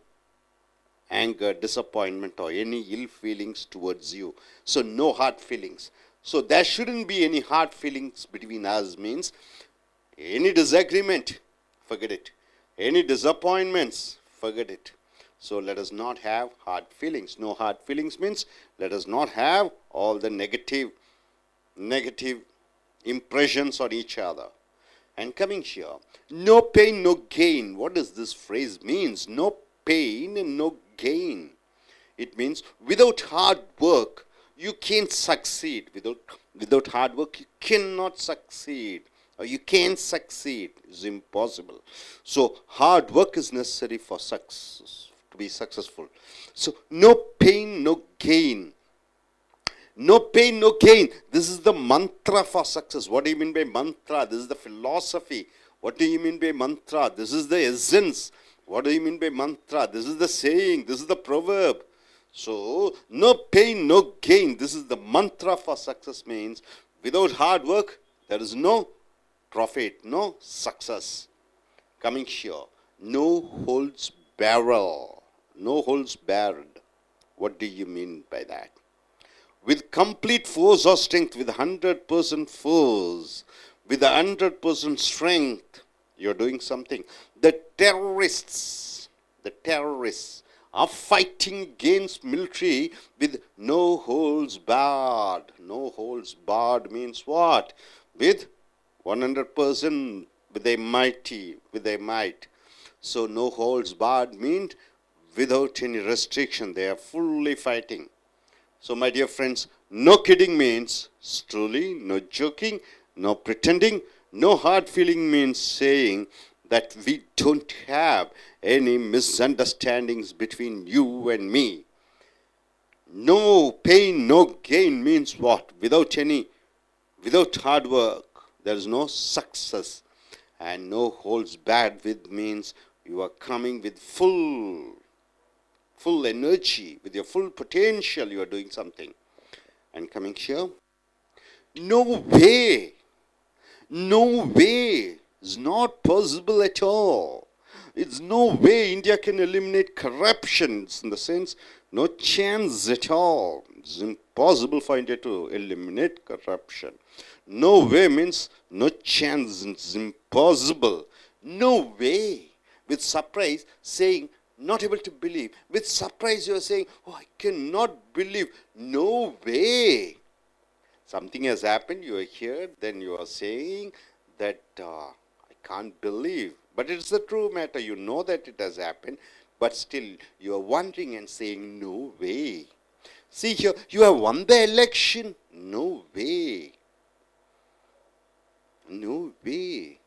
anger, disappointment or any ill feelings towards you. So no hard feelings. So there shouldn't be any hard feelings between us means any disagreement, forget it. Any disappointments, forget it. So let us not have hard feelings. No hard feelings means let us not have all the negative impressions on each other. And coming here, no pain, no gain. What does this phrase means? No pain and no gain. It means without hard work, you can't succeed. Without hard work, you cannot succeed. Or you can't succeed. It's impossible. So hard work is necessary for success, to be successful. So no pain, no gain. No pain, no gain. This is the mantra for success. What do you mean by mantra? This is the philosophy. What do you mean by mantra? This is the essence. What do you mean by mantra? This is the saying. This is the proverb. So, no pain, no gain. This is the mantra for success means without hard work, there is no profit, no success. Coming here, no holds barrel. No holds barred. What do you mean by that? With complete force or strength, with 100% force, with 100% strength, you're doing something. The terrorists are fighting against military with no holds barred. No holds barred means what? With 100%, with a might. So no holds barred means without any restriction. They are fully fighting. So my dear friends, no kidding means truly, no joking, no pretending, no hard feeling means saying that we don't have any misunderstandings between you and me. No pain, no gain means what? Without hard work, there is no success. And no holds bad with means you are coming with full energy, with your full potential, you are doing something. And coming here, no way is not possible at all. It's no way India can eliminate corruption. It's in the sense, no chance at all. It's impossible for India to eliminate corruption. No way means no chance. It's impossible. No way. With surprise, saying, not able to believe. With surprise, you are saying, oh, I cannot believe. No way. Something has happened, you are here, then you are saying that I can't believe. But it's the true matter. You know that it has happened, but still you are wondering and saying, no way. See here, you have won the election. No way. No way.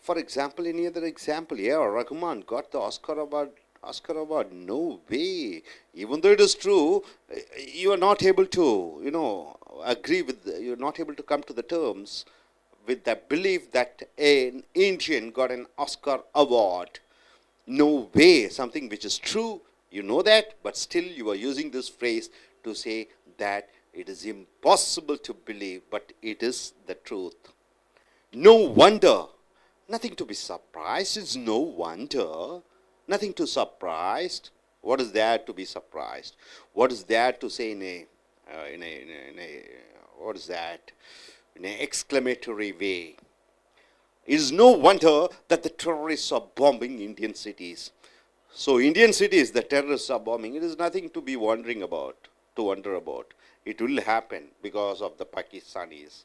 For example, any other example, yeah, Rahman got the Oscar Award. No way. Even though it is true, you are not able to, agree with, you are not able to come to the terms with the belief that an Indian got an Oscar Award. No way. Something which is true, you know that, but still you are using this phrase to say that it is impossible to believe, but it is the truth. No wonder. Nothing to be surprised. It's no wonder. Nothing to surprised. What is there to be surprised? What is there to say in a what is that? In an exclamatory way. It is no wonder that the terrorists are bombing Indian cities. So Indian cities, the terrorists are bombing. It is nothing to be wondering about, to wonder about. It will happen because of the Pakistanis.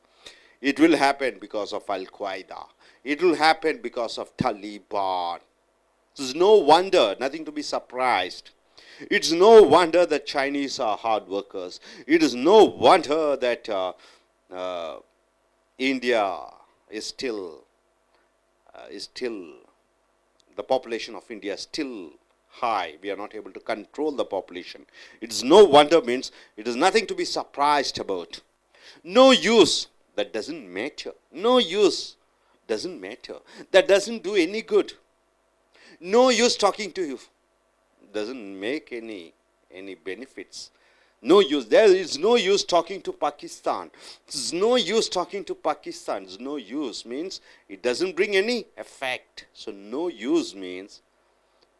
It will happen because of Al-Qaeda. It will happen because of Taliban. It's no wonder, nothing to be surprised. It's no wonder that Chinese are hard workers. It is no wonder that India is still, the population of India is still high. We are not able to control the population. It is no wonder means it is nothing to be surprised about. No use, that doesn't matter. No use, doesn't matter. That doesn't do any good. No use talking to you. Doesn't make any benefits. No use. There is no use talking to Pakistan. There's no use talking to Pakistan. There's no use means it doesn't bring any effect. So no use means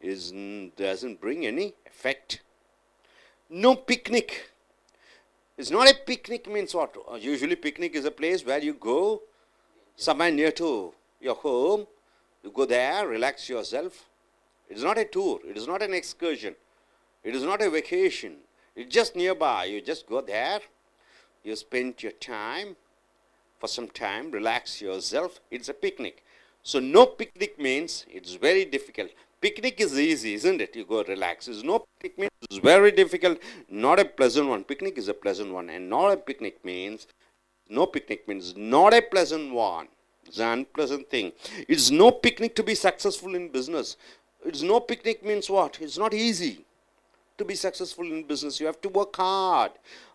it doesn't bring any effect. No picnic. It's not a picnic means what? Usually picnic is a place where you go somewhere near to your home. You go there, relax yourself. It is not a tour. It is not an excursion. It is not a vacation. It's just nearby. You just go there. You spend your time. For some time, relax yourself. It's a picnic. So no picnic means it's very difficult. Picnic is easy, isn't it? You go relax. There's no picnic means it's very difficult. Not a pleasant one. Picnic is a pleasant one. And not a picnic means, no picnic means not a pleasant one. It's an unpleasant thing. It's no picnic to be successful in business. It's no picnic means what? It's not easy to be successful in business. You have to work hard.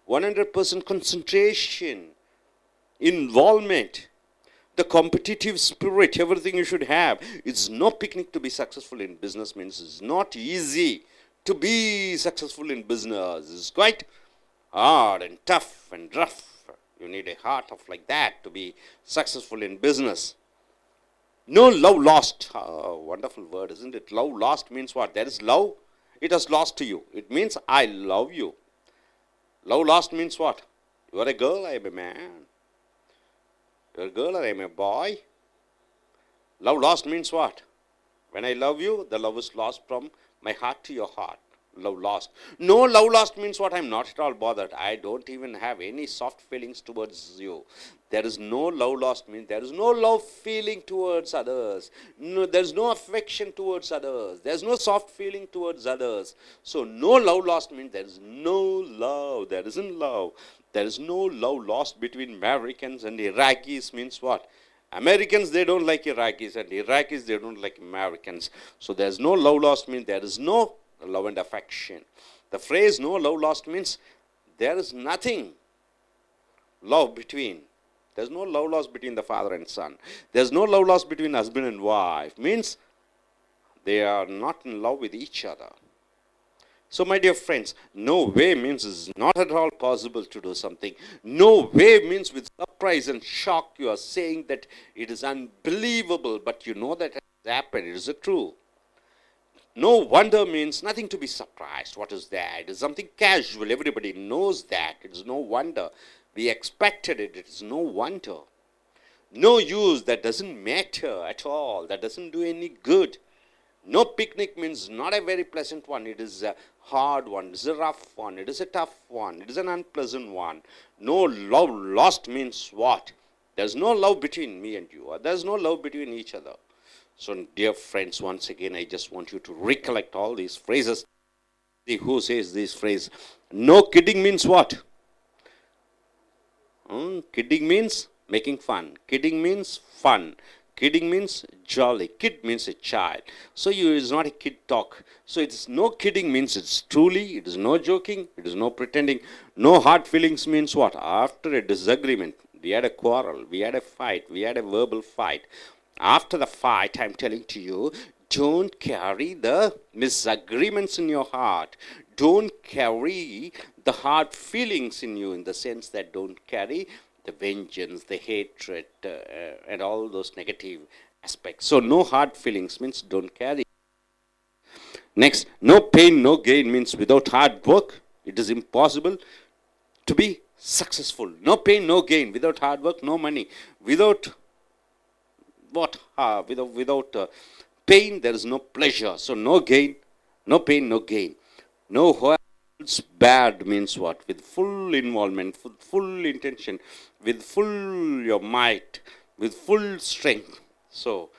100% concentration, involvement, the competitive spirit, everything you should have. It's no picnic to be successful in business means it's not easy to be successful in business. It's quite hard and tough and rough. You need a heart of like that to be successful in business. No love lost. Wonderful word, isn't it? Love lost means what? There is love. It has lost to you. It means I love you. Love lost means what? You are a girl, I am a man. You are a girl, I am a boy. Love lost means what? When I love you, the love is lost from my heart to your heart. Love lost. No, love lost means what? I'm not at all bothered. I don't even have any soft feelings towards you. There is no love lost means there is no love feeling towards others. No, there is no affection towards others. There is no soft feeling towards others. So no love lost means there is no love. There isn't love. There is no love lost between Americans and Iraqis means what? Americans, they don't like Iraqis, and Iraqis, they don't like Americans. So there's no love lost means there is no love and affection. The phrase no love lost means there is nothing love between. There's no love lost between the father and son. There's no love lost between husband and wife. Means they are not in love with each other. So my dear friends, no way means it's not at all possible to do something. No way means with surprise and shock you are saying that it is unbelievable, but you know that it has happened. It is true. No wonder means nothing to be surprised. What is that? It is something casual. Everybody knows that. It is no wonder. We expected it. It is no wonder. No use. That doesn't matter at all. That doesn't do any good. No picnic means not a very pleasant one. It is a hard one. It is a rough one. It is a tough one. It is an unpleasant one. No love lost means what? There's no love between me and you. There's no love between each other. So, dear friends, once again, I just want you to recollect all these phrases. See who says this phrase. No kidding means what? Kidding means making fun. Kidding means fun. Kidding means jolly. Kid means a child. So it's not a kid talk. So it's no kidding means it's truly. It is no joking. It is no pretending. No hard feelings means what? After a disagreement, we had a quarrel. We had a fight. We had a verbal fight. After the fight, I'm telling to you, don't carry the misagreements in your heart. Don't carry the hard feelings in you, in the sense that don't carry the vengeance, the hatred, and all those negative aspects. So no hard feelings means don't carry. Next, no pain, no gain means without hard work, it is impossible to be successful. No pain, no gain. Without hard work, no money. Without what? Without pain, there is no pleasure. So no gain, no pain, no gain. No holds bad means what? With full involvement, with full intention, with full your might, with full strength. So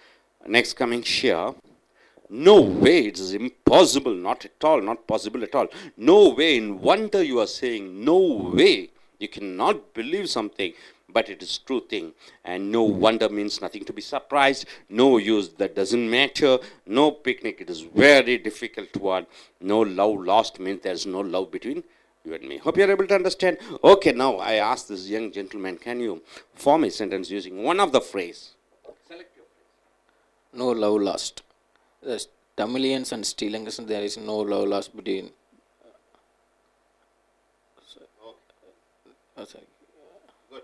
next coming here. No way, it is impossible, not at all, not possible at all. No way, in wonder you are saying, no way, you cannot believe something, but it is true thing. And no wonder means nothing to be surprised, no use, that doesn't matter, no picnic, it is very difficult one. No love lost means there is no love between you and me. Hope you are able to understand. Okay, now I ask this young gentleman, can you form a sentence using one of the phrase? Select your phrase. No love lost. The Tamilians and Sri Lankans, there is no love lost between. Good.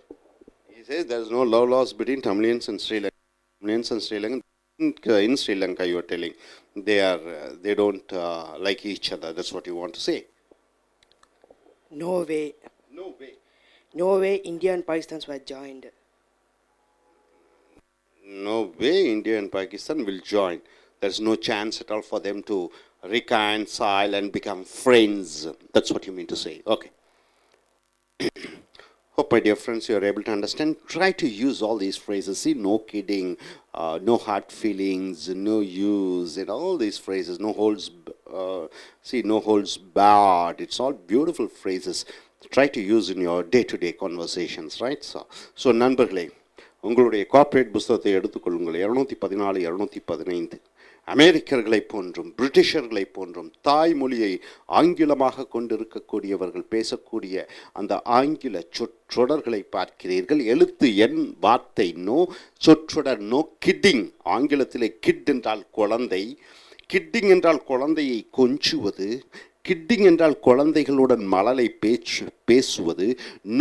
He says there is no love lost between Tamilians and Sri Lanka. Tamilians and Sri Lanka. In Sri Lanka, you are telling they don't like each other. That's what you want to say. No way. No way. No way India and Pakistan were joined. No way India and Pakistan will join. There's no chance at all for them to reconcile and become friends. That's what you mean to say. Okay. Hope, my dear friends, you are able to understand. Try to use all these phrases. See, no kidding, no hard feelings, no use, and all these phrases. No holds, no holds barred. It's all beautiful phrases. Try to use in your day-to-day conversations, right? So நண்பர்களே, உங்களுடைய corporate புத்தகத்தை எடுத்துக்கொள்ளுங்கள். 214, 215. அமெரிக்கர்களைப் போன்றும் பிரிட்டிஷர்களைப் போன்றும் தாய்மொழியை ஆங்கிலமாக கொண்டிருக்கக்கூடியவர்கள் பேசக்கூடிய அந்த ஆங்கில சொற்றொடர்களை பார்க்கிறீர்கள். எழுத்து எண் வார்த்தை நோ, சொற்றொடர் நோ. கிட்டிங், ஆங்கிலத்திலே கிட் என்றால் குழந்தை, கிட்டிங் என்றால் குழந்தையை கொஞ்சுவது, கிட்டிங் என்றால் குழந்தைகளுடன் மழலை பேசுவது.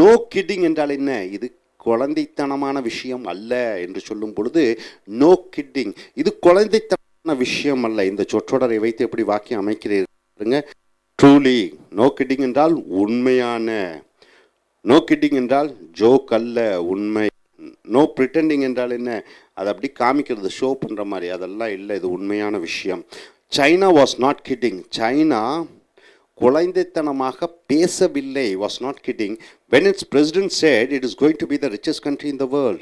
நோ கிட்டிங் என்றால் என்ன? இது குழந்தைத்தனமான விஷயம் அல்ல என்று சொல்லும் பொழுது நோ கிட்டிங், இது குழந்தைத்தனமான விஷயம் அல்ல. இந்த சொற்றொடரை வைத்து எப்படி வாக்கியம் அமைக்கிறீர்கள்? ட்ரூலி. நோ கிட்டிங் என்றால் உண்மையான. நோ கிட்டிங் என்றால் ஜோக் அல்ல, உண்மை. நோ பிரிட்டண்டிங் என்றால் என்ன? அதை அப்படி காமிக்கிறது, ஷோ பண்ணுற மாதிரி, அதெல்லாம் இல்லை, இது உண்மையான விஷயம். China was not kidding. China குழந்தைத்தனமாக பேசவில்லை, was not kidding. When its president said it is going to be the richest country in the world,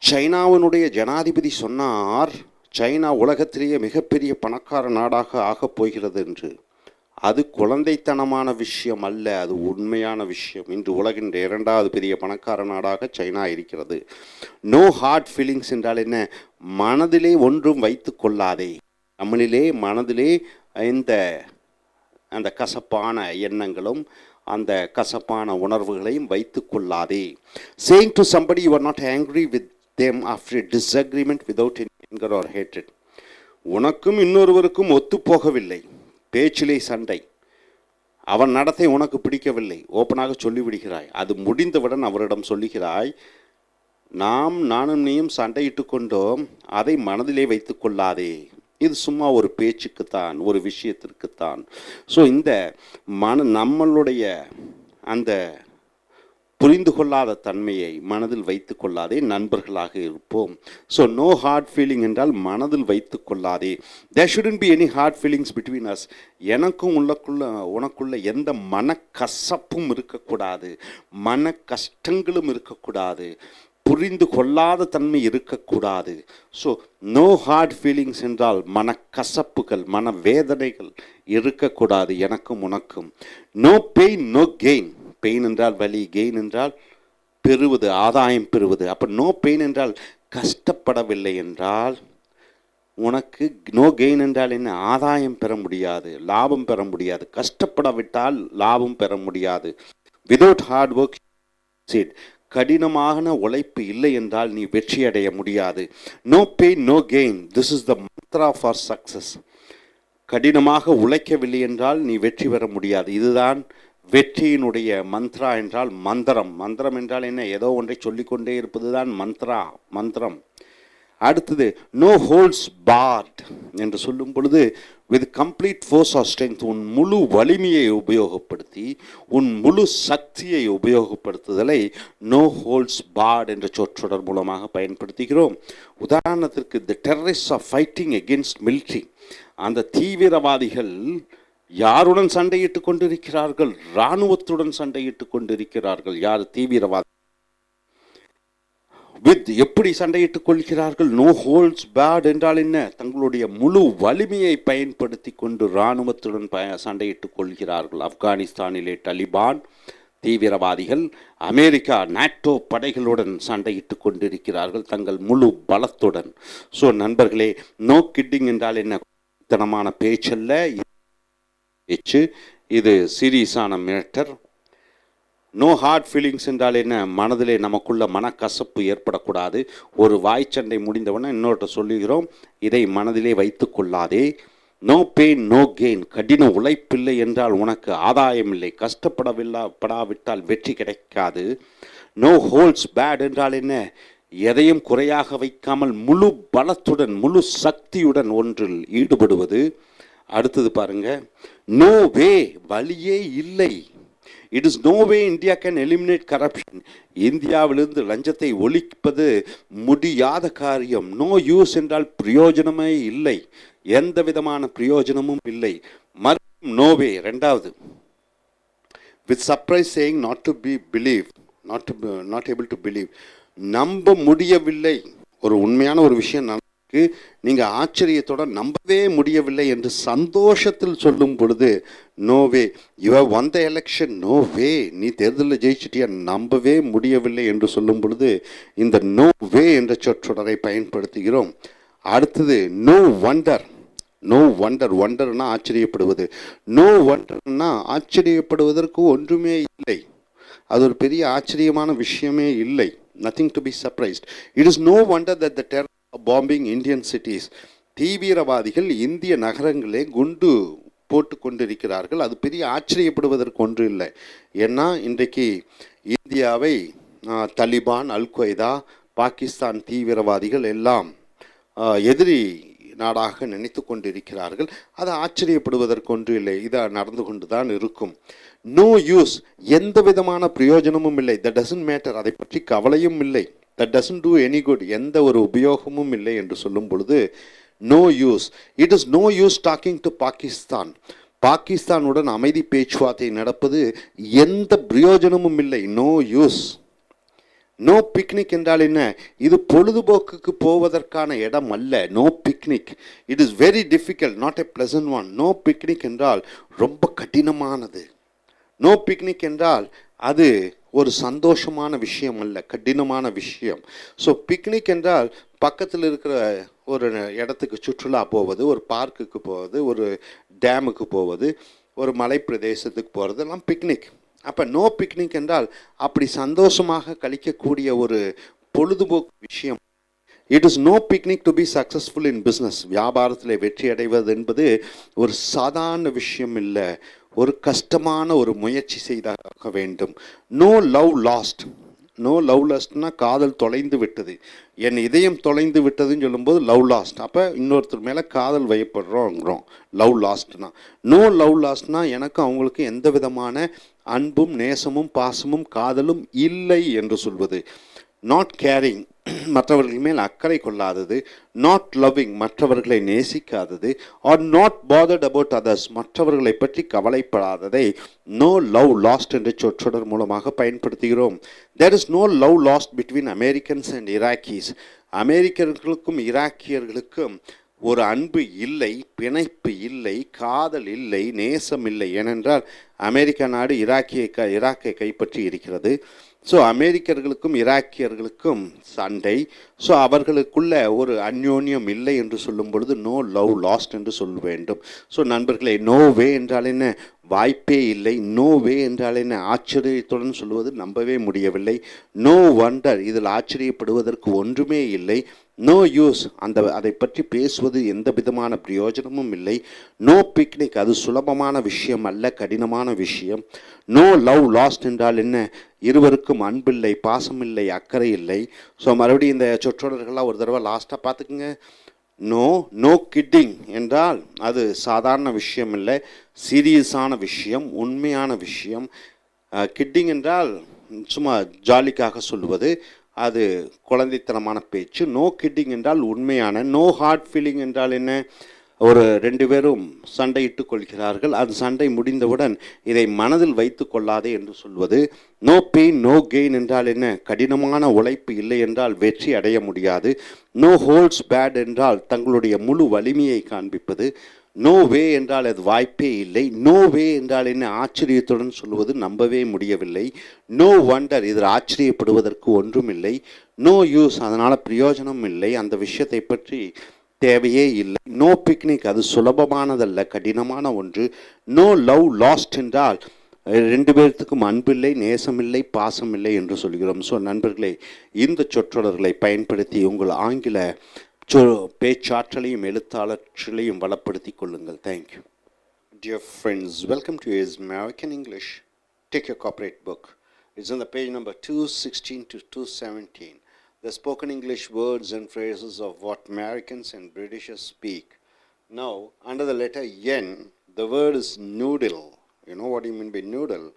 சைனாவினுடைய ஜனாதிபதி சொன்னார் சைனா உலகத்திலேயே மிகப்பெரிய பணக்கார நாடாக ஆகப் போகிறது என்று. அது குழந்தைத்தனமான விஷயம் அல்ல, அது உண்மையான விஷயம். இன்று உலகின் இரண்டாவது பெரிய பணக்கார நாடாக சைனா இருக்கிறது. நோ ஹார்ட் ஃபீலிங்ஸ் என்றால் என்ன? மனதிலே ஒன்றும் வைத்து கொள்ளாதே. நம்மளிலே மனதிலே அந்த கசப்பான எண்ணங்களும் அந்த கசப்பான உணர்வுகளையும் வைத்து கொள்ளாதே. Saying to somebody you are not angry with them after a disagreement without any anger or hatred. உனக்கும் இன்னொருவருக்கும் ஒத்து போகவில்லை, பேச்சிலே சண்டை, அவன் நடத்தை உனக்கு பிடிக்கவில்லை, ஓப்பனாக சொல்லிவிடுகிறாய். அது முடிந்தவுடன் அவரிடம் சொல்லுகிறாய், நானும் நீயும் சண்டையிட்டு கொண்டோம், அதை மனதிலே வைத்து கொள்ளாதே, இது சும்மா ஒரு பேச்சுக்குத்தான், ஒரு விஷயத்திற்குத்தான். ஸோ இந்த நம்மளுடைய அந்த புரிந்து கொள்ளாத தன்மையை மனதில் வைத்து கொள்ளாதே, நண்பர்களாக இருப்போம். ஸோ நோ ஹார்ட் ஃபீலிங் என்றால் மனதில் வைத்து கொள்ளாதே. There shouldn't be any hard feelings between us. எனக்கும் உனக்குள்ள எந்த மனக்கசப்பும் இருக்கக்கூடாது, மன கஷ்டங்களும் இருக்கக்கூடாது, புரிந்து கொள்ளாத தன்மை இருக்கக்கூடாது. ஸோ நோ ஹார்ட் ஃபீலிங்ஸ் என்றால் மனக்கசப்புகள், மனவேதனைகள் இருக்கக்கூடாது எனக்கும் உனக்கும். No pain no gain. Pain என்றால் வலி, கெயின் என்றால் பெறுவது, ஆதாயம் பெறுவது. அப்போ நோ பெயின் என்றால் கஷ்டப்படவில்லை என்றால் உனக்கு நோ கெயின் என்றால் என்ன? ஆதாயம் பெற முடியாது, லாபம் பெற முடியாது. கஷ்டப்படவிட்டால் லாபம் பெற முடியாது. விதவுட் ஹார்ட் ஒர்க் கடினமான உழைப்பு இல்லை என்றால் நீ வெற்றி அடைய முடியாது. No pain no gain, this is the mantra for success. கடினமாக உழைக்கவில்லை என்றால் நீ வெற்றி பெற முடியாது. இதுதான் வெற்றியினுடைய மந்த்ரா என்றால் மந்திரம். மந்திரம் என்றால் என்ன? ஏதோ ஒன்றை சொல்லிக்கொண்டே இருப்பது தான் மந்திரம். அடுத்தது நோ ஹோல்ட்ஸ் பார்ட் என்று சொல்லும் பொழுது with complete fours are strength, உன் முழு வலிமையை உபயோகப்படுத்தி, உன் முழு சக்தியை உபயோகப்படுத்துதலை நோ ஹோல்ட்ஸ் பார்ட் என்ற சொற்றொடர் மூலமாக பயன்படுத்துகிறோம். உதாரணத்திற்கு தி டெரரிஸ்ட்ஸ் ஆர் ஃபைட்டிங் அகெயின்ஸ்ட் மிலிட்ரி. அந்த தீவிரவாதிகள் யாருடன் சண்டையிட்டு கொண்டிருக்கிறார்கள்? இராணுவத்துடன் சண்டையிட்டு கொண்டிருக்கிறார்கள். யார்? தீவிரவாதி. எப்படி சண்டையிட்டுக் கொள்கிறார்கள்? நோ ஹோல்ட்ஸ் பார்ட் என்றால் என்ன? தங்களுடைய முழு வலிமையை பயன்படுத்தி கொண்டு இராணுவத்துடன் சண்டையிட்டுக் கொள்கிறார்கள். ஆப்கானிஸ்தானிலே தாலிபான் தீவிரவாதிகள் அமெரிக்கா நாட்டோ படைகளுடன் சண்டையிட்டு கொண்டிருக்கிறார்கள் தங்கள் முழு பலத்துடன். ஸோ நண்பர்களே, நோ கிட்டிங் என்றால் என்ன? தனமான பேச்சல்ல பேச்சு, இது சீரியஸான மேட்டர். நோ ஹார்ட் ஃபீலிங்ஸ் என்றால் என்ன? மனதிலே நமக்குள்ள மனக்கசப்பு ஏற்படக்கூடாது. ஒரு வாய்ச்சண்டை முடிந்தவன இன்னொருத்த சொல்லுகிறோம், இதை மனதிலே வைத்து கொள்ளாதே. நோ பெயின் நோ கெயின், கடின உழைப்பில்லை என்றால் உனக்கு ஆதாயம் இல்லை, கஷ்டப்படாவிட்டால் வெற்றி கிடைக்காது. நோ ஹோல்ட்ஸ் பேட் என்றால் என்ன? எதையும் குறையாக வைக்காமல் முழு பலத்துடன் முழு சக்தியுடன் ஒன்றில் ஈடுபடுவது. அடுத்தது பாருங்க, நோ வே, வழியே இல்லை. It is no way India can eliminate corruption. இந்தியாவிலிருந்து லஞ்சத்தை ஒழிப்பது முடியாத காரியம். நோ யூஸ் என்றால் பிரயோஜனமே இல்லை, எந்த விதமான பிரயோஜனமும் இல்லை. மறுபடியும் நோ வே. ரெண்டாவது, with surprise saying not to be believe, not able to believe, நம்ப முடியவில்லை. ஒரு உண்மையான ஒரு விஷயம் நீங்க ஆச்சரியத்தோட நம்பவே முடியவில்லை என்று சந்தோஷத்தில் சொல்லும் பொழுது no way. You have won the election, no way, நீ தேர்தலில் ஜெயிச்சிட்டியா, நம்பவே முடியவில்லை என்று சொல்லும் பொழுது இந்த நோ வே என்ற சொற்றொடரை பயன்படுத்துகிறோம். அடுத்தது நோ வண்டர். நோ வண்டர், வண்டர்னா ஆச்சரியப்படுவது. நோ வண்டர்னா ஆச்சரியப்படுவதற்கு ஒன்றுமே இல்லை, அது ஒரு பெரிய ஆச்சரியமான விஷயமே இல்லை. Nothing to be surprised. It is no wonder that the terror bombing Indian cities. தீவிரவாதிகள் இந்திய நகரங்களே குண்டு போட்டு கொண்டிருக்கிறார்கள். அது பெரிய ஆச்சரியப்படுவதற்கு ஒன்று இல்லை. ஏன்னா இன்றைக்கு இந்தியாவை தலிபான், அல் கொய்தா, பாகிஸ்தான் தீவிரவாதிகள் எல்லாம் எதிரி நாடாக நினைத்து கொண்டிருக்கிறார்கள். அது ஆச்சரியப்படுவதற்கு ஒன்று இல்லை, இது நடந்து கொண்டு தான் இருக்கும். நோ யூஸ், எந்த விதமான பிரயோஜனமும் இல்லை. தட் டசன்ட் மேட்டர், அதை பற்றி கவலையும் இல்லை. That doesn't do any good, எந்த ஒரு உபயோகமும் இல்லை என்று சொல்லும் பொழுது no use. It is no use talking to Pakistan. பாகிஸ்தானுடன் அமைதி பேச்சுவார்த்தை நடப்பது எந்த பிரயோஜனமும் இல்லை. No use. நோ பிக்னிக் என்றால் என்ன? இது பொழுதுபோக்குக்கு போவதற்கான இடம் அல்ல. No picnic picnic. It is very difficult, not a pleasant one. No picnic என்றால் ரொம்ப கடினமானது. நோ பிக்னிக் என்றால் அது ஒரு சந்தோஷமான விஷயம் அல்ல, கடினமான விஷயம். ஸோ பிக்னிக் என்றால் பக்கத்தில் இருக்கிற ஒரு இடத்துக்கு சுற்றுலா போவது, ஒரு பார்க்குக்கு போவது, ஒரு டேமுக்கு போவது, ஒரு மலை பிரதேசத்துக்கு போகிறது எல்லாம் பிக்னிக். அப்போ நோ பிக்னிக் என்றால் அப்படி சந்தோஷமாக கழிக்கக்கூடிய ஒரு பொழுதுபோக்கு விஷயம். It is no picnic to be successful in business. வியாபாரத்தில் வெற்றி அடைவது என்பது ஒரு சாதாரண விஷயம் இல்லை, ஒரு கஷ்டமான ஒரு முயற்சி செய்தாக வேண்டும். No love lost. No love லாஸ்ட்னா காதல் தொலைந்து விட்டது, என் இதயம் தொலைந்து விட்டதுன்னு சொல்லும்போது லவ் லாஸ்ட். அப்போ இன்னொருத்தர் மேலே காதல் வயப்படுறோங்கிறோம் லவ் லாஸ்ட்னா. நோ லவ் லாஸ்ட்னா எனக்கு அவங்களுக்கு எந்த விதமான அன்பும் நேசமும் பாசமும் காதலும் இல்லை என்று சொல்வது. நாட் கேரிங், மற்றவர்கள் மேல் அக்கறை கொள்ளாதது. நாட் லவ்விங், மற்றவர்களை நேசிக்காதது. Or not bothered about others, மற்றவர்களை பற்றி கவலைப்படாததை நோ லவ் லாஸ்ட் என்ற சொற்றொடர் மூலமாக பயன்படுத்துகிறோம். There is no love lost between Americans and Iraqis. அமெரிக்கர்களுக்கும் ஈராக்கியர்களுக்கும் ஒரு அன்பு இல்லை, பிணைப்பு இல்லை, காதல் இல்லை, நேசம் இல்லை. ஏனென்றால் அமெரிக்க நாடு ஈராக்கை கைப்பற்றி இருக்கிறது. ஸோ அமெரிக்கர்களுக்கும் ஈராக்கியர்களுக்கும் சண்டை. ஸோ அவர்களுக்குள்ள ஒரு அந்யோன்யம் இல்லை என்று சொல்லும் பொழுது நோ லவ் லாஸ்ட் என்று சொல்ல வேண்டும். ஸோ நண்பர்களே, நோ வே என்றால் என்ன? வாய்ப்பே இல்லை. நோ வே என்றால் என்ன? ஆச்சரியத்துடன் சொல்லுவது நம்பவே முடியவில்லை. நோ வண்டர், இதில் ஆச்சரியப்படுவதற்கு ஒன்றுமே இல்லை. நோ யூஸ், அதை பற்றி பேசுவது எந்த விதமான பிரயோஜனமும் இல்லை. நோ பிக்னிக், அது சுலபமான விஷயம் அல்ல, கடினமான விஷயம். நோ லவ் லாஸ்ட் என்றால் என்ன? இருவருக்கும் அன்பில்லை, பாசமில்லை, அக்கறை இல்லை. ஸோ மறுபடியும் இந்த சொற்றொடர்கள்லாம் ஒரு தடவை லாஸ்ட்டாக பார்த்துக்குங்க. நோ கிட்டிங் என்றால் அது சாதாரண விஷயம் இல்லை, சீரியஸான விஷயம், உண்மையான விஷயம். கிட்டிங் என்றால் சும்மா ஜாலிக்காக சொல்லுவது, அது குழந்தைத்தனமான பேச்சு. நோ கிட்டிங் என்றால் உண்மையான. நோ ஹார்ட் ஃபீலிங் என்றால் என்ன? ஒரு ரெண்டு பேரும் சண்டையிட்டு கொள்கிறார்கள், அது சண்டை முடிந்தவுடன் இதை மனதில் வைத்து கொள்ளாதே என்று சொல்வது. நோ பெயின் நோ கெயின் என்றால் என்ன? கடினமான உழைப்பு இல்லை என்றால் வெற்றி அடைய முடியாது. நோ ஹோல்ட்ஸ் பேட் என்றால் தங்களுடைய முழு வலிமையை காண்பிப்பது. நோ வே என்றால் அது வாய்ப்பே இல்லை. நோ வே என்றால் என்ன? ஆச்சரியத்துடன் சொல்வது, நம்பவே முடியவில்லை. நோ வண்டர், இதில் ஆச்சரியப்படுவதற்கு ஒன்றுமில்லை. நோ யூஸ், அதனால் பிரயோஜனம் இல்லை, அந்த விஷயத்தை பற்றி தேவையே இல்லை. நோ பிக்னிக், அது சுலபமானதல்ல, கடினமான ஒன்று. நோ லவ் லாஸ்ட் என்றால் ரெண்டு பேர்த்துக்கும் அன்பில்லை, நேசமில்லை, பாசமில்லை என்று சொல்கிறோம். ஸோ நண்பர்களே, இந்த சொற்றொடர்களை பயன்படுத்தி உங்கள் ஆங்கில பேச்சாற்றலையும் எழுத்தாளர்களையும் வளப்படுத்திக் கொள்ளுங்கள். Thank you. Dear friends, welcome to is American English. Take your corporate book. It's on the page number 216 to 217. The spoken English words and phrases of what Americans and Britishers speak. Now, under the letter N, the word is noodle. You know what do you mean by noodle?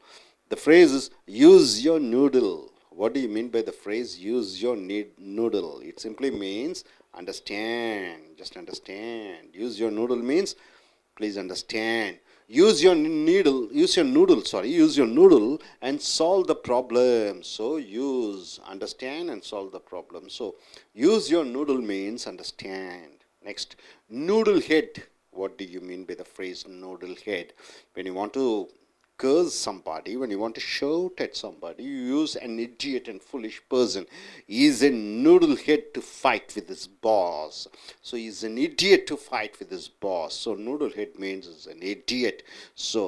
The phrase is use your noodle. What do you mean by the phrase use your noodle? It simply means understand. Just understand. Use your noodle means please understand. Use your noodle and solve the problem. So use, understand and solve the problem. So use your noodle means understand. Next, noodle head. What do you mean by the phrase noodle head? When you want to curse somebody, when you want to shout at somebody, you use an idiot and foolish person. He is a noodle head to fight with his boss. So he is an idiot to fight with his boss. So noodle head means is an idiot. So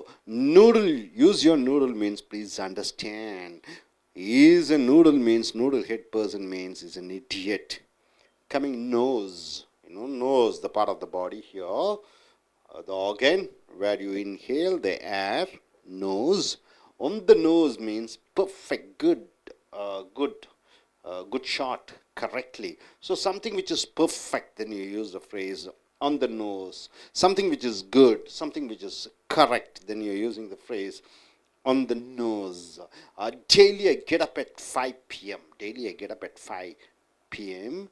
noodle, use your noodle means please understand. He is a noodle means noodle head person means is an idiot. Coming nose, nose, the part of the body here, the organ where you inhale the air. Nose. On the nose means perfect, good shot, correctly. So something which is perfect, then you use the phrase on the nose. Something which is good, something which is correct, then you're using the phrase on the nose. Daily I get up at 5 p.m. Daily I get up at 5 p.m.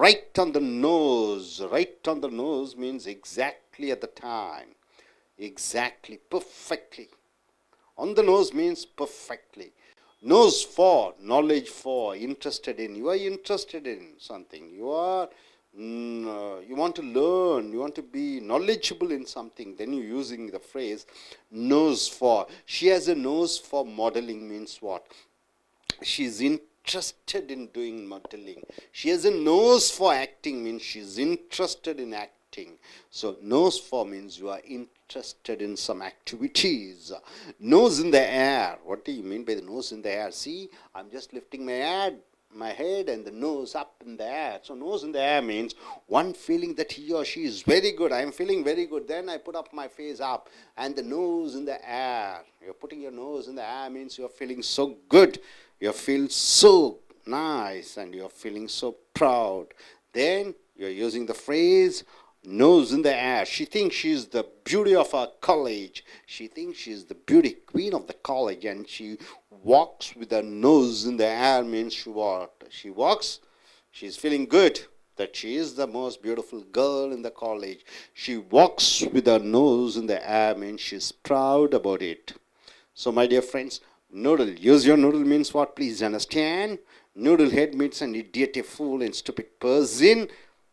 Right on the nose. Right on the nose means exactly at the time. Exactly, perfectly. On the nose means perfectly. Nose for, knowledge for, interested in. You are interested in something. You are you want to learn, you want to be knowledgeable in something, then you're using the phrase nose for. She has a nose for modeling means what? She's interested in doing modeling. She has a nose for acting means she's interested in acting. So nose for means you are interested in some activities. Nose in the air. What do you mean by the nose in the air? See, I'm just lifting my head and the nose up in the air. So nose in the air means one feeling that he or she is very good. I am feeling very good. Then I put up my face up and the nose in the air. You're putting your nose in the air means you're feeling so good. You feel so nice and you're feeling so proud. Then you're using the phrase nose in the air. She thinks she's the beauty of our college. She thinks she's the beauty queen of the college, and she walks with her nose in the air means she what? She walks, she's feeling good that she is the most beautiful girl in the college. She walks with her nose in the air means she's proud about it. So my dear friends, noodle, use your noodle means what? Please understand. Noodle head means an idiot, a fool, and stupid person.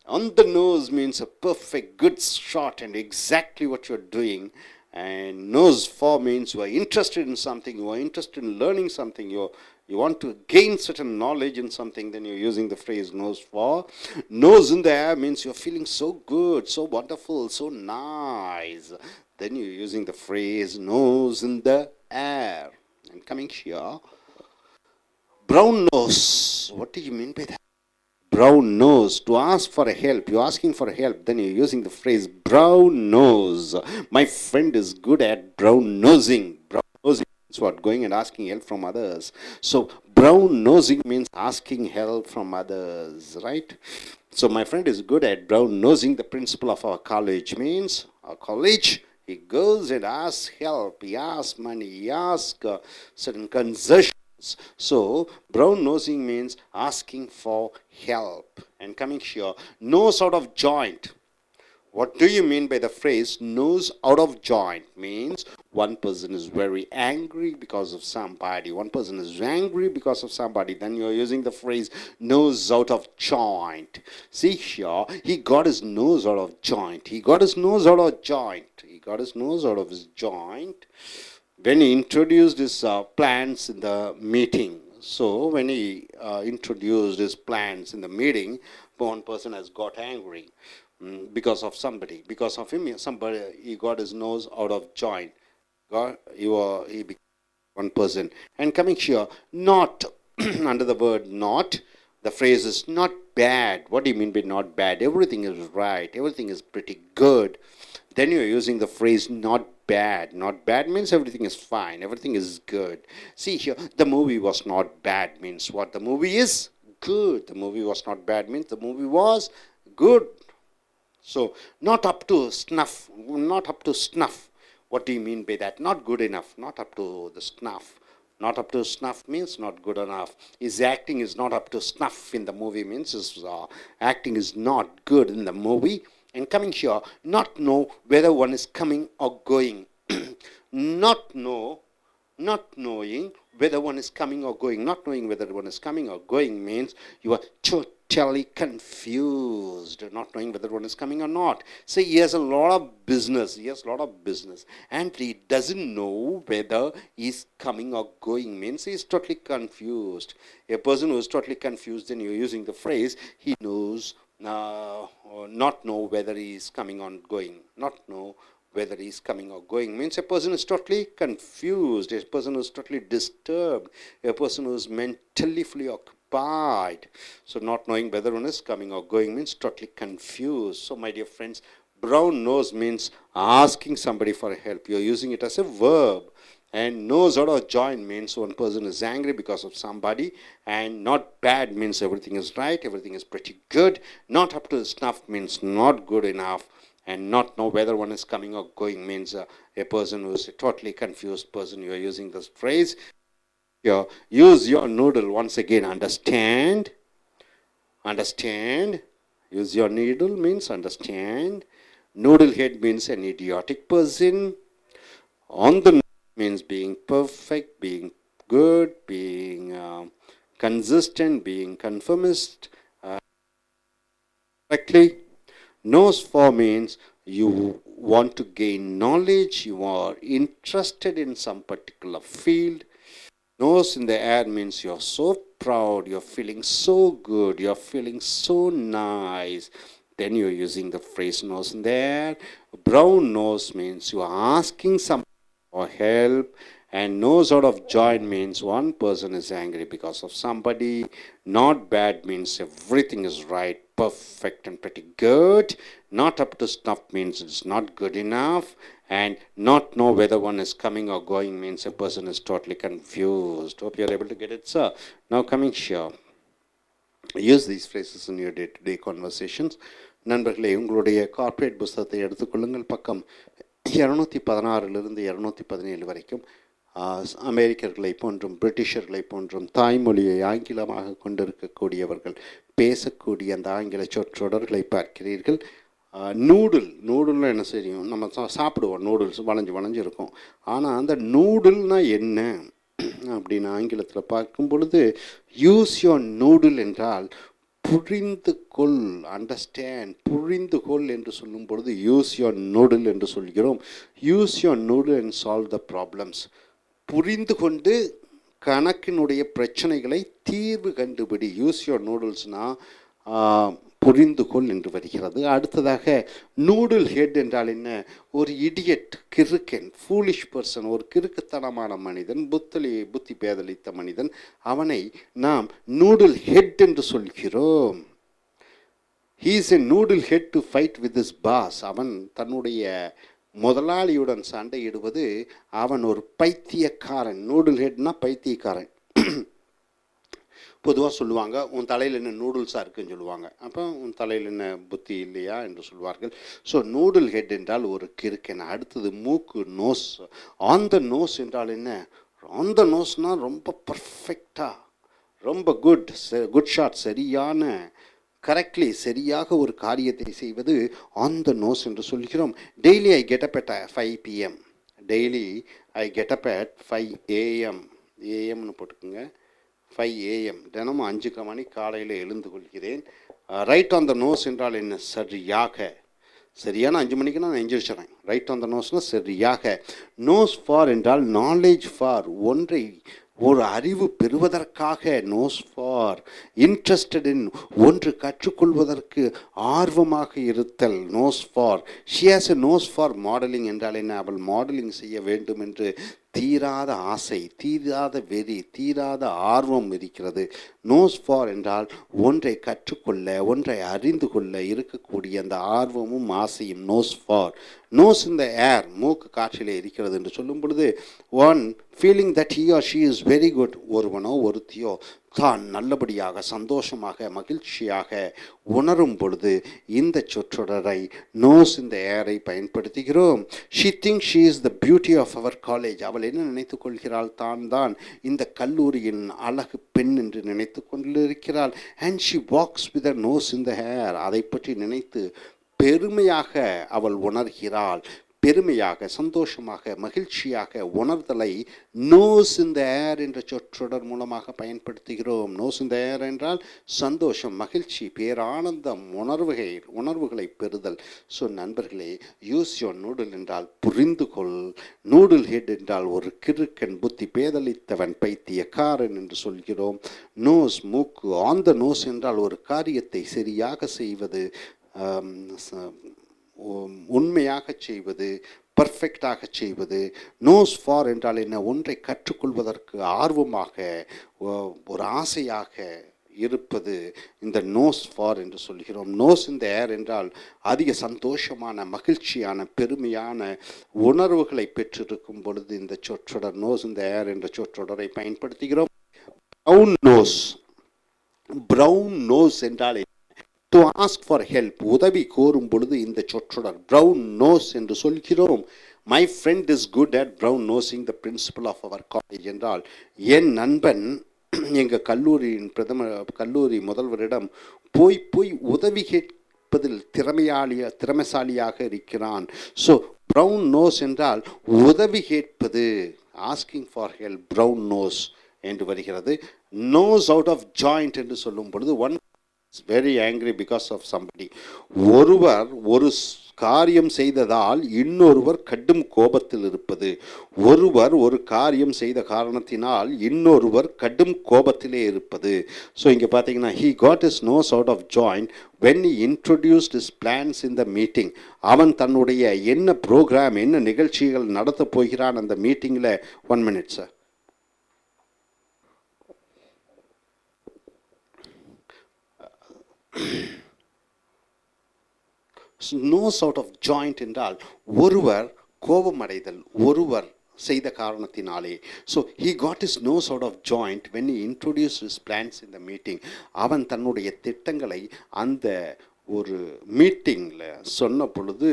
On the nose means a perfect, good shot and exactly what you're doing. And nose for means you are interested in something, you are interested in learning something, you want to gain certain knowledge in something, then you're using the phrase nose for. Nose in the air means you're feeling so good, so wonderful, so nice. Then you're using the phrase nose in the air. And coming here, brown nose. What do you mean by that? Brown nose. To ask for a help, you're asking for help, then you're using the phrase brown nose. My friend is good at brown nosing. Brown nosing means what? Going and asking help from others. So brown nosing means asking help from others, right? So my friend is good at brown nosing. The principal of our college means our college. He goes and asks help, he asks money, he asks certain concessions. So, brown nosing means asking for help. And coming here, nose out of joint. What do you mean by the phrase nose out of joint? Means one person is very angry because of somebody. One person is angry because of somebody. Then you're using the phrase nose out of joint. See here, he got his nose out of joint. He got his nose out of joint. He got his nose out of his joint when he introduced his plans in the meeting. So when he introduced his plans in the meeting, one person has got angry because of somebody. Because of him, he got his nose out of joint. He became one person. And coming here, not, under the word not, the phrase is not bad. What do you mean by not bad? Everything is right. Everything is pretty good. Then you're using the phrase not bad. Not bad means everything is fine. Everything is good. See here, the movie was not bad means what? The movie is good. The movie was not bad means the movie was good. So, not up to snuff. Not up to snuff. What do you mean by that? Not good enough. Not up to the snuff. Not up to snuff means not good enough. His acting is not up to snuff in the movie means his acting is not good in the movie. And coming here, not know whether one is coming or going. Not knowing whether one is coming or going. Not knowing whether one is coming or going means you are totally confused. Not knowing whether one is coming or not. Say he has a lot of business. He has a lot of business. And he doesn't know whether he's coming or going means he is totally confused. A person who is totally confused, then you're using the phrase he knows. Not know whether he is coming or going. Not know whether he is coming or going means a person is totally confused, a person is totally disturbed, a person who is mentally fully occupied. So not knowing whether one is coming or going means totally confused. So my dear friends, brown nose means asking somebody for help. You're using it as a verb. And nose out of joint means one person is angry because of somebody. And not bad means everything is right, everything is pretty good. Not up to snuff means not good enough. And not know whether one is coming or going means a person who is a totally confused person. You are using this phrase. Here, use your noodle once again. Understand. Understand. Use your needle means understand. Noodle head means an idiotic person. On the means being perfect, being good, being consistent, being conformist, correctly. Nose for means you want to gain knowledge, you are interested in some particular field. Nose in the air means you're so proud, you're feeling so good, you're feeling so nice. Then you're using the phrase nose in the air. Brown nose means you are asking some for help. And nose out of joint means one person is angry because of somebody. Not bad means everything is right, perfect and pretty good. Not up to snuff means it's not good enough. And not know whether one is coming or going means a person is totally confused. Hope you're able to get it, sir. Now coming here. Use these phrases in your day-to-day conversations. நண்பர்களே, உங்களுடைய corporate புஸ்தகத்தை எடுத்துக்கொள்ளுங்கள். பக்கம் 216 217 வரைக்கும் அமெரிக்கர்களை போன்றும் பிரிட்டிஷர்களை போன்றும் தாய்மொழியை ஆங்கிலமாக கொண்டிருக்கக்கூடியவர்கள் பேசக்கூடிய அந்த ஆங்கில சொற்றொடர்களை பார்க்கிறீர்கள். நூடுல்னா என்ன செய்யும்? நம்ம சாப்பிடுவோம், நூடுல்ஸ் வளைஞ்சு இருக்கும். ஆனால் அந்த நூடுல்னா என்ன அப்படின்னு ஆங்கிலத்தில் பார்க்கும் பொழுது, யூஸ் யோர் நூடுல் என்றால் புரிந்து கொள், அண்டர்ஸ்டாண்ட், புரிந்து கொள் என்று சொல்லும் பொழுது யூஸ் யோர் நூடுல் என்று சொல்கிறோம். Use your noodle and solve the problems. புரிந்து கொண்டு கணக்கினுடைய பிரச்சனைகளை தீர்வு கண்டுபிடி. யூஸ் யோர் நூடுல்ஸ்னால் புரிந்து கொள் என்று வருகிறது. அடுத்ததாக நூடுல் ஹெட் என்றால் என்ன? ஒரு இடியட், கிறுக்கன், ஃபூலிஷ் பர்சன், ஒரு கிறுக்குத்தனமான மனிதன், புத்தி பேதலித்த மனிதன், அவனை நாம் நூடுல் ஹெட் என்று சொல்கிறோம். He is a noodle head to fight with his boss. அவன் தன்னுடைய முதலாளியுடன் சண்டையிடுவது, அவன் ஒரு பைத்தியக்காரன். நூடுல் ஹெட்னா பைத்தியக்காரன். பொதுவாக சொல்லுவாங்க, உன் தலையில் என்ன நூடுல்ஸாக இருக்குன்னு சொல்லுவாங்க. அப்போ உன் தலையில் என்ன புத்தி இல்லையா என்று சொல்வார்கள். ஸோ நூடுல் ஹெட் என்றால் ஒரு கிறுக்கன். அடுத்தது மூக்கு, நோஸ். ஆன் த நோஸ் என்றால் என்ன? ஆன் த நோஸ்னால் ரொம்ப பர்ஃபெக்டாக, ரொம்ப குட் ஷாட், சரியான, கரெக்ட்லி, சரியாக ஒரு காரியத்தை செய்வது ஆன் த நோஸ் என்று சொல்கிறோம். Daily I get up at 5 PM. Daily I get up at 5 AM. ஏஎம்னு போட்டுக்கோங்க. 5 AM. தினமும் 5 மணி காலையில் எழுந்து கொள்கிறேன். ரைட் ஆன் த நோஸ் என்றால் என்ன? சரியான 5 மணிக்கு நான் எந்திரிச்சிடுறேன். ரைட் ஆன் த நோஸ்னால் சரியாக. நோஸ் ஃபார் என்றால் நாலேஜ் ஃபார், ஒன்றை ஒரு அறிவு பெறுவதற்காக. நோஸ் ஃபார் இன்ட்ரெஸ்டட் இன், ஒன்று கற்றுக்கொள்வதற்கு ஆர்வமாக இருத்தல். Nose for. She has a nose for modelling என்றால் என்ன? அவள் மாடலிங் செய்ய வேண்டும் என்று தீராத ஆசை, தீராத வெறி, தீராத ஆர்வம் இருக்கிறது. நோஸ் ஃபார் என்றால் ஒன்றை கற்றுக்கொள்ள, ஒன்றை அறிந்து கொள்ள இருக்கக்கூடிய அந்த ஆர்வமும் ஆசையும் nose for. Nose in the air, மூக்கு காற்றிலே இருக்கிறது என்று சொல்லும் பொழுது, one feeling that he or she is very good. ஒருவனோ ஒருத்தியோ தான் நல்லபடியாக, சந்தோஷமாக, மகிழ்ச்சியாக உணரும் பொழுது இந்த சொற்றொடரை நோஸ் இந்த ஏரை பயன்படுத்துகிறோம். She think she is the beauty of our college. அவள் என்ன நினைத்து கொள்கிறாள்? தான் இந்த கல்லூரியின் அழகு பெண் என்று நினைத்து கொண்டிருக்கிறாள். And she walks with a nose in the air. அதை பற்றி நினைத்து பெருமையாக அவள் உணர்கிறாள். பெருமையாக, சந்தோஷமாக, மகிழ்ச்சியாக உணர்தலை நோஸ் இன் த ஏர் என்ற சொற்றொடர் மூலமாக பயன்படுத்துகிறோம். நோஸ் இன் த ஏர் என்றால் சந்தோஷம், மகிழ்ச்சி, பேரானந்தம், உணர்வுகளை பெறுதல். ஸோ நண்பர்களே, யூஸ் யோர் நூடுல் என்றால் புரிந்து கொள். நூடுல் ஹெட் என்றால் ஒரு கிறுக்கன், புத்தி பேதலித்தவன், பைத்தியக்காரன் என்று சொல்கிறோம். நோஸ், மூக்கு. ஆன் த நோஸ் என்றால் ஒரு காரியத்தை சரியாக செய்வது, உண்மையாக செய்வது, பர்ஃபெக்டாக செய்வது. நோஸ் ஃபார் என்றால் என்ன? ஒன்றை கற்றுக்கொள்வதற்கு ஆர்வமாக, ஒரு ஆசையாக இருப்பது இந்த நோஸ் ஃபார் என்று சொல்கிறோம். நோஸ் இந்த ஏர் என்றால் அதிக சந்தோஷமான, மகிழ்ச்சியான, பெருமையான உணர்வுகளை பெற்றிருக்கும் பொழுது இந்த சொற்றொடர் நோஸ் இந்த ஏர் என்ற சொற்றொடரை பயன்படுத்துகிறோம். Brown nose. ப்ரவுன் நோஸ் என்றால் டு ஆஸ்க் ஃபார் ஹெல்ப், உதவி கோரும் பொழுது இந்த சொற்றொடர் ப்ரவுன் நோஸ் என்று சொல்கிறோம். My friend is good at brown nosing the principal of our college என்றால் என் நண்பன் எங்கள் கல்லூரி முதல்வரிடம் போய் உதவி கேட்பதில் திறமைசாலியாக இருக்கிறான். ஸோ ப்ரவுன் நோஸ் என்றால் உதவி கேட்பது, asking for help, brown nose என்று வருகிறது. நோஸ் அவுட் ஆஃப் ஜாயிண்ட் என்று சொல்லும் பொழுது one Is very angry because of somebody. ஒருவர் ஒரு காரியம் செய்ததால் இன்னொருவர் கடும் கோபத்தில் இருப்பது. ஒருவர் ஒரு காரியம் செய்த காரணத்தினால் இன்னொருவர் கடும் கோபத்திலே இருப்பது. ஸோ இங்கே பார்த்தீங்கன்னா he got his nose out of joint when he introduced his plans in the meeting. அவன் தன்னுடைய என்ன ப்ரோக்ராம் என்ன நிகழ்ச்சிகள் நடத்த போகிறான் அந்த மீட்டிங்கில். 1 minute sir. Nose out of joint என்றால் ஒருவர் கோபமடைதல், ஒருவர் செய்த காரணத்தினாலே. So he got his nose out of joint when he introduce his plans in the meeting. அவன் தன்னுடைய திட்டங்களை அந்த ஒரு மீட்டிங்கில் சொன்ன பொழுது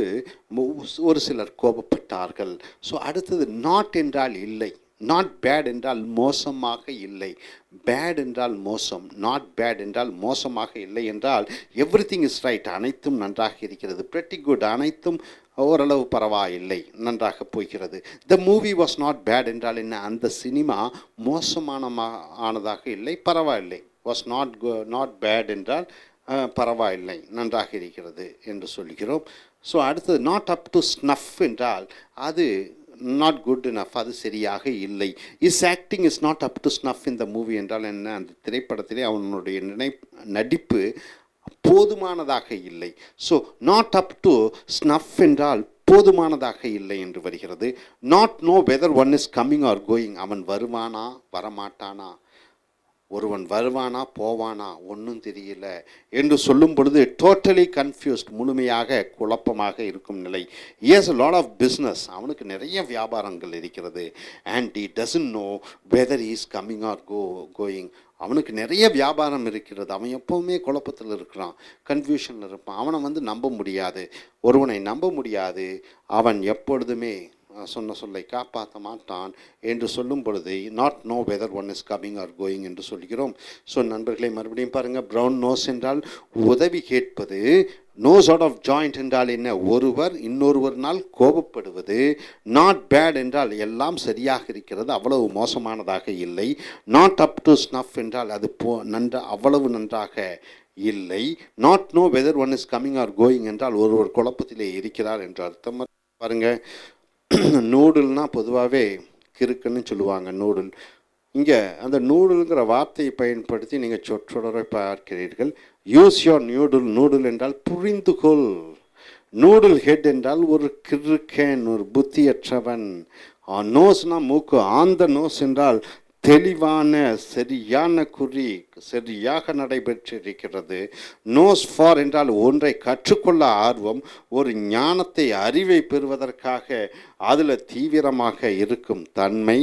ஒரு சிலர் கோபப்பட்டார்கள். ஸோ அடுத்தது நாட் என்றால் இல்லை, நாட் பேட் என்றால் மோசமாக இல்லை. பேட் என்றால் மோசம், நாட் பேட் என்றால் மோசமாக இல்லை என்றால் எவ்ரிதிங் இஸ் ரைட், அனைத்தும் நன்றாக இருக்கிறது. பிரெட்டி குட், அனைத்தும் ஓரளவு பரவாயில்லை, நன்றாக போகிறது. The movie was not bad என்றால் என்ன, அந்த சினிமா மோசமானதாக இல்லை, பரவாயில்லை. வாஸ் நாட் பேட் என்றால் பரவாயில்லை, நன்றாக இருக்கிறது என்று சொல்கிறோம். ஸோ அடுத்தது நாட் அப் டு ஸ்னஃப் என்றால் அது நாட் குட் இனஃப், அது சரியாக இல்லை. Is acting is not up to snuff in the movie என்றால் என்ன, அந்த திரைப்படத்திலே அவனுடைய நடிப்பு போதுமானதாக இல்லை. So not up to snuff என்றால் போதுமானதாக இல்லை என்று வருகிறது. Not know whether one is coming are going, அவன் வருவானா வரமாட்டானா, ஒருவன் வருவானா போவானா ஒன்றும் தெரியல என்று சொல்லும் பொழுது டோட்டலி கன்ஃபியூஸ்ட், முழுமையாக குழப்பமாக இருக்கும் நிலை. he has a lot of business, அவனுக்கு நிறைய வியாபாரங்கள் இருக்கிறது. and he doesn't know whether he is coming or going. அவனுக்கு நிறைய வியாபாரம் இருக்கிறது, அவன் எப்போவுமே குழப்பத்தில் இருக்கிறான், கன்ஃபியூஷனில் இருப்பான். அவனை நம்ப முடியாது, ஒருவனை நம்ப முடியாது. அவன் எப்பொழுதுமே சொன்ன சொல்லை காப்பாற்ற மாட்டான் என்று சொல்லும் பொழுது not know whether one is coming are going என்று சொல்கிறோம். ஸோ நண்பர்களை மறுபடியும் பாருங்கள். ப்ரௌன் நோஸ் என்றால் உதவி கேட்பது. நோஸ் அவுட் ஆஃப் ஜாயிண்ட் என்றால் என்ன, ஒருவர் இன்னொருவரினால் கோபப்படுவது. நாட் பேட் என்றால் எல்லாம் சரியாக இருக்கிறது, அவ்வளவு மோசமானதாக இல்லை. நாட் அப் டு ஸ்னஃப் என்றால் அது அவ்வளவு நன்றாக இல்லை. Not know whether one is coming are going என்றால் ஒருவர் குழப்பத்திலே இருக்கிறார் என்று அர்த்தம். பாருங்கள், நூடுல்னால் பொதுவாகவே கிறுக்குன்னு சொல்லுவாங்க நூடுல். இங்கே அந்த நூடுல்ங்கிற வார்த்தையை பயன்படுத்தி நீங்கள் சொற்றொடரை பார்க்கிறீர்கள். Use your நியூடுல். நூடுல் என்றால் புரிந்துகொள். நூடுல் ஹெட் என்றால் ஒரு கிறுக்கன், ஒரு புத்தியற்றவன். நோஸ்னால் மூக்கு. ஆன் த நோஸ் என்றால் தெளிவான சரியான குறி, சரியாக நடைபெற்றிருக்கிறது. நோஸ் ஃபார் என்றால் ஒன்றை கற்றுக்கொள்ள ஆர்வம், ஒரு ஞானத்தை அறிவை பெறுவதற்காக அதில் தீவிரமாக இருக்கும் தன்மை.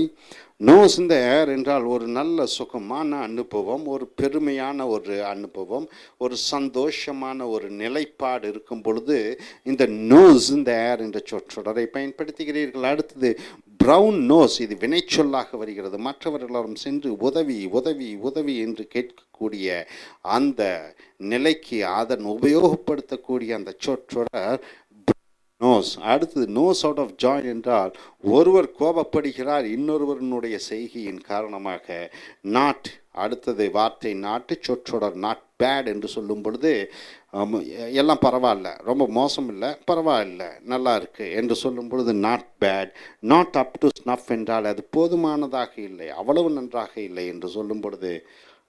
நோஸ் இந்த ஏர் என்றால் ஒரு நல்ல சுகமான அனுபவம், ஒரு பெருமையான ஒரு அனுபவம், ஒரு சந்தோஷமான ஒரு நிலைப்பாடு இருக்கும் பொழுது இந்த நோஸ் இந்த ஏர் என்ற சொற்றொடரை பயன்படுத்துகிறீர்கள். அடுத்தது ப்ரௌன் நோஸ், இது வினைச்சொல்லாக வருகிறது. மற்றவர்களும் சென்று உதவி உதவி உதவி என்று கேட்கக்கூடிய அந்த நிலைக்கு அதன் உபயோகப்படுத்தக்கூடிய அந்த சொற்றொடர் நோஸ். அடுத்தது நோஸ் அவுட் ஆஃப் ஜாய் என்றால் ஒருவர் கோபப்படுகிறார் இன்னொருவருடைய செய்கையின் காரணமாக. நாட், அடுத்தது வார்த்தை நாட்டு, சொற்றொடர் நாட் பேட் என்று சொல்லும் பொழுது எல்லாம் பரவாயில்ல, ரொம்ப மோசம் இல்லை, பரவாயில்ல, நல்லா இருக்குது என்று சொல்லும் பொழுது not bad. Not up to snuff என்றால் அது போதுமானதாக இல்லை, அவ்வளவு நன்றாக இல்லை என்று சொல்லும் பொழுது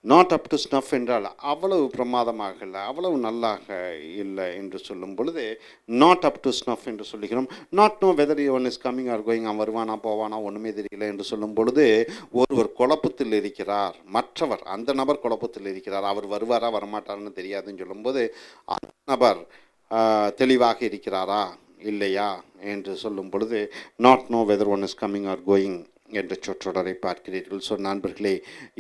நாட் அப் டு ஸ்னஃப் என்றால் அவ்வளவு பிரமாதமாக இல்லை, அவ்வளவு நல்லாக இல்லை என்று சொல்லும் பொழுது நாட் அப் டு ஸ்னஃப் என்று சொல்லுகிறோம். Not know whether one is coming are going, அவன் வருவானா போவானா ஒன்றுமே தெரியல என்று சொல்லும் பொழுது ஒருவர் குழப்பத்தில் இருக்கிறார், மற்றவர் அந்த நபர் குழப்பத்தில் இருக்கிறார், அவர் வருவாரா வரமாட்டார்னு தெரியாதுன்னு சொல்லும்போது அந்த நபர் தெளிவாக இருக்கிறாரா இல்லையா என்று சொல்லும் பொழுது not know whether one is coming are going என்ற சொற்றொடரை பார்க்கிறீர்கள். ஸோ நண்பர்களே,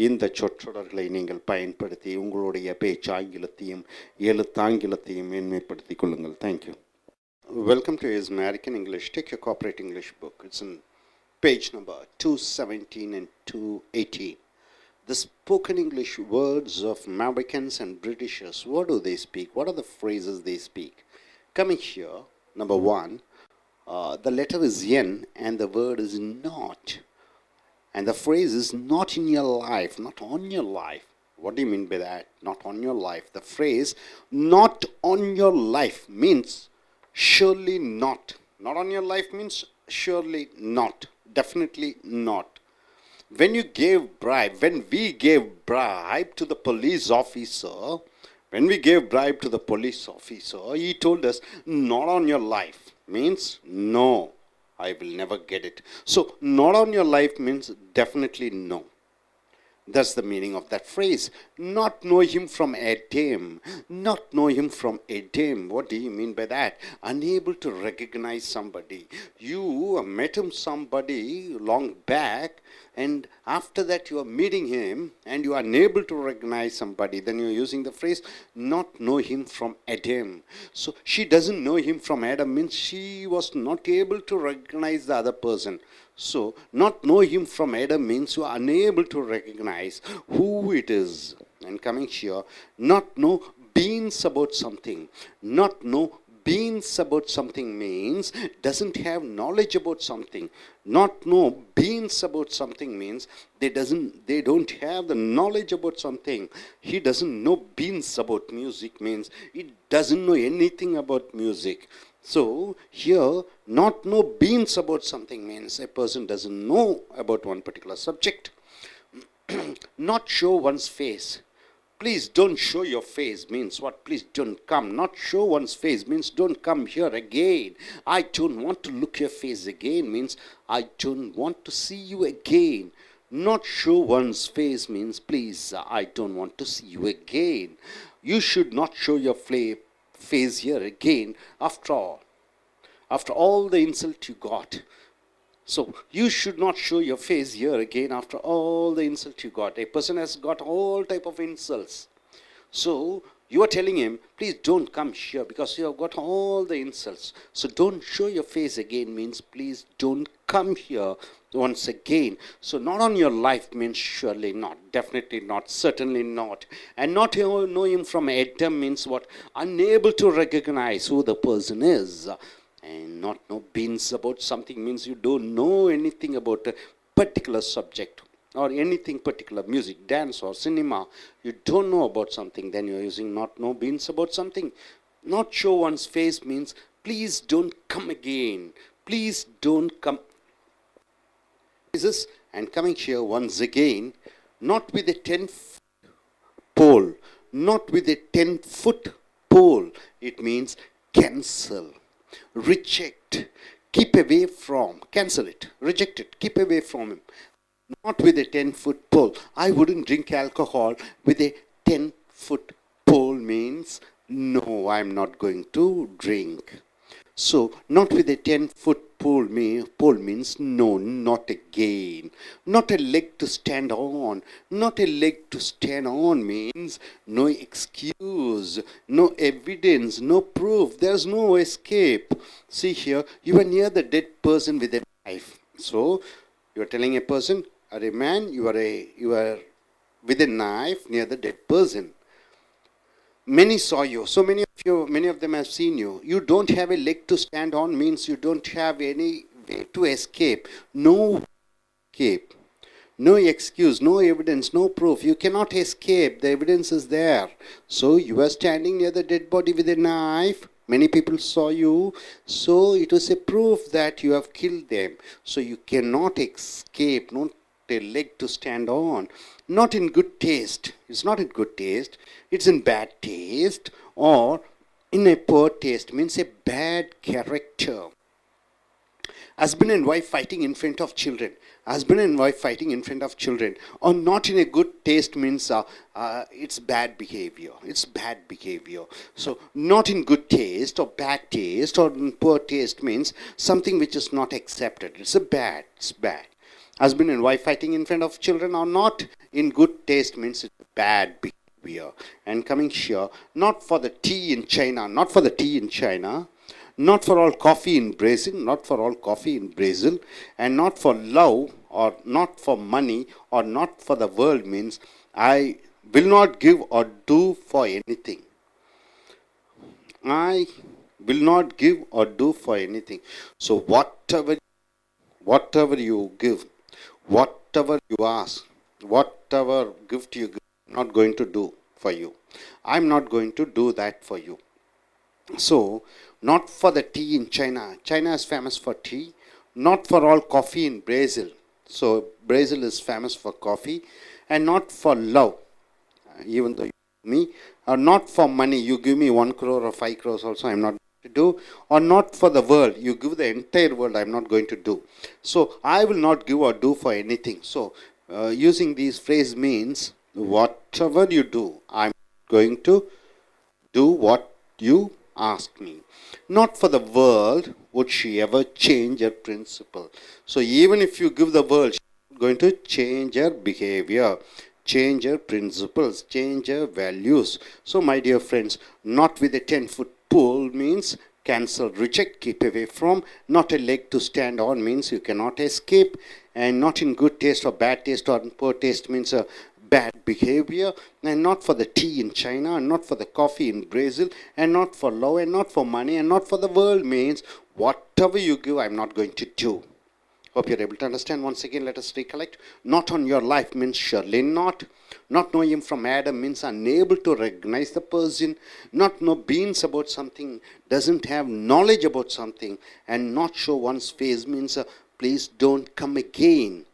இந்த சொற்றொடர்களை நீங்கள் பயன்படுத்தி உங்களுடைய பேச்சாங்கிலத்தையும் எழுத்தாங்கிலத்தையும் மேன்மைப்படுத்திக் கொள்ளுங்கள். Thank you. Welcome to is American English. Take your corporate English book. It's in page number 217 and 218. The spoken English words of Americans and Britishers. What do they speak? What are the phrases they speak? Coming here, number one, the letter is N and the word is not. And the phrase is not in your life, not on your life. What do you mean by that? Not on your life. The phrase not on your life means surely not. Not on your life means surely not. Definitely not. When we gave bribe to the police officer, he told us, not on your life means no, I will never get it. So, not on your life means definitely no. That's the meaning of that phrase. Not know him from Adam. Not know him from Adam. What do you mean by that? Unable to recognize somebody. You met him somebody long back, and after that you are meeting him and you are unable to recognize somebody. Then you are using the phrase not know him from Adam. So she doesn't know him from Adam means she was not able to recognize the other person. So, not know him from Adam means you are unable to recognize who it is. And coming here, not know beans about something. Not know beans about something means doesn't have knowledge about something. Not know beans about something means they don't have the knowledge about something. He doesn't know beans about music means he doesn't know anything about music. So, here, not know beans about something means a person doesn't know about one particular subject. Not show one's face. Please don't show your face means what? Please don't come. Not show one's face means don't come here again. I don't want to look your face again means I don't want to see you again. Not show one's face means please, I don't want to see you again. You should not show your face here again after all the insult you got. So you should not show your face here again after all the insult you got. A person has got all type of insults. So you are telling him, please don't come here because you have got all the insults. So don't show your face again means please don't come here once again. So not on your life means surely not, definitely not, certainly not. And not know him from Adam means what? Unable to recognize who the person is. And not know beans about something means you don't know anything about a particular subject or anything particular, music, dance or cinema. You don't know about something, then you're using not know beans about something. Not show one's face means please don't come again. Please don't come. And coming here once again, not with a 10-foot pole. Not with a 10-foot pole. It means cancel. Reject, keep away from, cancel it, reject it, keep away from him. Not with a 10-foot pole. I wouldn't drink alcohol with a 10-foot pole means no, I'm not going to drink. So, not with a 10-foot pole means no, not again. Not a leg to stand on. Not a leg to stand on means no excuse, no evidence, no proof. There's no escape. See here, you are near the dead person with a knife. So, you are telling a person, or a man, you are with a knife near the dead person. Many saw you, so many of them have seen you. You don't have a leg to stand on means you don't have any way to escape. No escape, no excuse, no evidence, no proof. You cannot escape. The evidence is there. So you are standing near the dead body with a knife. Many people saw you. So it was a proof that you have killed them. So you cannot escape. Not a leg to stand on. Not in good taste. It's not in good taste. It's in bad taste or in a poor taste. Means a bad character. Husband and wife fighting in front of children. Husband and wife fighting in front of children. Or not in a good taste means it's bad behavior. It's bad behavior. So not in good taste or bad taste or in poor taste means something which is not accepted. It's bad. Husband and wife fighting in front of children are not in good taste means it's bad behavior. And coming here, not for the tea in China, not for the tea in China, not for all coffee in Brazil, not for all coffee in Brazil, and not for love or not for money or not for the world means I will not give or do for anything. I will not give or do for anything. So whatever you give, whatever you ask, whatever gift you give, not going to do for you. I'm not going to do that for you. So, not for the tea in China. China is famous for tea. Not for all coffee in Brazil. So, Brazil is famous for coffee. And not for love, even though you give me. Or not for money. You give me 1 crore or 5 crores also, I'm not going to do. Or not for the world. You give the entire world, I'm not going to do. So, I will not give or do for anything. So, using these phrases means, whatever you do, I'm going to do what you ask me. Not for the world would she ever change her principle. So even if you give the world, she's going to change her behavior, change her principles, change her values. So my dear friends, not with a 10-foot pole means cancel, reject, keep away from. Not a leg to stand on means you cannot escape. And not in good taste or bad taste or poor taste means a bad behavior. And not for the tea in China, and not for the coffee in Brazil, and not for love, and not for money, and not for the world means whatever you give, I'm not going to do. Hope you're able to understand. Once again, let us recollect. Not on your life means surely not. Not know him from Adam means unable to recognize the person. Not know beans about something, doesn't have knowledge about something. And not show one's face means please don't come again.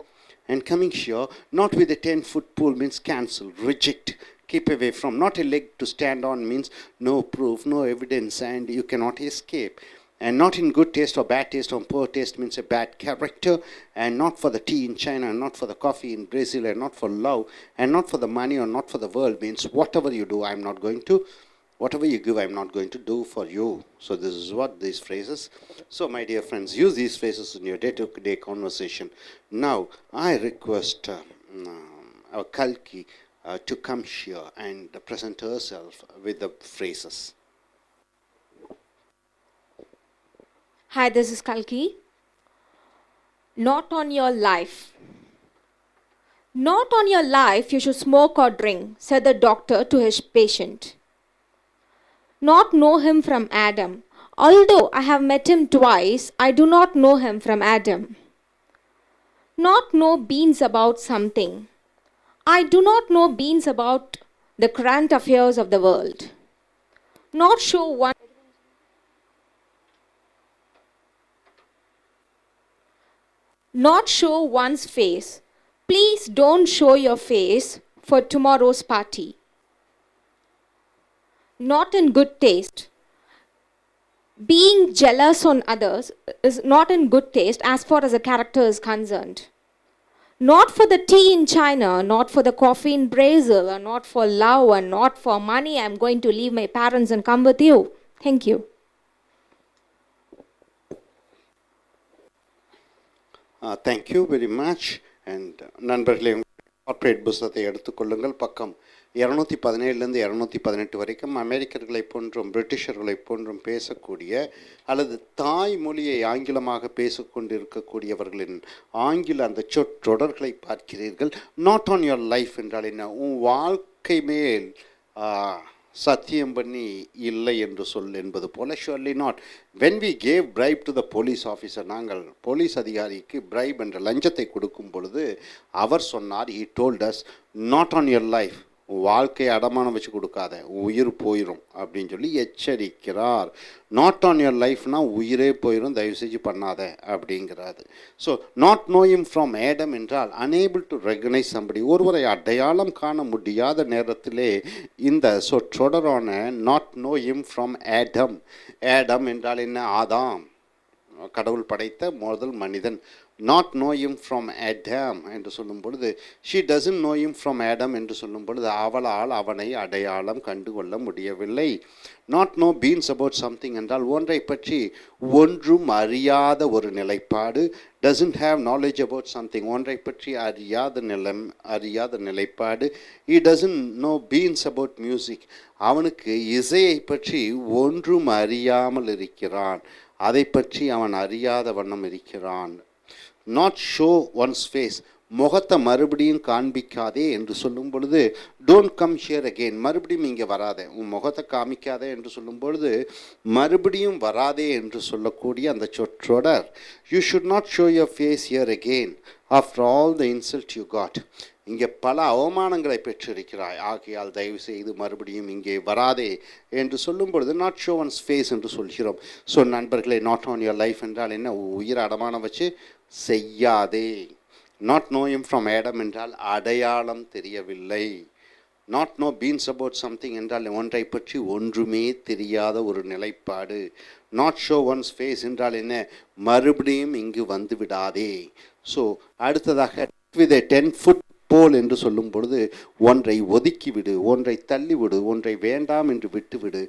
And coming here, not with a 10-foot pole means cancel, reject, keep away from. Not a leg to stand on means no proof, no evidence, and you cannot escape. And not in good taste or bad taste or poor taste means a bad character. And not for the tea in China, and not for the coffee in Brazil, and not for love, and not for the money or not for the world means whatever you do, I'm not going to. Whatever you give, I'm not going to do for you. So this is what these phrases. So my dear friends, use these phrases in your day-to-day conversation. Now, I request our Kalki to come here and present herself with the phrases. Hi, this is Kalki. Not on your life. Not on your life you should smoke or drink, said the doctor to his patient. Not know him from Adam. Although I have met him twice, I do not know him from Adam. Not know beans about something. I do not know beans about the current affairs of the world. Not show one's face. Please don't show your face for tomorrow's party. Not in good taste. Being jealous on others is not in good taste as far as a character is concerned. Not for the tea in China, not for the coffee in Brazil, or not for love and not for money, I'm going to leave my parents and come with you. Thank you. Thank you very much. And நண்பர்களே, corporate புத்தகத்தை எடுத்துக்கொள்ளுங்கள். பக்கம் 217லேருந்து 218 வரைக்கும் அமெரிக்கர்களைப் போன்றும் பிரிட்டிஷர்களைப் போன்றும் பேசக்கூடிய அல்லது தாய்மொழியை ஆங்கிலமாக பேசிக்கொண்டிருக்கக்கூடியவர்களின் ஆங்கில அந்த சொற்றொடர்களை பார்க்கிறீர்கள். நாட் ஆன் யுவர் லைஃப் என்றால் என்ன? உன் வாழ்க்கை மேல் சத்தியம் பண்ணி இல்லை என்று சொல் என்பது போல. Surely not. When we gave bribe to the police officer, நாங்கள் போலீஸ் அதிகாரிக்கு பிரைப் என்ற லஞ்சத்தை கொடுக்கும் பொழுது அவர் சொன்னார், he told us, not on your life. வாழ்க்கையை அடமானம் வச்சு கொடுக்காத, உயிர் போயிடும் அப்படின்னு சொல்லி எச்சரிக்கிறார். நாட் ஆன் யுவர் லைஃப்னா உயிரே போயிடும், தயவு செஞ்சு பண்ணாத அப்படிங்கிறாரு. So not know him from Adam என்றால் அனேபிள் டு ரெகனைஸ் சம்படி, ஒருவரை அடையாளம் காண முடியாத நேரத்திலே இந்த சொற்றொடரான not know him from Adam. Adam என்றால் என்ன? ஆதாம், கடவுள் படைத்த முதல் மனிதன். Not know him from Adam என்று சொல்லும் பொழுது, she doesn't know him from Adam என்று சொல்லும் பொழுது அவளால் அவனை அடையாளம் கண்டுகொள்ள முடியவில்லை. Not know beans about something என்றால் ஒன்றை பற்றி ஒன்றும் அறியாத ஒரு நிலைப்பாடு. Doesn't have knowledge about something, ஒன்றை பற்றி அறியாத நிலைப்பாடு. he doesn't know beans about music, அவனுக்கு இசையை பற்றி ஒன்றும் அறியாமல் இருக்கிறான், அதை பற்றி அவன் அறியாத வண்ணம் இருக்கிறான். Not show one's face, முகத்தை மறுபடியும் காண்பிக்காதே என்று சொல்லும் பொழுது டோன்ட் கம் ஹியர் அகெயின், மறுபடியும் இங்கே வராதே, உன் முகத்தை காமிக்காதே என்று சொல்லும் பொழுது மறுபடியும் வராதே என்று சொல்லக்கூடிய அந்த சொற்றொடர் you should not show your face here again after all the insult you got. இங்கே பல அவமானங்களை பெற்றிருக்கிறாய், ஆகையால் தயவு செய்து மறுபடியும் இங்கே வராதே என்று சொல்லும் பொழுது நாட் ஷோ ஒன்ஸ் ஃபேஸ் என்று சொல்கிறோம். ஸோ நண்பர்களே, நாட் ஆன் யுவர் லைஃப் என்றால் என்ன? உயிர் அடமானம் வச்சு செய்யாதே. Not know him from Adam என்றால் அடையாளம் தெரியவில்லை. Not know beans about something என்றால் ஒன்றை பற்றி ஒன்றுமே தெரியாத ஒரு நிலைப்பாடு. நாட் ஷோ ஒன்ஸ் ஃபேஸ் என்றால் என்ன? மறுபடியும் இங்கு வந்து விடாதே. ஸோ அடுத்ததாக வித் a 10-foot pole என்று சொல்லும் பொழுது ஒன்றை ஒதுக்கிவிடு, ஒன்றை தள்ளிவிடு, ஒன்றை வேண்டாம் என்று விட்டுவிடு.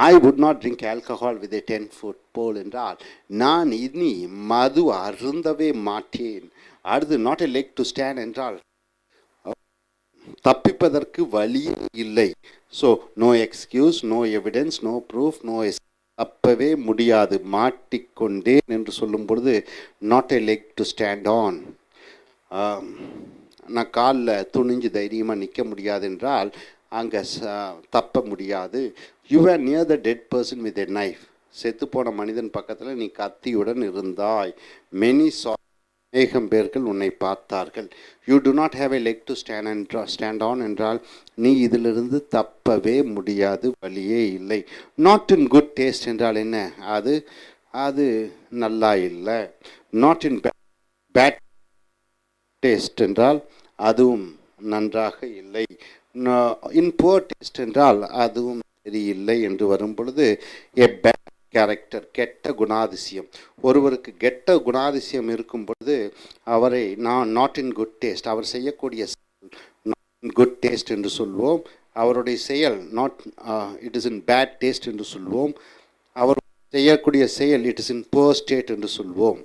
I would not drink alcohol with a 10-foot pole என்றால் நான் இனி மது அருந்தவே மாட்டேன். அடுத்து not a leg to stand என்றால் தப்பிப்பதற்கு வழி இல்லை. So no excuse, no evidence, no proof, no தப்பவே முடியாது, மாட்டிக்கொண்டேன் என்று சொல்லும் பொழுது not a leg to stand on. நான் காலில் துணிஞ்சு தைரியமாக நிற்க முடியாது என்றால் அங்கே தப்ப முடியாது. You are near the dead person with a knife, செத்துப்போன மனிதன் பக்கத்தில் நீ கத்தியுடன் இருந்தாய். மெனி அநேகம் பேர்கள் உன்னை பார்த்தார்கள். You do not have a leg to stand on என்றால் நீ இதிலிருந்து தப்பவே முடியாது, வழியே இல்லை. நாட் இன் குட் டேஸ்ட் என்றால் என்ன? அது நல்லா இல்லை. நாட் இன் பேட் டேஸ்ட் என்றால் அதுவும் நன்றாக இல்லை. இன் புவர் டேஸ்ட் என்றால் அதுவும் சரியில்லை என்று வரும் பொழுது எ பேட் கேரக்டர், கெட்ட குணாதிசயம். ஒருவருக்கு கெட்ட குணாதிசயம் இருக்கும் பொழுது அவரை நாட் இன் குட் டேஸ்ட், அவர் செய்யக்கூடிய குட் டேஸ்ட் என்று சொல்வோம். அவருடைய செயல் it is in bad taste என்று சொல்வோம். அவர் செய்யக்கூடிய செயல் it is in poor state என்று சொல்வோம்.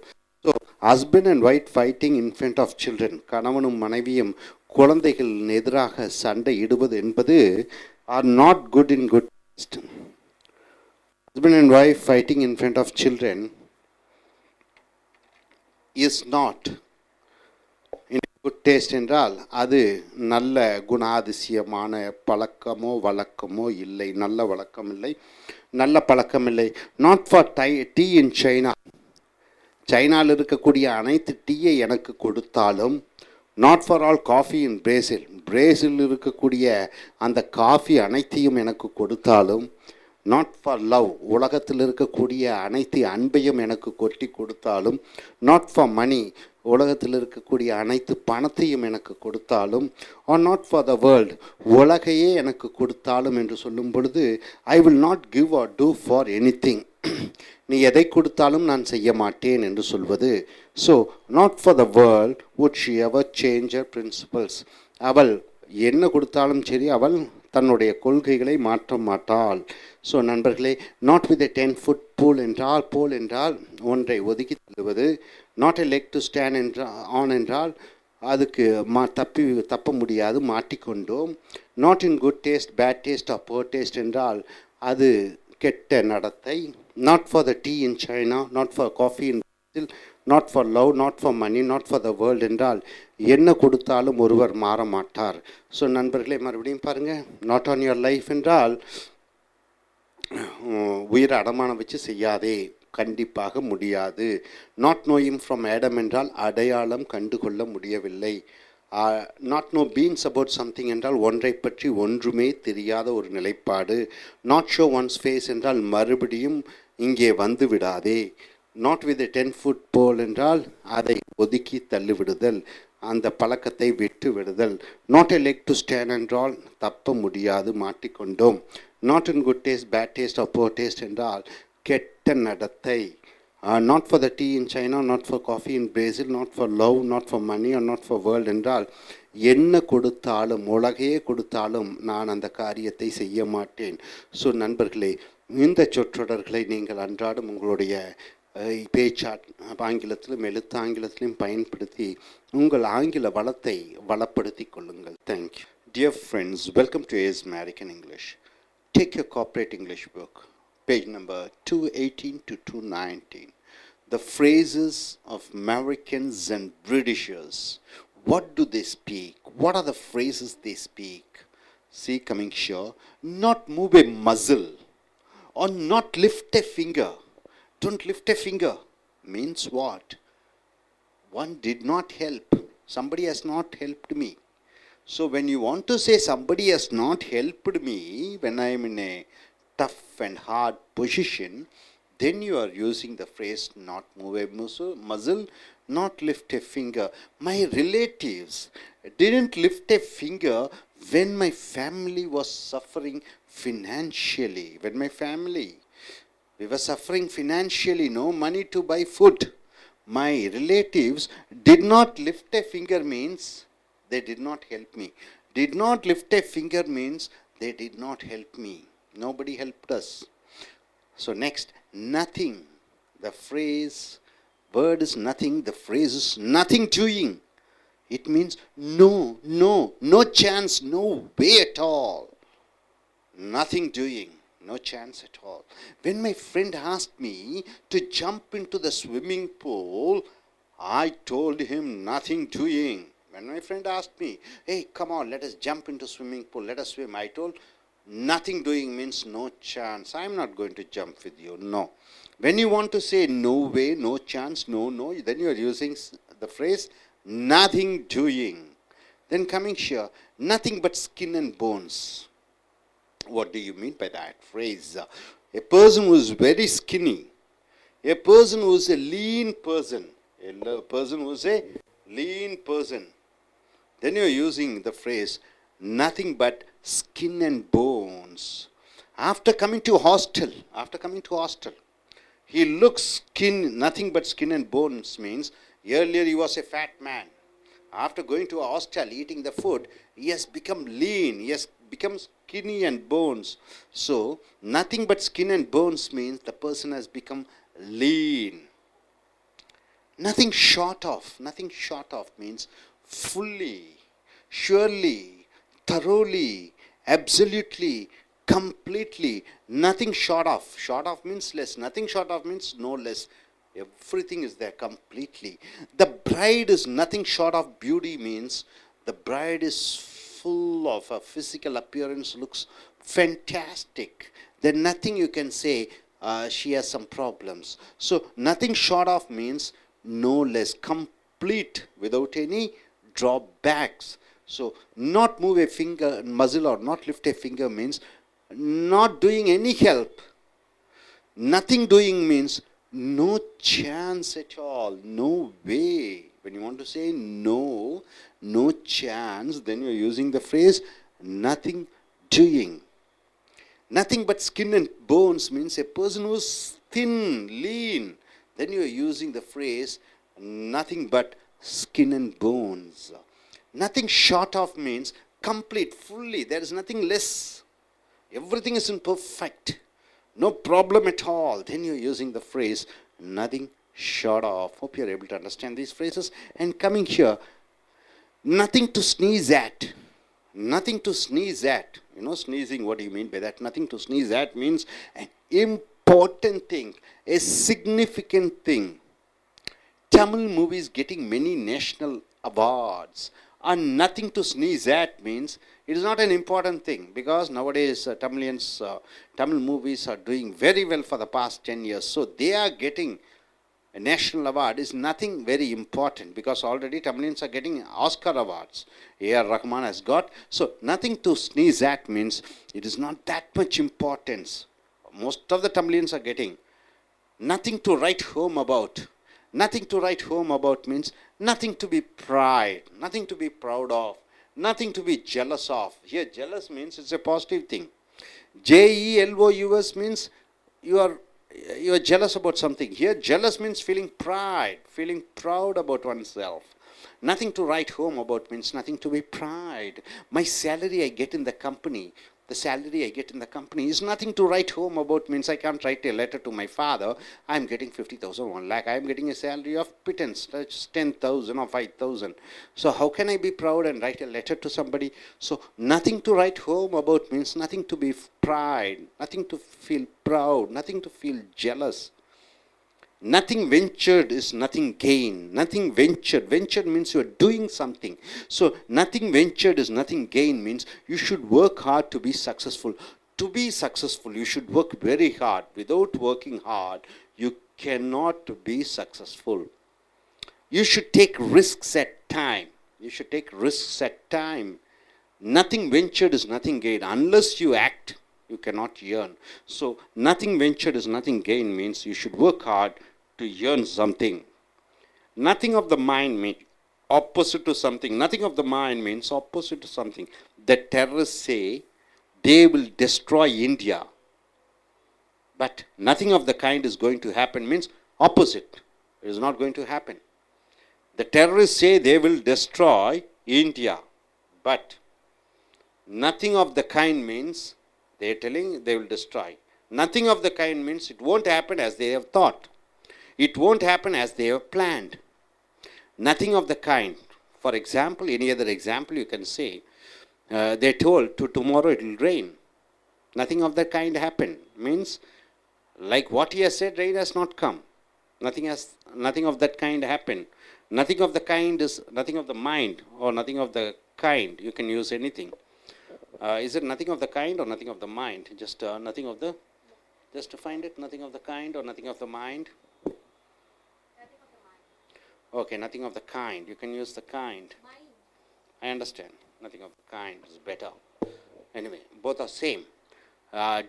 So husband and wife fighting in front of children, கணவனும் மனைவியும் குழந்தைகளின் எதிராக சண்டை இடுவது என்பது are not good in good taste. Husband and wife fighting in front of children is not in good taste என்றால் அது நல்ல குணாதிசயமான பழக்கமோ வழக்கமோ இல்லை, நல்ல வழக்கம் இல்லை, நல்ல பழக்கம் இல்லை. Not for tea in China, சைனாவில் இருக்கக்கூடிய அனைத்து டீயை எனக்கு கொடுத்தாலும், not for all coffee in Brazil, Brazil இருக்கக்கூடிய அந்த காஃபி அனைத்தையும் எனக்கு கொடுத்தாலும், நாட் ஃபார் லவ், உலகத்தில் இருக்கக்கூடிய அனைத்து அன்பையும் எனக்கு கொட்டி கொடுத்தாலும், நாட் ஃபார் மணி, உலகத்தில் இருக்கக்கூடிய அனைத்து பணத்தையும் எனக்கு கொடுத்தாலும், or not for the world, உலகையே எனக்கு கொடுத்தாலும் என்று சொல்லும் பொழுது I will not give or do for anything, நீ எதை கொடுத்தாலும் நான் செய்ய மாட்டேன் என்று சொல்வது. So not for the world would she ever change her principles, அவள் என்ன கொடுத்தாலும் சரி அவள் தன்னுடைய கொள்கைகளை மாற்ற மாட்டாள். ஸோ நண்பர்களே, not with a 10-foot pole என்றால் ஒன்றை ஒதுக்கி தள்ளுவது. Not a leg to stand on என்றால் அதுக்கு தப்ப முடியாது, மாட்டிக்கொண்டோம். Not in good taste, bad taste or poor taste என்றால் அது கெட்ட நடத்தை. Not for the tea in China, not for coffee in Brazil, not for love, not for money, not for the world என்றால் என்ன கொடுத்தாலும் ஒருவர் மாற மாட்டார். ஸோ நண்பர்களே, மறுபடியும் பாருங்கள், நாட் ஆன் யுவர் லைஃப் என்றால் உயிரை அடமானம் வச்சு செய்யாதே, கண்டிப்பாக முடியாது. நாட் நோயிங் ஃப்ரம் ஆடம் என்றால் அடையாளம் கண்டுகொள்ள முடியவில்லை. Not know beans about something என்றால் ஒன்றை பற்றி ஒன்றுமே தெரியாத ஒரு நிலைப்பாடு. நாட் ஷோ ஒன்ஸ் ஃபேஸ் என்றால் மறுபடியும் இங்கே வந்து விடாதே. Not with a 10-foot pole என்றால் அதை ஒதுக்கி தள்ளிவிடுதல், அந்த பழக்கத்தை விட்டு விடுதல். Not a leg to stand என்றால் தப்ப முடியாது, மாட்டிக்கொண்டோம். Not in good taste, bad taste or poor taste என்றால் கெட்ட நடத்தை. Not for the tea in China, not for coffee in Brazil, not for love, not for money or not for world என்றால் என்ன கொடுத்தாலும், உலகையே கொடுத்தாலும் நான் அந்த காரியத்தை செய்ய மாட்டேன். ஸோ நண்பர்களே, இந்த சொற்றொடர்களை நீங்கள் அன்றாடம் உங்களுடைய ஆங்கிலத்திலும் எழுத்தாங்கிலத்திலும் பயன்படுத்தி உங்கள் ஆங்கில வளத்தை வளப்படுத்தி கொள்ளுங்கள். Thank you. Dear friends, welcome to AS American English. Take your corporate English book, page number 218 to 219. The phrases of Americans and Britishers. What do they speak? What are the phrases they speak? See, coming here, not move a muzzle or not lift a finger. Don't lift a finger means what? One did not help. Somebody has not helped me. So when you want to say somebody has not helped me when I am in a tough and hard position, then you are using the phrase not move a muzzle, not lift a finger. My relatives didn't lift a finger when my family was suffering financially. When my family, we were suffering financially, no money to buy food. My relatives did not lift a finger means they did not help me. Did not lift a finger means they did not help me. Nobody helped us. So next, nothing. The phrase, word is nothing. The phrase is nothing doing. It means no, no, no chance, no way at all. Nothing doing, no chance at all. When my friend asked me to jump into the swimming pool, I told him nothing doing. When my friend asked me, hey, come on, let us jump into swimming pool, let us swim, I told, nothing doing means no chance. I'm not going to jump with you, no. When you want to say no way, no chance, no, no, then you are using the phrase nothing doing. Then coming here, nothing but skin and bones. What do you mean by that phrase? A person who is very skinny, a person who is a lean person, a person who is a lean person. Then you are using the phrase nothing but skin and bones. After coming to hostel, he looks skin, nothing but skin and bones means earlier he was a fat man. After going to a hostel, eating the food, he has become lean, he has become skinny and bones. So, nothing but skin and bones means the person has become lean. Nothing short of means fully, surely, thoroughly, absolutely, completely. Nothing short of. Short of means less. Nothing short of means no less. Everything is there completely. The bride is nothing short of beauty means the bride is full of a physical appearance, looks fantastic. Then nothing you can say she has some problems. So nothing short of means no less, complete without any drawbacks. So not move a finger, muzzle or not lift a finger means not doing any help. Nothing doing means no chance at all, no way. When you want to say no, no chance, then you're using the phrase nothing doing. Nothing but skin and bones means a person who's thin, lean. Then you're using the phrase nothing but skin and bones. Nothing short of means complete, fully. There is nothing less. Everything is in perfect. No problem at all. Then you're using the phrase nothing short of. Hope you're able to understand these phrases. And coming here, nothing to sneeze at. Nothing to sneeze at. You know, sneezing, what do you mean by that? Nothing to sneeze at means an important thing, a significant thing. Tamil movies getting many national awards. And nothing to sneeze at means it is not an important thing, because nowadays Tamil movies are doing very well for the past 10 years. So they are getting a national award is nothing very important, because already Tamilians are getting Oscar awards. A.R. Rahman has got. So nothing to sneeze at means it is not that much importance. Most of the Tamilians are getting. Nothing to write home about. Nothing to write home about means nothing to be proud, nothing to be proud of, nothing to be jealous of. Here jealous means it's a positive thing. Jealous means you are jealous about something. Here jealous means feeling pride, feeling proud about oneself. Nothing to write home about means nothing to be proud. My salary I get in the company. The salary I get in the company is nothing to write home about means I can't write a letter to my father. I'm getting 50,000, 1 lakh. I'm getting a salary of pittance. That's 10,000 or 5,000. So how can I be proud and write a letter to somebody? So nothing to write home about means nothing to be pride, nothing to feel proud, nothing to feel jealous. Nothing ventured is nothing gained. Nothing ventured. Ventured means you are doing something. So nothing ventured is nothing gained means you should work hard to be successful. To be successful, you should work very hard. Without working hard, you cannot be successful. You should take risks at time. You should take risks at time. Nothing ventured is nothing gained. Unless you act, you cannot earn. So nothing ventured is nothing gained means you should work hard to earn something. Nothing of the mind means opposite to something. Nothing of the mind means opposite to something. The terrorists say they will destroy India. But nothing of the kind is going to happen means opposite. It is not going to happen. The terrorists say they will destroy India. But nothing of the kind means they are telling they will destroy. Nothing of the kind means it won't happen as they have thought. It won't happen as they have planned. Nothing of the kind. For example, any other example you can say, they told tomorrow it will rain. Nothing of that kind happened. Means, like what he has said, rain has not come. Nothing of that kind happened. Nothing of the kind is nothing of the mind or nothing of the kind. You can use anything. Is it nothing of the kind or nothing of the mind? Just nothing of the, just to find it, nothing of the kind or nothing of the mind. Okay, nothing of the kind. You can use the kind. I understand. Nothing of the kind is better. Anyway, both are same.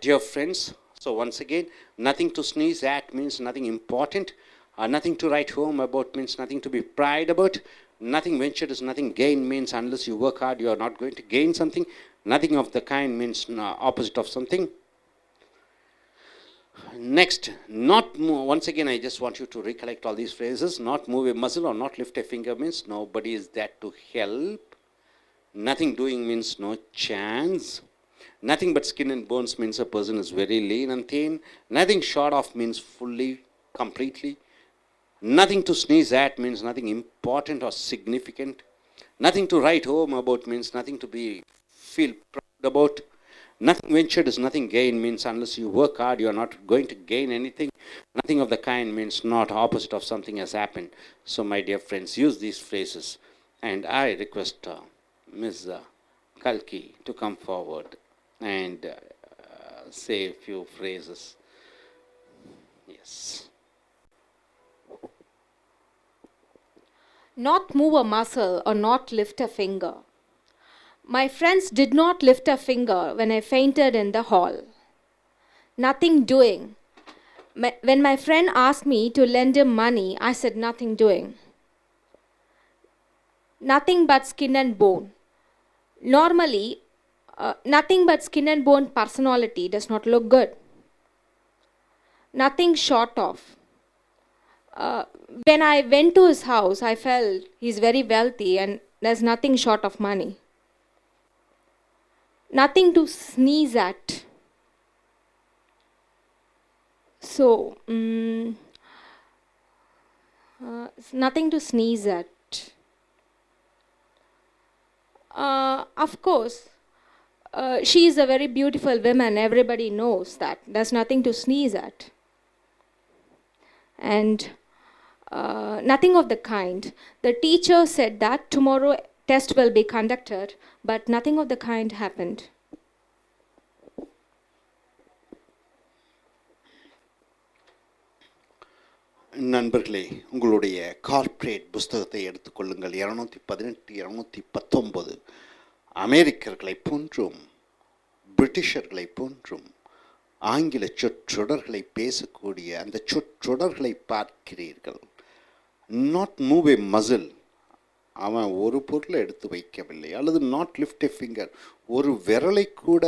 Dear friends, so once again, nothing to sneeze at means nothing important. Nothing to write home about means nothing to be proud about. Nothing ventured is nothing gained means unless you work hard, you are not going to gain something. Nothing of the kind means opposite of something. Next, not move. Once again, I just want you to recollect all these phrases. Not move a muscle or not lift a finger means nobody is there to help. Nothing doing means no chance. Nothing but skin and bones means a person is very lean and thin. Nothing short of means fully, completely. Nothing to sneeze at means nothing important or significant. Nothing to write home about means nothing to be feel proud about. Nothing ventured is nothing gained means unless you work hard, you are not going to gain anything. Nothing of the kind means not opposite of something has happened. So my dear friends, use these phrases. And I request Ms. Kalki to come forward and say a few phrases. Yes. Not move a muscle or not lift a finger. My friends did not lift a finger when I fainted in the hall. Nothing doing. When my friend asked me to lend him money, I said nothing doing. Nothing but skin and bone. Normally, nothing but skin and bone personality does not look good. Nothing short of. When I went to his house, I felt he's very wealthy and there's nothing short of money. Nothing to sneeze at. So, nothing to sneeze at. Of course, she is a very beautiful woman. Everybody knows that. There's nothing to sneeze at. And nothing of the kind. The teacher said that tomorrow test will be conducted, but nothing of the kind happened. நண்பர்களே, உங்களுடைய corporate புஸ்தகத்தை எடுத்துக்கொள்ளுங்கள். 218 219 அமெரிக்கர்களைப் போன்றும் பிரிட்டிஷர்களைப் போன்றும் ஆங்கில சொற்றொடர்களை பேசக்கூடிய அந்த சொற்றொடர்களை பார்க்கிறீர்கள். நாட் மூவ் ஏ மசில், அவன் ஒரு பொருளை எடுத்து வைக்கவில்லை. அல்லது நாட் லிஃப்ட் எ ஃபிங்கர், ஒரு விரலை கூட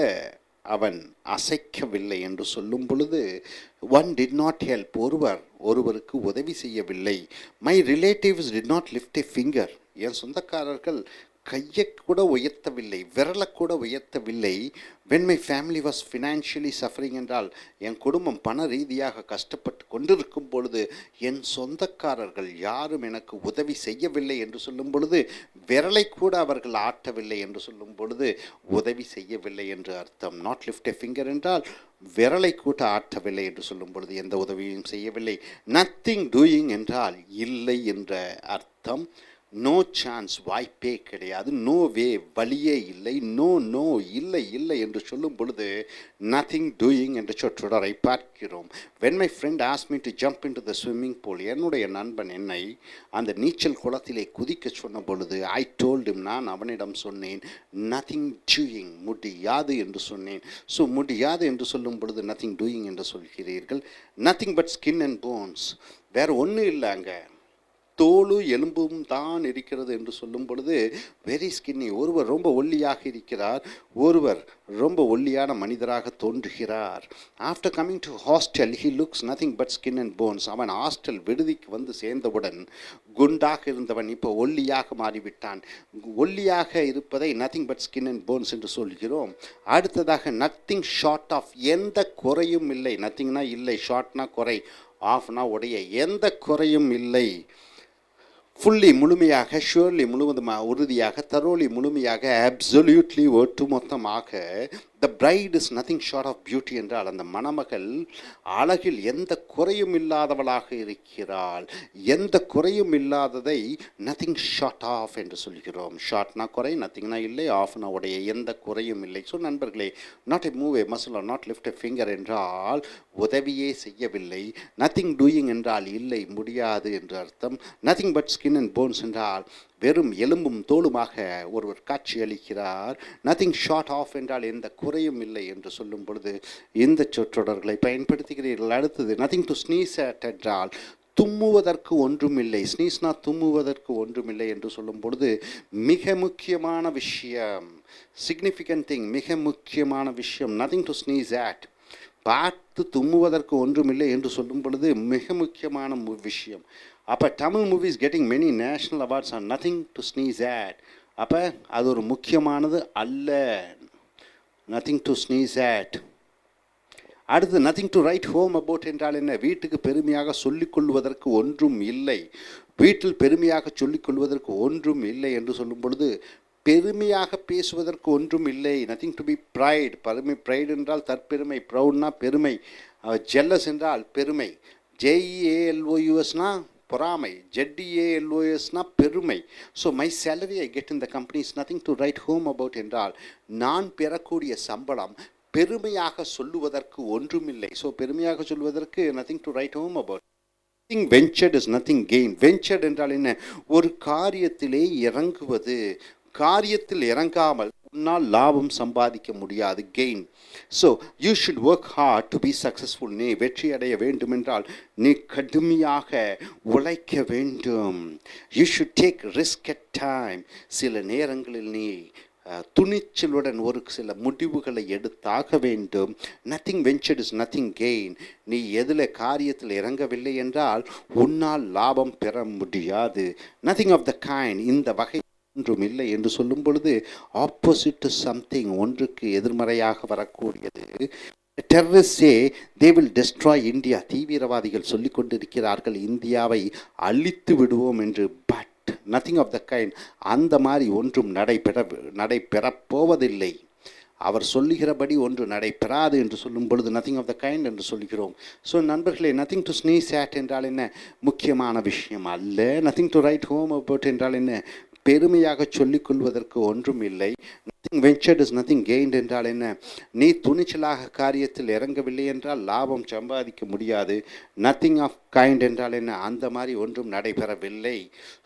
அவன் அசைக்கவில்லை என்று சொல்லும் பொழுது, ஒன் டிட் நாட் ஹெல்ப், ஒருவருக்கு உதவி செய்யவில்லை. My relatives did not lift a finger, என் சொந்தக்காரர்கள் கையை கூட உயர்த்தவில்லை, விரலை கூட உயர்த்தவில்லை. when my family was financially suffering என்றால் என் குடும்பம் பண ரீதியாக கஷ்டப்பட்டு கொண்டிருக்கும் பொழுது என் சொந்தக்காரர்கள் யாரும் எனக்கு உதவி செய்யவில்லை என்று சொல்லும் பொழுது, விரலை கூட அவர்கள் ஆட்டவில்லை என்று சொல்லும் பொழுது உதவி செய்யவில்லை என்று அர்த்தம். நாட் லிஃப்ட் எ ஃபிங்கர் என்றால் விரலை கூட ஆட்டவில்லை என்று சொல்லும் பொழுது எந்த உதவியும் செய்யவில்லை. நத்திங் டூயிங் என்றால் இல்லை என்ற அர்த்தம். நோ சான்ஸ், வாய்ப்பே கிடையாது. நோ வே, வழியே இல்லை. நோ நோ, இல்லை இல்லை என்று சொல்லும் பொழுது நத்திங் டூயிங் என்ற சொற்றொடரை பார்க்கிறோம். when my friend asked me to jump into the swimming pool, என்னுடைய நண்பன் என்னை அந்த நீச்சல் குளத்திலே குதிக்க சொன்ன பொழுது I told him, நான் அவனிடம் சொன்னேன் nothing doing, முடியாது என்று சொன்னேன். ஸோ முடியாது என்று சொல்லும் பொழுது nothing doing என்று சொல்கிறீர்கள். nothing but skin and bones, வேறு ஒன்றும் இல்லை, அங்கே தோலு எலும்பும் தான் இருக்கிறது என்று சொல்லும் பொழுது வெரி ஸ்கின்னி. ஒருவர் ரொம்ப ஒல்லியாக இருக்கிறார், ஒருவர் ரொம்ப ஒல்லியான மனிதராக தோன்றுகிறார். After coming to hostel he looks nothing but skin and bones. அவன் ஹாஸ்டல் விடுதிக்கு வந்து சேர்ந்தவுடன் குண்டாக இருந்தவன் இப்போ ஒல்லியாக மாறிவிட்டான். ஒல்லியாக இருப்பதை nothing but skin and bones என்று சொல்கிறோம். அடுத்ததாக நத்திங் ஷார்ட் ஆஃப், எந்த குறையும் இல்லை. நத்திங்னா இல்லை, ஷார்ட்னா குறை, ஆஃப்னா உடைய, எந்த குறையும் இல்லை. ஃபுல்லி முழுமையாக, ஷுவர்லி முழுவதுமாக, உறுதியாக, தரோலி முழுமையாக, அப்சல்யூட்லி ஒட்டுமொத்தமாக. The bride is nothing short of beauty என்றால் அந்த மணமகள் அழகில் எந்த குறையும் இல்லாதவளாக இருக்கிறாள். எந்த குறையும் இல்லாததை நத்திங் ஷார்ட் ஆஃப் என்று சொல்கிறோம். ஷார்ட்னா குறை, நத்திங்னா இல்லை, ஆஃப்னா உடைய, எந்த குறையும் இல்லை. ஸோ நண்பர்களே, not a move a muscle or not lift a finger என்றால் உதவியே செய்யவில்லை. நத்திங் டூயிங் என்றால் இல்லை, முடியாது என்று அர்த்தம். Nothing but skin and bones என்றால் வெறும் எலும்பும் தோலுமாக ஒருவர் காட்சி அளிக்கிறார். நத்திங் ஷார்ட் ஆஃப் என்றால் எந்த குறையும் இல்லை என்று சொல்லும் பொழுது இந்த சொற்றொடர்களை பயன்படுத்துகிறீர்கள். அடுத்தது நத்திங் டு ஸ்னீஸ் அட் என்றால் தும்முவதற்கு ஒன்றுமில்லை. ஸ்னீஸ்னா தும்முவதற்கு ஒன்றுமில்லை என்று சொல்லும் பொழுது மிக முக்கியமான விஷயம், சிக்னிஃபிகண்ட் திங், மிக முக்கியமான விஷயம். நத்திங் டு ஸ்னீஸ் அட், பார்த்து தும்முவதற்கு ஒன்றுமில்லை என்று சொல்லும் பொழுது மிக முக்கியமான விஷயம். அப்போ Tamil movies getting many national awards R nothing to sneeze at. அப்போ அது ஒரு முக்கியமானது அல்ல, நத்திங் டு ஸ்னீஸ் அட். அடுத்து nothing to write home about என்றால் என்ன? வீட்டுக்கு பெருமையாக சொல்லிக்கொள்வதற்கு ஒன்றும் இல்லை. வீட்டில் பெருமையாக சொல்லிக்கொள்வதற்கு ஒன்றும் இல்லை என்று சொல்லும் பொழுது பெருமையாக பேசுவதற்கு ஒன்றும் இல்லை. Nothing to be pride. Pride என்றால் தற்பெருமை, ப்ரௌட்னா பெருமை, ஜெல்லஸ் என்றால் பெருமை, JEALOUSனா பொறாமை, ZEALOUSனா பெருமை. So my salary I get in the company is nothing to write home about என்றால் நான் பெறக்கூடிய சம்பளம் பெருமையாக சொல்லுவதற்கு ஒன்றுமில்லை. ஸோ பெருமையாக சொல்வதற்கு nothing to write home about. Nothing ventured is nothing gain. Ventured என்றால் என்ன? ஒரு காரியத்திலே இறங்குவது. காரியத்தில் இறங்காமல் உன்னால் லாபம் சம்பாதிக்க முடியாது, gain. So you should work hard to be successful. நீ வெற்றி அடைய வேண்டுமென்றால் நீ கடுமையாக உழைக்க வேண்டும். You should take risk at time. சில நேரங்களில் நீ துணிச்சலுடன் ஒரு சில முடிவுகளை எடுத்தாக வேண்டும். Nothing ventured is nothing gain. நீ எதில் காரியத்தில் இறங்கவில்லை என்றால் உன்னால் லாபம் பெற முடியாது. நத்திங் ஆஃப் த கைண்ட், இந்த வகை ஒன்றும் இல்லை என்று சொல்லும் பொழுது ஆப்போசிட் டு சம்திங், ஒன்றுக்கு எதிர்மறையாக வரக்கூடியது. Terrorist say they will destroy India. தீவிரவாதிகள் சொல்லிக் கொண்டிருக்கிறார்கள் இந்தியாவை அழித்து விடுவோம் என்று. But nothing of the kind, அந்த மாதிரி ஒன்றும் நடைபெறப் போவதில்லை. அவர் சொல்லுகிறபடி ஒன்று நடைபெறாது என்று சொல்லும் பொழுது நத்திங் ஆஃப் த கைண்ட் என்று சொல்கிறோம். ஸோ நண்பர்களே, நத்திங் டு ஸ்னீஸ் அட் என்றால் என்ன? முக்கியமான விஷயம் அல்ல. Nothing to write home about என்றால் என்ன? பெருமையாக சொல்லிக்கொள்வதற்கு ஒன்றும் இல்லை. Nothing ventured is nothing gained என்றால் என்ன? நீ துணிச்சலாக காரியத்தில் இறங்கவில்லை என்றால் லாபம் சம்பாதிக்க முடியாது. நத்திங் ஆஃப் கைண்ட் என்றால் என்ன? அந்த மாதிரி ஒன்றும் நடைபெறவில்லை.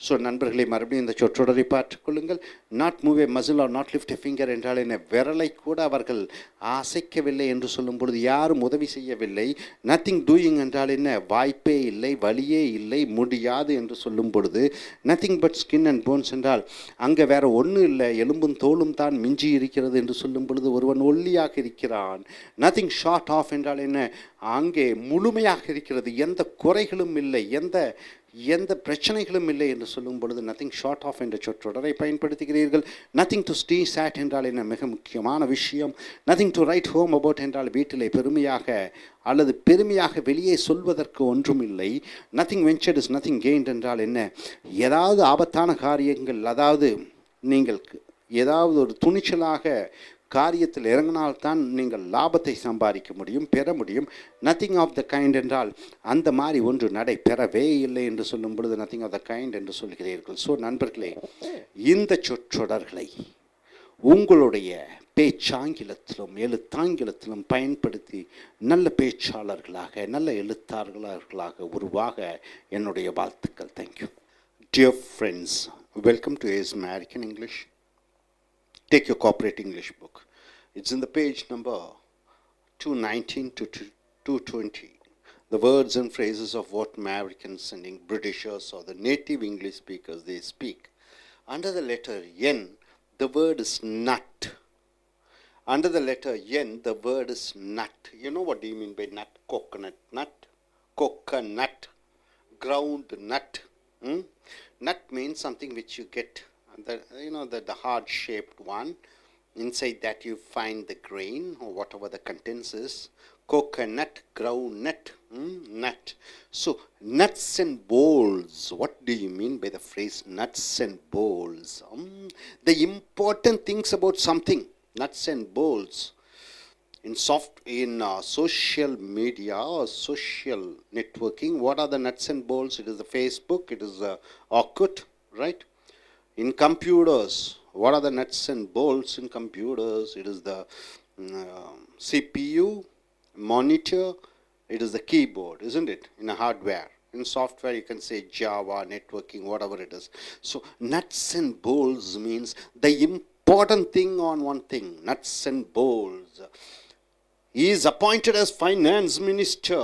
ஸோ நண்பர்களை மறுபடியும் இந்த சொற்றொடரை பார்த்துக்கொள்ளுங்கள். Not move a muscle or not lift a finger என்றால் என்ன? விரலை கூட அவர்கள் அசைக்கவில்லை என்று சொல்லும் பொழுது யாரும் உதவி செய்யவில்லை. நத்திங் டூயிங் என்றால் என்ன? வாய்ப்பே இல்லை, வழியே இல்லை, முடியாது என்று சொல்லும் பொழுது nothing but skin and bones என்றால் அங்கே வேறு ஒன்றும் இல்லை, எலும்பும் தோலும் தான் மிஞ்சி இருக்கிறது என்று சொல்லும் பொழுது ஒருவன் ஒல்லியாக இருக்கிறான். நத்திங் ஷார்ட் ஆஃப் என்றால் என்ன? அங்கே முழுமையாக இருக்கிறது, எந்த குறைகளும் இல்லை, எந்த பிரச்சனைகளும் இல்லை என்று சொல்லும் பொழுது நத்திங் ஷார்ட் ஆஃப் என்ற சொற்றொடரை பயன்படுத்துகிறீர்கள். நத்திங் டு ஸ்டே சேட் என்றால் என்ன? மிக முக்கியமான விஷயம். Nothing to write home about என்றால் வீட்டிலே பெருமையாக வெளியே சொல்வதற்கு ஒன்றும் இல்லை. Nothing ventured is nothing gained என்றால் என்ன? ஏதாவது ஆபத்தான காரியங்கள், அதாவது நீங்கள் ஏதாவது ஒரு துணிச்சலாக காரியத்தில் இறங்கினால்தான் நீங்கள் லாபத்தை சம்பாதிக்க முடியும், பெற முடியும். நத்திங் ஆஃப் த கைண்ட் என்றால் அந்த மாதிரி ஒன்று நடைபெறவே இல்லை என்று சொல்லும் பொழுது நத்திங் ஆஃப் த கைண்ட் என்று சொல்கிறீர்கள். ஸோ நண்பர்களே, இந்த சொற்றொடர்களை உங்களுடைய பேச்சாங்கிலத்திலும் எழுத்தாங்கிலத்திலும் பயன்படுத்தி நல்ல பேச்சாளர்களாக, நல்ல எழுத்தாளர்களாக உருவாக என்னுடைய வாழ்த்துக்கள். Thank you. Dear friends, welcome to AS American English. Take your corporate English book. It's in the page number 219 to 220. The words and phrases of what Americans and Britishers or the native English speakers they speak. Under the letter N, the word is nut. Under the letter N, the word is nut. You know what do you mean by nut? Coconut nut, coconut, ground nut. Nut means something which you get, the hard-shaped one. Inside that you find the grain or whatever the contents is. Coconut, groundnut, nut. So nuts and bolts. What do you mean by the phrase nuts and bolts? The important things about something. Nuts and bolts. In social media or social networking, what are the nuts and bolts? It is the Facebook, it is the Orkut, right? In computers, what are the nuts and bolts in computers? It is the CPU, monitor, it is the keyboard, isn't it? In a hardware. In software, you can say Java, networking, whatever it is. So nuts and bolts means the important thing on one thing. Nuts and bolts. He is appointed as finance minister.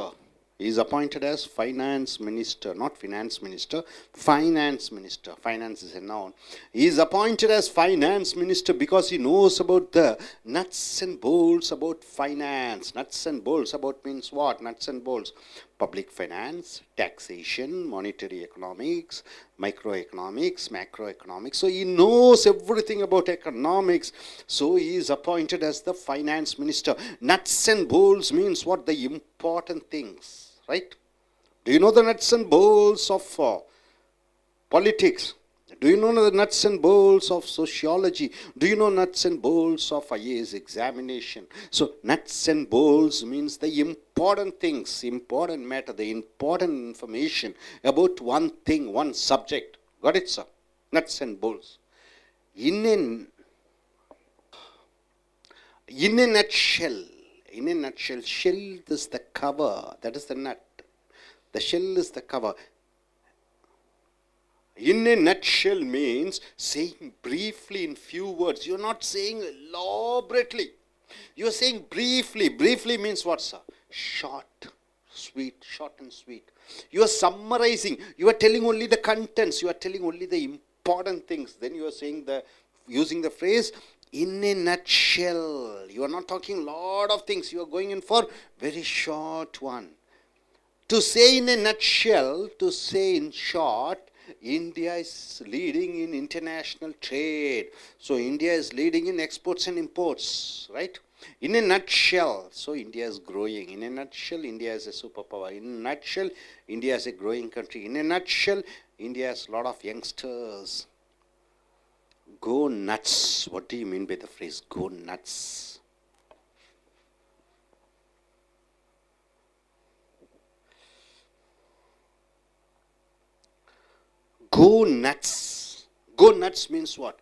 He is appointed as finance minister, not finance minister, finance minister. Finance is a noun. He is appointed as finance minister because he knows about the nuts and bolts about finance. Nuts and bolts about means what? Nuts and bolts. Public finance, taxation, monetary economics, microeconomics, macroeconomics. So he knows everything about economics. So he is appointed as the finance minister. Nuts and bolts means what? The important things, right? Do you know the nuts and bolts of politics? Do you know the nuts and bolts of sociology? Do you know nuts and bolts of IAS examination? So nuts and bolts means the important things, important matter, the important information about one thing, one subject. Got it, sir? Nuts and bolts. In a nutshell, shell is the cover. That is the nut. The shell is the cover. In a nutshell means saying briefly in few words. You are not saying elaborately. You are saying briefly. Briefly means what, sir? Short, sweet, short and sweet. You are summarizing. You are telling only the contents. You are telling only the important things. Then you are saying using the phrase in a nutshell. You are not talking lot of things. You are going in for very short one. To say in a nutshell, to say in short, India is leading in international trade. So India is leading in exports and imports, right? In a nutshell, so India is growing. In a nutshell, India is a superpower. In a nutshell, India is a growing country. In a nutshell, India has a lot of youngsters. Go nuts. What do you mean by the phrase go nuts? Go nuts. Go nuts means what?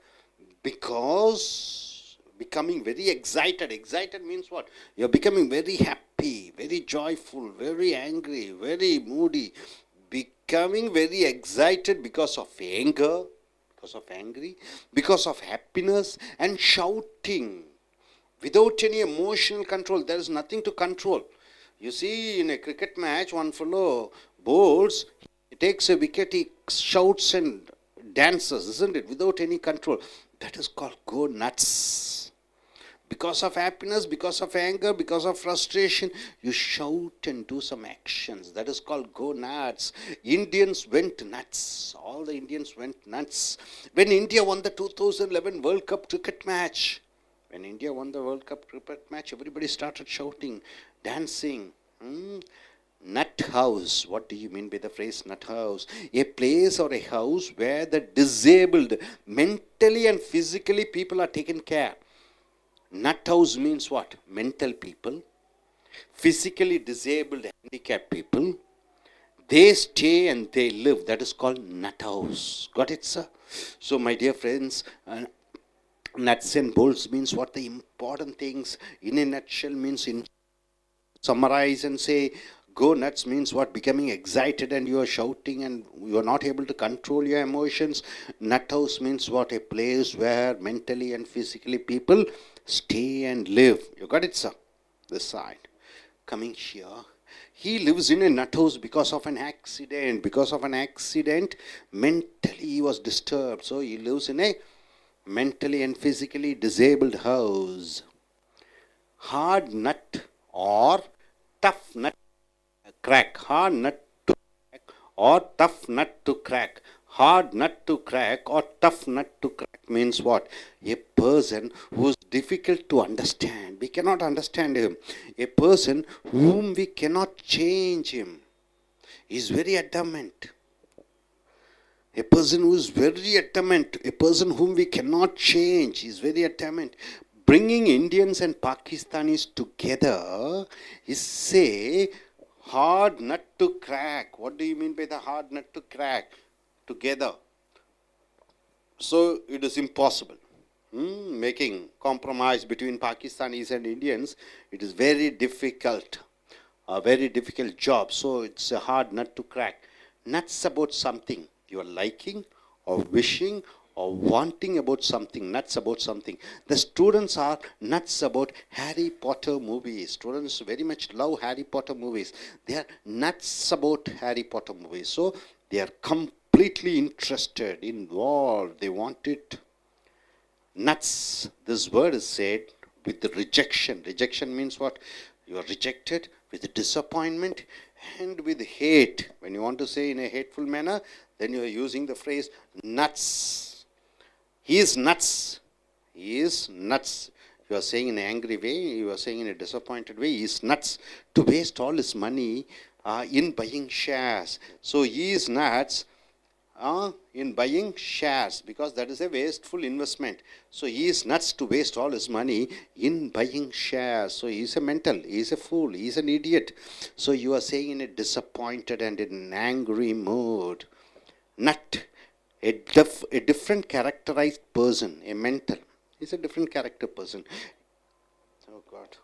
Because becoming very excited. Excited means what? You're becoming very happy, very joyful, very angry, very moody. Becoming very excited because of anger, because of happiness, and shouting without any emotional control. There is nothing to control. You see, in a cricket match, one fellow bowls, he takes a wicket, he shouts and dances, isn't it? Without any control. That is called go nuts. Because of happiness, because of anger, because of frustration, you shout and do some actions. That is called go nuts. Indians went nuts. All the Indians went nuts. When India won the 2011 World Cup cricket match, everybody started shouting, dancing. Nut house. What do you mean by the phrase nut house? A place or a house where the disabled, mentally and physically people are taken care. Nut house means what? Mental people, physically disabled, handicapped people. They stay and they live. That is called nut house. Got it, sir? So, my dear friends, nuts and bolts means what? The important things. In a nutshell means summarize and say, go nuts means what? Becoming excited and you are shouting and you are not able to control your emotions. Nut house means what? A place where mentally and physically people stay and live. You got it, sir? This side. Coming here. He lives in a nut house because of an accident. Because of an accident, mentally he was disturbed. So he lives in a mentally and physically disabled house. Hard nut or tough nut crack. Hard nut to crack or tough nut to crack. Hard nut to crack or tough nut to crack means what? A person who is difficult to understand. We cannot understand him. A person whom we cannot change him. He is very adamant. A person who is very adamant. A person whom we cannot change. He is very adamant. Bringing Indians and Pakistanis together is say hard nut to crack. What do you mean by the hard nut to crack? Together. So it is impossible. Making compromise between Pakistanis and Indians, it is very difficult. A very difficult job. So it's a hard nut to crack. Nuts about something you are liking or wishing or wanting about something, nuts about something. The students are nuts about Harry Potter movies. Students very much love Harry Potter movies. They are nuts about Harry Potter movies. So they are completely interested, involved. They want it. Nuts. This word is said with the rejection. Rejection means what? You are rejected with disappointment and with hate. When you want to say in a hateful manner, then you are using the phrase nuts. He is nuts. He is nuts. You are saying in an angry way, you are saying in a disappointed way, he is nuts to waste all his money in buying shares. So he is nuts in buying shares because that is a wasteful investment. So he is nuts to waste all his money in buying shares. So he is a mental, he is a fool, he is an idiot. So you are saying in a disappointed and in an angry mood. Nut. A different characterized person, a mental. He's a different character person. Oh God.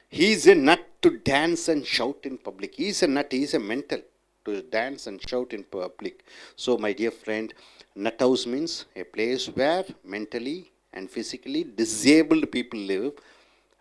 He is a nut to dance and shout in public. He is a nut, he is a mental to dance and shout in public. So my dear friend, nut house means a place where mentally and physically disabled people live.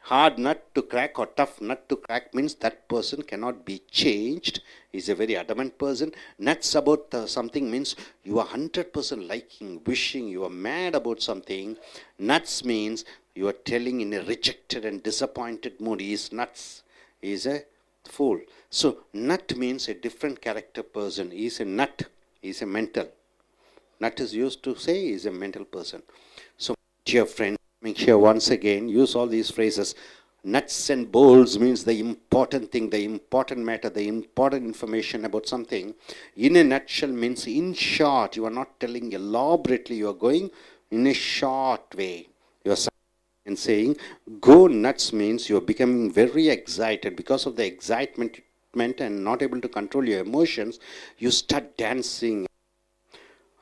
Hard nut to crack or tough nut to crack means that person cannot be changed. He's a very adamant person. Nuts about something means you are 100% liking, wishing, you are mad about something. Nuts means you are telling in a rejected and disappointed mood. He is nuts. He is a fool. So nut means a different character person. He is a nut. He is a mental. Nut is used to say he is a mental person. So dear friend, make sure once again use all these phrases. Nuts and bolts means the important thing, the important matter, the important information about something. In a nutshell means in short. You are not telling elaborately. You are going in a short way. You are and saying go nuts means you are becoming very excited. Because of the excitement and not able to control your emotions, you start dancing.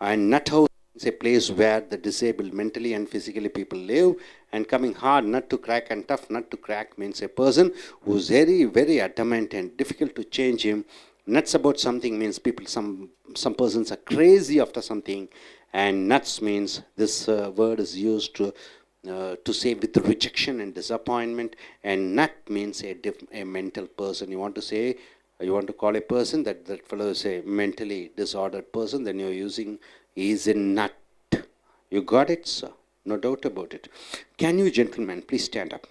And nut house is a place where the disabled mentally and physically people live. And coming hard nut to crack and tough nut to crack means a person who is very, very adamant and difficult to change him. Nuts about something means people, some persons are crazy after something. And nuts means this word is used to say with the rejection and disappointment. And nut means a mental person. You want to say, you want to call a person that fellow is a mentally disordered person, then you're using he is a nut. You got it, sir? No doubt about it. Can you gentlemen please stand up?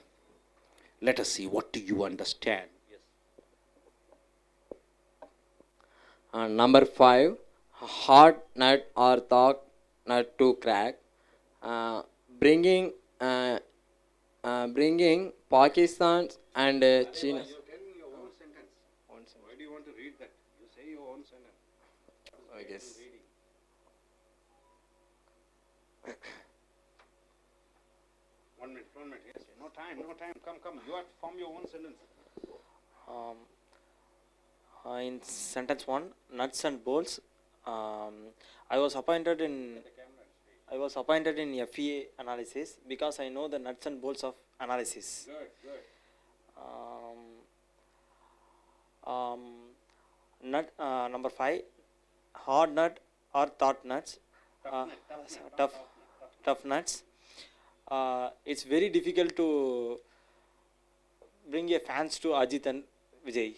Let us see, what do you understand? Number 5, hard nut or thought nut to crack. Bringing Pakistan and China. Why do you want to read that? You say your own sentence. I guess. One minute. Yes, no time. Come. You have to form your own sentence. In sentence 1, nuts and bolts. I was appointed in FEA analysis because I know the nuts and bolts of analysis. Good. Number 5, hard nut or thought nuts. Tough nuts. It's very difficult to bring a fans to Ajit and Vijay.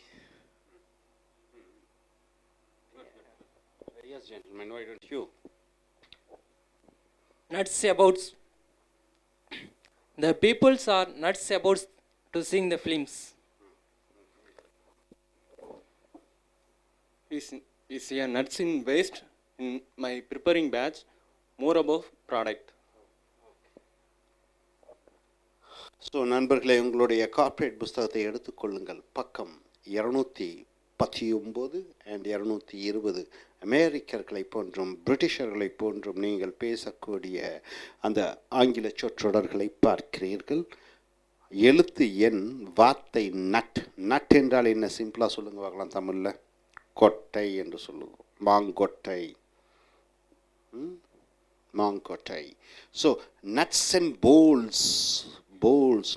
Yes, gentlemen, why don't you? Nuts about the peoples are nuts about to sing the films. Is a nuts in waste in my preparing batch, more about product. So நண்பர்களே, உங்களுடைய corporate புஸ்தகத்தை எடுத்துக்கொள்ளுங்கள். பக்கம் 219 and 220. அமெரிக்கர்களை போன்றும் பிரிட்டிஷர்களை போன்றும் நீங்கள் பேசக்கூடிய அந்த ஆங்கில சொற்றொடர்களை பார்க்கிறீர்கள். எழுத்து எண், வார்த்தை நட். நட் என்றால் என்ன? சிம்பிளாக சொல்லுங்க பார்க்கலாம் தமிழில். கொட்டை என்று சொல்லுவோம். மாங்கொட்டை. So nuts and bolts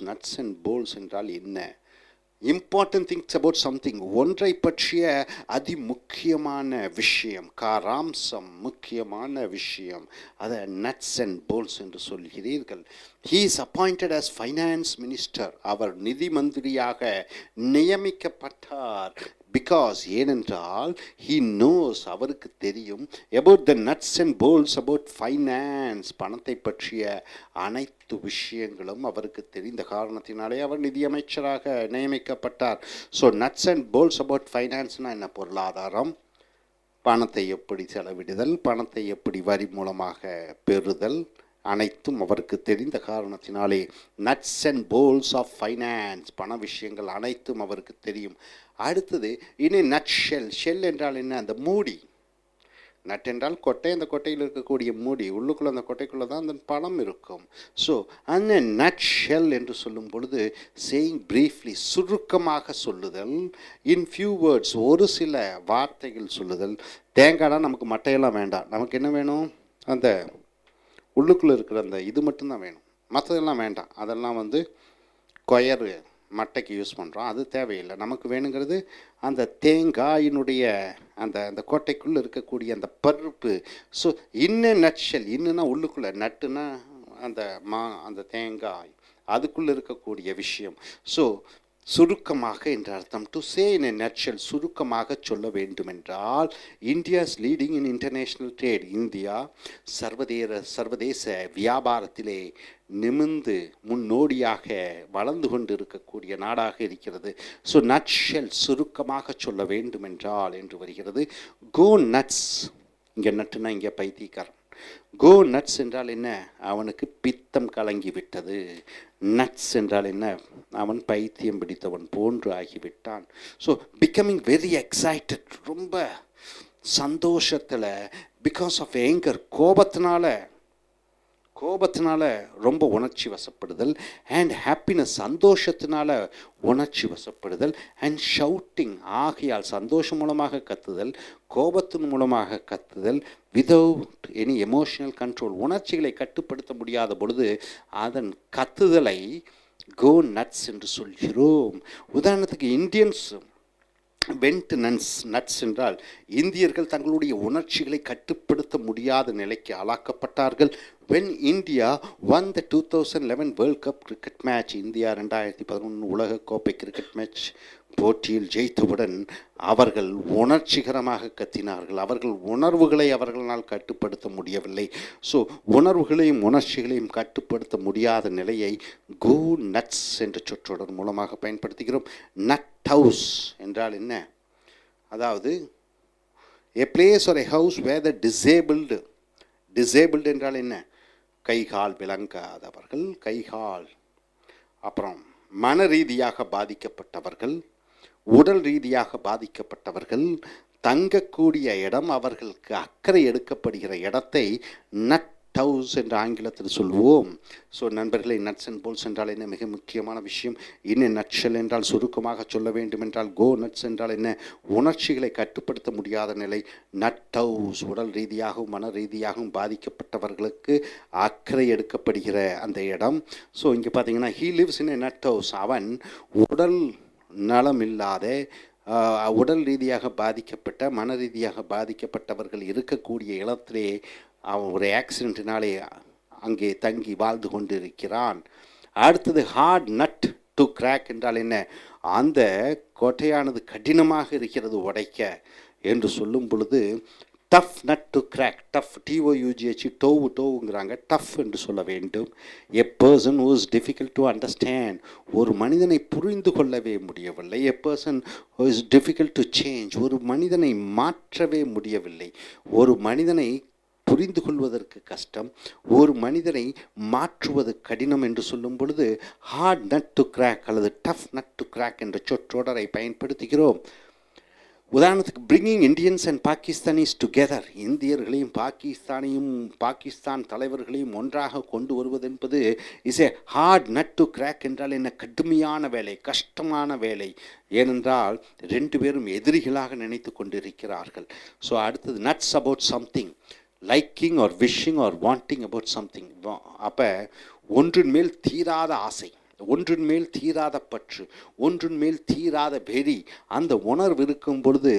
nuts and bolts என்றால் என்ன? இம்பார்ட்டன்ட் திங்ஸ் அபவுட் சம்திங், ஒன்றை பற்றிய அதிமுக்கியமான விஷயம், காராம்சம், முக்கியமான விஷயம், அதை நட்ஸ் அண்ட் போல்ஸ் என்று சொல்கிறீர்கள். He is appointed as finance minister. அவர் நிதி மந்திரியாக நியமிக்கப்பட்டார். பிகாஸ், ஏனென்றால் he knows, அவருக்கு தெரியும், about the nuts and bolts about finance, பணத்தை பற்றிய அனைத்து விஷயங்களும் அவருக்கு தெரிந்த காரணத்தினாலே அவர் நிதியமைச்சராக நியமிக்கப்பட்டார். So nuts and bolts about finance-னா என்ன? பொருளாதாரம், பணத்தை எப்படி செலவிடுதல், பணத்தை எப்படி வரி மூலமாக பெறுதல், அனைத்தும் அவருக்கு தெரிந்த காரணத்தினாலே nuts and bolts of finance, பண விஷயங்கள் அனைத்தும் அவருக்கு தெரியும். அடுத்தது, இனி நட் ஷெல் என்றால் என்ன? அந்த மூடி. நட் என்றால் கொட்டை, அந்த கொட்டையில் இருக்கக்கூடிய மூடி, உள்ளுக்குள்ளே அந்த கொட்டைக்குள்ளே தான் அந்த பணம் இருக்கும். ஸோ அந்த நட் ஷெல் என்று சொல்லும் பொழுது, சேயிங் ப்ரீஃப்லி, சுருக்கமாக சொல்லுதல், இன் ஃபியூ வேர்ட்ஸ், ஒரு சில வார்த்தைகள் சொல்லுதல். தேங்காய்னா நமக்கு மட்டையெல்லாம் வேண்டாம், நமக்கு என்ன வேணும்? அந்த உள்ளுக்குள்ளே இருக்கிற அந்த இது மட்டும்தான் வேணும், மற்றதெல்லாம் வேண்டாம். அதெல்லாம் கொயரு மட்டைக்கு யூஸ் பண்ணுறோம், அது தேவையில்லை. நமக்கு வேணுங்கிறது அந்த தேங்காயினுடைய அந்த கோட்டைக்குள்ளே இருக்கக்கூடிய அந்த பருப்பு. ஸோ நட்ஷல், இன்னுன்னா உள்ளுக்குள்ளே, நட்டுனா அந்த தேங்காய், அதுக்குள்ளே இருக்கக்கூடிய விஷயம். ஸோ சுருக்கமாக என்ற அர்த்தம். To say in a nutshell, சுருக்கமாக சொல்ல வேண்டுமென்றால், இந்தியாஸ் லீடிங் இன் இன்டர்நேஷ்னல் ட்ரேட், இந்தியா சர்வதேச வியாபாரத்திலே நிமிர்ந்து முன்னோடியாக வளர்ந்து கொண்டு இருக்கக்கூடிய நாடாக இருக்கிறது. ஸோ நட்ஷல், சுருக்கமாக சொல்ல வேண்டுமென்றால் என்று வருகிறது. கோ நட்ஸ், இங்கே நட்டுனா இங்கே பைத்தியக்காரன். கோ நட்ஸ் என்றால் என்ன? அவனுக்கு பித்தம் கலங்கிவிட்டது. நட்ஸ் என்றால் என்ன? அவன் பைத்தியம் பிடித்தவன் போன்று ஆகிவிட்டான். ஸோ பிகமிங் வெரி எக்ஸைட்டட், ரொம்ப சந்தோஷத்தில், பிகாஸ் ஆஃப் ஏங்கர், கோபத்தினால ரொம்ப உணர்ச்சி வசப்படுதல், அண்ட் ஹாப்பினஸ், சந்தோஷத்தினால உணர்ச்சி வசப்படுதல், அண்ட் ஷவுட்டிங், ஆகையால் சந்தோஷம் மூலமாக கத்துதல், கோபத்தின் மூலமாக கத்துதல், விதவுட் எனி எமோஷனல் கண்ட்ரோல், உணர்ச்சிகளை கட்டுப்படுத்த முடியாத பொழுது அதன் கத்துதலை கோ நட்ஸ் என்று சொல்கிறோம். உதாரணத்துக்கு, இந்தியன்ஸ் வெண்ட் நட்ஸ் என்றால் இந்தியர்கள் தங்களுடைய உணர்ச்சிகளை கட்டுப்படுத்த முடியாத நிலைக்கு ஆளாக்கப்பட்டார்கள். when India won the 2011 World Cup cricket match, India 2011 உலக கோப்பை கிரிக்கெட் மேட்ச் போட்டியில் ஜெயித்தவுடன் அவர்கள் உணர்ச்சிகரமாக கத்தினார்கள். அவர்கள் உணர்வுகளை அவர்களால் கட்டுப்படுத்த முடியவில்லை. ஸோ உணர்வுகளையும் உணர்ச்சிகளையும் கட்டுப்படுத்த முடியாத நிலையை கோ நட்ஸ் என்ற சொற்றொடர் மூலமாக பயன்படுத்துகிறோம். நட் ஹவுஸ் என்றால் என்ன? அதாவது a place or a house where the disabled என்றால் என்ன? கைகால் விளங்காதவர்கள், கைகால். அப்புறம் மன ரீதியாக பாதிக்கப்பட்டவர்கள், உடல் ரீதியாக பாதிக்கப்பட்டவர்கள் தங்கக்கூடிய இடம், அவர்களுக்கு அக்கறை எடுக்கப்படுகிற இடத்தை நட் ஹவுஸ் என்ற ஆங்கிலத்தில் சொல்லுவோம். ஸோ நண்பர்களை, நட்ஸ் அண்ட் போல்ஸ் என்றால் என்ன? மிக முக்கியமான விஷயம். இன்னும் நட்ஷல் என்றால் சுருக்கமாக சொல்ல வேண்டும் என்றால் கோ நட்ஸ் என்றால் என்ன? உணர்ச்சிகளை கட்டுப்படுத்த முடியாத நிலை. நட் ஹவுஸ் உடல் ரீதியாகவும் மன ரீதியாகவும் பாதிக்கப்பட்டவர்களுக்கு அக்கறை எடுக்கப்படுகிற அந்த இடம். ஸோ இங்கே பார்த்தீங்கன்னா he lives in a nut house. அவன் உடல் நலம் இல்லாத, உடல் ரீதியாக பாதிக்கப்பட்ட, மன ரீதியாக பாதிக்கப்பட்டவர்கள் இருக்கக்கூடிய இடத்திலே அவன் ஒரு ஆக்சிடென்ட்டினாலே அங்கே தங்கி வாழ்ந்து கொண்டிருக்கிறான். அடுத்தது ஹார்ட் நட் டு கிராக் என்றால் என்ன? அந்த கோட்டையானது கடினமாக இருக்கிறது உடைக்க என்று சொல்லும் பொழுது tough nut to crack. Tough TOUGH, டோவுங்கிறாங்க, டஃப் என்று சொல்ல வேண்டும். A person who is difficult to understand. ஒரு மனிதனை புரிந்து கொள்ளவே முடியவில்லை. A person who is difficult to change. ஒரு மனிதனை மாற்றவே முடியவில்லை. ஒரு மனிதனை புரிந்து கொள்வதற்கு கஷ்டம், ஒரு மனிதனை மாற்றுவது கடினம் என்று சொல்லும் பொழுது ஹார்ட் நட் டு கிராக் அல்லது டஃப் நட் டு கிராக் என்ற சொற்றொடரை பயன்படுத்துகிறோம். உதாரணத்துக்கு bringing Indians and Pakistanis together. இந்தியர்களையும் பாகிஸ்தான் தலைவர்களையும் ஒன்றாக கொண்டு வருவது என்பது is a hard nut to crack. என்றால் என்ன? கடுமையான வேலை, கஷ்டமான வேலை. ஏனென்றால் ரெண்டு பேரும் எதிரிகளாக நினைத்து கொண்டிருக்கிறார்கள். ஸோ அடுத்தது nuts about something, liking or wishing or wanting about something. அப்போ ஒன்றின் மேல் தீராத ஆசை, ஒன்றின் மேல் தீராத பற்று, ஒன்றின் மேல் தீராத வெறி, அந்த உணர்வு இருக்கும் பொழுது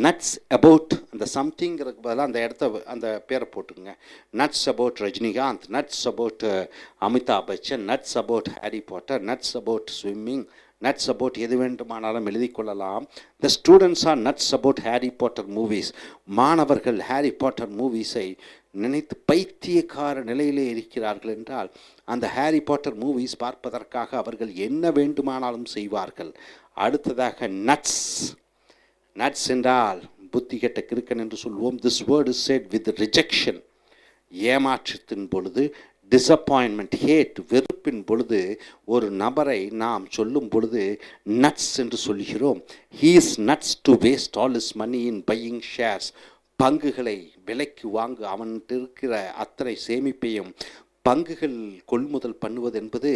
நட்ஸ் அபவுட் அந்த சம்திங்கிறதுக்கு பதிலாக அந்த அந்த பேரை போட்டுக்குங்க. Nuts about Rajinikanth, nuts about Amitabh Bachchan, nuts about Harry Potter, nuts about swimming, nuts about எது வேண்டுமானாலும் எழுதி கொள்ளலாம். The students are nuts about Harry Potter movies. மாணவர்கள் ஹாரி பாட்டர் மூவிஸை நினைத்து பைத்தியக்கார நிலையிலே இருக்கிறார்கள் என்றால் அந்த ஹாரி பாட்டர் மூவிஸ் பார்ப்பதற்காக அவர்கள் என்ன வேண்டுமானாலும் செய்வார்கள். அடுத்ததாக நட்ஸ். நட்ஸ் என்றால் புத்தி கெட்ட கிறுக்கன் என்று சொல்வோம். This word is said with rejection. ஏமாற்றத்தின் பொழுது, டிசப்பாயின்மெண்ட், ஹேட், வெறுப்பின் பொழுது ஒரு நபரை நாம் சொல்லும் பொழுது நட்ஸ் என்று சொல்கிறோம். He is nuts to waste all is money in buying shares. பங்குகளை விலைக்கு வாங்க அவன்கிட்ட இருக்கிற அத்தனை சேமிப்பையும் பங்குகள் கொள்முதல் பண்ணுவது என்பது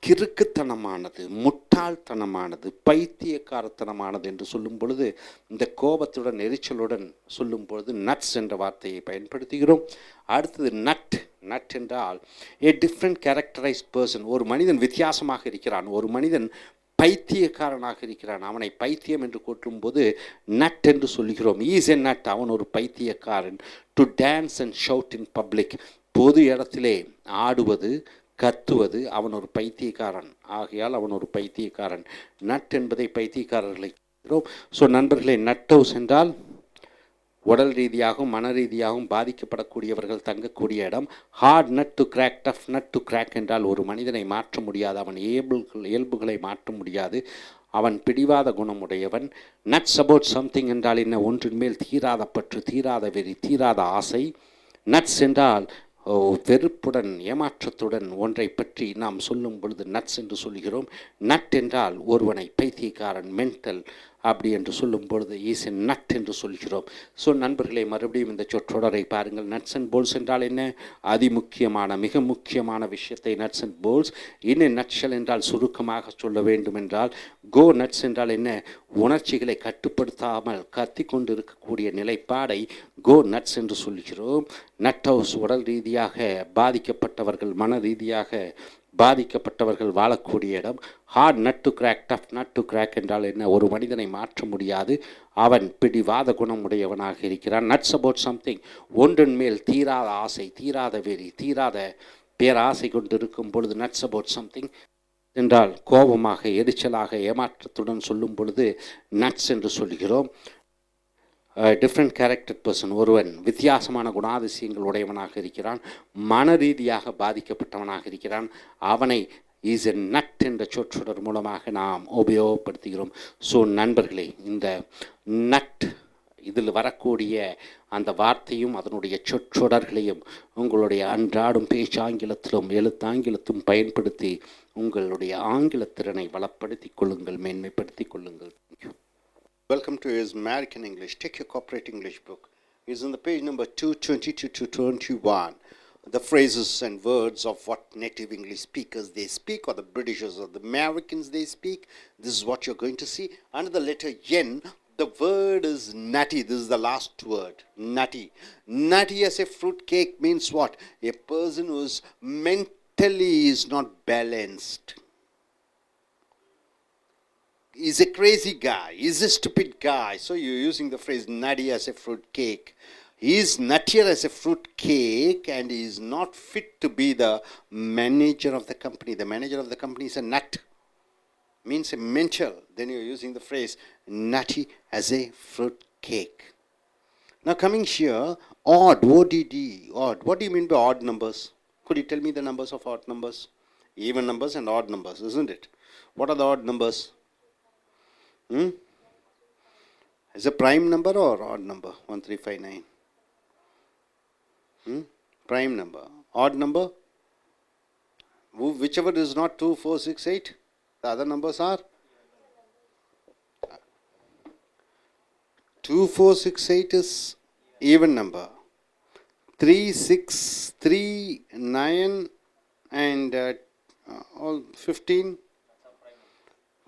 கிறுக்குத்தனமானது, முட்டாள்தனமானது, பைத்தியக்காரத்தனமானது என்று சொல்லும் பொழுது இந்த கோபத்துடன் எரிச்சலுடன் சொல்லும் பொழுது நட்ஸ் என்ற வார்த்தையை பயன்படுத்துகிறோம். அடுத்தது நட். நட் என்றால் ஏ டிஃப்ரெண்ட் கேரக்டரைஸ்ட் பர்சன். ஒரு மனிதன் வித்தியாசமாக இருக்கிறான், ஒரு மனிதன் பைத்தியக்காரனாக இருக்கிறான், அவனை பைத்தியம் என்று கூட்டும்போது நட் என்று சொல்கிறோம். ஈஸ் எ நட், அவன் ஒரு பைத்தியக்காரன். To dance and shout in public, பொது இடத்திலே ஆடுவது கத்துவது, அவன் ஒரு பைத்தியக்காரன். ஆகையால் அவன் ஒரு பைத்தியக்காரன். நட் என்பதை பைத்தியக்காரர்களை. ஸோ நண்பர்களே, நட் ஹவுஸ் என்றால் உடல் ரீதியாகவும் மன ரீதியாகவும் பாதிக்கப்படக்கூடியவர்கள் தங்கக்கூடிய இடம். Hard nut to crack, tough nut to crack என்றால் ஒரு மனிதனை மாற்ற முடியாது, அவன் இயல்புகளை மாற்ற முடியாது, அவன் பிடிவாத குணமுடையவன். நட்ஸ் அபவுட் சம்திங் என்றால் என்ன? ஒன்றின் மேல் தீராத பற்று, தீராத வெறி, தீராத ஆசை. நட்ஸ் என்றால் வெறுப்புடன் ஏமாற்றத்துடன் ஒன்றை பற்றி நாம் சொல்லும் பொழுது நட்ஸ் என்று சொல்கிறோம். நட் என்றால் ஒருவனை பைத்தியக்காரன், மென்டல் அப்படி என்று சொல்லும் பொழுது ஈஸ் எ நட் என்று சொல்கிறோம். ஸோ நண்பர்களே, மறுபடியும் இந்த சொற்றொடரை பாருங்கள். நட்ஸ் அண்ட் போல்ஸ் என்றால் என்ன? அதிமுக்கியமான மிக முக்கியமான விஷயத்தை நட்ஸ் அண்ட் போல்ஸ். இன்னும் நட்ஷல் என்றால் சுருக்கமாக சொல்ல வேண்டும் என்றால் கோ நட்ஸ் என்றால் என்ன? உணர்ச்சிகளை கட்டுப்படுத்தாமல் கத்தி கொண்டு இருக்கக்கூடிய நிலைப்பாடை கோ நட்ஸ் என்று சொல்கிறோம். நட் ஹவுஸ் உடல் ரீதியாக பாதிக்கப்பட்டவர்கள், மன ரீதியாக பாதிக்கப்பட்டவர்கள் வாழக்கூடிய இடம். Hard nut to crack, tough nut to crack என்றால் என்ன? ஒரு மனிதனை மாற்ற முடியாது, அவன் பிடிவாத குணமுடையவனாக இருக்கிறான். நட்ஸ் அபவுட் சம்திங், ஒன்றின் மேல் தீராத ஆசை, தீராத வெறி, தீராத பேராசை கொண்டு இருக்கும் பொழுது நட்ஸ் அபவுட் சம்திங் என்றால் கோபமாக, எரிச்சலாக, ஏமாற்றத்துடன் சொல்லும் பொழுது நட்ஸ் என்று சொல்கிறோம். டிஃப்ரெண்ட் கேரக்டர் பர்சன், ஒருவன் வித்தியாசமான குணாதிசயங்கள் உடையவனாக இருக்கிறான், மன ரீதியாக பாதிக்கப்பட்டவனாக இருக்கிறான், அவனை இஸ் எ நட் என்ற சொற்றொடர் மூலமாக நாம் உபயோகப்படுத்துகிறோம். ஸோ நண்பர்களே, இந்த நட் இதில் வரக்கூடிய அந்த வார்த்தையும் அதனுடைய சொற்றொடர்களையும் உங்களுடைய அன்றாடும் பேச்சாங்கிலத்திலும் எழுத்தாங்கிலத்திலும் பயன்படுத்தி உங்களுடைய ஆங்கில திறனை வளப்படுத்திக் கொள்ளுங்கள், மேன்மைப்படுத்திக் கொள்ளுங்கள். Welcome to his American English. Take your corporate English book. It's on the page number 220 to 221. The phrases and words of what native English speakers they speak, or the Britishers or the Americans they speak. This is what you're going to see. Under the letter N, the word is nutty. This is the last word, nutty. Nutty as a fruit cake means what? A person who is mentally is not balanced. He's a crazy guy, he's a stupid guy. So you're using the phrase nutty as a fruit cake. He is nuttier as a fruit cake and he is not fit to be the manager of the company. The manager of the company is a nut, means a mental. Then you're using the phrase nutty as a fruit cake. Now coming here, odd, ODD, odd. What do you mean by odd numbers? Could you tell me the numbers of odd numbers? Even numbers and odd numbers, isn't it? What are the odd numbers? Is a prime number or odd number? 1359. Prime number. Odd number? Whichever is not 2, 4, 6, 8. The other numbers are 2, 4, 6, 8 is even number. 3, 6, 3, 9 and all 15.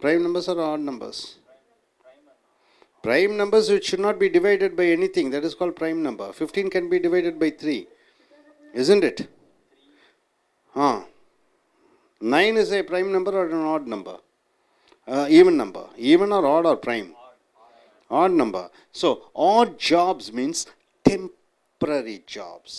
Prime numbers are odd numbers. Prime numbers which should not be divided by anything, that is called prime number. 15 can be divided by 3, isn't it? 9 is a prime number or an odd number? Even number. Even or odd or prime? Odd number. So odd jobs means temporary jobs.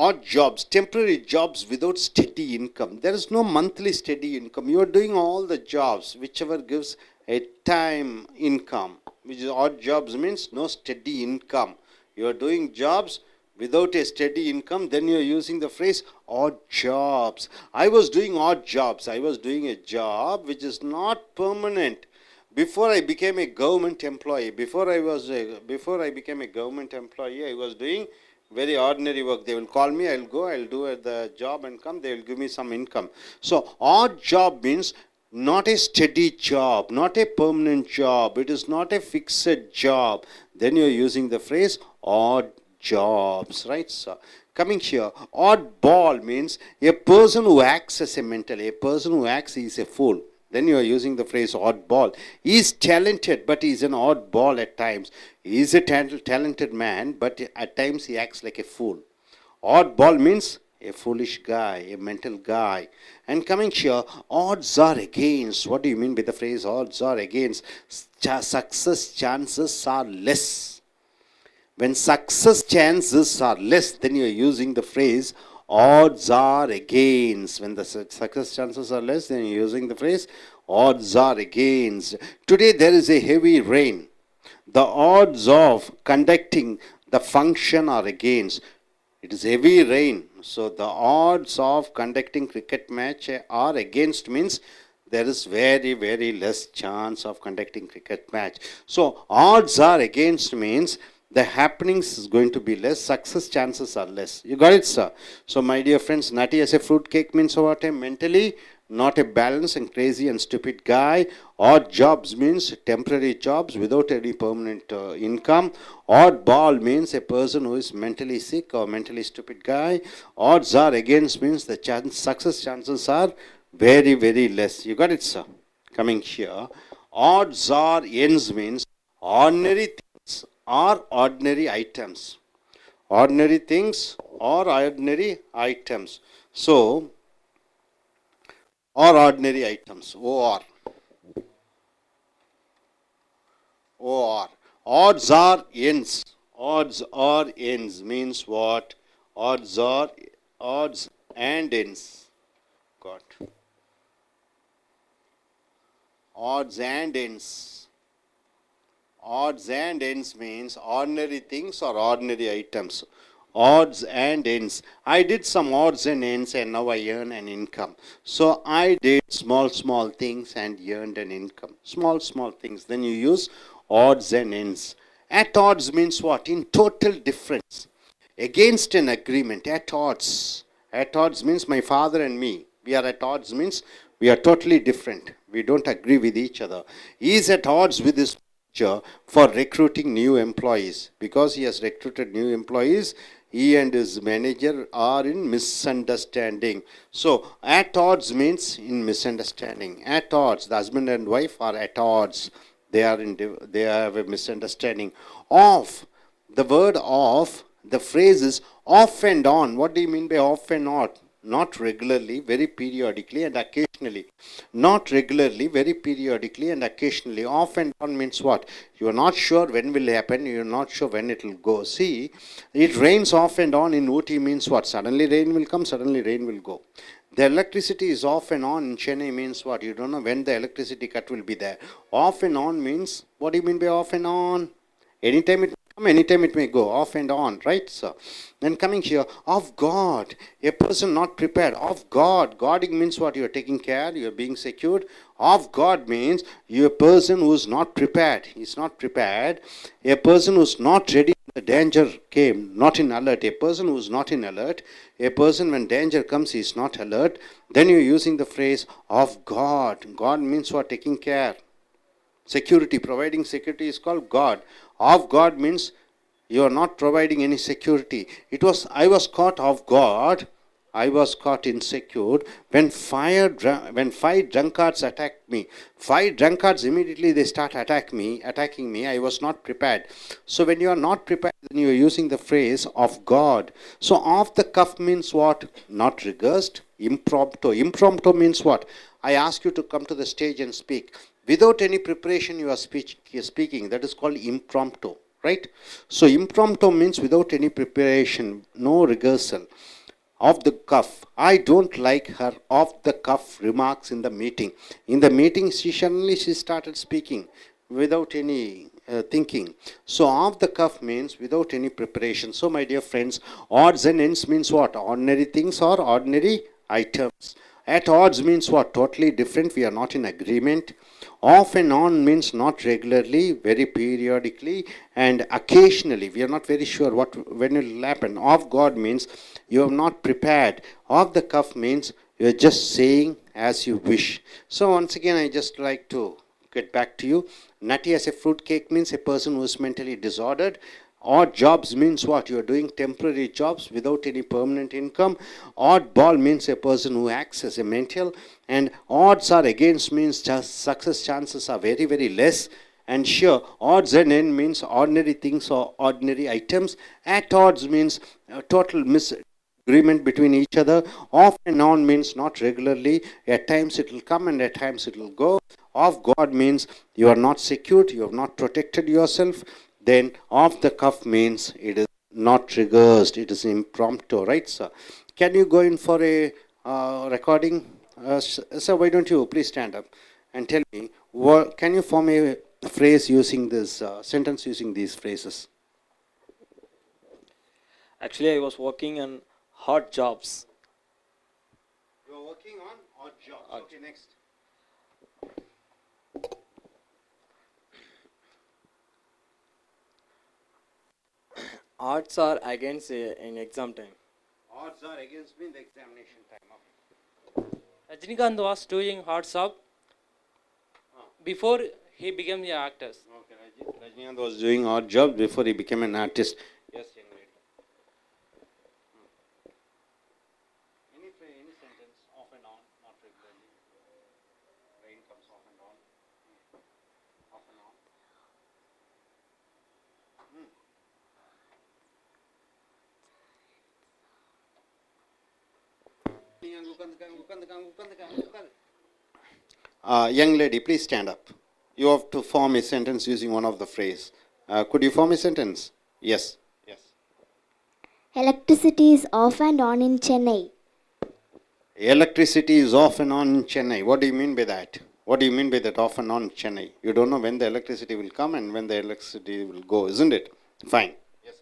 Odd jobs, temporary jobs without steady income. There is no monthly steady income. You are doing all the jobs, whichever gives a time income. Which is odd jobs means no steady income. You are doing jobs without a steady income, then you are using the phrase odd jobs. I was doing odd jobs. I was doing a job which is not permanent. Before I became a government employee, before I became a government employee, I was doing very ordinary work. They will call me, I will go, I will do the job and come, they will give me some income. So odd job means not a steady job, not a permanent job. It is not a fixed job. Then you are using the phrase odd jobs, right? So coming here, oddball means a person who acts as a mental. A person who acts is a fool. Then you are using the phrase oddball. He is talented, but he is an oddball at times. He is a talented man, but at times he acts like a fool. Oddball means a foolish guy, a mental guy. And coming here, odds are against. What do you mean by the phrase odds are against? Success chances are less. When success chances are less, then you are using the phrase odds are against. When the success chances are less, then you are using the phrase odds are against. Today there is a heavy rain. The odds of conducting the function are against. It is heavy rain. So the odds of conducting cricket match are against means there is very, very less chance of conducting cricket match. So odds are against means the happenings is going to be less, success chances are less. You got it, sir? So my dear friends, nutty as a fruit cake means what? Mentally not a balanced and crazy and stupid guy. Odd jobs means temporary jobs without any permanent income. Odd ball means a person who is mentally sick or mentally stupid guy. Odds are against means the success chances are very, very less. You got it, sir? Coming here, odds are ends means ordinary things or ordinary items. Ordinary things or ordinary items. So or ordinary items. OR. OR. Odds or ends. Odds or ends means what? Odds or odds and ends. Got. Odds and ends. Odds and ends means ordinary things or ordinary items. Odds and ends. I did some odds and ends and now I earn an income. So I did small things and earned an income. Small things. Then you use odds and ends. At odds means what? In total difference. Against an agreement. At odds. At odds means my father and me. We are at odds means we are totally different. We don't agree with each other. He is at odds with his for recruiting new employees. Because he has recruited new employees, he and his manager are in misunderstanding. So at odds means in misunderstanding. At odds, the husband and wife are at odds. They have a misunderstanding. Off, the word off, the phrase is off and on. What do you mean by off and on? Not regularly, very periodically and occasionally. Not regularly, very periodically and occasionally. Off and on means what? You are not sure when will happen, you are not sure when it will go. See, it rains off and on in Ooty means what? Suddenly rain will come, suddenly rain will go. The electricity is off and on in Chennai means what? You don't know when the electricity cut will be there. Off and on means, what do you mean by off and on? Anytime it may come, anytime it may go, off and on, right? So, then coming here, of God, a person not prepared. Of God, guarding means what? You are taking care, you are being secured. Of God means you are a person who is not prepared. He is not prepared. A person who is not ready when the danger came, not in alert. A person who is not in alert. A person when danger comes, he is not alert. Then you are using the phrase of God. God means what? Taking care. Security, providing security is called God. Of God means you are not providing any security. I was caught off guard. I was caught insecure when five drunkards attacked me. 5 drunkards immediately they start attacking me. I was not prepared. So when you are not prepared, then you are using the phrase of God. So off the cuff means what? Not rehearsed. Impromptu. Impromptu means what? I ask you to come to the stage and speak. Without any preparation, you are speaking. That is called impromptu, right? So impromptu means without any preparation, no rehearsal. Off the cuff. I don't like her off the cuff remarks in the meeting. In the meeting, she started speaking without any thinking. So off the cuff means without any preparation. So my dear friends, odds and ends means what? Ordinary things or ordinary items. At odds means what? Totally different. We are not in agreement. Off and on means not regularly, very periodically and occasionally. We are not very sure when it will happen. Off guard means you are not prepared. Off the cuff means you are just saying as you wish. So once again, I just like to get back to you. Nutty as a fruitcake means a person who is mentally disordered. Odd jobs means what? You are doing temporary jobs without any permanent income. Odd ball means a person who acts as a mental. And odds are against means just success chances are very, very less. And sure, odds and end means ordinary things or ordinary items. At odds means total agreement between each other. Off and on means not regularly. At times it will come and at times it will go. Off guard means you are not secured, you have not protected yourself. Then off the cuff means it is not rehearsed, it is impromptu, right, sir? Can you go in for a recording? Sir, why don't you please stand up and tell me, can you form a phrase using this, sentence using these phrases? Actually, I was working on hard jobs. You are working on odd jobs. Okay, next. Odds are against in exam time. Odds are against me in the examination time. Rajinikanth was doing hard job before he became the actor. Okay, Rajinikanth was doing odd job before he became an artist. Yes, young lady. Any sentence, off and on, not regularly. Rain comes off and on. Off and on. Young lady, please stand up. You have to form a sentence using one of the phrase. Could you form a sentence? Yes. Yes. Electricity is off and on in Chennai. Electricity is off and on in Chennai. What do you mean by that? What do you mean by that, off and on Chennai? You don't know when the electricity will come and when the electricity will go, isn't it? Fine. Yes.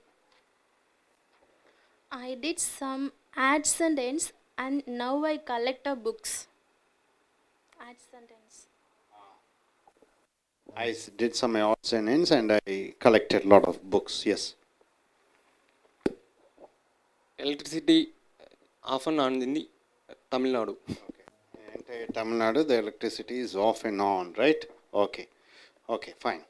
I did some ads and ends and now I collect books. Ads and ends. I did some odds and ends and I collected a lot of books. Yes. Electricity off and on in the Tamil Nadu. Okay. Entire Tamil Nadu, the electricity is off and on, right? Okay. Okay, fine.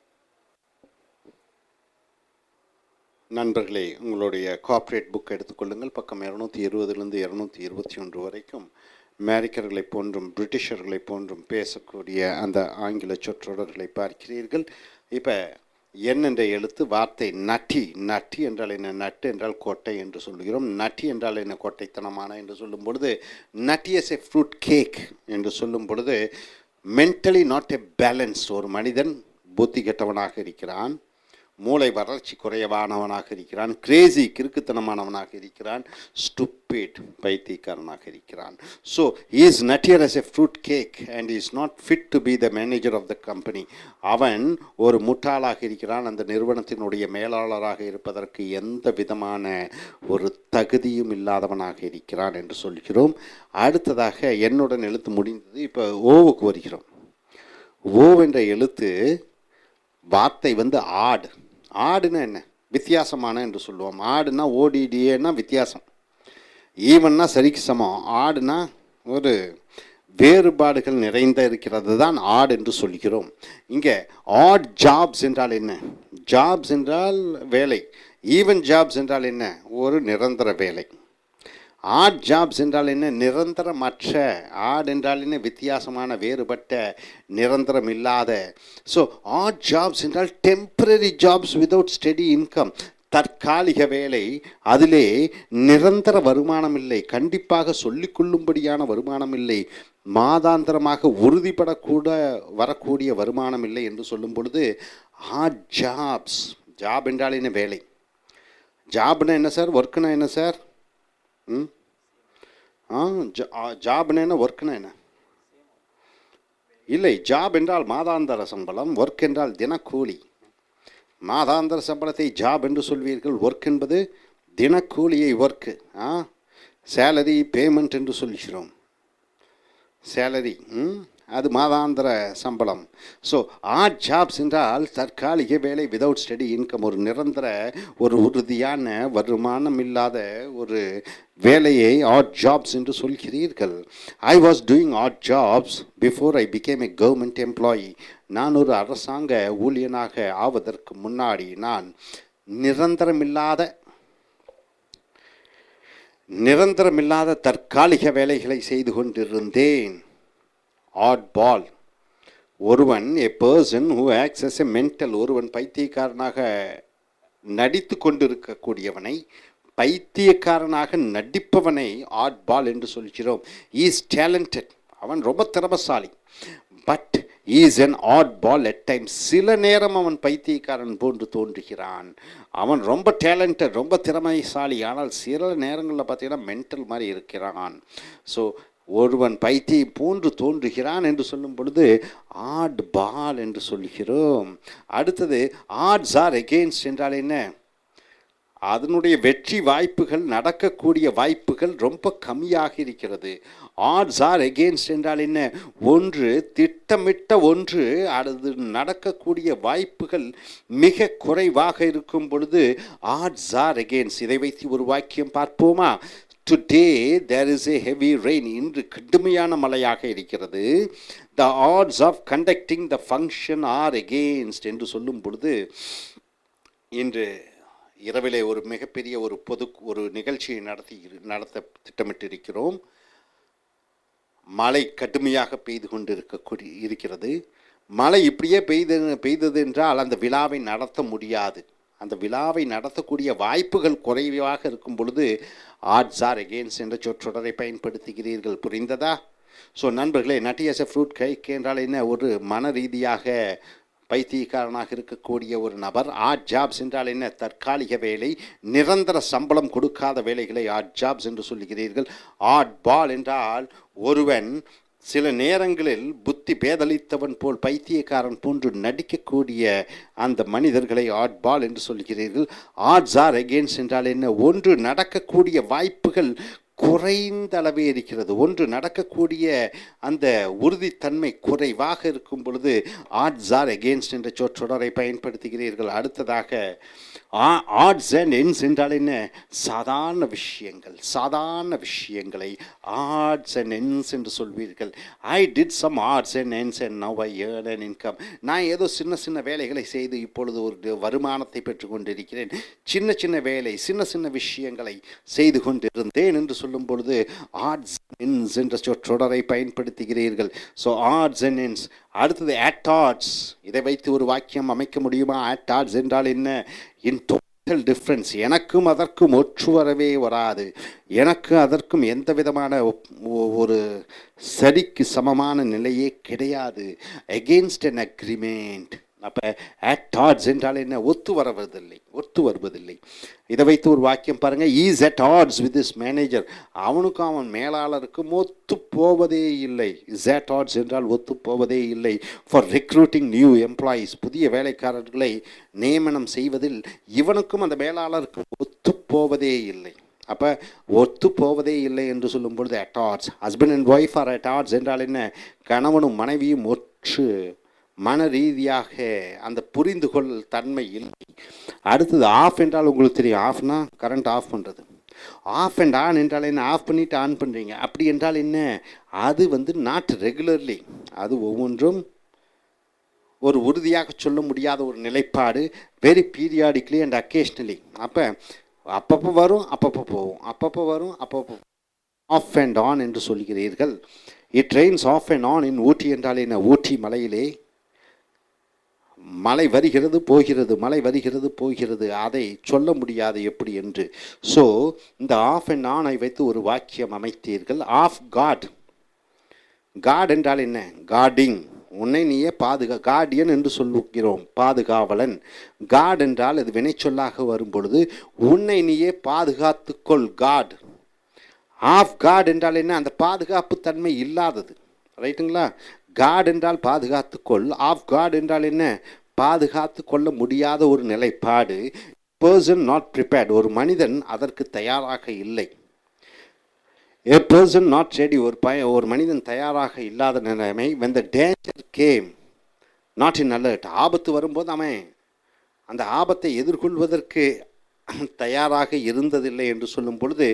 நண்பர்களே, உங்களுடைய corporate book எடுத்துக்கொள்ளுங்கள். பக்கம் 220லிருந்து 221 வரைக்கும் அமெரிக்கர்களைப் போன்றும் பிரிட்டிஷர்களைப் போன்றும் பேசக்கூடிய அந்த ஆங்கில சொற்றொடர்களை பார்க்கிறீர்கள். இப்போ என் என்ற எழுத்து வார்த்தை நட்டி. நட்டி என்றால் என்ன? நட்டு என்றால் கொட்டை என்று சொல்கிறோம். நட்டி என்றால் என்ன? கொட்டைத்தனமான என்று சொல்லும் பொழுது, நட்டி எஸ் எ ஃப்ரூட் கேக் என்று சொல்லும் பொழுது, மென்டலி நாட் எ பேலன்ஸ். ஒரு மனிதன் புத்தி கெட்டவனாக இருக்கிறான், மூளை வளர்ச்சி குறைவானவனாக இருக்கிறான், கிரேசி கிறுக்குத்தனமானவனாக இருக்கிறான், ஸ்டூபிட் பைத்தியக்காரனாக இருக்கிறான். So he is nuttier as a fruit cake and he is not fit to be the manager of the company. அவன் ஒரு முட்டாளாக இருக்கிறான், அந்த நிறுவனத்தினுடைய மேலாளராக இருப்பதற்கு எந்த விதமான ஒரு தகுதியும் இல்லாதவனாக இருக்கிறான் என்று சொல்கிறோம். அடுத்ததாக என்னுடன் எழுத்து முடிந்தது. இப்போ ஓவுக்கு வருகிறோம். ஓ என்ற எழுத்து வார்த்தை ஆடு. ஆடுன்னா என்ன? வித்தியாசமான என்று சொல்லுவோம். ஆடுனா ஓடிடிஏன்னா வித்தியாசம், ஈவன்னா சரிக்கு சமம். ஆடுனா ஒரு வேறுபாடுகள் நிறைந்த இருக்கிறது தான் ஆடு என்று சொல்கிறோம். இங்கே ஆட் ஜாப்ஸ் என்றால் என்ன? ஜாப்ஸ் என்றால் வேலை. ஈவன் ஜாப்ஸ் என்றால் என்ன? ஒரு நிரந்தர வேலை. ஆட் ஜாப்ஸ் என்றால் என்ன? நிரந்தரமற்ற. ஆட் என்றால் என்ன? வித்தியாசமான, வேறுபட்ட, நிரந்தரம் இல்லாத. ஸோ ஆட் ஜாப்ஸ் என்றால் temporary jobs without steady income. தற்காலிக வேலை, அதிலே நிரந்தர வருமானம் இல்லை, கண்டிப்பாக சொல்லிக்கொள்ளும்படியான வருமானம் இல்லை, மாதாந்திரமாக உறுதிப்படக்கூட வரக்கூடிய வருமானம் இல்லை என்று சொல்லும் பொழுது ஆட் ஜாப்ஸ். ஜாப் என்றால் என்ன? வேலை. ஜாப்னா என்ன சார்? ஒர்க்குனா என்ன சார்? ஜாப்னா என்ன? ஒர்க்னா என்ன? இல்லை, ஜாப் என்றால் மாதாந்திர சம்பளம், ஒர்க் என்றால் தினக்கூலி. மாதாந்திர சம்பளத்தை ஜாப் என்று சொல்வீர்கள், ஒர்க் என்பது தினக்கூலியை ஒர்க்கு. சேலரி பேமெண்ட் என்று சொல்கிறோம். சேலரி அது மாதாந்திர சம்பளம். ஸோ ஆட் ஜாப்ஸ் என்றால் தற்காலிக வேலை, விதவுட் ஸ்டடி இன்கம், ஒரு நிரந்தர, ஒரு உறுதியான வருமானம் இல்லாத ஒரு வேலையை ஆட் ஜாப்ஸ் என்று சொல்கிறீர்கள். I was doing odd jobs before I became a government employee. நான் ஒரு அரசாங்க ஊழியனாக ஆவதற்கு முன்னாடி நான் நிரந்தரமில்லாத தற்காலிக வேலைகளை செய்து கொண்டிருந்தேன். ஆட் பால். ஒருவன் a person who acts as a mental, ஒருவன் பைத்தியக்காரனாக நடித்து கொண்டிருக்கக்கூடியவனை, பைத்தியக்காரனாக நடிப்பவனை ஆட் பால் என்று சொல்கிறோம். இஸ் டேலண்டட், அவன் ரொம்ப திறமசாலி. But is an odd ball at times. சில நேரம் அவன் பைத்தியக்காரன் போன்று தோன்றுகிறான். அவன் ரொம்ப டேலண்டட், ரொம்ப திறமைசாலி, ஆனால் சில நேரங்களில் பார்த்தீங்கன்னா மென்டல் மாதிரி இருக்கிறான். ஸோ ஒருவன் பைத்தியம் போன்று தோன்றுகிறான் என்று சொல்லும் பொழுது ஆட் பால் என்று சொல்கிறோம். அடுத்தது ஆட்ஸ் ஆர் எகெயின்ஸ்ட் என்றால் என்ன? அதனுடைய வெற்றி வாய்ப்புகள், நடக்கக்கூடிய வாய்ப்புகள் ரொம்ப கம்மியாக இருக்கிறது. ஆட்ஸ் ஆர் எகெயின்ஸ்ட் என்றால் என்ன? ஒன்று திட்டமிட்ட ஒன்று அது நடக்கக்கூடிய வாய்ப்புகள் மிக குறைவாக இருக்கும் பொழுது ஆட்ஸ் ஆர் எகெயின்ஸ்ட். இதை வைத்து ஒரு வாக்கியம் பார்ப்போமா? Today there is a heavy rain. இன்று கடுமையான மழையாக இருக்கிறது. The odds of conducting the function are against என்று சொல்லும் பொழுது, இன்று இரவிலே ஒரு மிகப்பெரிய ஒரு நிகழ்ச்சியை நடத்த திட்டமிட்டிருக்கிறோம். மழை கடுமையாக பெய்து கொண்டு இருக்கிறது. மழை இப்படியே பெய்தது என்றால் அந்த விழாவை நடத்த முடியாது. அந்த விழாவை நடத்தக்கூடிய வாய்ப்புகள் குறைவாக இருக்கும் பொழுது ஆட்ஸ் ஆர் எகெயின்ஸ்ட் என்ற சொற்றொடரை பயன்படுத்துகிறீர்கள். புரிந்ததா? ஸோ நண்பர்களே, நட்டி எஸ் எ ஃப்ரூட் கேக் என்றால் என்ன? ஒரு மன ரீதியாக பைத்தியக்காரனாக இருக்கக்கூடிய ஒரு நபர். ஆட் ஜாப்ஸ் என்றால் என்ன? தற்காலிக வேலை, நிரந்தர சம்பளம் கொடுக்காத வேலைகளை ஆட் ஜாப்ஸ் என்று சொல்லுகிறீர்கள். ஆட் பால் என்றால் ஒருவன் சில நேரங்களில் புத்தி பேதலித்தவன் போல் பைத்தியக்காரன் போன்று நடிக்கக்கூடிய அந்த மனிதர்களை ஆட் பால் என்று சொல்கிறீர்கள். ஆட்ஸ் ஆர் எகெயின்ஸ்ட் என்றால் என்ன? ஒன்று நடக்கக்கூடிய வாய்ப்புகள் குறைந்த அளவே இருக்கிறது. ஒன்று நடக்கக்கூடிய அந்த உறுதித்தன்மை குறைவாக இருக்கும் பொழுது ஆட்ஸ் ஆர் எகெயின்ஸ்ட் என்ற சொற்றொடரை பயன்படுத்துகிறீர்கள். அடுத்ததாக ஆட்ஸ் அண்ட் எண்ட்ஸ் என்றால் என்ன? சாதாரண விஷயங்கள், சாதாரண விஷயங்களை ஆட்ஸ் அண்ட் எண்ட்ஸ் என்று சொல்வீர்கள். I did some odds and ends and now I earn an income. நான் ஏதோ சின்ன சின்ன வேலைகளை செய்து இப்பொழுது ஒரு வருமானத்தை பெற்று கொண்டிருக்கிறேன். சின்ன சின்ன வேலை, சின்ன சின்ன விஷயங்களை செய்து கொண்டிருந்தேன் என்று சொல்லும் பொழுது ஆட்ஸ் அண்ட் எண்ட்ஸ் என்ற சொற்றொடரை பயன்படுத்துகிறீர்கள். So odds and ends. அடுத்தது அட் ஆட்ஸ். இதை வைத்து ஒரு வாக்கியம் அமைக்க முடியுமா? அட் ஆட்ஸ் என்றால் என்ன? இன் டோட்டல் டிஃப்ரென்ஸ். எனக்கும் அதற்கும் ஒற்று வரவே வராது. எனக்கு அதற்கும் எந்த விதமான ஒரு சரிக்கு சமமான நிலையே கிடையாது. Against an agreement. அப்போ அட் ஆட்ஸ் என்றால் என்ன? ஒத்து வருவதில்லை, ஒத்து வருவதில்லை. இதை வைத்து ஒரு வாக்கியம் பாருங்கள். He's at odds with this manager. அவனுக்கும் அவன் மேலாளருக்கும் ஒத்து போவதே இல்லை. இஸ் அட் ஆட்ஸ் என்றால் ஒத்து போவதே இல்லை. For recruiting new employees. புதிய வேலைக்காரர்களை நியமனம் செய்வதில் இவனுக்கும் அந்த மேலாளருக்கும் ஒத்து போவதே இல்லை. அப்போ ஒத்து போவதே இல்லை என்று சொல்லும் பொழுது at odds. Husband and wife are at odds என்றால் என்ன? கணவனும் மனைவியும் ஒற்று மன ரீதியாக அந்த புரிந்து கொள் தன்மை இல்லை. அடுத்தது ஆஃப் என்றால் உங்களுக்கு தெரியும். ஆஃப்னா கரண்ட் ஆஃப் பண்ணுறது. ஆஃப் அண்ட் ஆன் என்றால் என்ன? ஆஃப் பண்ணிவிட்டு ஆன் பண்ணுறீங்க. அப்படி என்றால் என்ன? அது நாட் ரெகுலர்லி. அது ஒவ்வொன்றும் ஒரு உறுதியாக சொல்ல முடியாத ஒரு நிலைப்பாடு. Very periodically and occasionally. அப்பப்போ வரும், அப்பப்போ போகும், அப்பப்போ வரும், அப்பப்போ. ஆஃப் அண்ட் ஆன் என்று சொல்கிறீர்கள். It rains off and on in Ooty என்றால் என்ன? ஊட்டி மலையிலே மழை வருகிறது போகிறது, மழை வருகிறது போகிறது. அதை சொல்ல முடியாது எப்படி என்று. ஸோ இந்த ஆஃப் அண்ட் ஆனை வைத்து ஒரு வாக்கியம் அமைத்தீர்கள். Of God. காட் என்றால் என்ன? கார்டிங். உன்னை நீயே கார்டியன் என்று சொல்லுகிறோம், பாதுகாவலன். காட் என்றால் அது வினைச்சொல்லாக வரும் பொழுது உன்னை நீயே பாதுகாத்துக்கொள். காட். ஆஃப் காட் என்றால் என்ன? அந்த பாதுகாப்பு தன்மை இல்லாதது. ரைட்டுங்களா? காட் என்றால் பாதுகாத்துக்கொள். ஆஃப் காட் என்றால் என்ன? பாதுகாத்து கொள்ள முடியாத ஒரு நிலைப்பாடு. Person not prepared. ஒரு மனிதன் அதற்கு தயாராக இல்லை. A person not ready. ஒரு மனிதன் தயாராக இல்லாத நிலைமை. when the danger came not in alert. ஆபத்து வரும்போது அவன் அந்த ஆபத்தை எதிர்கொள்வதற்கு தயாராக இருந்ததில்லை என்று சொல்லும் பொழுது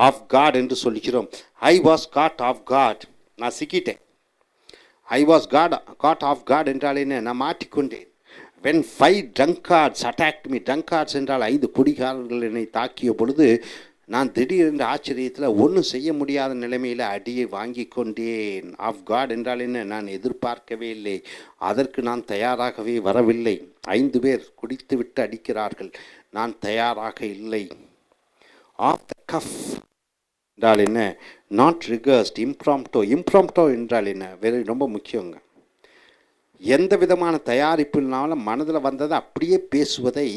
ஆஃப் காட் என்று சொல்கிறோம். I was caught off guard. நான் சிக்கிட்டேன். I was caught off guard என்றால் என்ன? நான் மாட்டிக்கொண்டேன். when 5 drunkards attacked me. drunkards என்றால் 5 குடிகாரர்கள் என்னை தாக்கிய பொழுது நான் திடீரென்று ஆச்சரியத்தில் ஒன்றும் செய்ய முடியாத நிலைமையில் அடியை வாங்கி கொண்டேன். ஆஃப் காட் என்றால் என்ன? நான் எதிர்பார்க்கவே இல்லை, அதற்கு நான் தயாராகவே வரவில்லை. 5 பேர் குடித்து விட்டு அடிக்கிறார்கள், நான் தயாராக இல்லை. ஆஃப் த கஃப் என்றால் என்ன? நாட் ரிகர்ஸ்ட். இம்ப்ராம்ப்டோ. இம்ப்ராம்ப்டோ என்றால் என்ன? ரொம்ப முக்கியங்க. எந்த விதமான தயாரிப்புனாலும் மனதில் வந்ததை அப்படியே பேசுவதை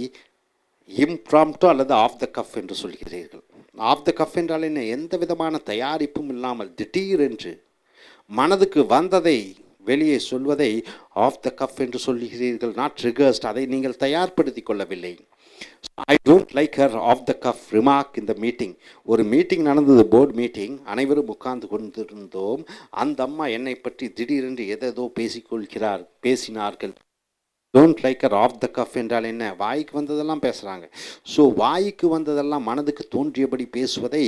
இம்ப்ராம்ப்டோ அல்லது ஆஃப் த கஃப் என்று சொல்கிறீர்கள். ஆஃப் த கஃப் என்றால் என்ன? எந்த விதமான தயாரிப்பும் இல்லாமல் திடீரென்று மனதுக்கு வந்ததை வெளியே சொல்வதை ஆஃப் த கஃப் என்று சொல்கிறீர்கள். Not rehearsed. அதை நீங்கள் தயார்படுத்தி கொள்ளவில்லை. I don't like her off the cuff remark in the meeting. ஒரு மீட்டிங் நடந்தது, போர்டு மீட்டிங். அனைவரும் உட்கார்ந்து கொண்டிருந்தோம். அந்த அம்மா என்னை பற்றி திடீரென்று எதோ பேசினார்கள். Don't like her off the cuff என்றால் என்ன? வாய்க்கு வந்ததெல்லாம் பேசுகிறாங்க. ஸோ வாய்க்கு வந்ததெல்லாம் மனதுக்கு தோன்றியபடி பேசுவதை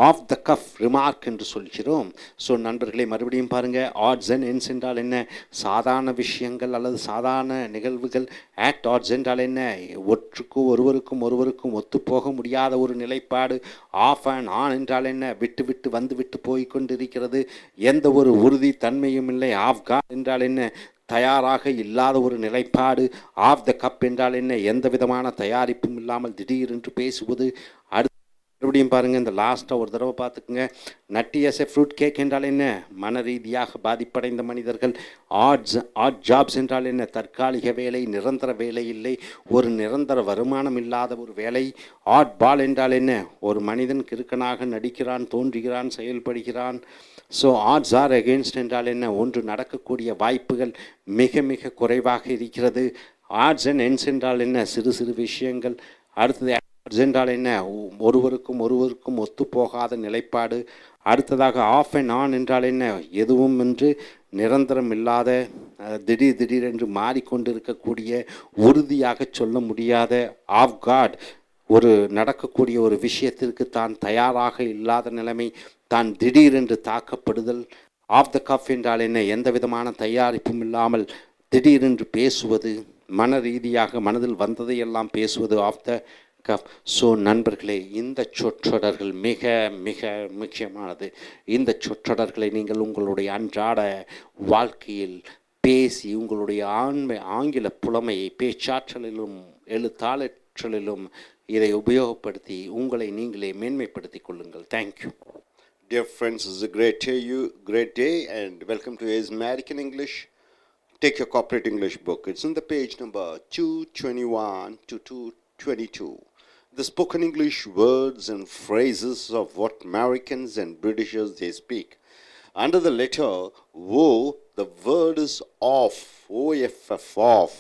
ஆஃப் த கஃப் ரிமார்க் என்று சொல்கிறோம். ஸோ நண்பர்களை மறுபடியும் பாருங்கள். ஆட்ஸ் அண்ட் எண்ட்ஸ் என்றால் என்ன? சாதாரண விஷயங்கள் அல்லது சாதாரண நிகழ்வுகள். ஆட் ஆட்ஸ் என்றால் என்ன? ஒருவருக்கும் ஒத்துப்போக முடியாத ஒரு நிலைப்பாடு. ஆஃப் அண்ட் ஆன் என்றால் என்ன? விட்டு வந்து போய் கொண்டிருக்கிறது, எந்த ஒரு உறுதி தன்மையும் இல்லை. ஆஃப் காட் என்றால் என்ன? தயாராக இல்லாத ஒரு நிலைப்பாடு. ஆஃப் த கப் என்றால் என்ன? எந்த விதமான தயாரிப்பும் இல்லாமல் திடீரென்று பேசுவது. அடுத்த மறுபடியும் பாருங்கள், இந்த லாஸ்ட்டாக ஒரு தடவை பார்த்துக்குங்க. நட்டி எஸ் எ ஃப்ரூட் கேக் என்றால் என்ன? மன ரீதியாக பாதிப்படைந்த மனிதர்கள். ஆட் ஜாப்ஸ் என்றால் என்ன? தற்காலிக வேலை, நிரந்தர வேலை இல்லை, ஒரு நிரந்தர வருமானம் இல்லாத ஒரு வேலை. ஆட் பால் என்றால் என்ன? ஒரு மனிதன் கிறுக்கனாக நடிக்கிறான், தோன்றுகிறான், செயல்படுகிறான். ஸோ ஆட்ஸ் ஆர் அகெயின்ஸ்ட் என்றால் என்ன? ஒன்று நடக்கக்கூடிய வாய்ப்புகள் மிக மிக குறைவாக இருக்கிறது. ஆட்ஸ் அண்ட் எண்ட்ஸ் என்றால் என்ன? சிறு சிறு விஷயங்கள். அடுத்தது ஆட்ஸ் என்றால் என்ன? ஒருவருக்கும் ஒத்துப்போகாத நிலைப்பாடு. அடுத்ததாக ஆஃப் அண்ட் ஆன் என்றால் என்ன? எதுவும் என்று நிரந்தரம் இல்லாத, திடீரென்று மாறிக்கொண்டிருக்கக்கூடிய, உறுதியாக சொல்ல முடியாத. ஆஃப் கார்ட், ஒரு நடக்கக்கூடிய ஒரு விஷயத்திற்கு தான் தயாராக இல்லாத நிலைமை, தான் திடீரென்று தாக்கப்படுதல். ஆஃப் த கஃப் என்றால் என்ன? எந்த விதமான தயாரிப்பும் இல்லாமல் திடீரென்று பேசுவது, மன ரீதியாக மனதில் வந்ததையெல்லாம் பேசுவது. Of the cuff. ஸோ நண்பர்களே, இந்த சொற்றொடர்கள் மிக மிக முக்கியமானது. இந்த சொற்றொடர்களை நீங்கள் உங்களுடைய அன்றாட வாழ்க்கையில் பேசி உங்களுடைய ஆங்கில புலமையை, பேச்சாற்றலிலும் எழுத்தாற்றலிலும் இதை உபயோகப்படுத்தி உங்களை நீங்களே மேன்மைப்படுத்திக் கொள்ளுங்கள். Thank you. Dear friends, this is a great day and welcome to American English. Take your corporate English book. It's in the page number 221 to 222. The spoken English words and phrases of what Americans and Britishers they speak. Under the letter O, the word is off. O-F-F, off.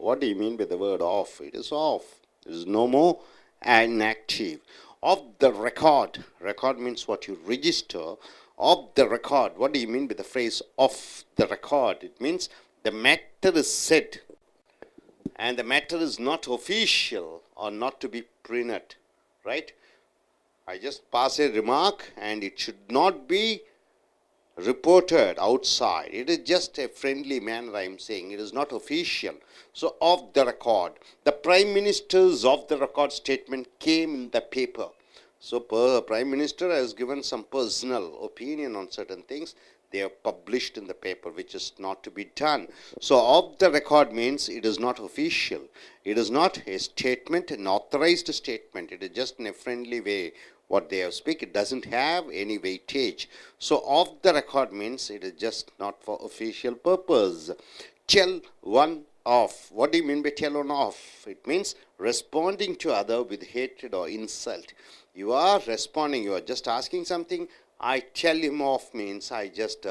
What do you mean by the word off? It is off. It is no more inactive. Of the record. Record means what you register. Of the record. What do you mean by the phrase of the record? It means the matter is said and the matter is not official or not to be printed. Right? I just pass a remark and it should not be reported outside. It is just a friendly manner I am saying. It is not official. So of the record. The Prime Minister's of the record statement came in the paper. So Prime Minister has given some personal opinion on certain things. They are published in the paper, which is not to be done. So of the record means it is not official. It is not a statement, an authorized statement. It is just in a friendly way what they have speak. It doesn't have any weightage. So of the record means it is just not for official purpose. Tell one off. What do you mean by tell one off? It means responding to other with hatred or insult. You are responding, you are just asking something. I tell him off means I just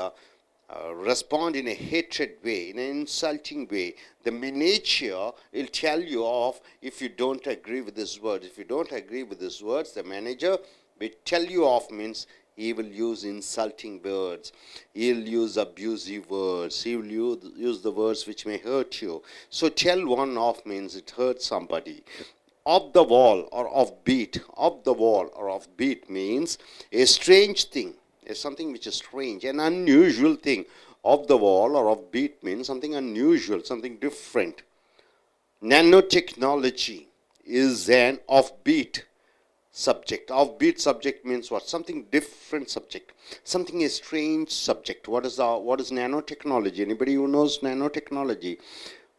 respond in a hatred way, in an insulting way. The manager will tell you off if you don't agree with his words. If you don't agree with his words, the manager will tell you off means he will use insulting words. He will use abusive words. He will use the words which may hurt you. So tell one off means it hurts somebody. Off the wall or off beat. Off the wall or off beat means a strange thing. It's something which is strange, an unusual thing. Off the wall or off beat means something unusual, something different. Nanotechnology is an offbeat subject. Offbeat subject means what? Something different subject. Something a strange subject. What is nanotechnology? Anybody who knows nanotechnology?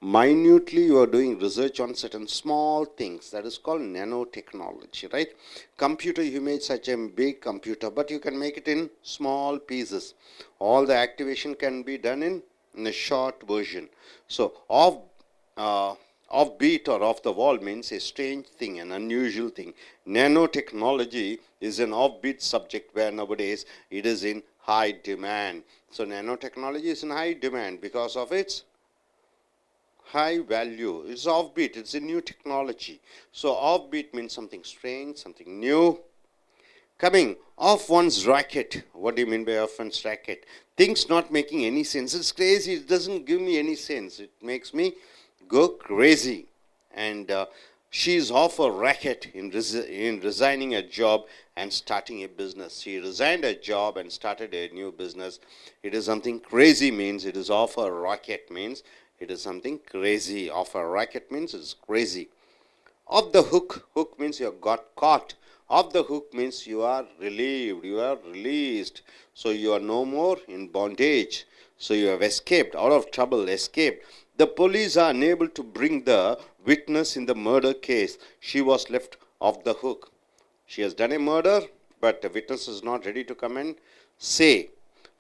Minutely you are doing research on certain small things. That is called nanotechnology, right? Computer, you made such a big computer, but you can make it in small pieces. All the activation can be done in a short version. So offbeat or off the wall means a strange thing, an unusual thing. Nanotechnology is an offbeat subject where nowadays it is in high demand. So nanotechnology is in high demand because of its high value. It's offbeat. It's a new technology. So offbeat means something strange, something new. Coming off one's racket. What do you mean by off one's racket? Things not making any sense. It's crazy. It doesn't give me any sense. It makes me go crazy. And she's off a racket in resigning a job and starting a business. She resigned a job and started a new business. It is something crazy means it is off a racket means it is something crazy. Off a racket means it's crazy. Off the hook. Hook means you got caught. Off the hook means you are relieved. You are released. So you are no more in bondage. So you have escaped, out of trouble, escaped. The police are unable to bring the witness in the murder case. She was left off the hook. She has done a murder, but the witness is not ready to come and say.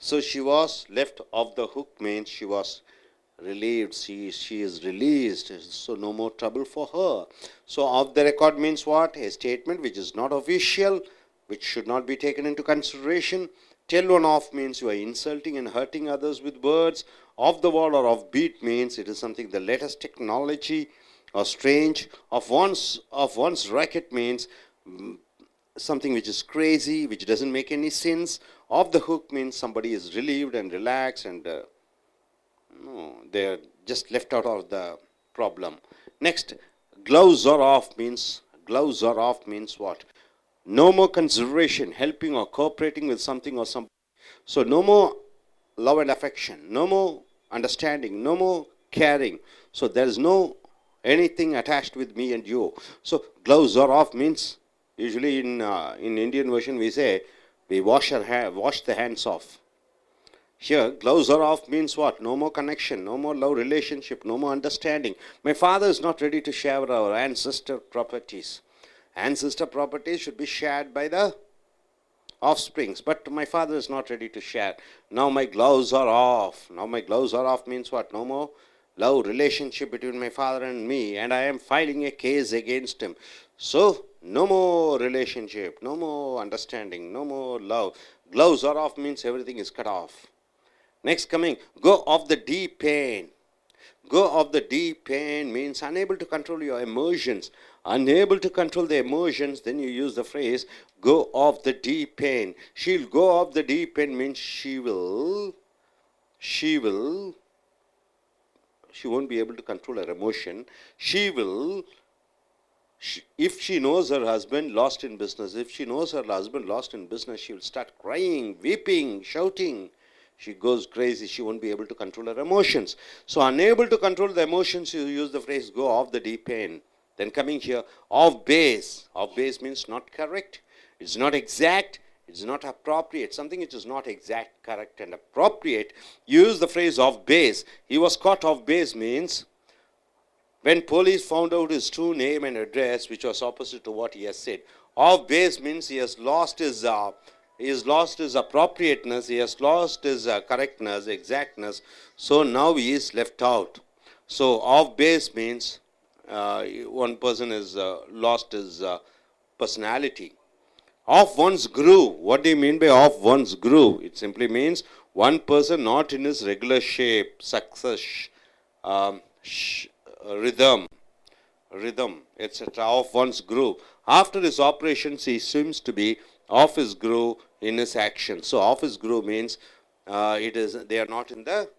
So she was left off the hook means she was relieved. She is released. So no more trouble for her. So off the record means what? A statement which is not official, which should not be taken into consideration. Tell one off means you are insulting and hurting others with words. Off the wall or off beat means it is something the latest technology or strange. Of one's racket means something which is crazy, which doesn't make any sense. Off the hook means somebody is relieved and relaxed and they're just left out of the problem. Next, gloves are off means what? No more consideration, helping or cooperating with something or somebody. So no more love and affection, no more understanding, no more caring. So there is no anything attached with me and you. So gloves are off means usually in Indian version we say we wash the hands off. Here, gloves are off means what? No more connection, no more love relationship, no more understanding. My father is not ready to share our ancestor properties. Ancestor properties should be shared by the offsprings, but my father is not ready to share. Now my gloves are off. Now my gloves are off means what? No more love relationship between my father and me, and I am filing a case against him. So, no more relationship, no more understanding, no more love. Gloves are off means everything is cut off. Next coming, go off the deep end. Go off the deep end means unable to control your emotions. Unable to control the emotions, then you use the phrase, go off the deep end. She'll go off the deep end means she won't be able to control her emotion. If she knows her husband lost in business, she will start crying, weeping, shouting. She goes crazy. She won't be able to control her emotions. So unable to control the emotions, you use the phrase go off the deep end. Then coming here, off base. Off base means not correct. It's not exact. It's not appropriate. Something which is not exact, correct, and appropriate. Use the phrase off base. He was caught off base means when police found out his true name and address, which was opposite to what he has said. Off base means he has lost his appropriateness, he has lost his correctness, exactness. So now he is left out. So off base means one person has lost his personality. Off one's groove. What do you mean by off one's groove? It simply means one person not in his regular shape, success, rhythm, etc. Off one's groove. After his operations, he seems to be off his groove in his action. So off his groove means they are not in the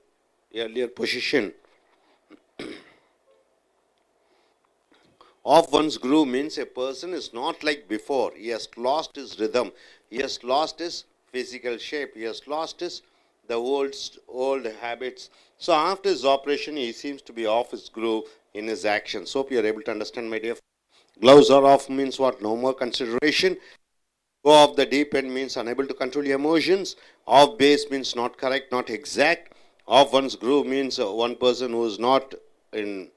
earlier position. Off one's groove means a person is not like before. He has lost his rhythm. He has lost his physical shape. He has lost the old habits. So after his operation, he seems to be off his groove in his actions. Hope you are able to understand, my dear. Gloves are off means what? No more consideration. Go off the deep end means unable to control your emotions. Off base means not correct, not exact. Off one's groove means one person who is not in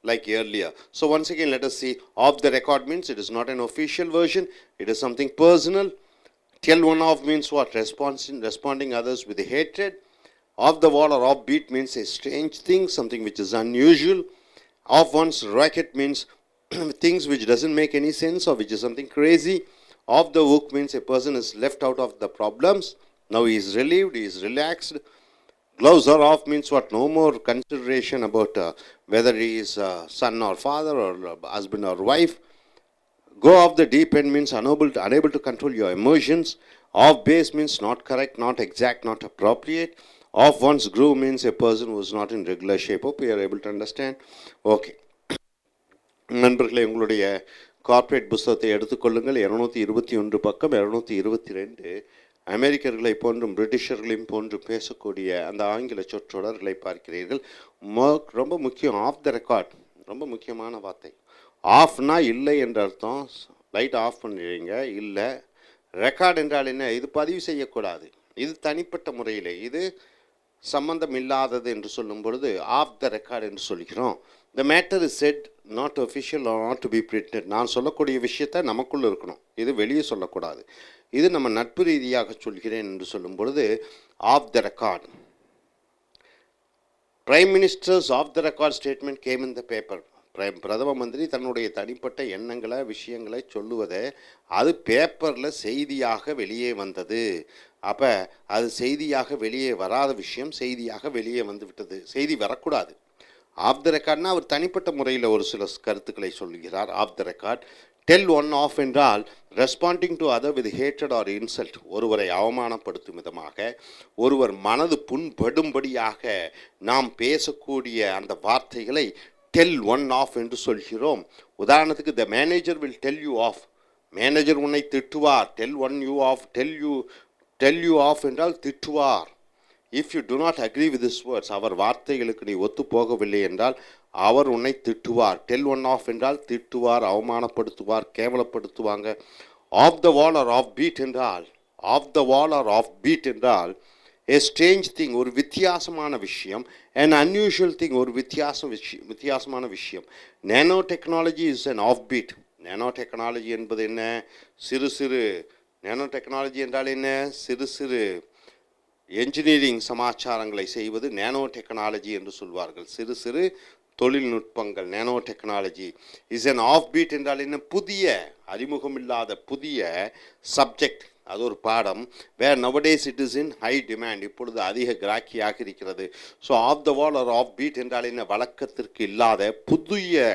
like earlier. So once again, let us see. Off the record means it is not an official version. It is something personal. Tell one off means what? Responding others with hatred. Off the wall or off beat means a strange thing, something which is unusual. Off one's racket means things which doesn't make any sense or which is something crazy. Off the hook means a person is left out of the problems. Now he is relieved, he is relaxed. Gloves are off means what? No more consideration about whether he is son or father or husband or wife. Go off the deep end means unable to control your emotions. Off base means not correct, not exact, not appropriate. Off one's groove means a person who is not in regular shape. Hope you are able to understand. Okay. நண்பர்களே, உங்களுடைய corporate புஸ்தகத்தை எடுத்துக்கொள்ளுங்கள். 221 பக்கம் 222 அமெரிக்கர்களை போன்றும் பிரிட்டிஷர்களையும் போன்று பேசக்கூடிய அந்த ஆங்கில சொற்றொடர்களை பார்க்கிறீர்கள். ரொம்ப முக்கியம். ஆஃப் த ரெக்கார்ட் ரொம்ப முக்கியமான வார்த்தை. ஆஃப்னா இல்லை என்ற அர்த்தம். லைட் ஆஃப் பண்ணிடுறீங்க, இல்லை. ரெக்கார்ட் என்றால் என்ன? இது பதிவு செய்யக்கூடாது, இது தனிப்பட்ட முறையில், இது சம்பந்தம் இல்லாதது என்று சொல்லும் பொழுது ஆஃப் த ரெக்கார்ட் என்று சொல்கிறோம். The matter is said not official or not to be printed. நான் சொல்லக்கூடிய விஷயத்தை நமக்குள்ளே இருக்கணும், இது வெளியே சொல்லக்கூடாது. இது நம்ம நட்பு ரீதியாக சொல்கிறேன் என்று சொல்லும் பொழுது off the record. Prime minister's off the record statement came in the paper. பிரதம மந்திரி தன்னுடைய தனிப்பட்ட எண்ணங்களை விஷயங்களை சொல்லுவதை அது பேப்பரில் செய்தியாக வெளியே வந்தது. அப்போ அது செய்தியாக வெளியே வராத விஷயம் செய்தியாக வெளியே வந்து விட்டது. செய்தி வரக்கூடாது. ஆஃப் த ரெக்கார்ட்னா அவர் தனிப்பட்ட முறையில் ஒரு சில கருத்துக்களை சொல்கிறார். Off the record. Tell one off என்றால் ரெஸ்பாண்டிங் டு அதர் வித் ஹேட்டட் ஆர் இன்சல்ட். ஒருவரை அவமானப்படுத்தும் விதமாக, ஒருவர் மனது புண்படும்படியாக நாம் பேசக்கூடிய அந்த வார்த்தைகளை டெல் ஒன் ஆஃப் என்று சொல்கிறோம். உதாரணத்துக்கு the manager will tell you off. Manager உன்னை திட்டுவார். Tell one you off. Tell you off என்றால் திட்டுவார். If you do not agree with this words, அவர் வார்த்தைகளுக்கு நீ ஒத்து போகவில்லை என்றால் அவர் உன்னை திட்டுவார். டெல் ஒன் ஆஃப் என்றால் திட்டுவார், அவமானப்படுத்துவார், கேவலப்படுத்துவாங்க. Off the wall or off beat என்றால், off the wall or off beat என்றால் a strange thing, ஒரு வித்தியாசமான விஷயம். an unusual thing, ஒரு வித்தியாசமான விஷயம். Nano technology is an off beat. Nano technology என்பது என்ன? சிறு சிறு நானோ டெக்னாலஜி என்றால் என்ன? சிறு சிறு என்ஜினியரிங் சமாச்சாரங்களை செய்வது நானோ டெக்னாலஜி என்று சொல்வார்கள். சிறு சிறு தொழில்நுட்பங்கள் nano technology. Is an off beat என்றால் என்ன? புதிய, அறிமுகமில்லாத புதிய சப்ஜெக்ட். அது ஒரு பாடம். Where nowadays it is in high demand. இப்பொழுது அதிக கிராக்கியாக இருக்கிறது. So off the wall or off beat என்றால் என்ன? வழக்கத்திற்கு இல்லாத புதிய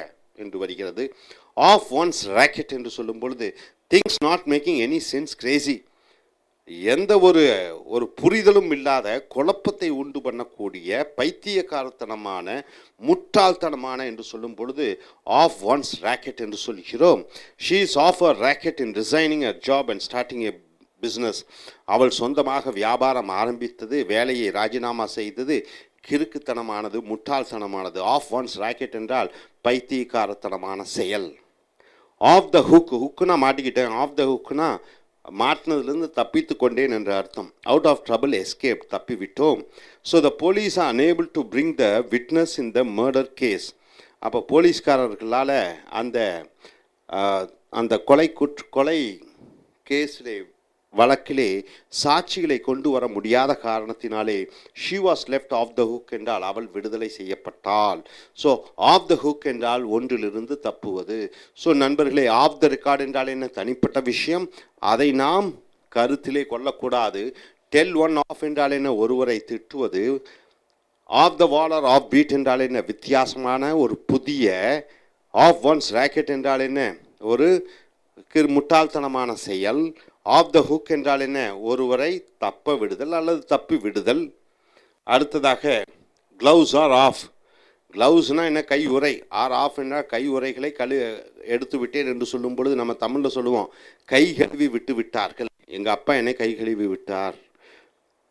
என்று வருகிறது. ஆஃப் ஒன்ஸ் ராக்கெட் என்று சொல்லும் பொழுது things not making any sense Crazy. எந்த ஒரு புரிதலும் இல்லாத குழப்பத்தை உண்டு பண்ணக்கூடிய பைத்தியக்காரத்தனமான முட்டாள்தனமான என்று சொல்லும் பொழுது ஆஃப் ஒன்ஸ் ராக்கெட் என்று சொல்கிறோம். She is off a rocket in resigning a job and starting a business. அவள் சொந்தமாக வியாபாரம் ஆரம்பித்தது, வேலையை ராஜினாமா செய்தது கிறுக்குத்தனமானது, முட்டாள்தனமானது. ஆஃப் ஒன்ஸ் ராக்கெட் என்றால் பைத்தியக்காரத்தனமான செயல். Of the hook. ஹுக்குனா மாட்டிக்கிட்டேன். ஆஃப் த ஹுக்குனா மாட்டினதுலேருந்து தப்பித்து கொண்டேன் என்ற அர்த்தம். அவுட் ஆஃப் ட்ரபிள் எஸ்கேப், தப்பி விட்டோம். So the police are unable to bring the witness in the murder case. அப்போ போலீஸ்காரர்களால் அந்த கொலை கேஸிலே வழக்கிலே சாட்சிகளை கொண்டு வர முடியாத காரணத்தினாலே she was left off the hook என்றால் அவள் விடுதலை செய்யப்பட்டாள். ஸோ ஆஃப் த ஹுக் என்றால் ஒன்றிலிருந்து தப்புவது. ஸோ நண்பர்களே, ஆஃப் த ரெக்கார்ட் என்றால் என்ன? தனிப்பட்ட விஷயம், அதை நாம் கருத்திலே கொள்ளக்கூடாது. டெல் ஒன் ஆஃப் என்றால் என்ன? ஒருவரை திட்டுவது. Off the wall or off beat என்றால் என்ன? வித்தியாசமான ஒரு புதிய. ஆஃப் ஒன்ஸ் ராக்கெட் என்றால் என்ன? ஒரு முட்டாள்தனமான செயல். ஆஃப் த ஹுக் என்றால் என்ன? ஒருவரை தப்ப விடுதல் அல்லது தப்பி விடுதல். அடுத்ததாக க்ளவுஸ் ஆர் ஆஃப். க்ளவுஸ்னால் என்ன? கை உறை. ஆர் ஆஃப் என்றால் கை உறைகளை எடுத்து விட்டேன் என்று சொல்லும் பொழுது நம்ம தமிழில் சொல்லுவோம் கை கழுவி விட்டு விட்டார்கள். எங்கள் அப்பா என்னை கை கழுவி விட்டார்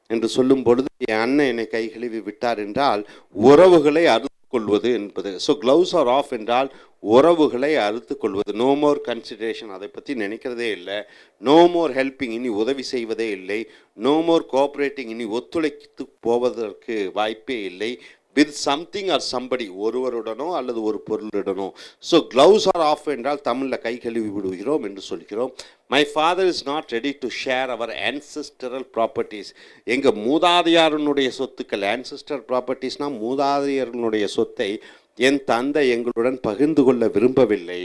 என்று சொல்லும் பொழுது என் அண்ணன் என்னை கை கழுவி விட்டார் என்றால் உறவுகளை அறுத்து கொள்வது என்பது. ஸோ க்ளவுஸ் ஆர் ஆஃப் என்றால் உறவுகளை அறுத்து கொள்வது. நோ மோர் கன்சிடரேஷன், அதை பற்றி நினைக்கிறதே இல்லை. நோ மோர் ஹெல்பிங், இனி உதவி செய்வதே இல்லை. நோ மோர் கோஆப்ரேட்டிங், இனி ஒத்துழைத்து போவதற்கு வாய்ப்பே இல்லை. வித் சம்திங் ஆர் சம்படி, ஒருவருடனோ அல்லது ஒரு பொருளுடனோ. ஸோ க்ளவுஸ் ஆர் ஆஃப் என்றால் தமிழில் கை கழுவி விடுகிறோம் என்று சொல்கிறோம். My father is not ready to share our ancestral properties. எங்கள் மூதாதையாரனுடைய சொத்துக்கள். ஆன்செஸ்டர் ப்ராப்பர்ட்டிஸ்னால் மூதாதையரனுடைய சொத்தை என் தந்தை எங்களுடன் பகிர்ந்து கொள்ள விரும்பவில்லை.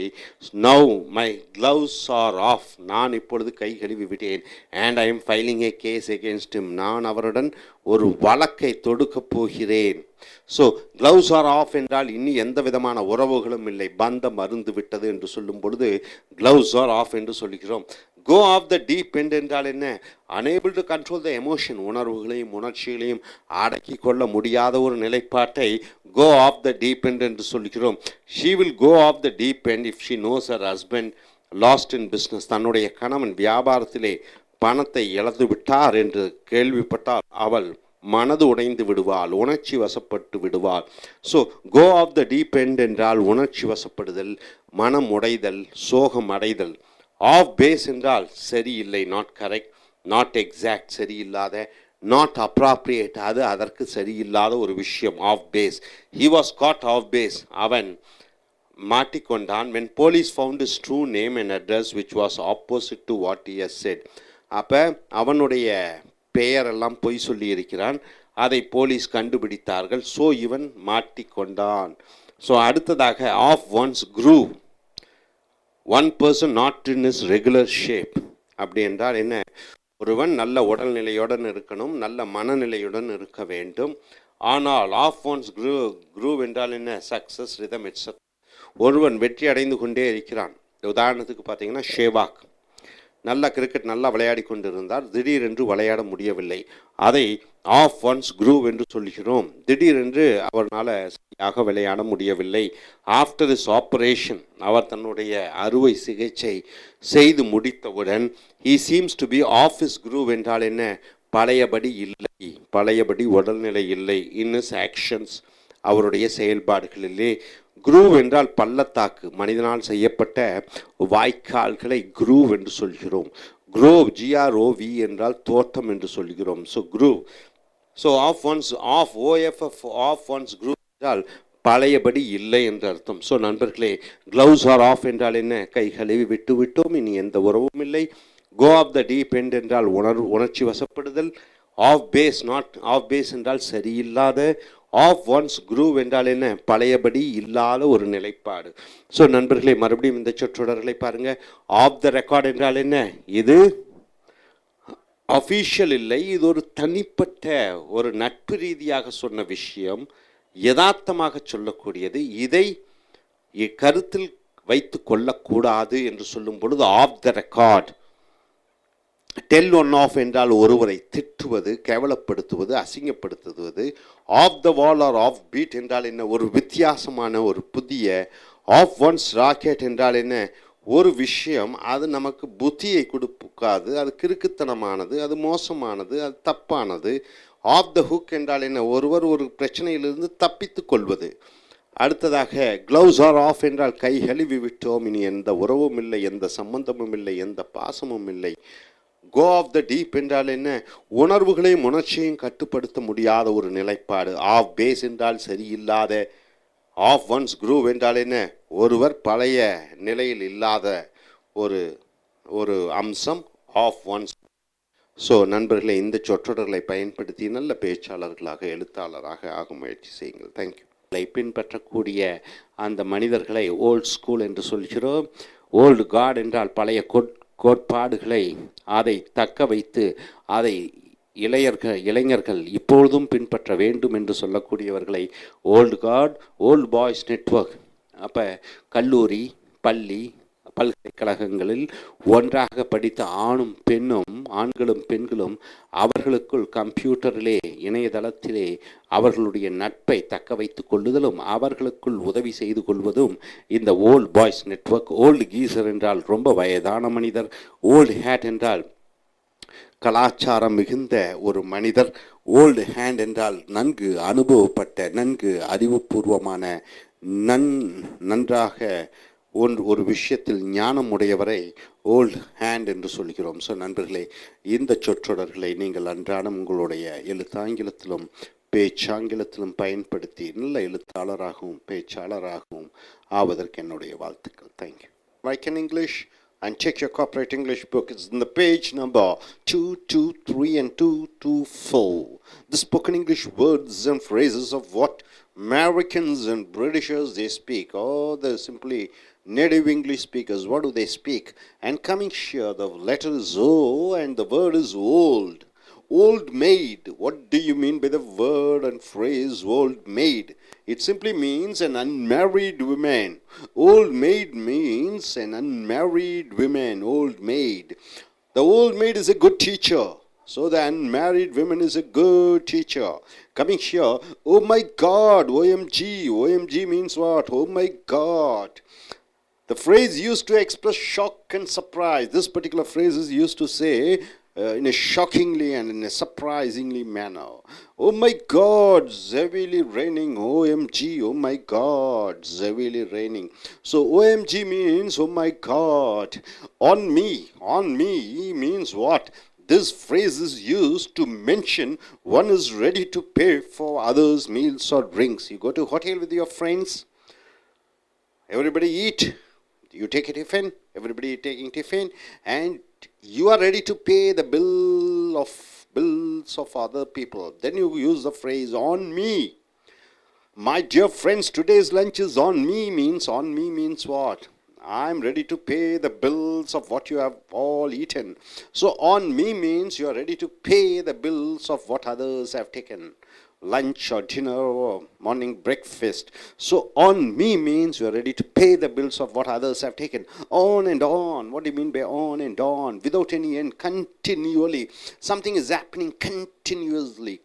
Now my gloves are off. நான் இப்பொழுது கை கழுவி விட்டேன். And I am filing a case against him. நான் அவருடன் ஒரு வழக்கை தொடுக்கப் போகிறேன். ஸோ க்ளவுஸ் ஆர் ஆஃப் என்றால் இனி எந்த விதமான உறவுகளும் இல்லை, பந்தம் அருந்து விட்டது என்று சொல்லும் பொழுது க்ளவுஸ் ஆர் ஆஃப் என்று சொல்கிறோம். Go off the deep end என்றால் என்ன? Unable to control the emotion. உணர்வுகளையும் உணர்ச்சிகளையும் அடக்கி கொள்ள முடியாத ஒரு நிலைப்பாட்டை go off the deep end என்று சொல்கிறோம். She will go off the deep end if she knows her husband lost in business. தன்னுடைய கணவன் வியாபாரத்திலே பணத்தை இழந்து விட்டார் என்று கேள்விப்பட்டால் அவள் மனது உடைந்து விடுவாள், உணர்ச்சி வசப்பட்டு விடுவாள். So go off the deep end என்றால் உணர்ச்சி வசப்படுதல், மனம் உடைதல், சோகம் அடைதல். ஆஃப் பேஸ் என்றால் சரியில்லை, நாட் கரெக்ட், நாட் எக்ஸாக்ட், சரியில்லாத, நாட் அப்ராப்ரியேட், அது அதற்கு சரியில்லாத ஒரு விஷயம். Off base. He was caught off base. அவன் மாட்டிக்கொண்டான். when police found his true name and address which was opposite to what he has said. அப்போ அவனுடைய பெயரெல்லாம் பொய் சொல்லி இருக்கிறான், அதை போலீஸ் கண்டுபிடித்தார்கள். ஸோ இவன் மாட்டிக்கொண்டான். ஸோ அடுத்ததாக off one's groove, one person not in his regular shape. அப்படி என்றால் என்ன? ஒருவன் நல்ல உடல்நிலையுடன் இருக்கணும், நல்ல மனநிலையுடன் இருக்க வேண்டும். ஆனால் ஆஃப் ஒன்ஸ் க்ரூ என்றால் என்ன? Success rhythm etcetera. ஒருவன் வெற்றி அடைந்து கொண்டே இருக்கிறான். உதாரணத்துக்கு பார்த்தீங்கன்னா ஷேவாக் நல்ல கிரிக்கெட் நல்லா விளையாடி கொண்டிருந்தார், திடீரென்று விளையாட முடியவில்லை. அதை ஆஃப் ஒன்ஸ் க்ரூவ் என்று சொல்கிறோம். திடீரென்று அவரால் சரியாக விளையாட முடியவில்லை. ஆஃப்டர் திஸ் ஆப்ரேஷன், அவர் தன்னுடைய அறுவை சிகிச்சை செய்து முடித்தவுடன் he seems to be off his groove என்றால் என்ன? பழையபடி இல்லை, பழையபடி உடல்நிலை இல்லை. இன் his ஆக்ஷன்ஸ், அவருடைய செயல்பாடுகளிலே. குரூவ் என்றால் பள்ளத்தாக்கு, மனிதனால் செய்யப்பட்ட வாய்க்கால்களை குரூவ் என்று சொல்கிறோம். குரோவ் GROV என்றால் தோட்டம் என்று சொல்கிறோம். So groove. So off one's off OFF off one's groove என்றால் பழையபடி இல்லை என்று அர்த்தம். ஸோ நண்பர்களே, க்ளவுஸ் ஆர் ஆஃப் என்றால் என்ன? கை கழுவி விட்டு விட்டோம், இனி எந்த உறவும் இல்லை. Go off the deep end என்றால் உணர்ச்சி வசப்படுதல். Off base, not off base என்றால் சரியில்லாத. ஆஃப் ஒன்ஸ் க்ரூவ் என்றால் என்ன? பழையபடி இல்லாத ஒரு நிலைப்பாடு. ஸோ நண்பர்களே, மறுபடியும் இந்த சொற்றொடர்களை பாருங்கள். ஆஃப் த ரெக்கார்ட் என்றால் என்ன? இது அஃபீஷியல் இல்லை, இது ஒரு தனிப்பட்ட ஒரு நட்பு ரீதியாக சொன்ன விஷயம், யதார்த்தமாக சொல்லக்கூடியது. இதை கருத்தில் வைத்து கொள்ளக்கூடாது என்று சொல்லும் பொழுது off the record. Tell one off என்றால் ஒருவரை திட்டுவது, கேவலப்படுத்துவது, அசிங்கப்படுத்துவது. Off the wall or off beat என்றால் என்ன? ஒரு வித்தியாசமான ஒரு புதிய. ஆஃப் ஒன்ஸ் ராக்கெட் என்றால் என்ன? ஒரு விஷயம் அது நமக்கு புத்தியை கொடுக்காது, அது கிறுக்குத்தனமானது, அது மோசமானது, அது தப்பானது. ஆஃப் த ஹுக் என்றால் என்ன? ஒருவர் ஒரு பிரச்சனையிலிருந்து தப்பித்து கொள்வது. அடுத்ததாக க்ளவுஸ் ஆர் ஆஃப் என்றால் கை கழுவி விட்டோம், இனி எந்த உறவும் இல்லை, எந்த சம்பந்தமும் இல்லை, எந்த பாசமும் இல்லை. கோ ஆஃப் த டீப் என்றால் என்ன? உணர்வுகளையும் உணர்ச்சியையும் கட்டுப்படுத்த முடியாத ஒரு நிலைப்பாடு. ஆஃப் பேஸ் என்றால் சரியில்லாத. ஆஃப் ஒன்ஸ் க்ரூவ் என்றால் என்ன? ஒருவர் பழைய நிலையில் இல்லாத ஒரு அம்சம் ஆஃப் ஒன்ஸ். ஸோ நண்பர்களை, இந்த சொற்றொடர்களை பயன்படுத்தி நல்ல பேச்சாளர்களாக, எழுத்தாளராக ஆக முயற்சி செய்யுங்கள். தேங்க்யூ. பின்பற்றக்கூடிய அந்த மனிதர்களை ஓல்ட் ஸ்கூல் என்று சொல்கிறோம். ஓல்டு காட் என்றால் பழைய கோட்பாடுகளை அதை தக்க வைத்து அதை இளைஞர்கள் இப்பொழுதும் பின்பற்ற வேண்டும் என்று சொல்லக்கூடியவர்களை old guard, old boys network. அப்போ கல்லூரி, பள்ளி, பல்கலைக்கழகங்களில் ஒன்றாக படித்த ஆண்களும் பெண்களும் அவர்களுக்குள் கம்ப்யூட்டரிலே, இணையதளத்திலே அவர்களுடைய நட்பை தக்க வைத்து கொள்ளுதலும், அவர்களுக்குள் உதவி செய்து கொள்வதும் இந்த old boys network. Old geyser என்றால் ரொம்ப வயதான மனிதர். ஓல்டு ஹேட் என்றால் கலாச்சாரம் மிகுந்த ஒரு மனிதர். ஓல்டு ஹேண்ட் என்றால் நன்கு அனுபவப்பட்ட, நன்கு அறிவுபூர்வமான, நன்றாக ஒரு விஷயத்தில் ஞானம் உடையவரை ஓல்டு ஹேண்ட் என்று சொல்கிறோம். ஸோ நண்பர்களே, இந்த சொற்றொடர்களை நீங்கள் அன்றாடம் உங்களுடைய எழுத்தாங்கிலத்திலும் பேச்சாங்கிலத்திலும் பயன்படுத்தி நல்ல எழுத்தாளராகவும் பேச்சாளராகவும் ஆவதற்கு என்னுடைய வாழ்த்துக்கள். Thank you. Like in English and check your corporate English book. It's in the page number 223 and 224. The spoken English words and phrases of what Americans and Britishers they speak. Oh, they're simply native English speakers. What do they speak? And coming here, the letter is O and the word is old. Old maid. What do you mean by the word and phrase old maid? It simply means an unmarried woman. Old maid means an unmarried woman. Old maid. The old maid is a good teacher. So the unmarried woman is a good teacher. Coming here, oh my God, OMG. OMG means what? Oh my God. The phrase used to express shock and surprise. This particular phrase is used to say in a shockingly and in a surprisingly manner. Oh my God, heavily raining. OMG, oh my God, heavily raining. So OMG means oh my God. On me means what? This phrase is used to mention one is ready to pay for others' meals or drinks. You go to a hotel with your friends. Everybody eat. You take a tiffin. Everybody taking tiffin. And you are ready to pay the bills of other people. Then you use the phrase on me. My dear friends, today's lunch is on me means what? I'm ready to pay the bills of what you have all eaten. So on me means you are ready to pay the bills of what others have taken. Lunch or dinner or morning breakfast. So on me means you are ready to pay the bills of what others have taken. On and on. What do you mean by on and on? Without any end, continually. Something is happening continuously.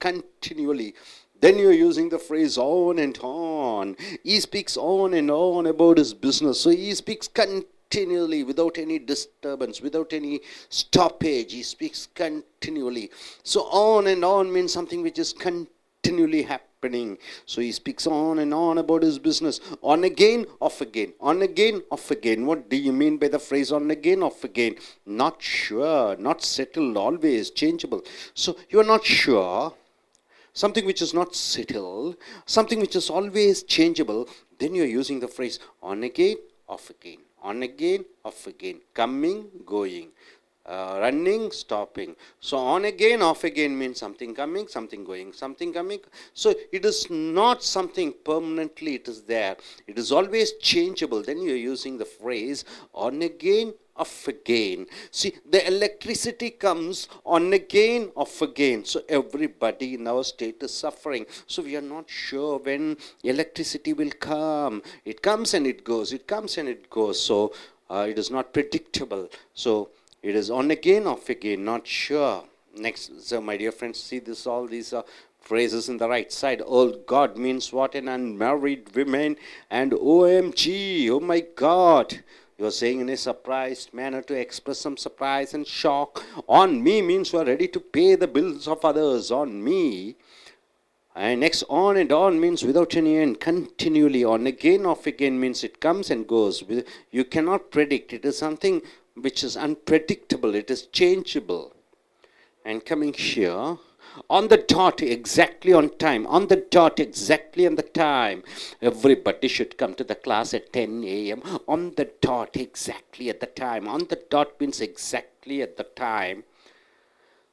Then you're using the phrase on and on. He speaks on and on about his business. So he speaks continually without any disturbance, without any stoppage. He speaks continually. So on and on means something which is continually happening. So he speaks on and on about his business. On again, off again. On again, off again. What do you mean by the phrase on again, off again? Not sure, not settled, always changeable. So you are not sure. Something which is not settled, something which is always changeable, then you're using the phrase on again, off again, on again, off again, coming, going, running, stopping. So on again, off again means something coming, something going, something coming. So it is not something permanently, it is there. It is always changeable. Then you're using the phrase on again, off again. See, the electricity comes on again, off again. So everybody in our state is suffering. So we are not sure when electricity will come. It comes and it goes. It comes and it goes. So it is not predictable. So it is on again, off again, not sure. Next, so my dear friends, see this, all these phrases in the right side. Oh God means what? An unmarried woman. And OMG, oh my God. You are saying in a surprised manner to express some surprise and shock. On me means you are ready to pay the bills of others. On me. And next, on and on means without any end, continually. On again, off again means it comes and goes. You cannot predict. It is something which is unpredictable. It is changeable. And coming here, on the dot, exactly on time. On the dot, exactly on the time. Everybody should come to the class at 10 a.m. On the dot, exactly at the time. On the dot means exactly at the time.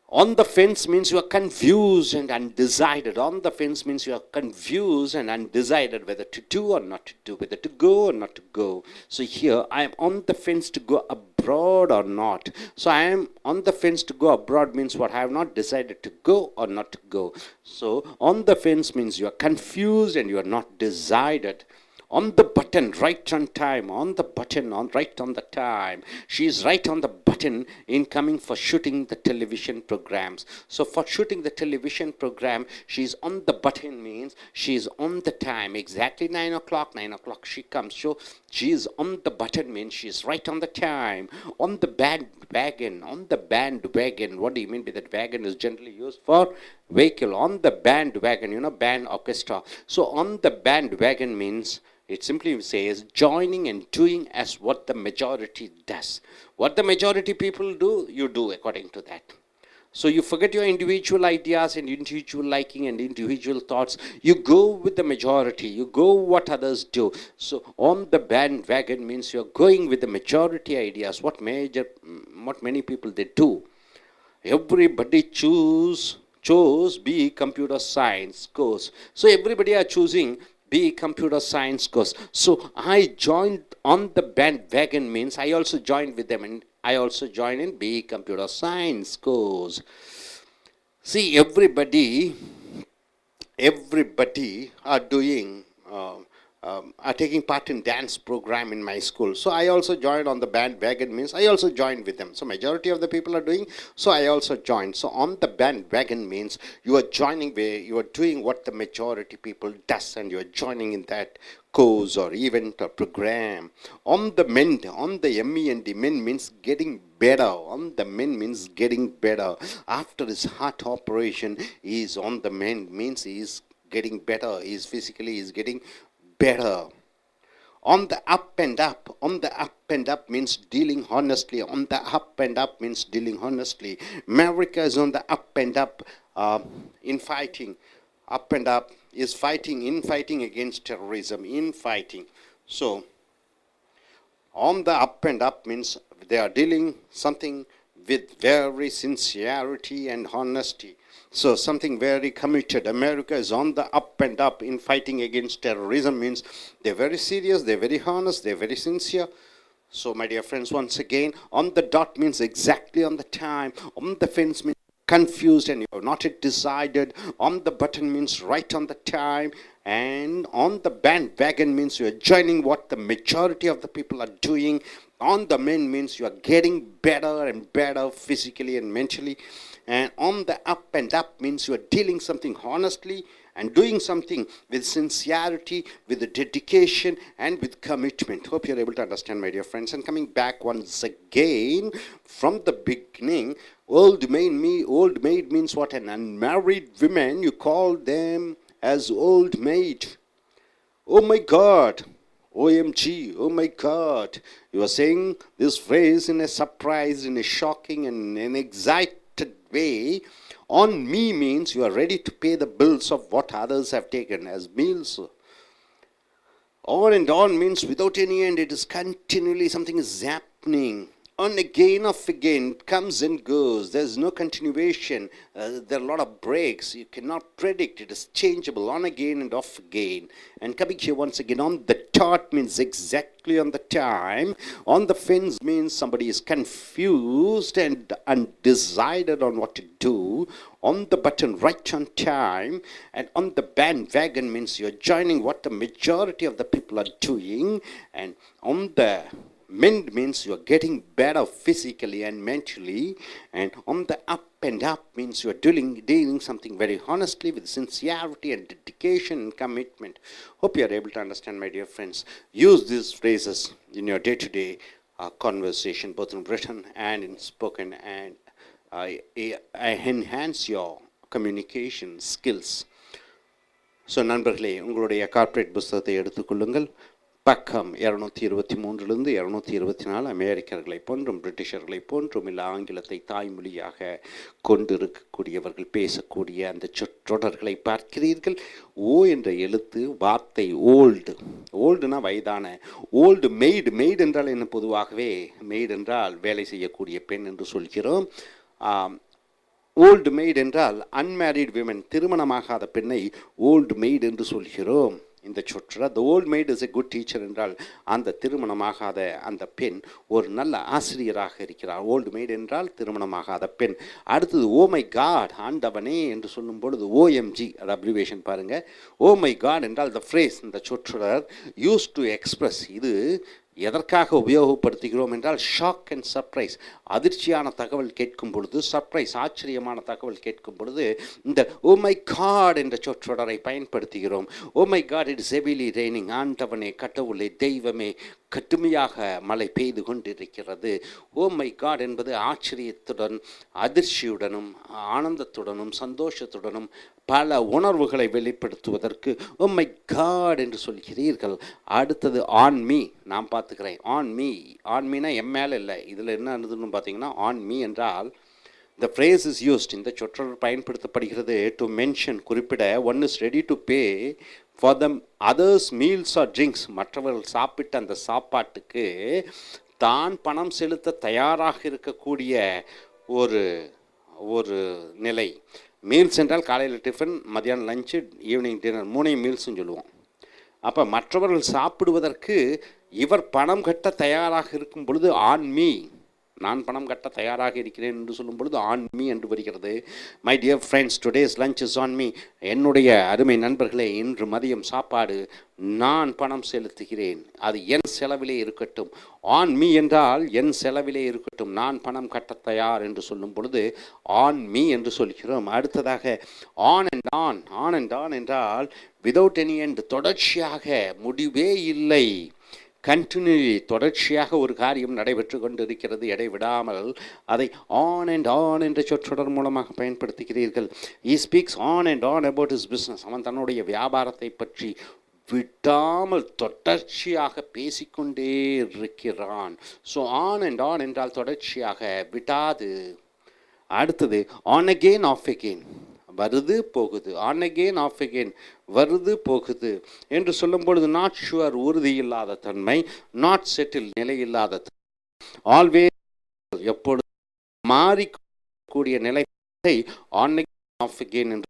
On the fence means you are confused and undecided. On the fence means you are confused and undecided whether to do or not to do, whether to go or not to go. So here I am on the fence to go abroad or not. So I am on the fence to go abroad means what? I have not decided to go or not to go. So on the fence means you are confused and you are not decided. On the button, right on time. On the button, right on the time. She is right on the button in coming for shooting the television programs. So for shooting the television program, she is on the button means she is on the time. Exactly 9 o'clock. 9 o'clock she comes. So she is on the button means she is right on the time. On the bandwagon. On the bandwagon. What do you mean by that? Wagon is generally used for vehicle. On the bandwagon, you know, band orchestra. So on the bandwagon means it simply says joining and doing as what the majority does. What the majority people do, you do according to that. So you forget your individual ideas and individual liking and individual thoughts. You go with the majority. You go what others do. So on the bandwagon means you're going with the majority ideas. What many people they do. Everybody chose BE computer science course. So everybody are choosing BE computer science course. So I joined on the bandwagon means I also joined with them and I also joined in BE computer science course. See, everybody are doing are taking part in dance program in my school. So I also joined on the bandwagon means I also joined with them. So majority of the people are doing, so I also joined. So on the bandwagon means you are joining where you are doing what the majority people does and you are joining in that course or event or program. On the mend, on the MEND, mend means getting better. On the mend means getting better. After his heart operation, he is on the mend means he is getting better. He is physically is getting better. On the up and up. On the up and up means dealing honestly. On the up and up means dealing honestly. America is on the up and up in fighting. Up and up is fighting, in fighting against terrorism, in fighting. So On the up and up means they are dealing something with very sincerity and honesty. So something very committed. America is on the up and up in fighting against terrorism means they're very serious, they're very honest, they're very sincere. So my dear friends, once again, on the dot means exactly on the time. On the fence means confused and you have not yet decided. On the button means right on the time. And on the bandwagon means you are joining what the majority of the people are doing. On the men means you are getting better and better physically and mentally. And on the up and up means you are dealing something honestly and doing something with sincerity, with the dedication and with commitment. Hope you're able to understand, my dear friends. And coming back once again from the beginning, old maid means what? An unmarried woman, you call them as old maid. Oh my God. OMG, oh my God. You are saying this phrase in a surprised, in a shocking and an excited way. On me means you are ready to pay the bills of what others have taken as meals. On and on means without any end, it is continually something is happening. On again, off again, it comes and goes. There's no continuation. There are a lot of breaks. You cannot predict. It is changeable on again and off again. And coming here once again, on the dot means exactly on the time. On the fence means somebody is confused and undecided on what to do. On the button, right on time. And on the bandwagon means you're joining what the majority of the people are doing. And on the mend means you are getting better physically and mentally. And on the up and up means you are doing something very honestly with sincerity and dedication and commitment. Hope you are able to understand, my dear friends. Use these phrases in your day-to-day conversation, both in written and in spoken, and enhance your communication skills. So நண்பர்களே, உங்களுடைய corporate புஸ்தகத்தை எடுத்துக்கொள்ளுங்கள். பக்கம் 223 224 அமெரிக்கர்களை போன்றும் பிரிட்டிஷர்களை போன்றும் இல்லை ஆங்கிலத்தை தாய்மொழியாக கொண்டிருக்கக்கூடியவர்கள் பேசக்கூடிய அந்த சொற்றொடர்களை பார்க்கிறீர்கள். ஓ என்ற எழுத்து வார்த்தை ஓல்டுனா வயதான. ஓல்டு மெய்டு என்றால் என்ன? பொதுவாகவே மெய்டு என்றால் வேலை செய்யக்கூடிய பெண் என்று சொல்கிறோம். ஓல்டு மெய்டு என்றால் அன்மேரிட் விமன், திருமணமாகாத பெண்ணை ஓல்டு மெய்டு என்று சொல்கிறோம். இந்த சொற்றொடர் the old maid is a good teacher என்றால் அந்த திருமணமாகாத அந்த பெண் ஒரு நல்ல ஆசிரியராக இருக்கிறார். ஓல்டு மெய்ட் என்றால் திருமணமாகாத பெண். அடுத்தது ஓ மை காட், ஆண்டவனே என்று சொல்லும் பொழுது ஓஎம்ஜி, அது அப்ரிவேஷன் பாருங்கள். ஓ மை காட் என்றால் த ஃப்ரேஸ், இந்த சொற்றொடர் யூஸ் டு எக்ஸ்பிரஸ். இது எதற்காக உபயோகப்படுத்துகிறோம் என்றால் ஷாக் அண்ட் சர்ப்ரைஸ். அதிர்ச்சியான தகவல் கேட்கும் பொழுது, சர்ப்ரைஸ் ஆச்சரியமான தகவல் கேட்கும் பொழுது இந்த ஓ மை காட் என்ற சொற்றொடரை பயன்படுத்துகிறோம். Oh my got it is heavily raining, ஆண்டவனே, கடவுளே, தெய்வமே, கடுமையாக மழை பெய்து கொண்டிருக்கிறது. ஓ மை காட் என்பது ஆச்சரியத்துடன், அதிர்ச்சியுடனும், ஆனந்தத்துடனும், சந்தோஷத்துடனும் பல உணர்வுகளை வெளிப்படுத்துவதற்கு ஓ மை காட் என்று சொல்கிறீர்கள். அடுத்தது ஆன் மீ, நான் பார்த்துக்கிறேன். ஆன் மீனா எம் மேலே இல்லை. இதில் என்ன இருந்ததுன்னு பார்த்தீங்கன்னா, ஆன் மீ என்றால் the phrase is used, இந்த சொற்றொடர் பயன்படுத்தப்படுகிறது to mention, குறிப்பிட, one is ready to pay for the others meals or drinks, மற்றவர்கள் சாப்பிட்ட அந்த சாப்பாட்டுக்கு தான் பணம் செலுத்த தயாராக இருக்கக்கூடிய ஒரு நிலை. மீல்ஸ் என்றால் காலையில் டிஃபன், மதியானம் லஞ்சு, ஈவினிங் டின்னர், 3 மீல்ஸ்ன்னு சொல்லுவோம். அப்போ மற்றவர்கள் சாப்பிடுவதற்கு இவர் பணம் கட்ட தயாராக இருக்கும் பொழுது ஆன் மீ, நான் பணம் கட்ட தயாராக இருக்கிறேன் என்று சொல்லும் பொழுது ஆன் மீ என்று வருகிறது. My dear friends, today's lunch is on me. என்னுடைய அருமை நண்பர்களே, இன்று மதியம் சாப்பாடு நான் பணம் செலுத்துகிறேன், அது என் செலவிலே இருக்கட்டும். ஆன் மீ என்றால் என் செலவிலே இருக்கட்டும், நான் பணம் கட்ட தயார் என்று சொல்லும் பொழுது ஆன் மீ என்று சொல்கிறோம். அடுத்ததாக ஆன் அண்ட் ஆன் என்றால் விதவுட் எனி எண்ட், தொடர்ச்சியாக, முடிவே இல்லை. கண்டினியூலி, தொடர்ச்சியாக ஒரு காரியம் நடைபெற்று கொண்டிருக்கிறது, இடைவிடாமல். அதை ஆன் அண்ட் ஆன் என்ற சொற்றொடர் மூலமாக பயன்படுத்துகிறீர்கள். He speaks on and on about his business, அவன் தன்னுடைய வியாபாரத்தை பற்றி விடாமல் தொடர்ச்சியாக பேசிக்கொண்டே இருக்கிறான். ஸோ ஆன் அண்ட் ஆன் என்றால் தொடர்ச்சியாக, விடாது. அடுத்தது ஆன் அகெயின் ஆஃப் அகெயின், வருது போகுது, ஆன் அகெயின் ஆஃப் அகெயின், வருது போகுது என்று சொல்லும் பொழுது நாட் ஷுவர் உறுதி இல்லாத தன்மை, நாட் செட்டில் நிலையில்லாத தன்மை, ஆல்வேஸ் எப்பொழுது மாறிக்கூடிய நிலையை ஆன் அகெயின் ஆஃப் அகெயின் என்று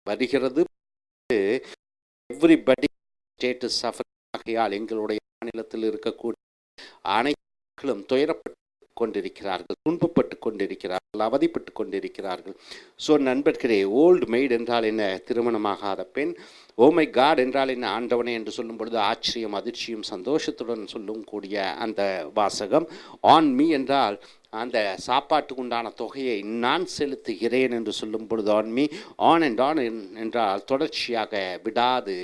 வருகிறது. எவ்ரிபடி ஸ்டேட்டஸ் ஆகையால் எங்களுடைய மாநிலத்தில் இருக்கக்கூடிய அனைவர்களும் துயரப்பட்டு கொண்டிருக்கிறார்கள், துன்பப்பட்டு கொண்டிருக்கிறார்கள், அவதிப்பட்டு கொண்டிருக்கிறார்கள். ஸோ நண்பர்களே, ஓல்டு மெய்ட் என்றால் என்ன? திருமணமாகாத பெண். ஓ மை காட் என்றால் என்ன? ஆண்டவனே என்று சொல்லும் பொழுது ஆச்சரியம், அதிர்ச்சியும் சந்தோஷத்துடன் சொல்லும் கூடிய அந்த வாசகம். ஆன் மீ என்றால் அந்த சாப்பாட்டுக்கு உண்டான தொகையை நான் செலுத்துகிறேன் என்று சொல்லும் பொழுது on me. On and on என்றால் தொடர்ச்சியாக விடாது,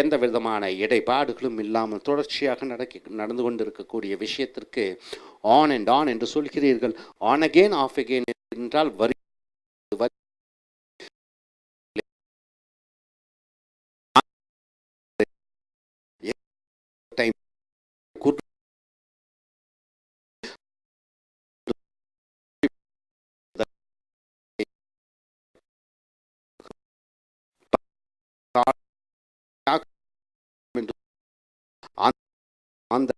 எந்த விதமான இடைப்பாடுகளும் இல்லாமல் தொடர்ச்சியாக நடந்து கொண்டிருக்கக்கூடிய விஷயத்திற்கு ஆன் அண்ட் ஆன் என்று சொல்கிறீர்கள். ஆன் அகெயின் ஆஃப் அகெயின் என்றால் வரி அந்த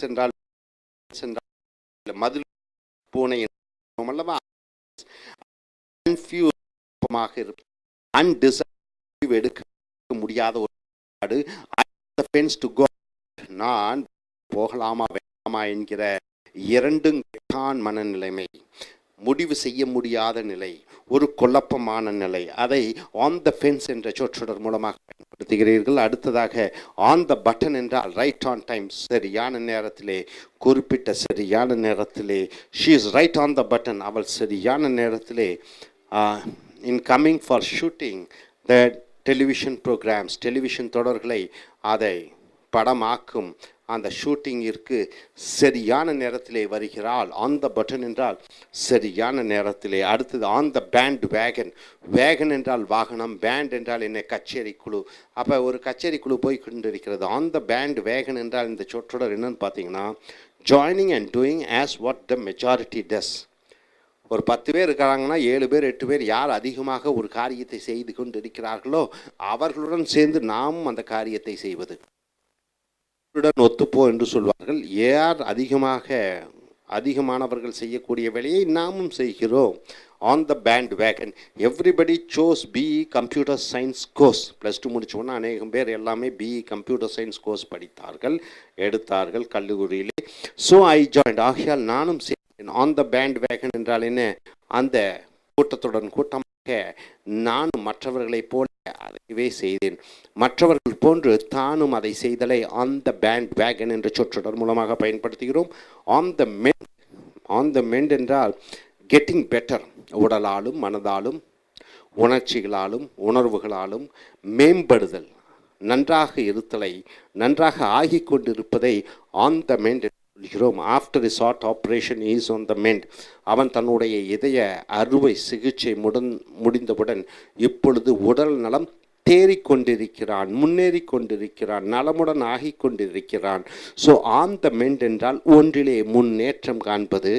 என்றால் மதில் பூனை அல்லவா, எடுக்க முடியாத ஒரு நாடு. நான் போகலாமா வேண்டாமா என்கிற இரண்டும் மனநிலைமை, முடிவு செய்ய முடியாத நிலை, ஒரு குழப்பமான நிலை, அதை ஆன் த ஃபென்ஸ் என்ற சொற்றொடர் மூலமாக பயன்படுத்துகிறீர்கள். அடுத்ததாக ஆன் த பட்டன் என்றால் ரைட் ஆன் டைம், சரியான நேரத்திலே, குறிப்பிட்ட சரியான நேரத்திலே. She is right on the button, அவள் சரியான நேரத்திலே. In coming for shooting the television programmes, television தொடர்களை அதை படமாக்கும் அந்த ஷூட்டிங்கிற்கு சரியான நேரத்திலே வருகிறாள். ஆன் த பட்டன் என்றால் சரியான நேரத்திலே. அடுத்தது ஆன் த பேண்ட் வேகன். வேகன் என்றால் வாகனம், பேண்ட் என்றால் என்ன? கச்சேரி குழு. அப்போ ஒரு கச்சேரி குழு போய் கொண்டிருக்கிறது. ஆன் த பேண்ட் வேகன் என்றால் இந்த சொற்றொடர் என்னன்னு பார்த்தீங்கன்னா, joining and doing as what the majority does. ஒரு 10 பேர் இருக்கிறாங்கன்னா 7 பேர் 8 பேர் யார் அதிகமாக ஒரு காரியத்தை செய்து கொண்டு இருக்கிறார்களோ அவர்களுடன் சேர்ந்து நாமும் அந்த காரியத்தை செய்வது. ஒத்துப்போ என்று சொல்வார்கள். யார் அதிகமானவர்கள் செய்யக்கூடிய வேலையை நாமும் செய்கிறோம். On the bandwagon. Everybody chose BE computer science course. +2 முடிச்சோன்னா அநேகம் பேர் எல்லாமே பிஇ கம்ப்யூட்டர் சயின்ஸ் கோர்ஸ் படித்தார்கள், எடுத்தார்கள் கல்லூரியிலே. ஸோ ஐ ஜாயின்ட், ஆகையால் நானும் சேர்ந்தேன். ஆன் த பேண்ட் வேகன் என்றால் என்ன? அந்த கூட்டத்துடன் கூட்டமாக நானும் மற்றவர்களைப் போல அதைவே செய்தேன், மற்றவர்கள் போன்று தானும் அதை செய்தலை ஆன் த பேண்ட் வேகன் என்ற சொற்றொடர் மூலமாக பயன்படுத்துகிறோம். ஆன் த மெண்ட் என்றால் கெட்டிங் பெட்டர், உடலாலும் மனதாலும் உணர்ச்சிகளாலும் உணர்வுகளாலும் மேம்படுதல், நன்றாக இருத்தலை, நன்றாக ஆகிக் கொண்டிருப்பதை ஆன் த மெண்ட் சொல்கிறோம். After his heart operation is on the mend. அவன் தன்னுடைய இதய அறுவை சிகிச்சை முடிந்தவுடன் இப்பொழுது உடல் நலம் தேறிக்கொண்டிருக்கிறான், முன்னேறி கொண்டிருக்கிறான், நலமுடன் ஆகி கொண்டிருக்கிறான். ஸோ ஆன் த மெண்ட் என்றால் ஒன்றிலே முன்னேற்றம் காண்பது.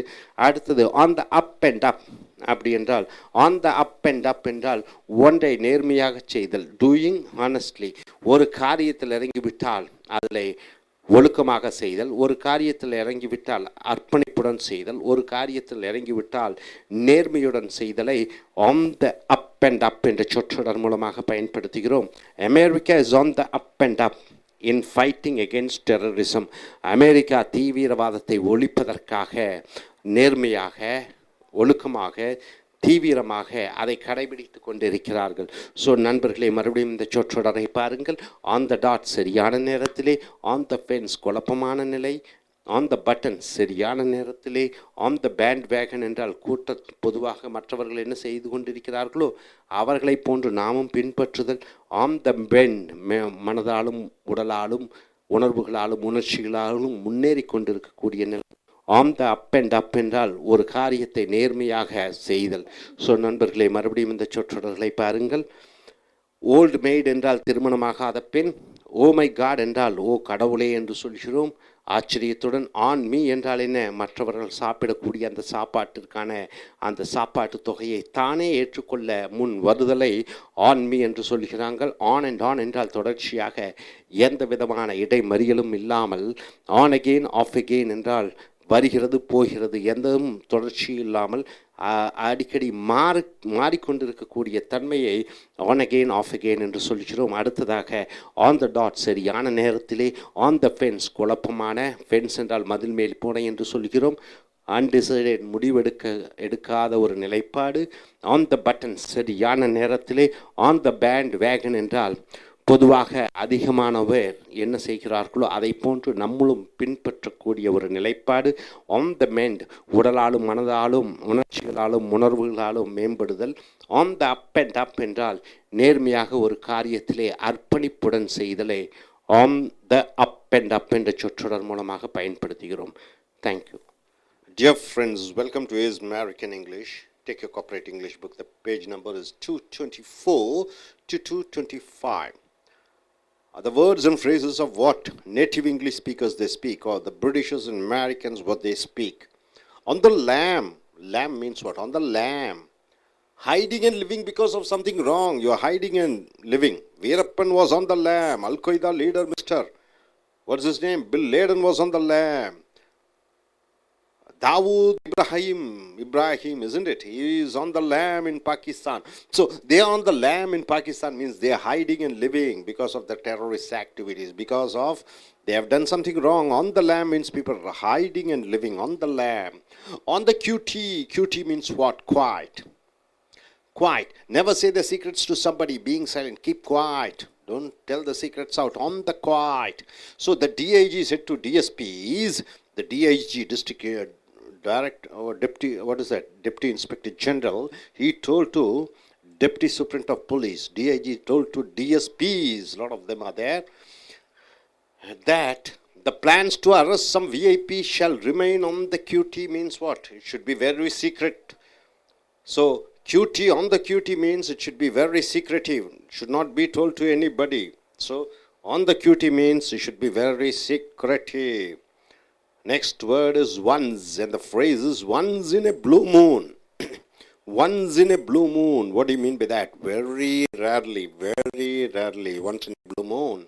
அடுத்தது on the up and up. அப்படி என்றால் on the up and up என்றால் ஒன்றை நேர்மையாக செய்தல், டூயிங் ஹானஸ்ட்லி. ஒரு காரியத்தில் இறங்கிவிட்டால் அதில் ஒழுக்கமாக செய்தல், ஒரு காரியத்தில் இறங்கிவிட்டால் அர்ப்பணிப்புடன் செய்தல், ஒரு காரியத்தில் இறங்கிவிட்டால் நேர்மையுடன் செய்தலை on the up and up என்ற சொற்றொடர் மூலமாக பயன்படுத்துகிறோம். America is on the up and up in fighting against terrorism. America தீவிரவாதத்தை ஒழிப்பதற்காக நேர்மையாக, ஒழுக்கமாக, தீவிரமாக அதை கடைபிடித்து கொண்டிருக்கிறார்கள். ஸோ நண்பர்களே, மறுபடியும் இந்த சொற்றொடரை பாருங்கள். ஆன் த டாட் சரியான நேரத்திலே, ஆன் த ஃபென்ஸ் குழப்பமான நிலை, ஆன் த பட்டன் சரியான நேரத்திலே, ஆன் த பேண்ட் வேகன் என்றால் பொதுவாக மற்றவர்கள் என்ன செய்து கொண்டிருக்கிறார்களோ அவர்களை போன்று நாமும் பின்பற்றுதல். ஆன் த பெண்ட் மனதாலும் உடலாலும் உணர்வுகளாலும் உணர்ச்சிகளாலும் முன்னேறி கொண்டிருக்கக்கூடிய நிலை. On the up and up என்றால் ஒரு காரியத்தை நேர்மையாக செய்தல். ஸோ நண்பர்களே, மறுபடியும் இந்த சொற்றொடர்களை பாருங்கள். ஓல்டு மெய்ட் என்றால் திருமணமாகாத பெண். ஓ மை காட் என்றால் ஓ கடவுளே என்று சொல்கிறோம் ஆச்சரியத்துடன். ஆன் மீ என்றால் என்ன? மற்றவர்கள் சாப்பிடக்கூடிய அந்த சாப்பாட்டிற்கான அந்த சாப்பாட்டு தொகையை தானே ஏற்றுக்கொள்ள முன் வருதலை ஆன் மீ என்று சொல்கிறார்கள். ஆன் அண்ட் ஆன் என்றால் தொடர்ச்சியாக எந்த விதமான இடைமறியலும் இல்லாமல். ஆன் அகெயின் ஆஃப் அகெயின் என்றால் வருகிறது போகிறது, எந்த தொடர்ச்சி இல்லாமல் அடிக்கடி மாறிக்கொண்டிருக்கக்கூடிய தன்மையை ஆன் அகெயின் ஆஃப் அகெயின் என்று சொல்கிறோம். அடுத்ததாக ஆன் த டாட், சரியான நேரத்திலே. ஆன் த ஃபென்ஸ், குழப்பமான. ஃபென்ஸ் என்றால் மதில் மேல் பூனை என்று சொல்கிறோம். அன்டிசைடட், எடுக்காத ஒரு நிலைப்பாடு. ஆன் த பட்டன், சரியான நேரத்திலே. ஆன் த பேண்ட் வேகன் என்றால் பொதுவாக அதிகமானவர் என்ன செய்கிறார்களோ அதை போன்று நம்மளும் பின்பற்றக்கூடிய ஒரு நிலைப்பாடு. ஆன் த மெண்ட், உடலாலும் மனதாலும் உணர்ச்சிகளாலும் உணர்வுகளாலும் மேம்படுதல். On the up and up என்றால் நேர்மையாக ஒரு காரியத்திலே அர்ப்பணிப்புடன் செய்தலை on the up and up என்ற சொற்றொடர் மூலமாக பயன்படுத்துகிறோம். Thank you. Dear friends, welcome to A's American English. Take your corporate English book. The page number is 224 to 225. The words and phrases of what native English speakers they speak, or the Britishers and Americans what they speak. On the lam. Lam means what? On the lam. Hiding and living because of something wrong. You are hiding and living. Veerappan was on the lam. Al-Qaeda leader Mr. What's his name? Bill Laden was on the lam. Dawood Ibrahim, isn't it? He is on the lam in Pakistan. So they are on the lam in Pakistan means they are hiding and living because of the terrorist activities, because of they have done something wrong. On the lam means people are hiding and living on the lam. On the QT, QT means what? Quiet. Quiet. Never say the secrets to somebody. Being silent. Keep quiet. Don't tell the secrets out. On the quiet. So the DIG said to DSPs, the DIG, district Deputy Inspector General, he told to Deputy Superintendent of Police, DIG told to DSPs, a lot of them are there, that the plans to arrest some VIP shall remain on the QT means what? It should be very secret. So QT, on the QT means it should be very secretive, should not be told to anybody. So on the QT means it should be very secretive. Next word is once, and the phrase is once in a blue moon. Once in a blue moon. What do you mean by that? Very rarely, once in a blue moon.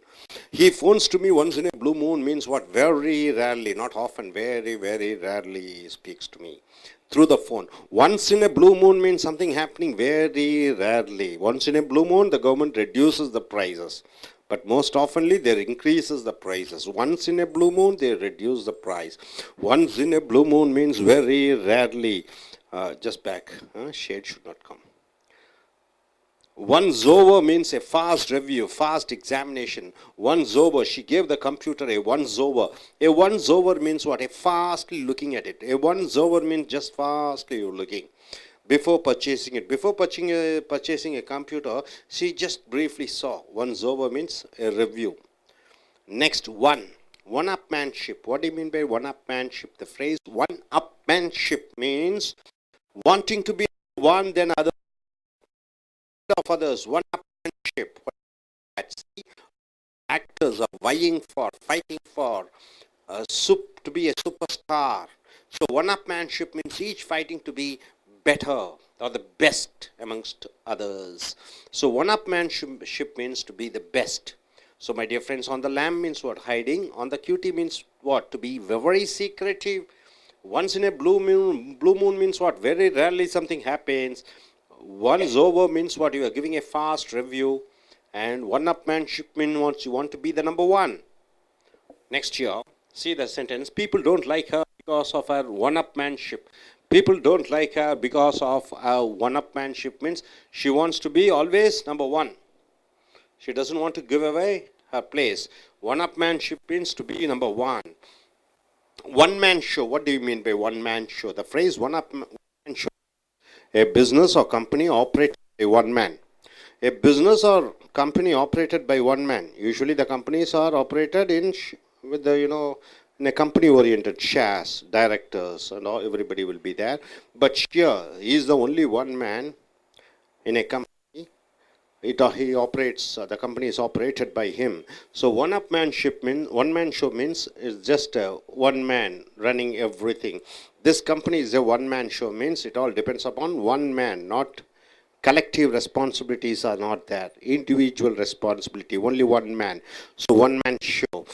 He phones to me once in a blue moon means what? Very rarely, not often, very rarely he speaks to me through the phone. Once in a blue moon means something happening very rarely. Once in a blue moon, the government reduces the prices. But most oftenly, they increases the prices. Once in a blue moon, they reduce the price. Once in a blue moon means very rarely. Just back. Shade should not come. Once over means a fast review, fast examination. Once over, she gave the computer a once over. A once over means what? A fastly looking at it. A once over means just fastly looking. Before purchasing it, before purchasing a computer, she just briefly saw. Once over means a review. Next, one-upmanship. What do you mean by one-upmanship? The phrase one-upmanship means wanting to be one than other of others. One-upmanship. Actors are vying for, fighting for to be a superstar. So one-upmanship means each fighting to be better or the best amongst others. So one-upmanship means to be the best. So my dear friends, on the lam means what? Hiding. On the QT means what? To be very secretive. Once in a blue moon means what? Very rarely something happens. Once over means what? You are giving a fast review. And one-upmanship means what? You want to be the number one. Next year, see the sentence. People don't like her because of her one-upmanship. People don't like her because of her one-upmanship means she wants to be always number one. She doesn't want to give away her place. One-upmanship means to be number one. One-man show. What do you mean by one-man show? The phrase one-upman show. A business or company operated by one man. A business or company operated by one man. Usually the companies are operated with the, in a company-oriented shares, directors, and all, everybody will be there. But here, he is the only one man in a company. he operates, the company is operated by him. So one-man show means is just one man running everything. This company is a one-man show, means it all depends upon one man, not collective responsibilities are not there. Individual responsibility, only one man. So one-man show.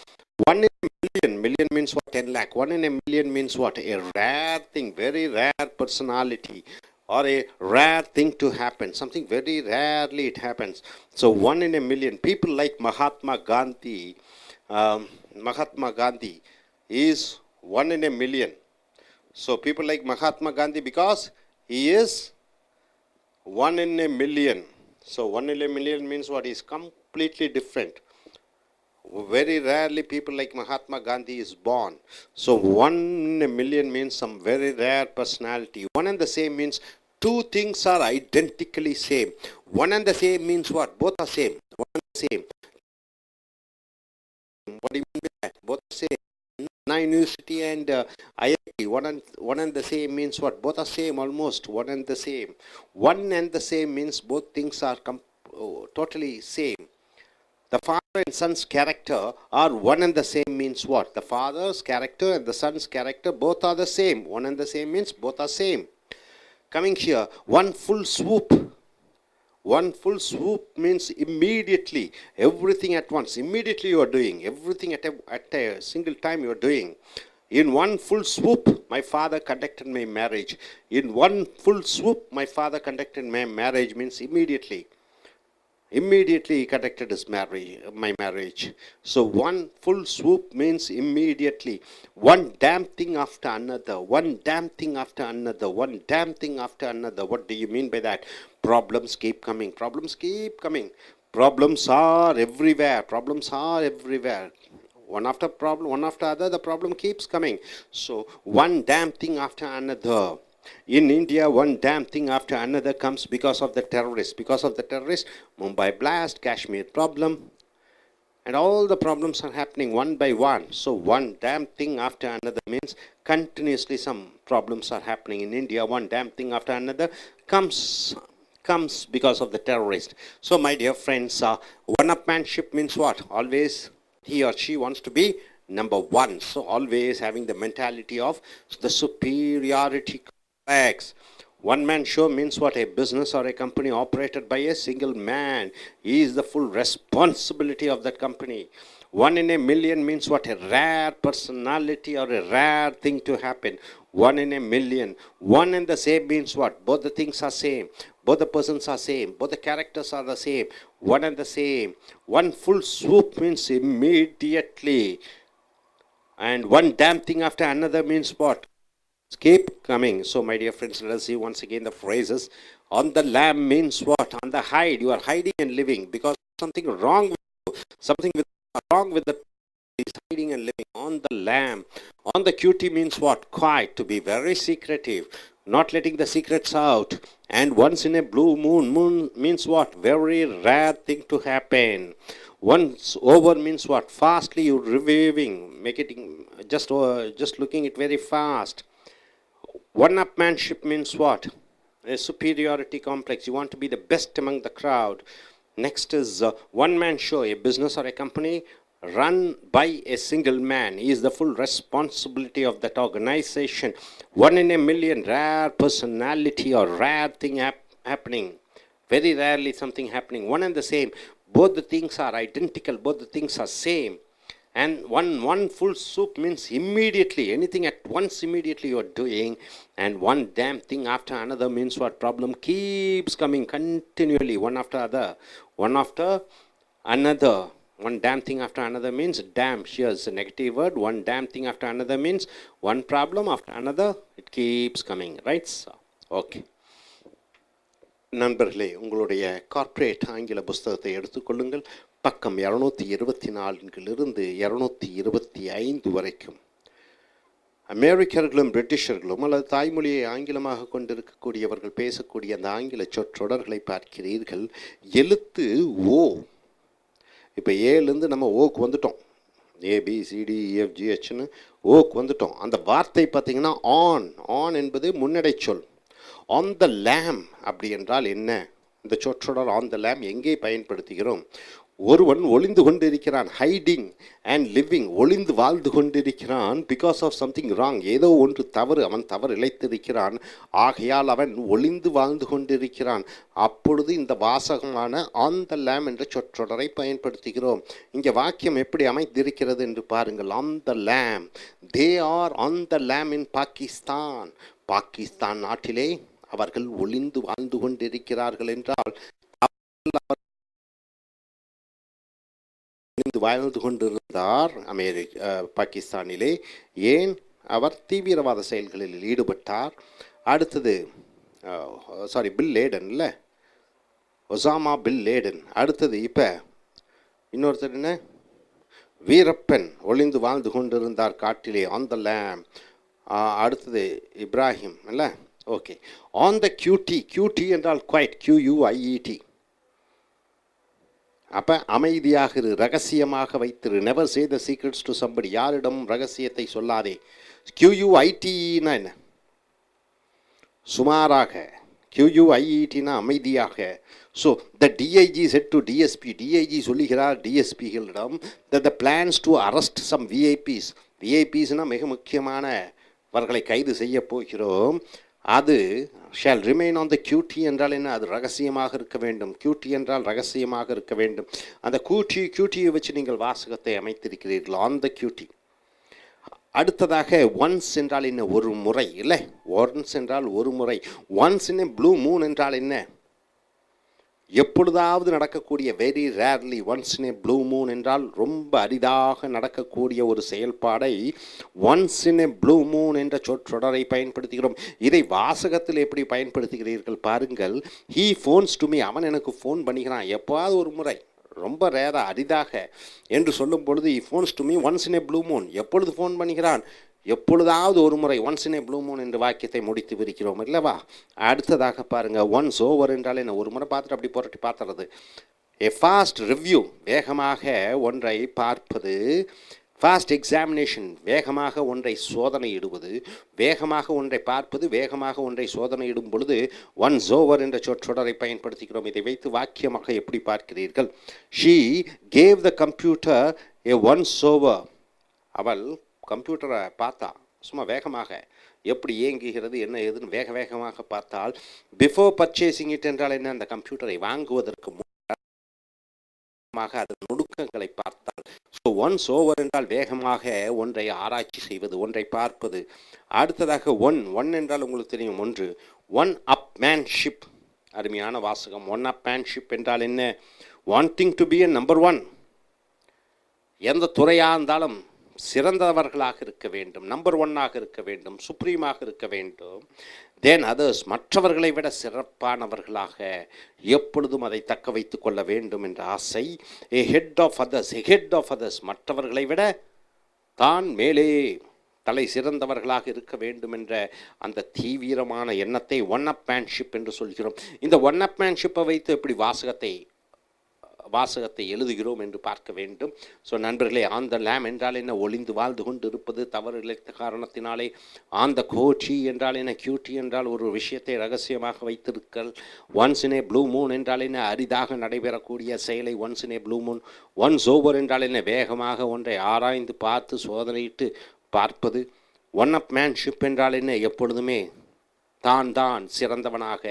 1 in a million, million means what? 10 lakh. 1 in a million means what? A rare thing, very rare personality, or a rare thing to happen. Something very rarely it happens. So 1 in a million. People like Mahatma Gandhi is 1 in a million. So people like Mahatma Gandhi because he is 1 in a million. So 1 in a million means what? Is completely different. Very rarely people like Mahatma Gandhi is born. So 1 in a million means some very rare personality. One and the same means two things are identically same. One and the same means what? Both are same. One and the same. What do you mean by that? Both are same. University and IIT, one and the same means what? Both are same almost, one and the same. One and the same means both things are totally same. The father and son's character are one and the same means what? The father's character and the son's character both are the same. One and the same means both are same. Coming here, one full swoop. One full swoop means immediately, everything at once. Immediately you are doing, everything at a single time you are doing. In one full swoop, my father conducted my marriage. In one full swoop, my father conducted my marriage means immediately. Immediately he conducted his my marriage. So one full swoop means immediately. One damn thing after another. One damn thing after another. One damn thing after another. What do you mean by that? Problems keep coming. Problems keep coming. Problems are everywhere. Problems are everywhere. One after problem, one after other, the problem keeps coming. So one damn thing after another. In India, one damn thing after another comes because of the terrorists. Because of the terrorists, Mumbai blast, Kashmir problem, and all the problems are happening one by one. So one damn thing after another means continuously some problems are happening in India. One damn thing after another comes because of the terrorist. So my dear friends, one-upmanship means what? Always he or she wants to be number one. So always having the mentality of the superiority complex. One-man show means what? A business or a company operated by a single man. He is the full responsibility of that company. 1 in a million means what? A rare personality or a rare thing to happen. 1 in a million. One and the same means what? Both the things are same. Both the persons are same. Both the characters are the same. One and the same. One full swoop means immediately. And one damn thing after another means what? Keep coming. So my dear friends, let us see once again the phrases. On the lamb means what? On the hide. You are hiding and living because something wrong with you. Something wrong with the is hiding and living. On the lamb. On the cutie means what? Quiet. To be very secretive. Not letting the secrets out. And once in a blue moon. Moon means what? Very rare thing to happen. Once over means what? Fastly you reviewing. Make it just looking it very fast. One-upmanship means what? A superiority complex. You want to be the best among the crowd. Next is one-man show, a business or a company run by a single man. He is the full responsibility of that organization. 1 in a million, rare personality or rare thing happening. Very rarely something happening. One and the same. Both the things are identical. Both the things are same. And one full soup means immediately, anything at once immediately you are doing. And one damn thing after another means what? Problem keeps coming continually, one after other. One after another. One damn thing after another means damn. Here's a negative word. One damn thing after another means one problem after another. It keeps coming, right? So, okay. நண்பர்களே, உங்களுடைய corporate ஆங்கில புஸ்தகத்தை எடுத்துக்கொள்ளுங்கள். பக்கம் 224 225 வரைக்கும். அமெரிக்கர்களும் பிரிட்டிஷர்களும் அல்லது தாய்மொழியை ஆங்கிலமாக கொண்டிருக்கக்கூடியவர்கள் பேசக்கூடிய அந்த ஆங்கில சொற்றொடர்களை பார்க்கிறீர்கள். எழுத்து ஓ. இப்போ ஏலேருந்து நம்ம ஓக்கு வந்துட்டோம். ABCDEFGHன்னு ஓக்கு வந்துட்டோம். அந்த வார்த்தை பார்த்திங்கன்னா ஆன். ஆன் என்பது முன்னடை சொல். ஆன் த லேம் அப்படி என்றால் என்ன? இந்த சொற்றொடர் ஆன் த லேம் எங்கே பயன்படுத்துகிறோம்? ஒருவன் ஒளிந்து கொண்டிருக்கிறான், ஹைடிங் அண்ட் லிவிங், ஒளிந்து வாழ்ந்து கொண்டிருக்கிறான் பிகாஸ் ஆஃப் சம்திங் ராங், ஏதோ ஒன்று தவறு, அவன் தவறு இழைத்திருக்கிறான், ஆகையால் அவன் ஒளிந்து வாழ்ந்து கொண்டிருக்கிறான். அப்பொழுது இந்த வாசகமான ஆன் த லேம் என்ற சொற்றொடரை பயன்படுத்துகிறோம். இங்கே வாக்கியம் எப்படி அமைந்திருக்கிறது என்று பாருங்கள். On the lam, they are on the lam in Pakistan, Pakistan நாட்டிலே அவர்கள் ஒளிந்து வாழ்ந்து கொண்டிருக்கிறார்கள் என்றால் வாழ்ந்து கொண்டிருந்தார் பாகிஸ்தானிலே. ஏன்? அவர் தீவிரவாத செயல்களில் ஈடுபட்டார். அடுத்தது பில் லேடன், இல்லை ஒசாமா பில் லேடன். அடுத்தது இப்போ இன்னொருத்தர் என்ன, வீரப்பன் ஒளிந்து வாழ்ந்து கொண்டிருந்தார் காட்டிலே, ஆன் த லேம். அடுத்தது இப்ராஹிம், இல்லை? Okay. On the QT, QT என்றால் குவைட், QUIET. அப்போ அமைதியாக இரு, ரகசியமாக வைத்திரு. Never say the secrets to somebody, யாரிடம் ரகசியத்தை சொல்லாதே. QUITனா என்ன? சுமாராக. QUIETனா அமைதியாக. So the DIG said to DSP, DIG சொல்லுகிறார் DSPகளிடம் that the plans to arrest some VIPs, VIPஸ்னால் மிக முக்கியமானவர்களை கைது செய்ய போகிறோம், அது shall remain on the QT என்றால் என்ன? அது ரகசியமாக இருக்க வேண்டும். QT என்றால் ரகசியமாக இருக்க வேண்டும். அந்த QTயை வச்சு நீங்கள் வாசகத்தை அமைத்திருக்கிறீர்கள், ஆன் த QT. அடுத்ததாக ஒன்ஸ் என்றால் என்ன? ஒரு முறை, இல்லை? ஒன்ஸ் என்றால் ஒரு முறை. ஒன்ஸ் இன் ப்ளூ மூன் என்றால் என்ன? எப்பொழுதாவது நடக்கக்கூடிய, very rarely. Once in blue moon என்றால் ரொம்ப அரிதாக நடக்கக்கூடிய ஒரு செயல்பாடை ஒன்ஸ் இன் ப்ளூ மூன் என்ற சொற்றொடரை பயன்படுத்துகிறோம். இதை வாசகத்தில் எப்படி பயன்படுத்துகிறீர்கள் பாருங்கள். ஹீ ஃபோன்ஸ் டு மீ, அவன் எனக்கு ஃபோன் பண்ணிக்கிறான் எப்போது ஒரு முறை, ரொம்ப ரேராக அரிதாக என்று சொல்லும் பொழுது he phones to me once in blue Moon, எப்பொழுது ஃபோன் பண்ணிக்கிறான்? எப்பொழுதாவது ஒரு முறை, ஒன்ஸ் இன் ப்ளூ மூன் என்ற வாக்கியத்தை முடித்து விரிக்கிறோம், இல்லவா? அடுத்ததாக பாருங்கள், ஒன்ஸ் ஓவர் என்றால் என்ன? ஒரு முறை பார்த்துட்டு அப்படி புரட்டி பார்த்துறது. எ ஃபாஸ்ட் ரிவ்யூ, வேகமாக ஒன்றை பார்ப்பது. ஃபாஸ்ட் எக்ஸாமினேஷன், வேகமாக ஒன்றை சோதனையிடுவது. வேகமாக ஒன்றை பார்ப்பது, வேகமாக ஒன்றை சோதனையிடும் பொழுது ஒன்ஸ் ஓவர் என்ற சொற்றொடரை பயன்படுத்துகிறோம். இதை வைத்து வாக்கியமாக எப்படி பார்க்கிறீர்கள்? She gave the computer a once over, அவள் கம்ப்யூட்டரை பார்த்தா, சும்மா வேகமாக எப்படி இயங்குகிறது என்ன ஏதுன்னு வேகமாக பார்த்தால். பிஃபோர் பர்ச்சேசிங் இட் என்றால் என்ன? அந்த கம்ப்யூட்டரை வாங்குவதற்கு முன்னாக அதன் நுணுக்கங்களை பார்த்தால். ஸோ ஒன்ஸ் ஓவர் என்றால் வேகமாக ஒன்றை ஆராய்ச்சி செய்வது, ஒன்றை பார்ப்பது. அடுத்ததாக ஒன் என்றால் உங்களுக்கு தெரியும், ஒன்று. ஒன் அப் மேன்ஷிப், அருமையான வாசகம். ஒன் அப் மேன்ஷிப் என்றால் என்ன? Wanting to be a number one, எந்த துறையாக இருந்தாலும் சிறந்தவர்களாக இருக்க வேண்டும், நம்பர் ஒன்னாக இருக்க வேண்டும், சுப்ரீமாக இருக்க வேண்டும். தென் அதர்ஸ், மற்றவர்களை விட சிறப்பானவர்களாக எப்பொழுதும் அதை தக்க வைத்து கொள்ள வேண்டும் என்ற ஆசை. Ahead of others, ahead of others, மற்றவர்களை விட தான் மேலே தலை சிறந்தவர்களாக இருக்க வேண்டும் என்ற அந்த தீவிரமான எண்ணத்தை ஒன் அப் மேன்ஷிப் என்று சொல்கிறோம். இந்த ஒன் அப் மேன்ஷிப்பை வைத்து எப்படி வாசகத்தை எழுதுகிறோம் என்று பார்க்க வேண்டும். ஸோ நண்பர்களே, ஆன் த லேம் என்றால் என்ன? ஒளிந்து வாழ்ந்து கொண்டு இருப்பது, தவறு இழைத்த காரணத்தினாலே. ஆன் த கோட்டி என்றால் என்ன? கியூட்டி என்றால் ஒரு விஷயத்தை ரகசியமாக வைத்திருக்கல். Once in a blue moon என்றால் என்ன? அரிதாக நடைபெறக்கூடிய செயலை once in a blue moon. Once over என்றால் என்ன? வேகமாக ஒன்றை ஆராய்ந்து பார்த்து சோதனையிட்டு பார்ப்பது. ஒன் அப் மேன்ஷிப் என்றால் என்ன? எப்பொழுதுமே தான் சிறந்தவனாக,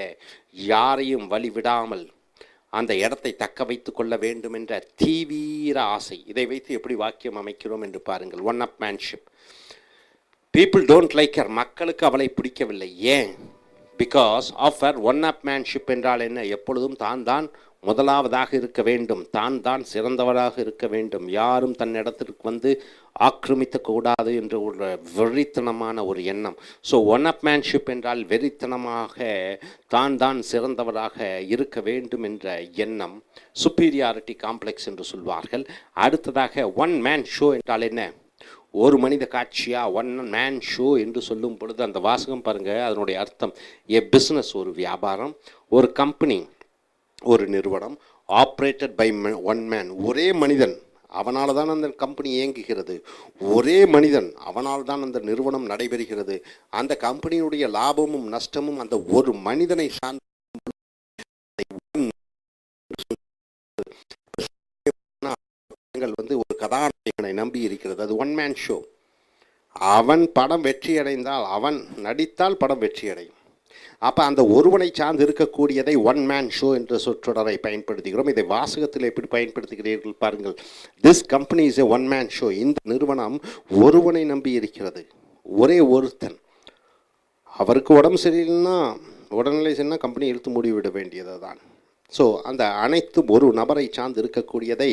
யாரையும் வழிவிடாமல் அந்த இடத்தை தக்க வைத்து கொள்ள வேண்டும் என்ற தீவிர ஆசை. இதை வைத்து எப்படி வாக்கியம் அமைக்கிறோம் என்று பாருங்கள். One upmanship. People don't like her, மக்களுக்கு அவளை பிடிக்கவில்லை. ஏன்? Because of her one upmanship என்றால் என்ன? எப்பொழுதும் தான் முதலாவதாக இருக்க வேண்டும், தான் சிறந்தவராக இருக்க வேண்டும், யாரும் தன் இடத்திற்கு வந்து ஆக்கிரமிக்க கூடாது என்ற ஒரு வெறித்தனமான ஒரு எண்ணம். ஸோ ஒன் அப் மேன்ஷிப் என்றால் வெறித்தனமாக தான் சிறந்தவராக இருக்க வேண்டும் என்ற எண்ணம், சுப்பீரியாரிட்டி காம்ப்ளெக்ஸ் என்று சொல்வார்கள். அடுத்ததாக ஒன் மேன் ஷோ என்றால் என்ன? ஒரு மனித காட்சியா? ஒன் மேன் ஷோ என்று சொல்லும் பொழுது அந்த வாசகம் பாருங்கள், அதனுடைய அர்த்தம். ஏ பிஸ்னஸ், ஒரு வியாபாரம், ஒரு கம்பெனி, ஒரு நிறுவனம், ஆப்ரேட்டட் பை ஒன் மேன், ஒரே மனிதன், அவனால் தான் அந்த கம்பெனி இயங்குகிறது, ஒரே மனிதன், அவனால் தான் அந்த நிறுவனம் நடைபெறுகிறது. அந்த கம்பெனியுடைய லாபமும் நஷ்டமும் அந்த ஒரு மனிதனை சார்ந்த வந்து ஒரு கதாநாயகனை நம்பி இருக்கிறது. அது ஒன் மேன் ஷோ. அவன் படம் வெற்றி அடைந்தால், அவன் நடித்தால் படம் வெற்றி அடையும். அப்போ அந்த ஒருவனை சார்ந்து இருக்கக்கூடியதை ஒன் மேன் ஷோ என்ற சொற்றொடரை பயன்படுத்துகிறோம். இதை வாசகத்தில் எப்படி பயன்படுத்துகிறீர்கள் பாருங்கள். This company is a one man show. இந்த நிறுவனம் ஒருவனை நம்பி இருக்கிறது, ஒரே ஒருத்தன். அவருக்கு உடம்பு சரியில்லைன்னா, உடல்நிலை சரியில்லைனா கம்பெனி இழுத்து மூடிவிட வேண்டியது தான். ஸோ அந்த அனைத்தும் ஒரு நபரை சார்ந்து இருக்கக்கூடியதை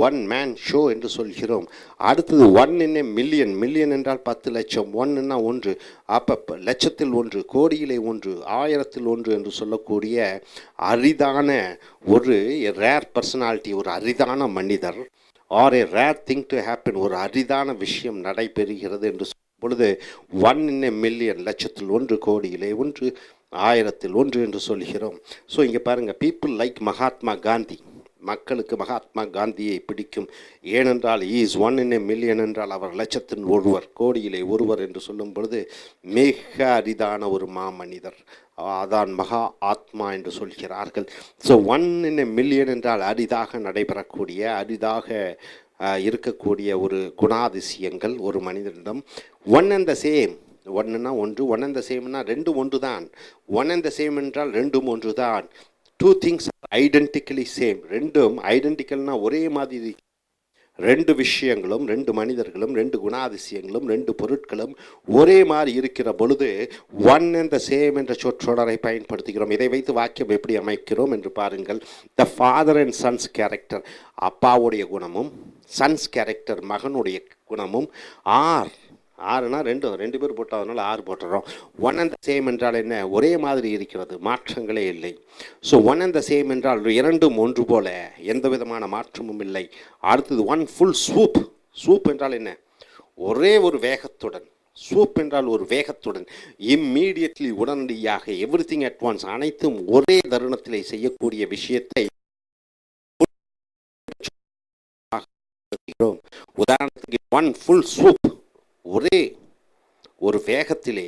ஒன் மேன் ஷோ என்று சொல்கிறோம். அடுத்தது one in a million. Million என்றால் 10 லட்சம். ஒன்னுன்னா ஒன்று. அப்போ லட்சத்தில் ஒன்று, கோடியிலே ஒன்று, ஆயிரத்தில் ஒன்று என்று சொல்லக்கூடிய அரிதான ஒரு ரேர் பர்சனாலிட்டி, ஒரு அரிதான மனிதர், or a rare thing to happen, ஒரு அரிதான விஷயம் நடைபெறுகிறது என்று சொல்லும் பொழுது ஒன் இன் எ மில்லியன், லட்சத்தில் ஒன்று, கோடியிலே ஒன்று, ஆயிரத்தில் ஒன்று என்று சொல்கிறோம். ஸோ இங்கே பாருங்கள், பீப்புள் லைக் மகாத்மா காந்தி. மக்களுக்கு மகாத்மா காந்தியை பிடிக்கும். ஏனென்றால் is one in a million என்றால் அவர் லட்சத்தின் ஒருவர், கோடியிலே ஒருவர் என்று சொல்லும் பொழுது மிக அரிதான ஒரு மாமனிதர், அதான் மகா ஆத்மா என்று சொல்கிறார்கள். So one in a million என்றால் அரிதாக நடைபெறக்கூடிய, அரிதாக இருக்கக்கூடிய ஒரு குணாதிசயங்கள் ஒரு மனிதனிடம். One and the same. ஒன்றுனா ஒன்று, ஒன் அண்ட் த சேம்னா ரெண்டு ஒன்று தான். ஒன் அண்ட் த சேம் என்றால் ரெண்டும் ஒன்று தான். Two things are identically same. ரெண்டும் ஐடென்டிக்கல்னால் ஒரே மாதிரி. ரெண்டு விஷயங்களும், ரெண்டு மனிதர்களும், ரெண்டு குணாதிசயங்களும், ரெண்டு பொருட்களும் ஒரே மாதிரி இருக்கிற பொழுது ஒன் அண்ட் த சேம் என்ற சொற்றொடரை பயன்படுத்துகிறோம். இதை வைத்து வாக்கியம் எப்படி அமைக்கிறோம் என்று பாருங்கள். The father and sons character, அப்பாவுடைய குணமும் சன்ஸ் கேரக்டர் மகனுடைய குணமும் ஆறுனா ரெண்டு பேர் போட்டால் அதனால் 6 போட்டுறோம். ஒன் அண்ட் த சேம் என்றால் என்ன? ஒரே மாதிரி இருக்கிறது, மாற்றங்களே இல்லை. So one and the same என்றால் இரண்டும் ஒன்று போல, எந்த விதமான மாற்றமும் இல்லை. அடுத்தது ஒன் ஃபுல் ஸ்வூப். ஸ்வூப் என்றால் என்ன? ஒரே ஒரு வேகத்துடன். ஸ்வூப் என்றால் ஒரு வேகத்துடன், இம்மீடியட்லி, உடனடியாக, எவ்ரி திங் அட் ஒன்ஸ், அனைத்தும் ஒரே தருணத்திலே செய்யக்கூடிய விஷயத்தை உதாரணத்துக்கு ஒன் ஃபுல் ஸ்வூப், ஒரே ஒரு வேகத்திலே,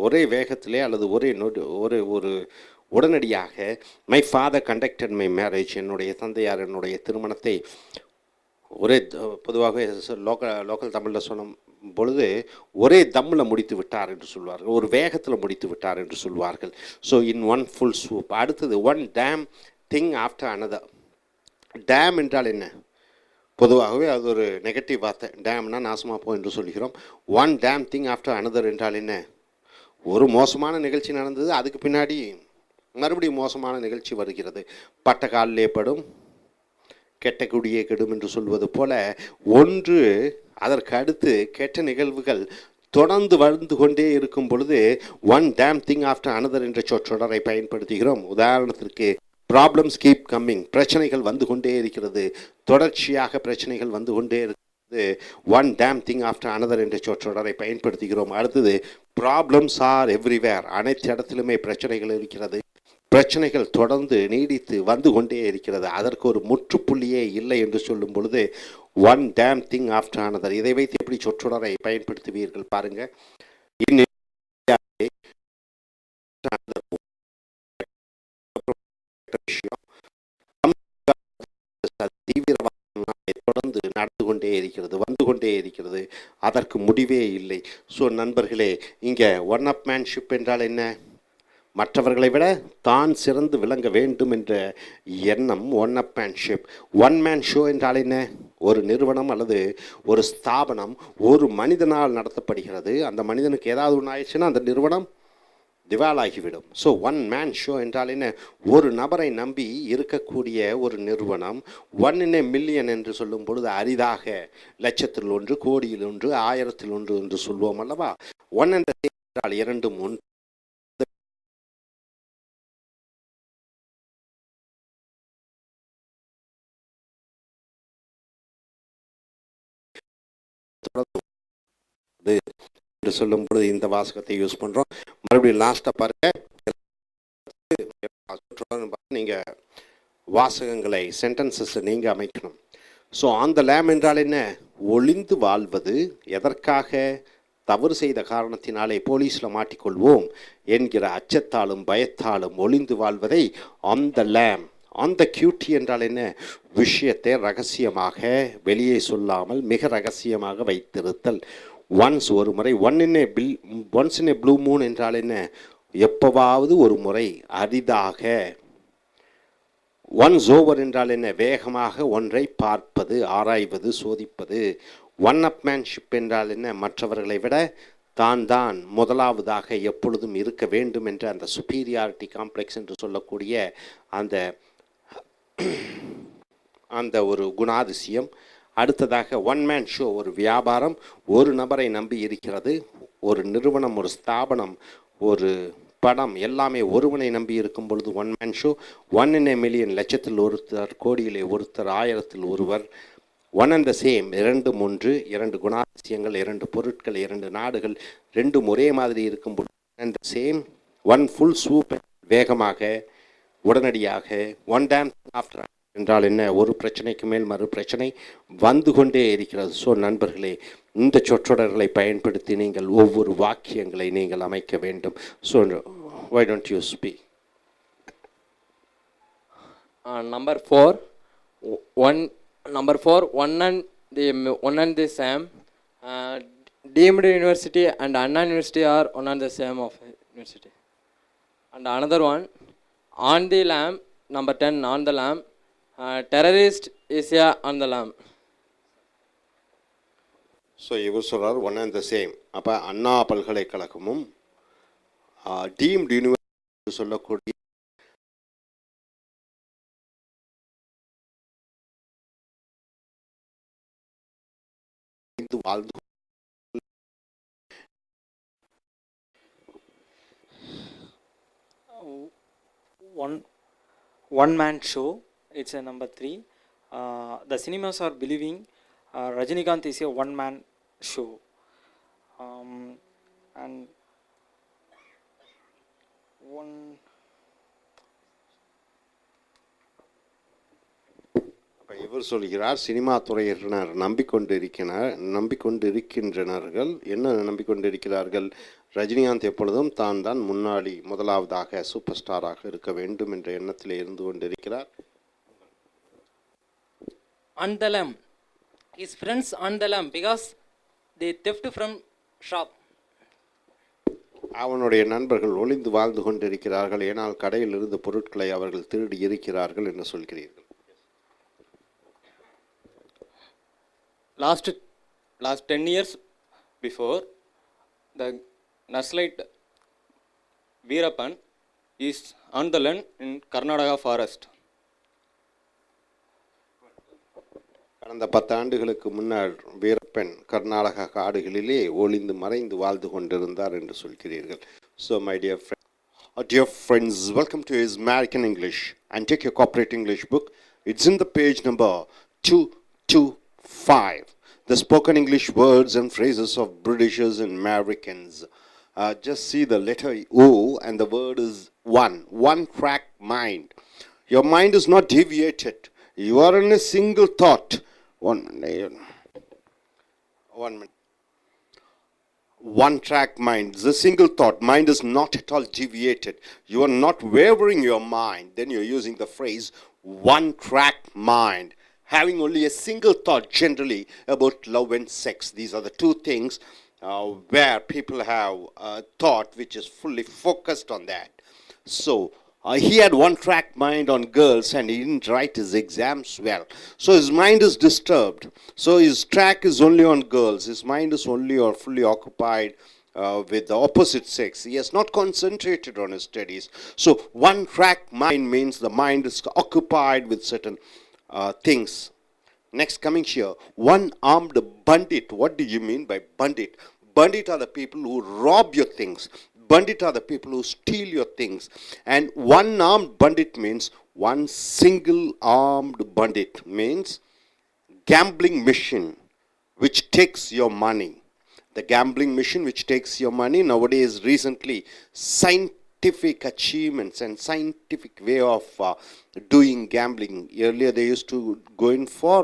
ஒரே வேகத்திலே அல்லது ஒரு உடனடியாக. My father conducted my marriage, என்னுடைய தந்தையார் என்னுடைய திருமணத்தை ஒரே, பொதுவாகவே லோக்கல் தமிழில் சொன்ன பொழுது ஒரே தம்மில் முடித்து விட்டார் என்று சொல்வார்கள், ஒரு வேகத்தில் முடித்து விட்டார் என்று சொல்வார்கள். So in one fell swoop. அடுத்தது one damn thing after another. Damn என்றால் என்ன? பொதுவாகவே அது ஒரு நெகட்டிவ் வார்த்தை. டேம்னா நாசமாக போ என்று சொல்கிறோம். One damn thing after another என்றால் என்ன? ஒரு மோசமான நிகழ்ச்சி நடந்தது, அதுக்கு பின்னாடி மறுபடியும் மோசமான நிகழ்ச்சி வருகிறது. பட்ட காலிலே படும், கெட்ட குடியே கெடும் என்று சொல்வது போல ஒன்று அதற்கு அடுத்து கெட்ட நிகழ்வுகள் தொடர்ந்து வந்து கொண்டே இருக்கும் பொழுது one damn thing after another என்ற சொற்றொடரை பயன்படுத்துகிறோம். உதாரணத்திற்கு ப்ராப்ளம்ஸ் கீப் கம்மிங், பிரச்சனைகள் வந்து கொண்டே இருக்கிறது, தொடர்ச்சியாக பிரச்சனைகள் வந்து கொண்டே இருக்கிறது. One damn thing after another என்ற சொற்றொடரை பயன்படுத்துகிறோம். அடுத்தது ப்ராப்ளம்ஸ் ஆர் எவ்ரிவேர், அனைத்து இடத்திலுமே பிரச்சனைகள் இருக்கிறது, பிரச்சனைகள் தொடர்ந்து நீடித்து வந்து கொண்டே இருக்கிறது, அதற்கு ஒரு முற்றுப்புள்ளியே இல்லை என்று சொல்லும் பொழுது one damn thing after another. இதை வைத்து எப்படி சொற்றொடரை பயன்படுத்துவீர்கள் பாருங்க. தொடர்ந்து நடந்து கொண்டே இருக்கிறது, வந்து கொண்டே இருக்கிறது, அதற்கு முடிவே இல்லை. ஸோ நண்பர்களே, இங்கே ஒன் அப் மேன்ஷிப் என்றால் என்ன? மற்றவர்களை விட தான் சிறந்து விளங்க வேண்டும் என்ற எண்ணம் one upmanship. One man show என்றால் என்ன? ஒரு நிறுவனம் அல்லது ஒரு ஸ்தாபனம் ஒரு மனிதனால் நடத்தப்படுகிறது. அந்த மனிதனுக்கு ஏதாவது ஒன்று ஆயிடுச்சுன்னா அந்த நிறுவனம் திவாலாகிவிடும். ஸோ ஒன் மேன் ஷோ என்றால் என்ன? ஒரு நபரை நம்பி இருக்கக்கூடிய ஒரு நிறுவனம். ஒன் இன் எ மில்லியன் என்று சொல்லும் பொழுது அரிதாக லட்சத்தில் ஒன்று, கோடியில் ஒன்று, ஆயிரத்தில் ஒன்று என்று சொல்வோம் அல்லவா? ஒன் அண்ட் த சேம் என்றால் இரண்டும் ஒன்று. என்று சொல்லும் பொழுது இந்த வாசகத்தை யூஸ் பண்ணுறோம். மறுபடியும் லாஸ்ட்டாக பாருங்க, நீங்கள் வாசகங்களை, சென்டென்சஸ் நீங்கள் அமைக்கணும். ஸோ ஆன் த லேம் என்றால் என்ன? ஒளிந்து வாழ்வது. எதற்காக? தவறு செய்த காரணத்தினாலே போலீஸில் மாட்டிக்கொள்வோம் என்கிற அச்சத்தாலும் பயத்தாலும் ஒளிந்து வாழ்வதை on the lam. On the QT என்றால் என்ன? விஷயத்தை ரகசியமாக வெளியே சொல்லாமல் மிக ரகசியமாக வைத்திருத்தல். ஒன்ஸ் ஒரு முறை, once in a blue moon என்றால் என்ன? எப்போவாவது ஒரு முறை, அரிதாக. ஒன்ஸ் ஓவர் என்றால் என்ன? வேகமாக ஒன்றை பார்ப்பது, ஆராய்வது, சோதிப்பது. ஒன் அப்மேன்ஷிப் என்றால் என்ன? மற்றவர்களை விட தான் முதலாவதாக எப்பொழுதும் இருக்க வேண்டும் என்ற அந்த சுப்பீரியாரிட்டி காம்ப்ளெக்ஸ் என்று சொல்லக்கூடிய அந்த ஒரு குணாதிசயம். அடுத்ததாக ஒன் மேன் ஷோ, ஒரு வியாபாரம் ஒரு நபரை நம்பி இருக்கிறது. ஒரு நிறுவனம், ஒரு ஸ்தாபனம், ஒரு படம் எல்லாமே ஒருவனை நம்பி இருக்கும் பொழுது one man show. 1 in a million, லட்சத்தில் ஒருத்தர், கோடியிலே ஒருத்தர், ஆயிரத்தில் ஒருவர். ஒன் அண்ட் த சேம், இரண்டு இரண்டு குணாதிசயங்கள், இரண்டு பொருட்கள், இரண்டு நாடுகள், ரெண்டும் ஒரே மாதிரி இருக்கும் பொழுது and the same. One fell swoop, வேகமாக, உடனடியாக. ஒன் டேம் ஆஃப்டர் என்றால் என்ன? ஒரு பிரச்சனைக்கு மேல் மறு பிரச்சனை வந்து கொண்டே இருக்கிறது. ஸோ நண்பர்களே, இந்த சொற்றொடர்களை பயன்படுத்தி நீங்கள் ஒவ்வொரு வாக்கியங்களை நீங்கள் அமைக்க வேண்டும். So why don't you speak? Number 4, one and the same. Deemed university and Anna university are one and the same of university. And another one, on the lamp, number 10, on the lamp. Terrorist is on the lamp. So இவர் சொல்கிறார் one and the same. அப்போ அண்ணா பல்கலைக்கழகமும் deemed university சொல்லக்கூடிய வாழ்ந்து one man show. It's a number 3. The cinemas are believing Rajinikanth is a one man show. And one இவர் சொல்கிறார், cinema துறையினர் நம்பிக்கொண்டிருக்கின்றனர்கள். என்ன நம்பிக்கொண்டிருக்கிறார்கள்? ரஜினிகாந்த் எப்பொழுதும் தான் முதலாவதாக சூப்பர் ஸ்டாராக இருக்க வேண்டும் என்ற எண்ணத்தில் இருந்து கொண்டிருக்கிறார். On the lamp, his friends on the lamp because they theft from shop. அவனுடைய நண்பர்கள் ஒளிந்து வாழ்ந்து கொண்டிருக்கிறார்கள், ஏனால் கடையில் இருந்து பொருட்களை அவர்கள் திருடி இருக்கிறார்கள் என்று சொல்கிறீர்கள். Last 10 years before, the Naslite Veerappan is on the land in Karnataka forest. கடந்த 10 ஆண்டுகளுக்கு முன்னால் வீரப்பன் கர்நாடகா காடுகளிலே ஒளிந்து மறைந்து வாழ்ந்து கொண்டிருந்தார் என்று சொல்கிறீர்கள். So my dear friends, welcome to his American English, and take your corporate English book. It's in the page number 225. The spoken English words and phrases of Britishers and Americans. Just see the letter O and the word is one track mind. Your mind is not deviated. You are in a single thought. One minute. One track mind. The single thought. Mind is not at all deviated. You are not wavering your mind. Then you're using the phrase one track mind. Having only a single thought generally about love and sex. These are the two things where people have a thought which is fully focused on that. So he had one track mind on girls and he didn't write his exams well. So his mind is disturbed. So his track is only on girls. His mind is only or fully occupied with the opposite sex. He has not concentrated on his studies. So one track mind means the mind is occupied with certain things. Next, coming here, one armed bandit. What do you mean by bandit? Bandit are the people who rob your things. Bandit are the people who steal your things. And one armed bandit means one single armed bandit means gambling machine which takes your money. The gambling machine which takes your money. Nowadays, recently, scientific achievements and scientific way of doing gambling. Earlier they used to go in for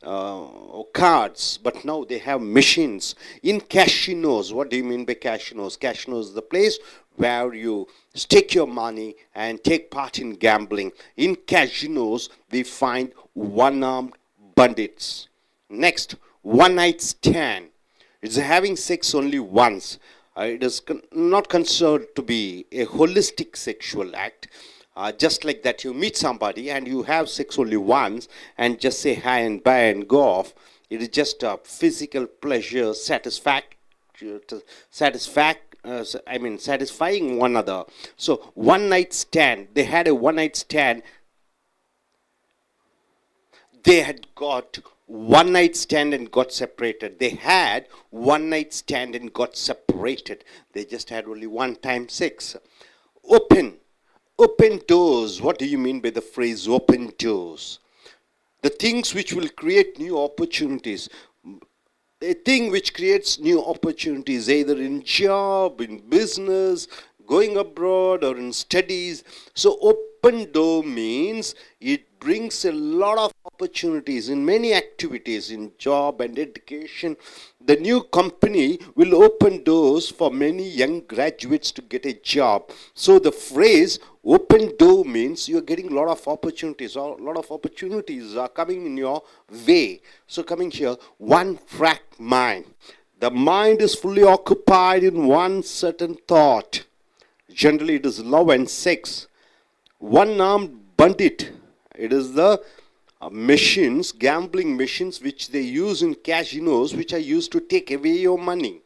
cards, but now they have machines. In casinos, what do you mean by casinos? Casinos is the place where you stake your money and take part in gambling. In casinos, we find one-armed bandits. Next, one-night stand. It's having sex only once. It is not considered to be a holistic sexual act. Just like that, you meet somebody and you have sex only once and just say hi and bye and go off. It is just a physical pleasure, satisfying one another. So one night stand. They had a one night stand. They had got one night stand and got separated. They had one night stand and got separated. They just had only one time sex. Open doors. What do you mean by the phrase open doors? The things which will create new opportunities. A thing which creates new opportunities, either in job, in business, going abroad, or in studies. So open door means it brings a lot of opportunities in many activities, in job and education. The new company will open doors for many young graduates to get a job. So the phrase open door means you're getting a lot of opportunities, or a lot of opportunities are coming in your way. So coming here, one track mind. The mind is fully occupied in one certain thought. Generally it is love and sex. One-armed bandit. It is the machines, gambling machines, which they use in casinos, which are used to take away your money.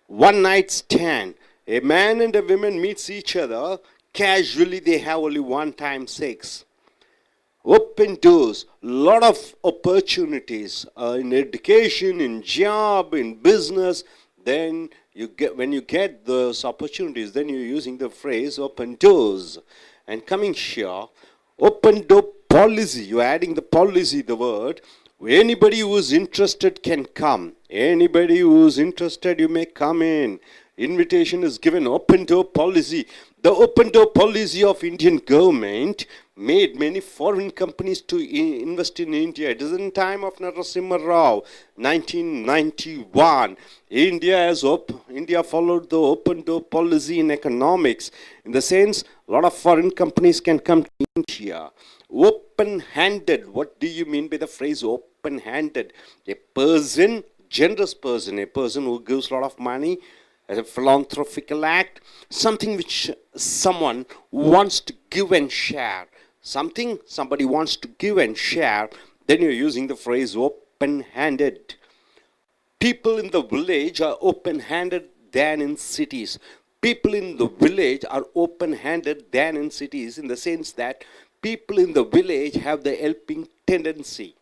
One night stand. A man and a woman meets each other. Casually, they have only one time sex. Open doors. Lot of opportunities in education, in job, in business. Then when you get those opportunities, then you're using the phrase open doors. And coming here, open door policy. You're adding the policy, the word. Anybody who is interested can come. Anybody who is interested, you may come in. Invitation is given. Open door policy. The open door policy of Indian government made many foreign companies to invest in India. It is in time of Narasimha Rao, 1991. India followed the open door policy in economics. In the sense, a lot of foreign companies can come to India. Open-handed. What do you mean by the phrase open-handed? A person, generous person, a person who gives a lot of money, as a philanthropical act, something which someone wants to give and share. Somebody wants to give and share, then you're using the phrase open-handed. People in the village are open-handed than in cities. People in the village are open-handed than in cities, in the sense that people in the village have the helping tendency.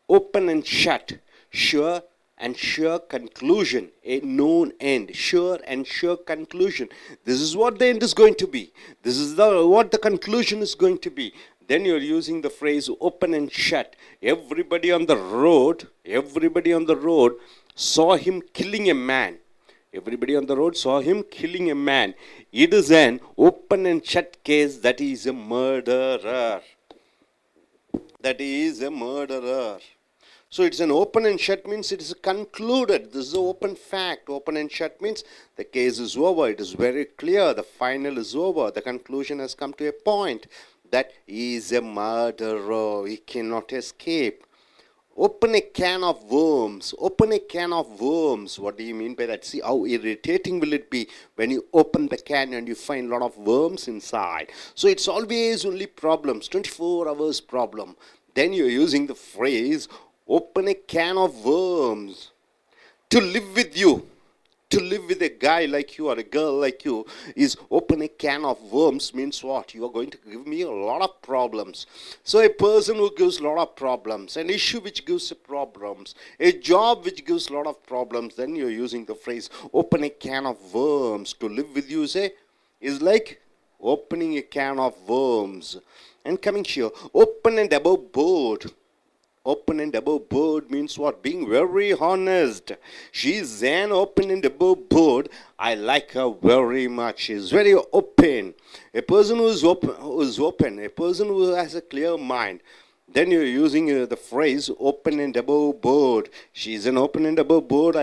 Open and shut, sure and sure conclusion, a known end, sure and sure conclusion. This is what the end is going to be. This is what the conclusion is going to be. Then you're using the phrase open and shut. Everybody on the road saw him killing a man. Everybody on the road saw him killing a man. It is an open and shut case that he is a murderer. That he is a murderer. So it's an open and shut means it is concluded. This is an open fact. Open and shut means the case is over. It is very clear. The final is over. The conclusion has come to a point that he is a murderer. He cannot escape. Open a can of worms. Open a can of worms. What do you mean by that? See how irritating will it be when you open the can and you find a lot of worms inside. So it's always only problems. 24 hours problem. Then you're using the phrase open a can of worms. To live with you, to live with a guy like you or a girl like you, is open a can of worms means what? You are going to give me a lot of problems. So a person who gives a lot of problems, an issue which gives problems, a job which gives a lot of problems, then you're using the phrase open a can of worms. To live with you, say, is like opening a can of worms. And coming here, open and above board. Open and above board means what? Being very honest. She's an open and above board. I like her very much. She's very open. A person who is open, a person who has a clear mind. Then you're using the phrase open and above board. She's an open and above board.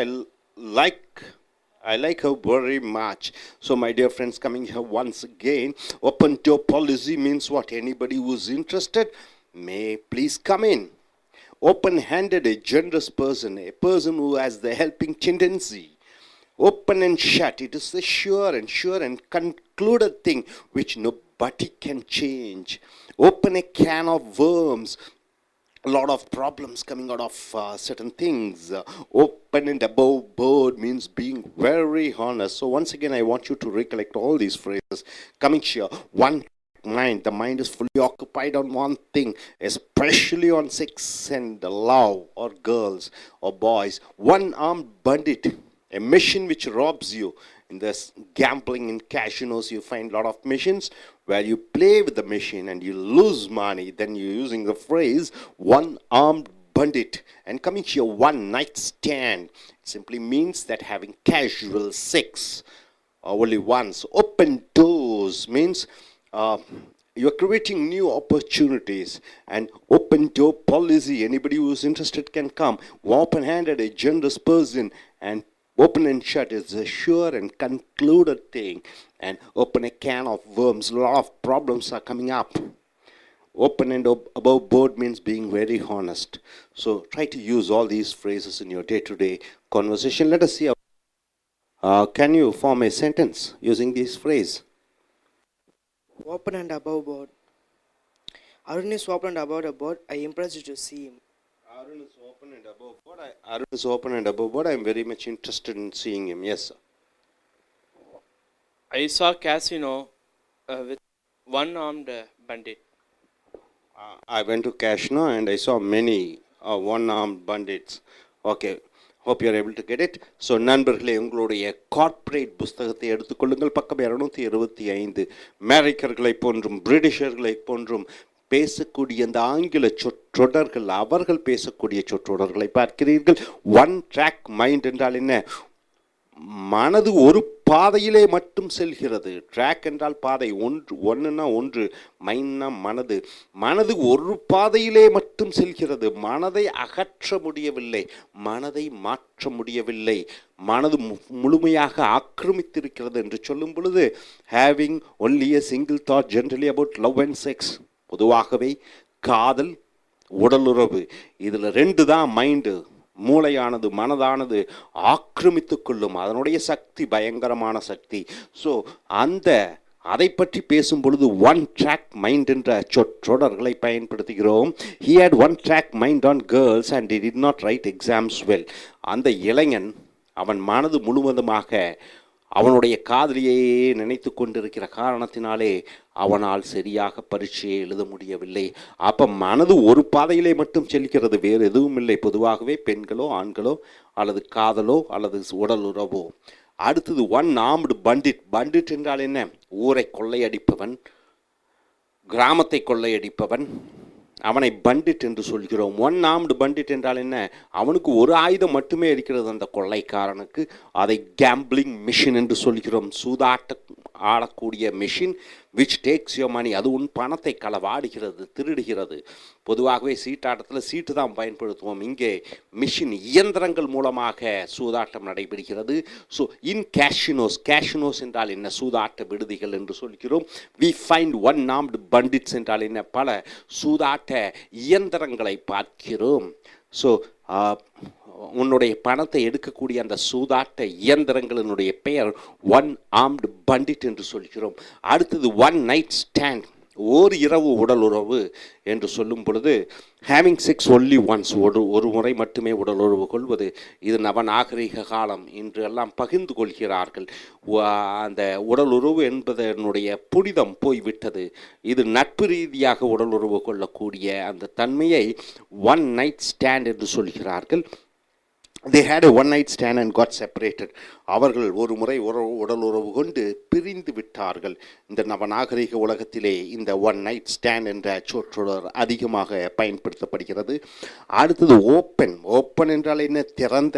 Like her very much. So my dear friends, coming here once again, open door policy means what? Anybody who's interested may please come in. Open-handed, a generous person, a person who has the helping tendency. Open and shut, it is the sure and concluded thing which nobody can change. Open a can of worms. A lot of problems coming out of certain things. Open and above board means being very honest. So once again, I want you to recollect all these phrases. Coming here, one mind. The mind is fully occupied on one thing, especially on sex and love, or girls or boys. One-armed bandit, a machine which robs you. In this gambling in casinos, you find a lot of machines where you play with the machine and you lose money. Then you're using the phrase one-armed bandit. And coming here, one night stand, it simply means that having casual sex only once. Open doors means you're creating new opportunities. And open door policy, anybody who's interested can come. Open-handed, a generous person, and open and shut is a sure and concluded thing. And open a can of worms, a lot of problems are coming up. Open and above board means being very honest. So try to use all these phrases in your day-to-day conversation. Let us see can you form a sentence using this phrase? Open and above board. Arun is open and above the board. I impressed to see him. Arun is open and above board. Arun is open and above board. I am very much interested in seeing him. Yes, sir. I saw casino with one-armed bandit. I went to casino and I saw many one-armed bandits. Okay. Hope you are able to get it. So, நண்பர்களே, உங்களுடைய corporate புஸ்தகத்தை எடுத்துக்கொள்ளுங்கள். பக்கம் 265. அமெரிக்கர்களை போன்றும் பிரிட்டிஷர்களை போன்றும் பேசக்கூடிய அந்த ஆங்கில சொற்றொடர்கள், அவர்கள் பேசக்கூடிய சொற்றொடர்களை பார்க்கிறீர்கள். ஒன் ட்ராக் மைண்ட் என்றால் என்ன? மனது ஒரு பாதையிலே மட்டும் செல்கிறது. ட்ராக் என்றால் பாதை, ஒன்றுனா ஒன்று, மைண்ட்னா மனது. மனது ஒரு பாதையிலே மட்டும் செல்கிறது. மனதை அகற்ற முடியவில்லை, மனதை மாற்ற முடியவில்லை. மனது முழுமையாக ஆக்கிரமித்திருக்கிறது என்று சொல்லும் பொழுது, having only a single thought generally about love and sex, பொதுவாகவே காதல், உடலுறவு, இதில் ரெண்டு தான் மைண்டு, மூளையானது, மனதானது ஆக்கிரமித்து கொள்ளும். அதனுடைய சக்தி பயங்கரமான சக்தி. ஸோ அதை பற்றி பேசும் பொழுது ஒன் ட்ராக் மைண்ட் என்ற சொற்றொடர்களை பயன்படுத்துகிறோம். he had one track mind on girls and he did not write exams well. அந்த இளைஞன் அவன் மனது முழுவதுமாக அவனுடைய காதலியே நினைத்து கொண்டிருக்கிற காரணத்தினாலே அவனால் சரியாக பரீட்சையை எழுத முடியவில்லை. அப்போ மனது ஒரு பாதையிலே மட்டும் செல்கிறது, வேறு எதுவும் இல்லை. பொதுவாகவே பெண்களோ ஆண்களோ அல்லது காதலோ அல்லது உடலுறவோ. அடுத்தது ஒன் ஆர்ம்டு பண்டிட். பண்டிட் என்றால் என்ன? ஊரை கொள்ளையடிப்பவன், கிராமத்தை கொள்ளையடிப்பவன், அவனை பண்டிட் என்று சொல்கிறோம். ஒன் ஆர்ம்டு பண்டிட் என்றால் என்ன? அவனுக்கு ஒரு ஆயுதம் மட்டுமே இருக்கிறது அந்த கொள்ளைக்காரனுக்கு. அதை கேம்பிளிங் மிஷின் என்று சொல்கிறோம். சூதாட்ட ஆடக்கூடிய machine which takes your money. அது உன் பணத்தை களவாடுகிறது, திருடுகிறது. பொதுவாகவே சீட்டாட்டத்தில் சீட்டு தான் பயன்படுத்துவோம். இங்கே மிஷின், இயந்திரங்கள் மூலமாக சூதாட்டம் நடைபெறுகிறது. ஸோ இன் கேஷினோஸ், கேஷினோஸ் என்றால் என்ன? சூதாட்ட விடுதிகள் என்று சொல்கிறோம். We find one armed bandits என்றால் என்ன? பல சூதாட்ட இயந்திரங்களை பார்க்கிறோம். ஸோ உன்னுடைய பணத்தை எடுக்கக்கூடிய அந்த சூதாட்ட இயந்திரங்களினுடைய பெயர் ஒன் ஆர்ம்டு பண்டிட் என்று சொல்கிறோம். அடுத்தது ஒன் நைட் ஸ்டாண்ட், ஓர் இரவு உடலுறவு என்று சொல்லும் பொழுது ஹேவிங் செக்ஸ் ஒன்லி ஒன்ஸ், ஒரு முறை மட்டுமே உடலுறவு கொள்வது. இது நவநாகரிக காலம். இன்று எல்லாம் பகிர்ந்து கொள்கிறார்கள். அந்த உடலுறவு என்பதனுடைய புனிதம் போய்விட்டது. இது நட்பு ரீதியாக உடலுறவு கொள்ளக்கூடிய அந்த தன்மையை ஒன் நைட் ஸ்டாண்ட் என்று சொல்கிறார்கள். They had a one night stand and got separated. அவர்கள் ஒரு முறை உடல் உறவு கொண்டு பிரிந்து விட்டார்கள். இந்த நவநாகரிக உலகத்திலே இந்த ஒன் நைட் ஸ்டாண்ட் என்ற சொற்றொடர் அதிகமாக பயன்படுத்தப்படுகிறது. அடுத்தது ஓப்பன். ஓப்பன் என்றால் என்ன? திறந்த.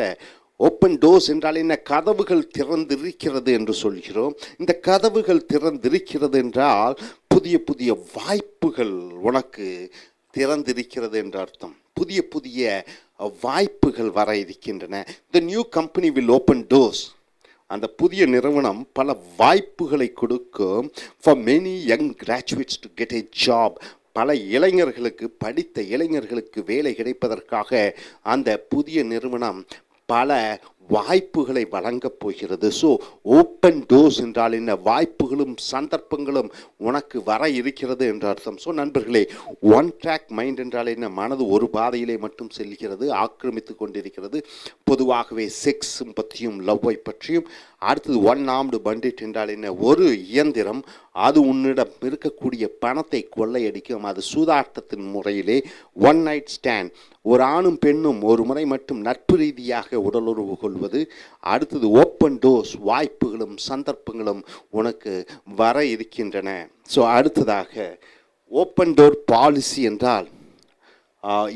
ஓப்பன் டோர்ஸ் என்றால் என்ன? கதவுகள் திறந்திருக்கிறது என்று சொல்கிறோம். இந்த கதவுகள் திறந்திருக்கிறது என்றால் புதிய புதிய வாய்ப்புகள் உனக்கு திறந்திருக்கிறது என்ற அர்த்தம். புதிய புதிய வாய்ப்புகள் வர இருக்கின்றன. The new company will open doors. அந்த புதிய நிறுவனம் பல வாய்ப்புகளை கொடுக்கும். For many young graduates to get a job. பல இளைஞர்களுக்கு, படித்த இளைஞர்களுக்கு வேலை கிடைப்பதற்காக அந்த புதிய நிறுவனம் பல வாய்ப்புகளை வழங்கப் போகிறது. ஸோ ஓப்பன் டோர்ஸ் என்றால் என்ன? வாய்ப்புகளும் சந்தர்ப்பங்களும் உனக்கு வர இருக்கிறது என்ற அர்த்தம். ஸோ நண்பர்களே, ஒன் ட்ராக் மைண்ட் என்றால் என்ன? மனது ஒரு பாதையிலே மட்டும் செல்கிறது, ஆக்கிரமித்து கொண்டிருக்கிறது. பொதுவாகவே செக்ஸ் பற்றியும் லவ்வை பற்றியும். அடுத்தது ஒன் ஆர்ம்டு பண்டிட் என்றால் என்ன? ஒரு இயந்திரம், அது உன்னிடம் இருக்கக்கூடிய பணத்தை கொள்ளையடிக்கும். அது சூதாட்டத்தின் முறையிலே. ஒன் நைட் ஸ்டாண்ட், ஒரு ஆணும் பெண்ணும் ஒரு முறை மட்டும் நட்பு ரீதியாக உடலுறவு கொள்வது. அடுத்தது ஓப்பன் டோர்ஸ், வாய்ப்புகளும் சந்தர்ப்பங்களும் உனக்கு வர இருக்கின்றன. ஸோ அடுத்ததாக ஓப்பன் டோர் பாலிசி என்றால்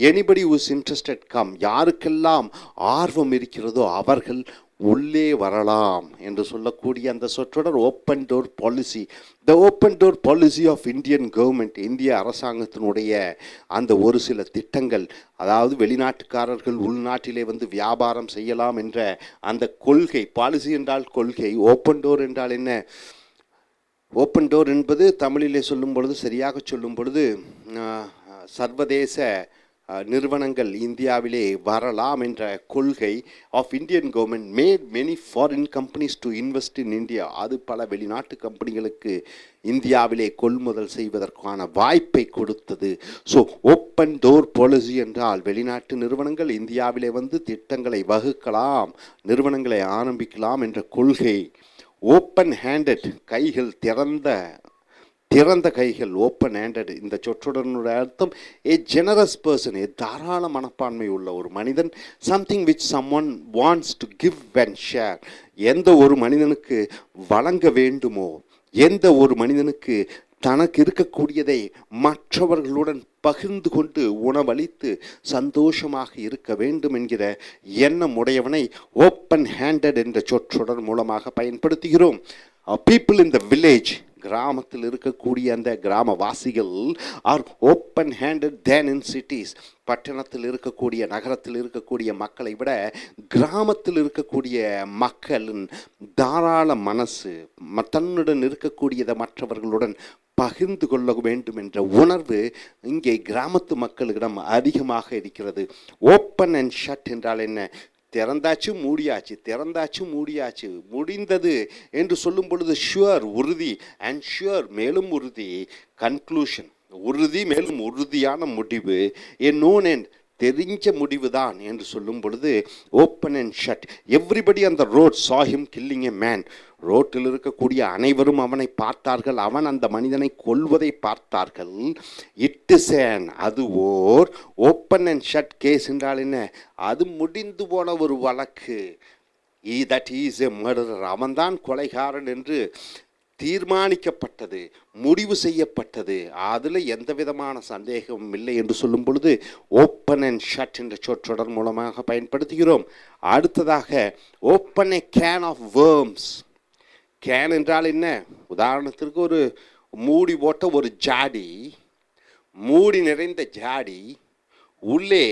anybody who is interested come, யாருக்கெல்லாம் ஆர்வம் இருக்கிறதோ அவர்கள் உள்ளே வரலாம் என்று சொல்லக்கூடிய அந்த சொற்றொடர் open door policy. The open door policy of Indian government, இந்திய அரசாங்கத்தினுடைய அந்த ஒரு சில திட்டங்கள், அதாவது வெளிநாட்டுக்காரர்கள் உள்நாட்டிலே வந்து வியாபாரம் செய்யலாம் என்ற அந்த கொள்கை. பாலிசி என்றால் கொள்கை. ஓப்பன் டோர் என்றால் என்ன? ஓப்பன் டோர் என்பது தமிழிலே சொல்லும் பொழுது, சரியாக சொல்லும் பொழுது, சர்வதேச நிறுவனங்கள் இந்தியாவிலே வரலாம் என்ற கொள்கை of Indian government made many foreign companies to invest in India. அது பல வெளிநாட்டு கம்பெனிகளுக்கு இந்தியாவிலே கொள்முதல் செய்வதற்கான வாய்ப்பை கொடுத்தது. ஸோ ஓப்பன் டோர் பாலிசி என்றால் வெளிநாட்டு நிறுவனங்கள் இந்தியாவிலே வந்து திட்டங்களை வகுக்கலாம், நிறுவனங்களை ஆரம்பிக்கலாம் என்ற கொள்கை. ஓப்பன் ஹேண்டட், கைகள் திறந்த கைகள், ஓப்பன் ஹேண்டட். இந்த சொற்றொடனுடைய அர்த்தம் ஏ ஜெனரஸ் பர்சன், ஏ தாராள மனப்பான்மை உள்ள ஒரு மனிதன். Something which someone wants to give and share. எந்த ஒரு மனிதனுக்கு வழங்க வேண்டுமோ, எந்த ஒரு மனிதனுக்கு தனக்கு இருக்கக்கூடியதை மற்றவர்களுடன் பகிர்ந்து கொண்டு உணவளித்து சந்தோஷமாக இருக்க வேண்டும் என்கிற எண்ணம் உடையவனை ஓப்பன் ஹேண்டட் என்ற சொற்றொடர் மூலமாக பயன்படுத்துகிறோம். பீப்புள் இன் த வில்லேஜ், கிராமத்தில் இருக்கக்கூடிய அந்த கிராமவாசிகள் are open handed than in cities. பட்டணத்தில் இருக்கக்கூடிய, நகரத்தில் இருக்கக்கூடிய மக்களை விட கிராமத்தில் இருக்கக்கூடிய மக்களின் தாராள மனசு, தன்னுடன் இருக்கக்கூடியதை மற்றவர்களுடன் பகிர்ந்து கொள்ள வேண்டும் என்ற உணர்வு இங்கே கிராமத்து மக்களிடம் அதிகமாக இருக்கிறது. ஓப்பன் அண்ட் ஷட் என்றால் என்ன? திறந்தாச்சு மூடியாச்சு, திறந்தாச்சு மூடியாச்சு, முடிந்தது என்று சொல்லும் பொழுது ஷுவர் உறுதி, அண்ட் ஷுவர் மேலும் உறுதி, கன்க்ளூஷன் உறுதி மேலும் உறுதியான முடிவு, ஏ நோன் அண்ட் தெரிஞ்ச முடிவு தான் என்று சொல்லும் பொழுது ஓப்பன் அண்ட் ஷட். எவ்ரிபடி அந்த road saw him killing a man. ரோட்டில் இருக்கக்கூடிய அனைவரும் அவனை பார்த்தார்கள், அவன் அந்த மனிதனை கொல்வதை பார்த்தார்கள். இட் இஸ் an, அது ஓர் ஓப்பன் அண்ட் ஷட் கேஸ் என்றால் என்ன? அது முடிந்து போன ஒரு வழக்கு. that he is a murderer, அவன்தான் கொலைகாரன் என்று தீர்மானிக்கப்பட்டது, முடிவு செய்யப்பட்டது, அதில் எந்த விதமான சந்தேகமும் இல்லை என்று சொல்லும் பொழுது ஓப்பன் அண்ட் ஷட் என்ற சொற்றொடர் மூலமாக பயன்படுத்துகிறோம். அடுத்ததாக open a can of worms. Can என்றால் என்ன? உதாரணத்திற்கு ஒரு மூடி போட்ட ஒரு ஜாடி, மூடி நிறைந்த ஜாடி, உள்ளே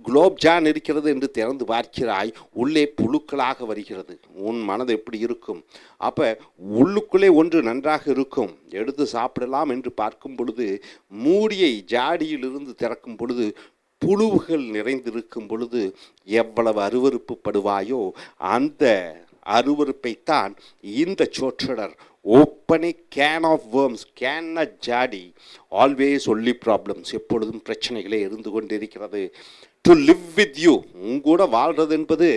குலோப் ஜான் இருக்கிறது என்று திறந்து பார்க்கிறாய், உள்ளே புழுக்களாக வருகிறது. உன் மனது எப்படி இருக்கும்? அப்போ உள்ளுக்குள்ளே ஒன்று நன்றாக இருக்கும், எடுத்து சாப்பிடலாம் என்று பார்க்கும் பொழுது, மூடியை ஜாடியிலிருந்து திறக்கும் பொழுது புழுவுகள் நிறைந்திருக்கும் பொழுது எவ்வளவு அருவருப்பு படுவாயோ அந்த அருவருப்பைத்தான் இந்த சொற்றொடர் open a can of worms. Can ஜாடி, ஆல்வேஸ் ஒன்லி ப்ராப்ளம்ஸ், எப்பொழுதும் பிரச்சனைகளே இருந்து கொண்டிருக்கிறது. டு லிவ் வித் யூ, உங்கூட வாழ்றது என்பது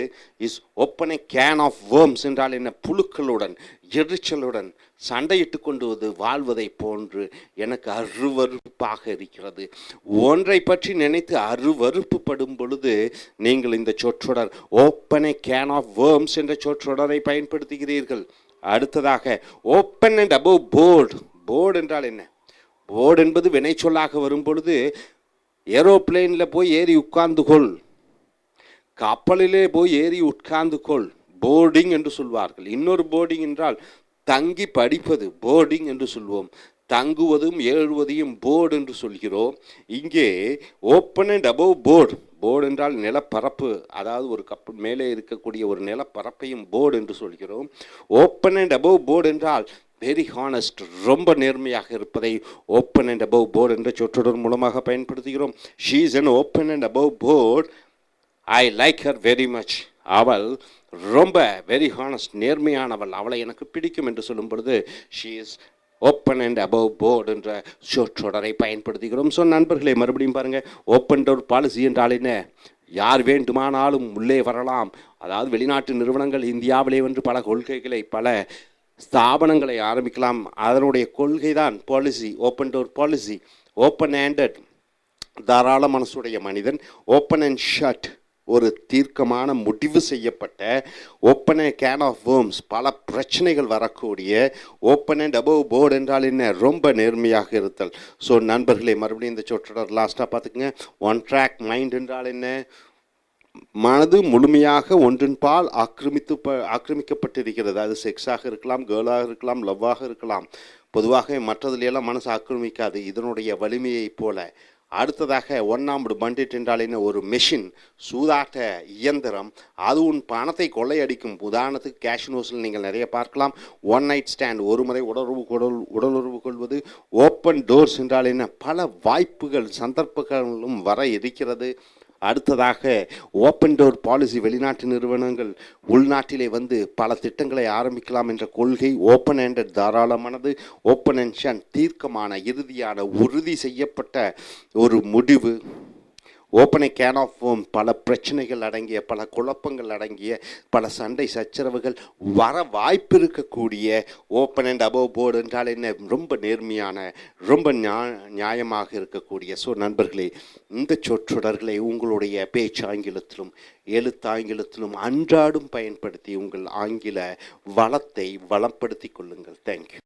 is open a can of worms என்றால் என்ன? புழுக்களுடன் எரிச்சலுடன் சண்டையிட்டு கொண்டு வாழ்வதை போன்று எனக்கு அருவருப்பாக இருக்கிறது. ஒன்றை பற்றி நினைத்து அருவருப்பு படும் பொழுது நீங்கள் இந்த சொற்றொடர் open a can of worms என்ற சொற்றொடரை பயன்படுத்துகிறீர்கள். அடுத்ததாக open and above board. Board என்றால் என்ன? போர்டு என்பது வினை சொல்லாக வரும் பொழுது ஏரோப்ளேனில் போய் ஏறி உட்கார்ந்து கொள், கப்பலிலே போய் ஏறி உட்கார்ந்து கொள், போர்டிங் என்று சொல்வார்கள். இன்னொரு போர்டிங் என்றால் தங்கி படிப்பது, போர்டிங் என்று சொல்வோம். தங்குவதும் ஏறுவதையும் போர்டு என்று சொல்கிறோம். இங்கே open and above board. Board என்றால் நிலப்பரப்பு, அதாவது ஒரு கப்பல் மேலே இருக்கக்கூடிய ஒரு நிலப்பரப்பையும் போர்டு என்று சொல்கிறோம். ஓப்பன் அண்ட் அபவ் போர்டு என்றால் வெரி ஹானஸ்ட், ரொம்ப நேர்மையாக இருப்பதை ஓப்பன் அண்ட் அபவ் போர்டு என்ற சொற்றொடர் மூலமாக பயன்படுத்துகிறோம். She is an open and above board. I like her very much. அவள் ரொம்ப வெரி ஹானஸ்ட், நேர்மையானவள், அவளை எனக்கு பிடிக்கும் என்று சொல்லும் பொழுது she is open and above board என்ற சொற்றொடரை பயன்படுத்துகிறோம். ஸோ நண்பர்களே, மறுபடியும் பாருங்கள், ஓப்பன் டோர் பாலிசி என்றால் என்ன? யார் வேண்டுமானாலும் உள்ளே வரலாம். அதாவது வெளிநாட்டு நிறுவனங்கள் இந்தியாவிலே வந்து பல கொள்கைகளை, பல ஸ்தாபனங்களை ஆரம்பிக்கலாம். அதனுடைய கொள்கை தான் policy, open door policy. Open handed, தாராள மனசுடைய மனிதன். ஓப்பன் அண்ட் ஷட், ஒரு தீர்க்கமான முடிவு செய்யப்பட்ட. Open and can of worms, பல பிரச்சனைகள் வரக்கூடிய. ஓப்பன் அண்ட் அபவ் போர்டு என்றால் என்ன? ரொம்ப நேர்மையாக இருத்தல். ஸோ நண்பர்களே, மறுபடியும் இந்த சொற்றொடர் லாஸ்ட்டாக பார்த்துக்குங்க. ஒன் ட்ராக் மைண்ட் என்றால் என்ன? மனது முழுமையாக ஒன்றின் பால் ஆக்கிரமிக்கப்பட்டிருக்கிறது. அது செக்ஸாக இருக்கலாம், கேர்ளாக இருக்கலாம், லவ்வாக இருக்கலாம். பொதுவாக மற்றதுலையெல்லாம் மனசு ஆக்கிரமிக்காது, இதனுடைய வலிமையை போல. அடுத்ததாக ஒன்னாம்படு பண்டிட் என்றால் என்ன? ஒரு மெஷின், சூதாட்ட இயந்திரம். அது உன் பணத்தை கொள்ளையடிக்கும். உதாரணத்துக்கு கேஷினோஸில் நீங்கள் நிறைய பார்க்கலாம். ஒன் நைட் ஸ்டாண்ட், ஒரு முறை உடலுறவு கொள்வது. ஓப்பன் டோர்ஸ் என்றால் என்ன? பல வாய்ப்புகள், சந்தர்ப்பங்களும் வர இருக்கிறது. அடுத்ததாக ஓப்பன் டோர் பாலிசி, வெளிநாட்டு நிறுவனங்கள் உள்நாட்டிலே வந்து பல திட்டங்களை ஆரம்பிக்கலாம் என்ற கொள்கை. ஓப்பன் ஹேண்டட், தாராளமானது. ஓப்பன் அண்ட் ஷட், தீர்க்கமான, இறுதியான, உறுதி செய்யப்பட்ட ஒரு முடிவு. Open and can of worm, பல பிரச்சனைகள் அடங்கிய, பல குழப்பங்கள் அடங்கிய, பல சண்டை சச்சரவுகள் வர வாய்ப்பு இருக்கக்கூடிய. ஓப்பன் அண்ட் அபவ் போர்டு என்றால் என்ன? ரொம்ப நேர்மையான, ரொம்ப நியாயமாக இருக்கக்கூடிய. ஸோ நண்பர்களே, இந்த சொற்றொடர்களை உங்களுடைய பேச்சாங்கிலத்திலும் எழுத்தாங்கிலத்திலும் அன்றாடும் பயன்படுத்தி உங்கள் ஆங்கில வளத்தை வளப்படுத்தி கொள்ளுங்கள். தேங்க்யூ.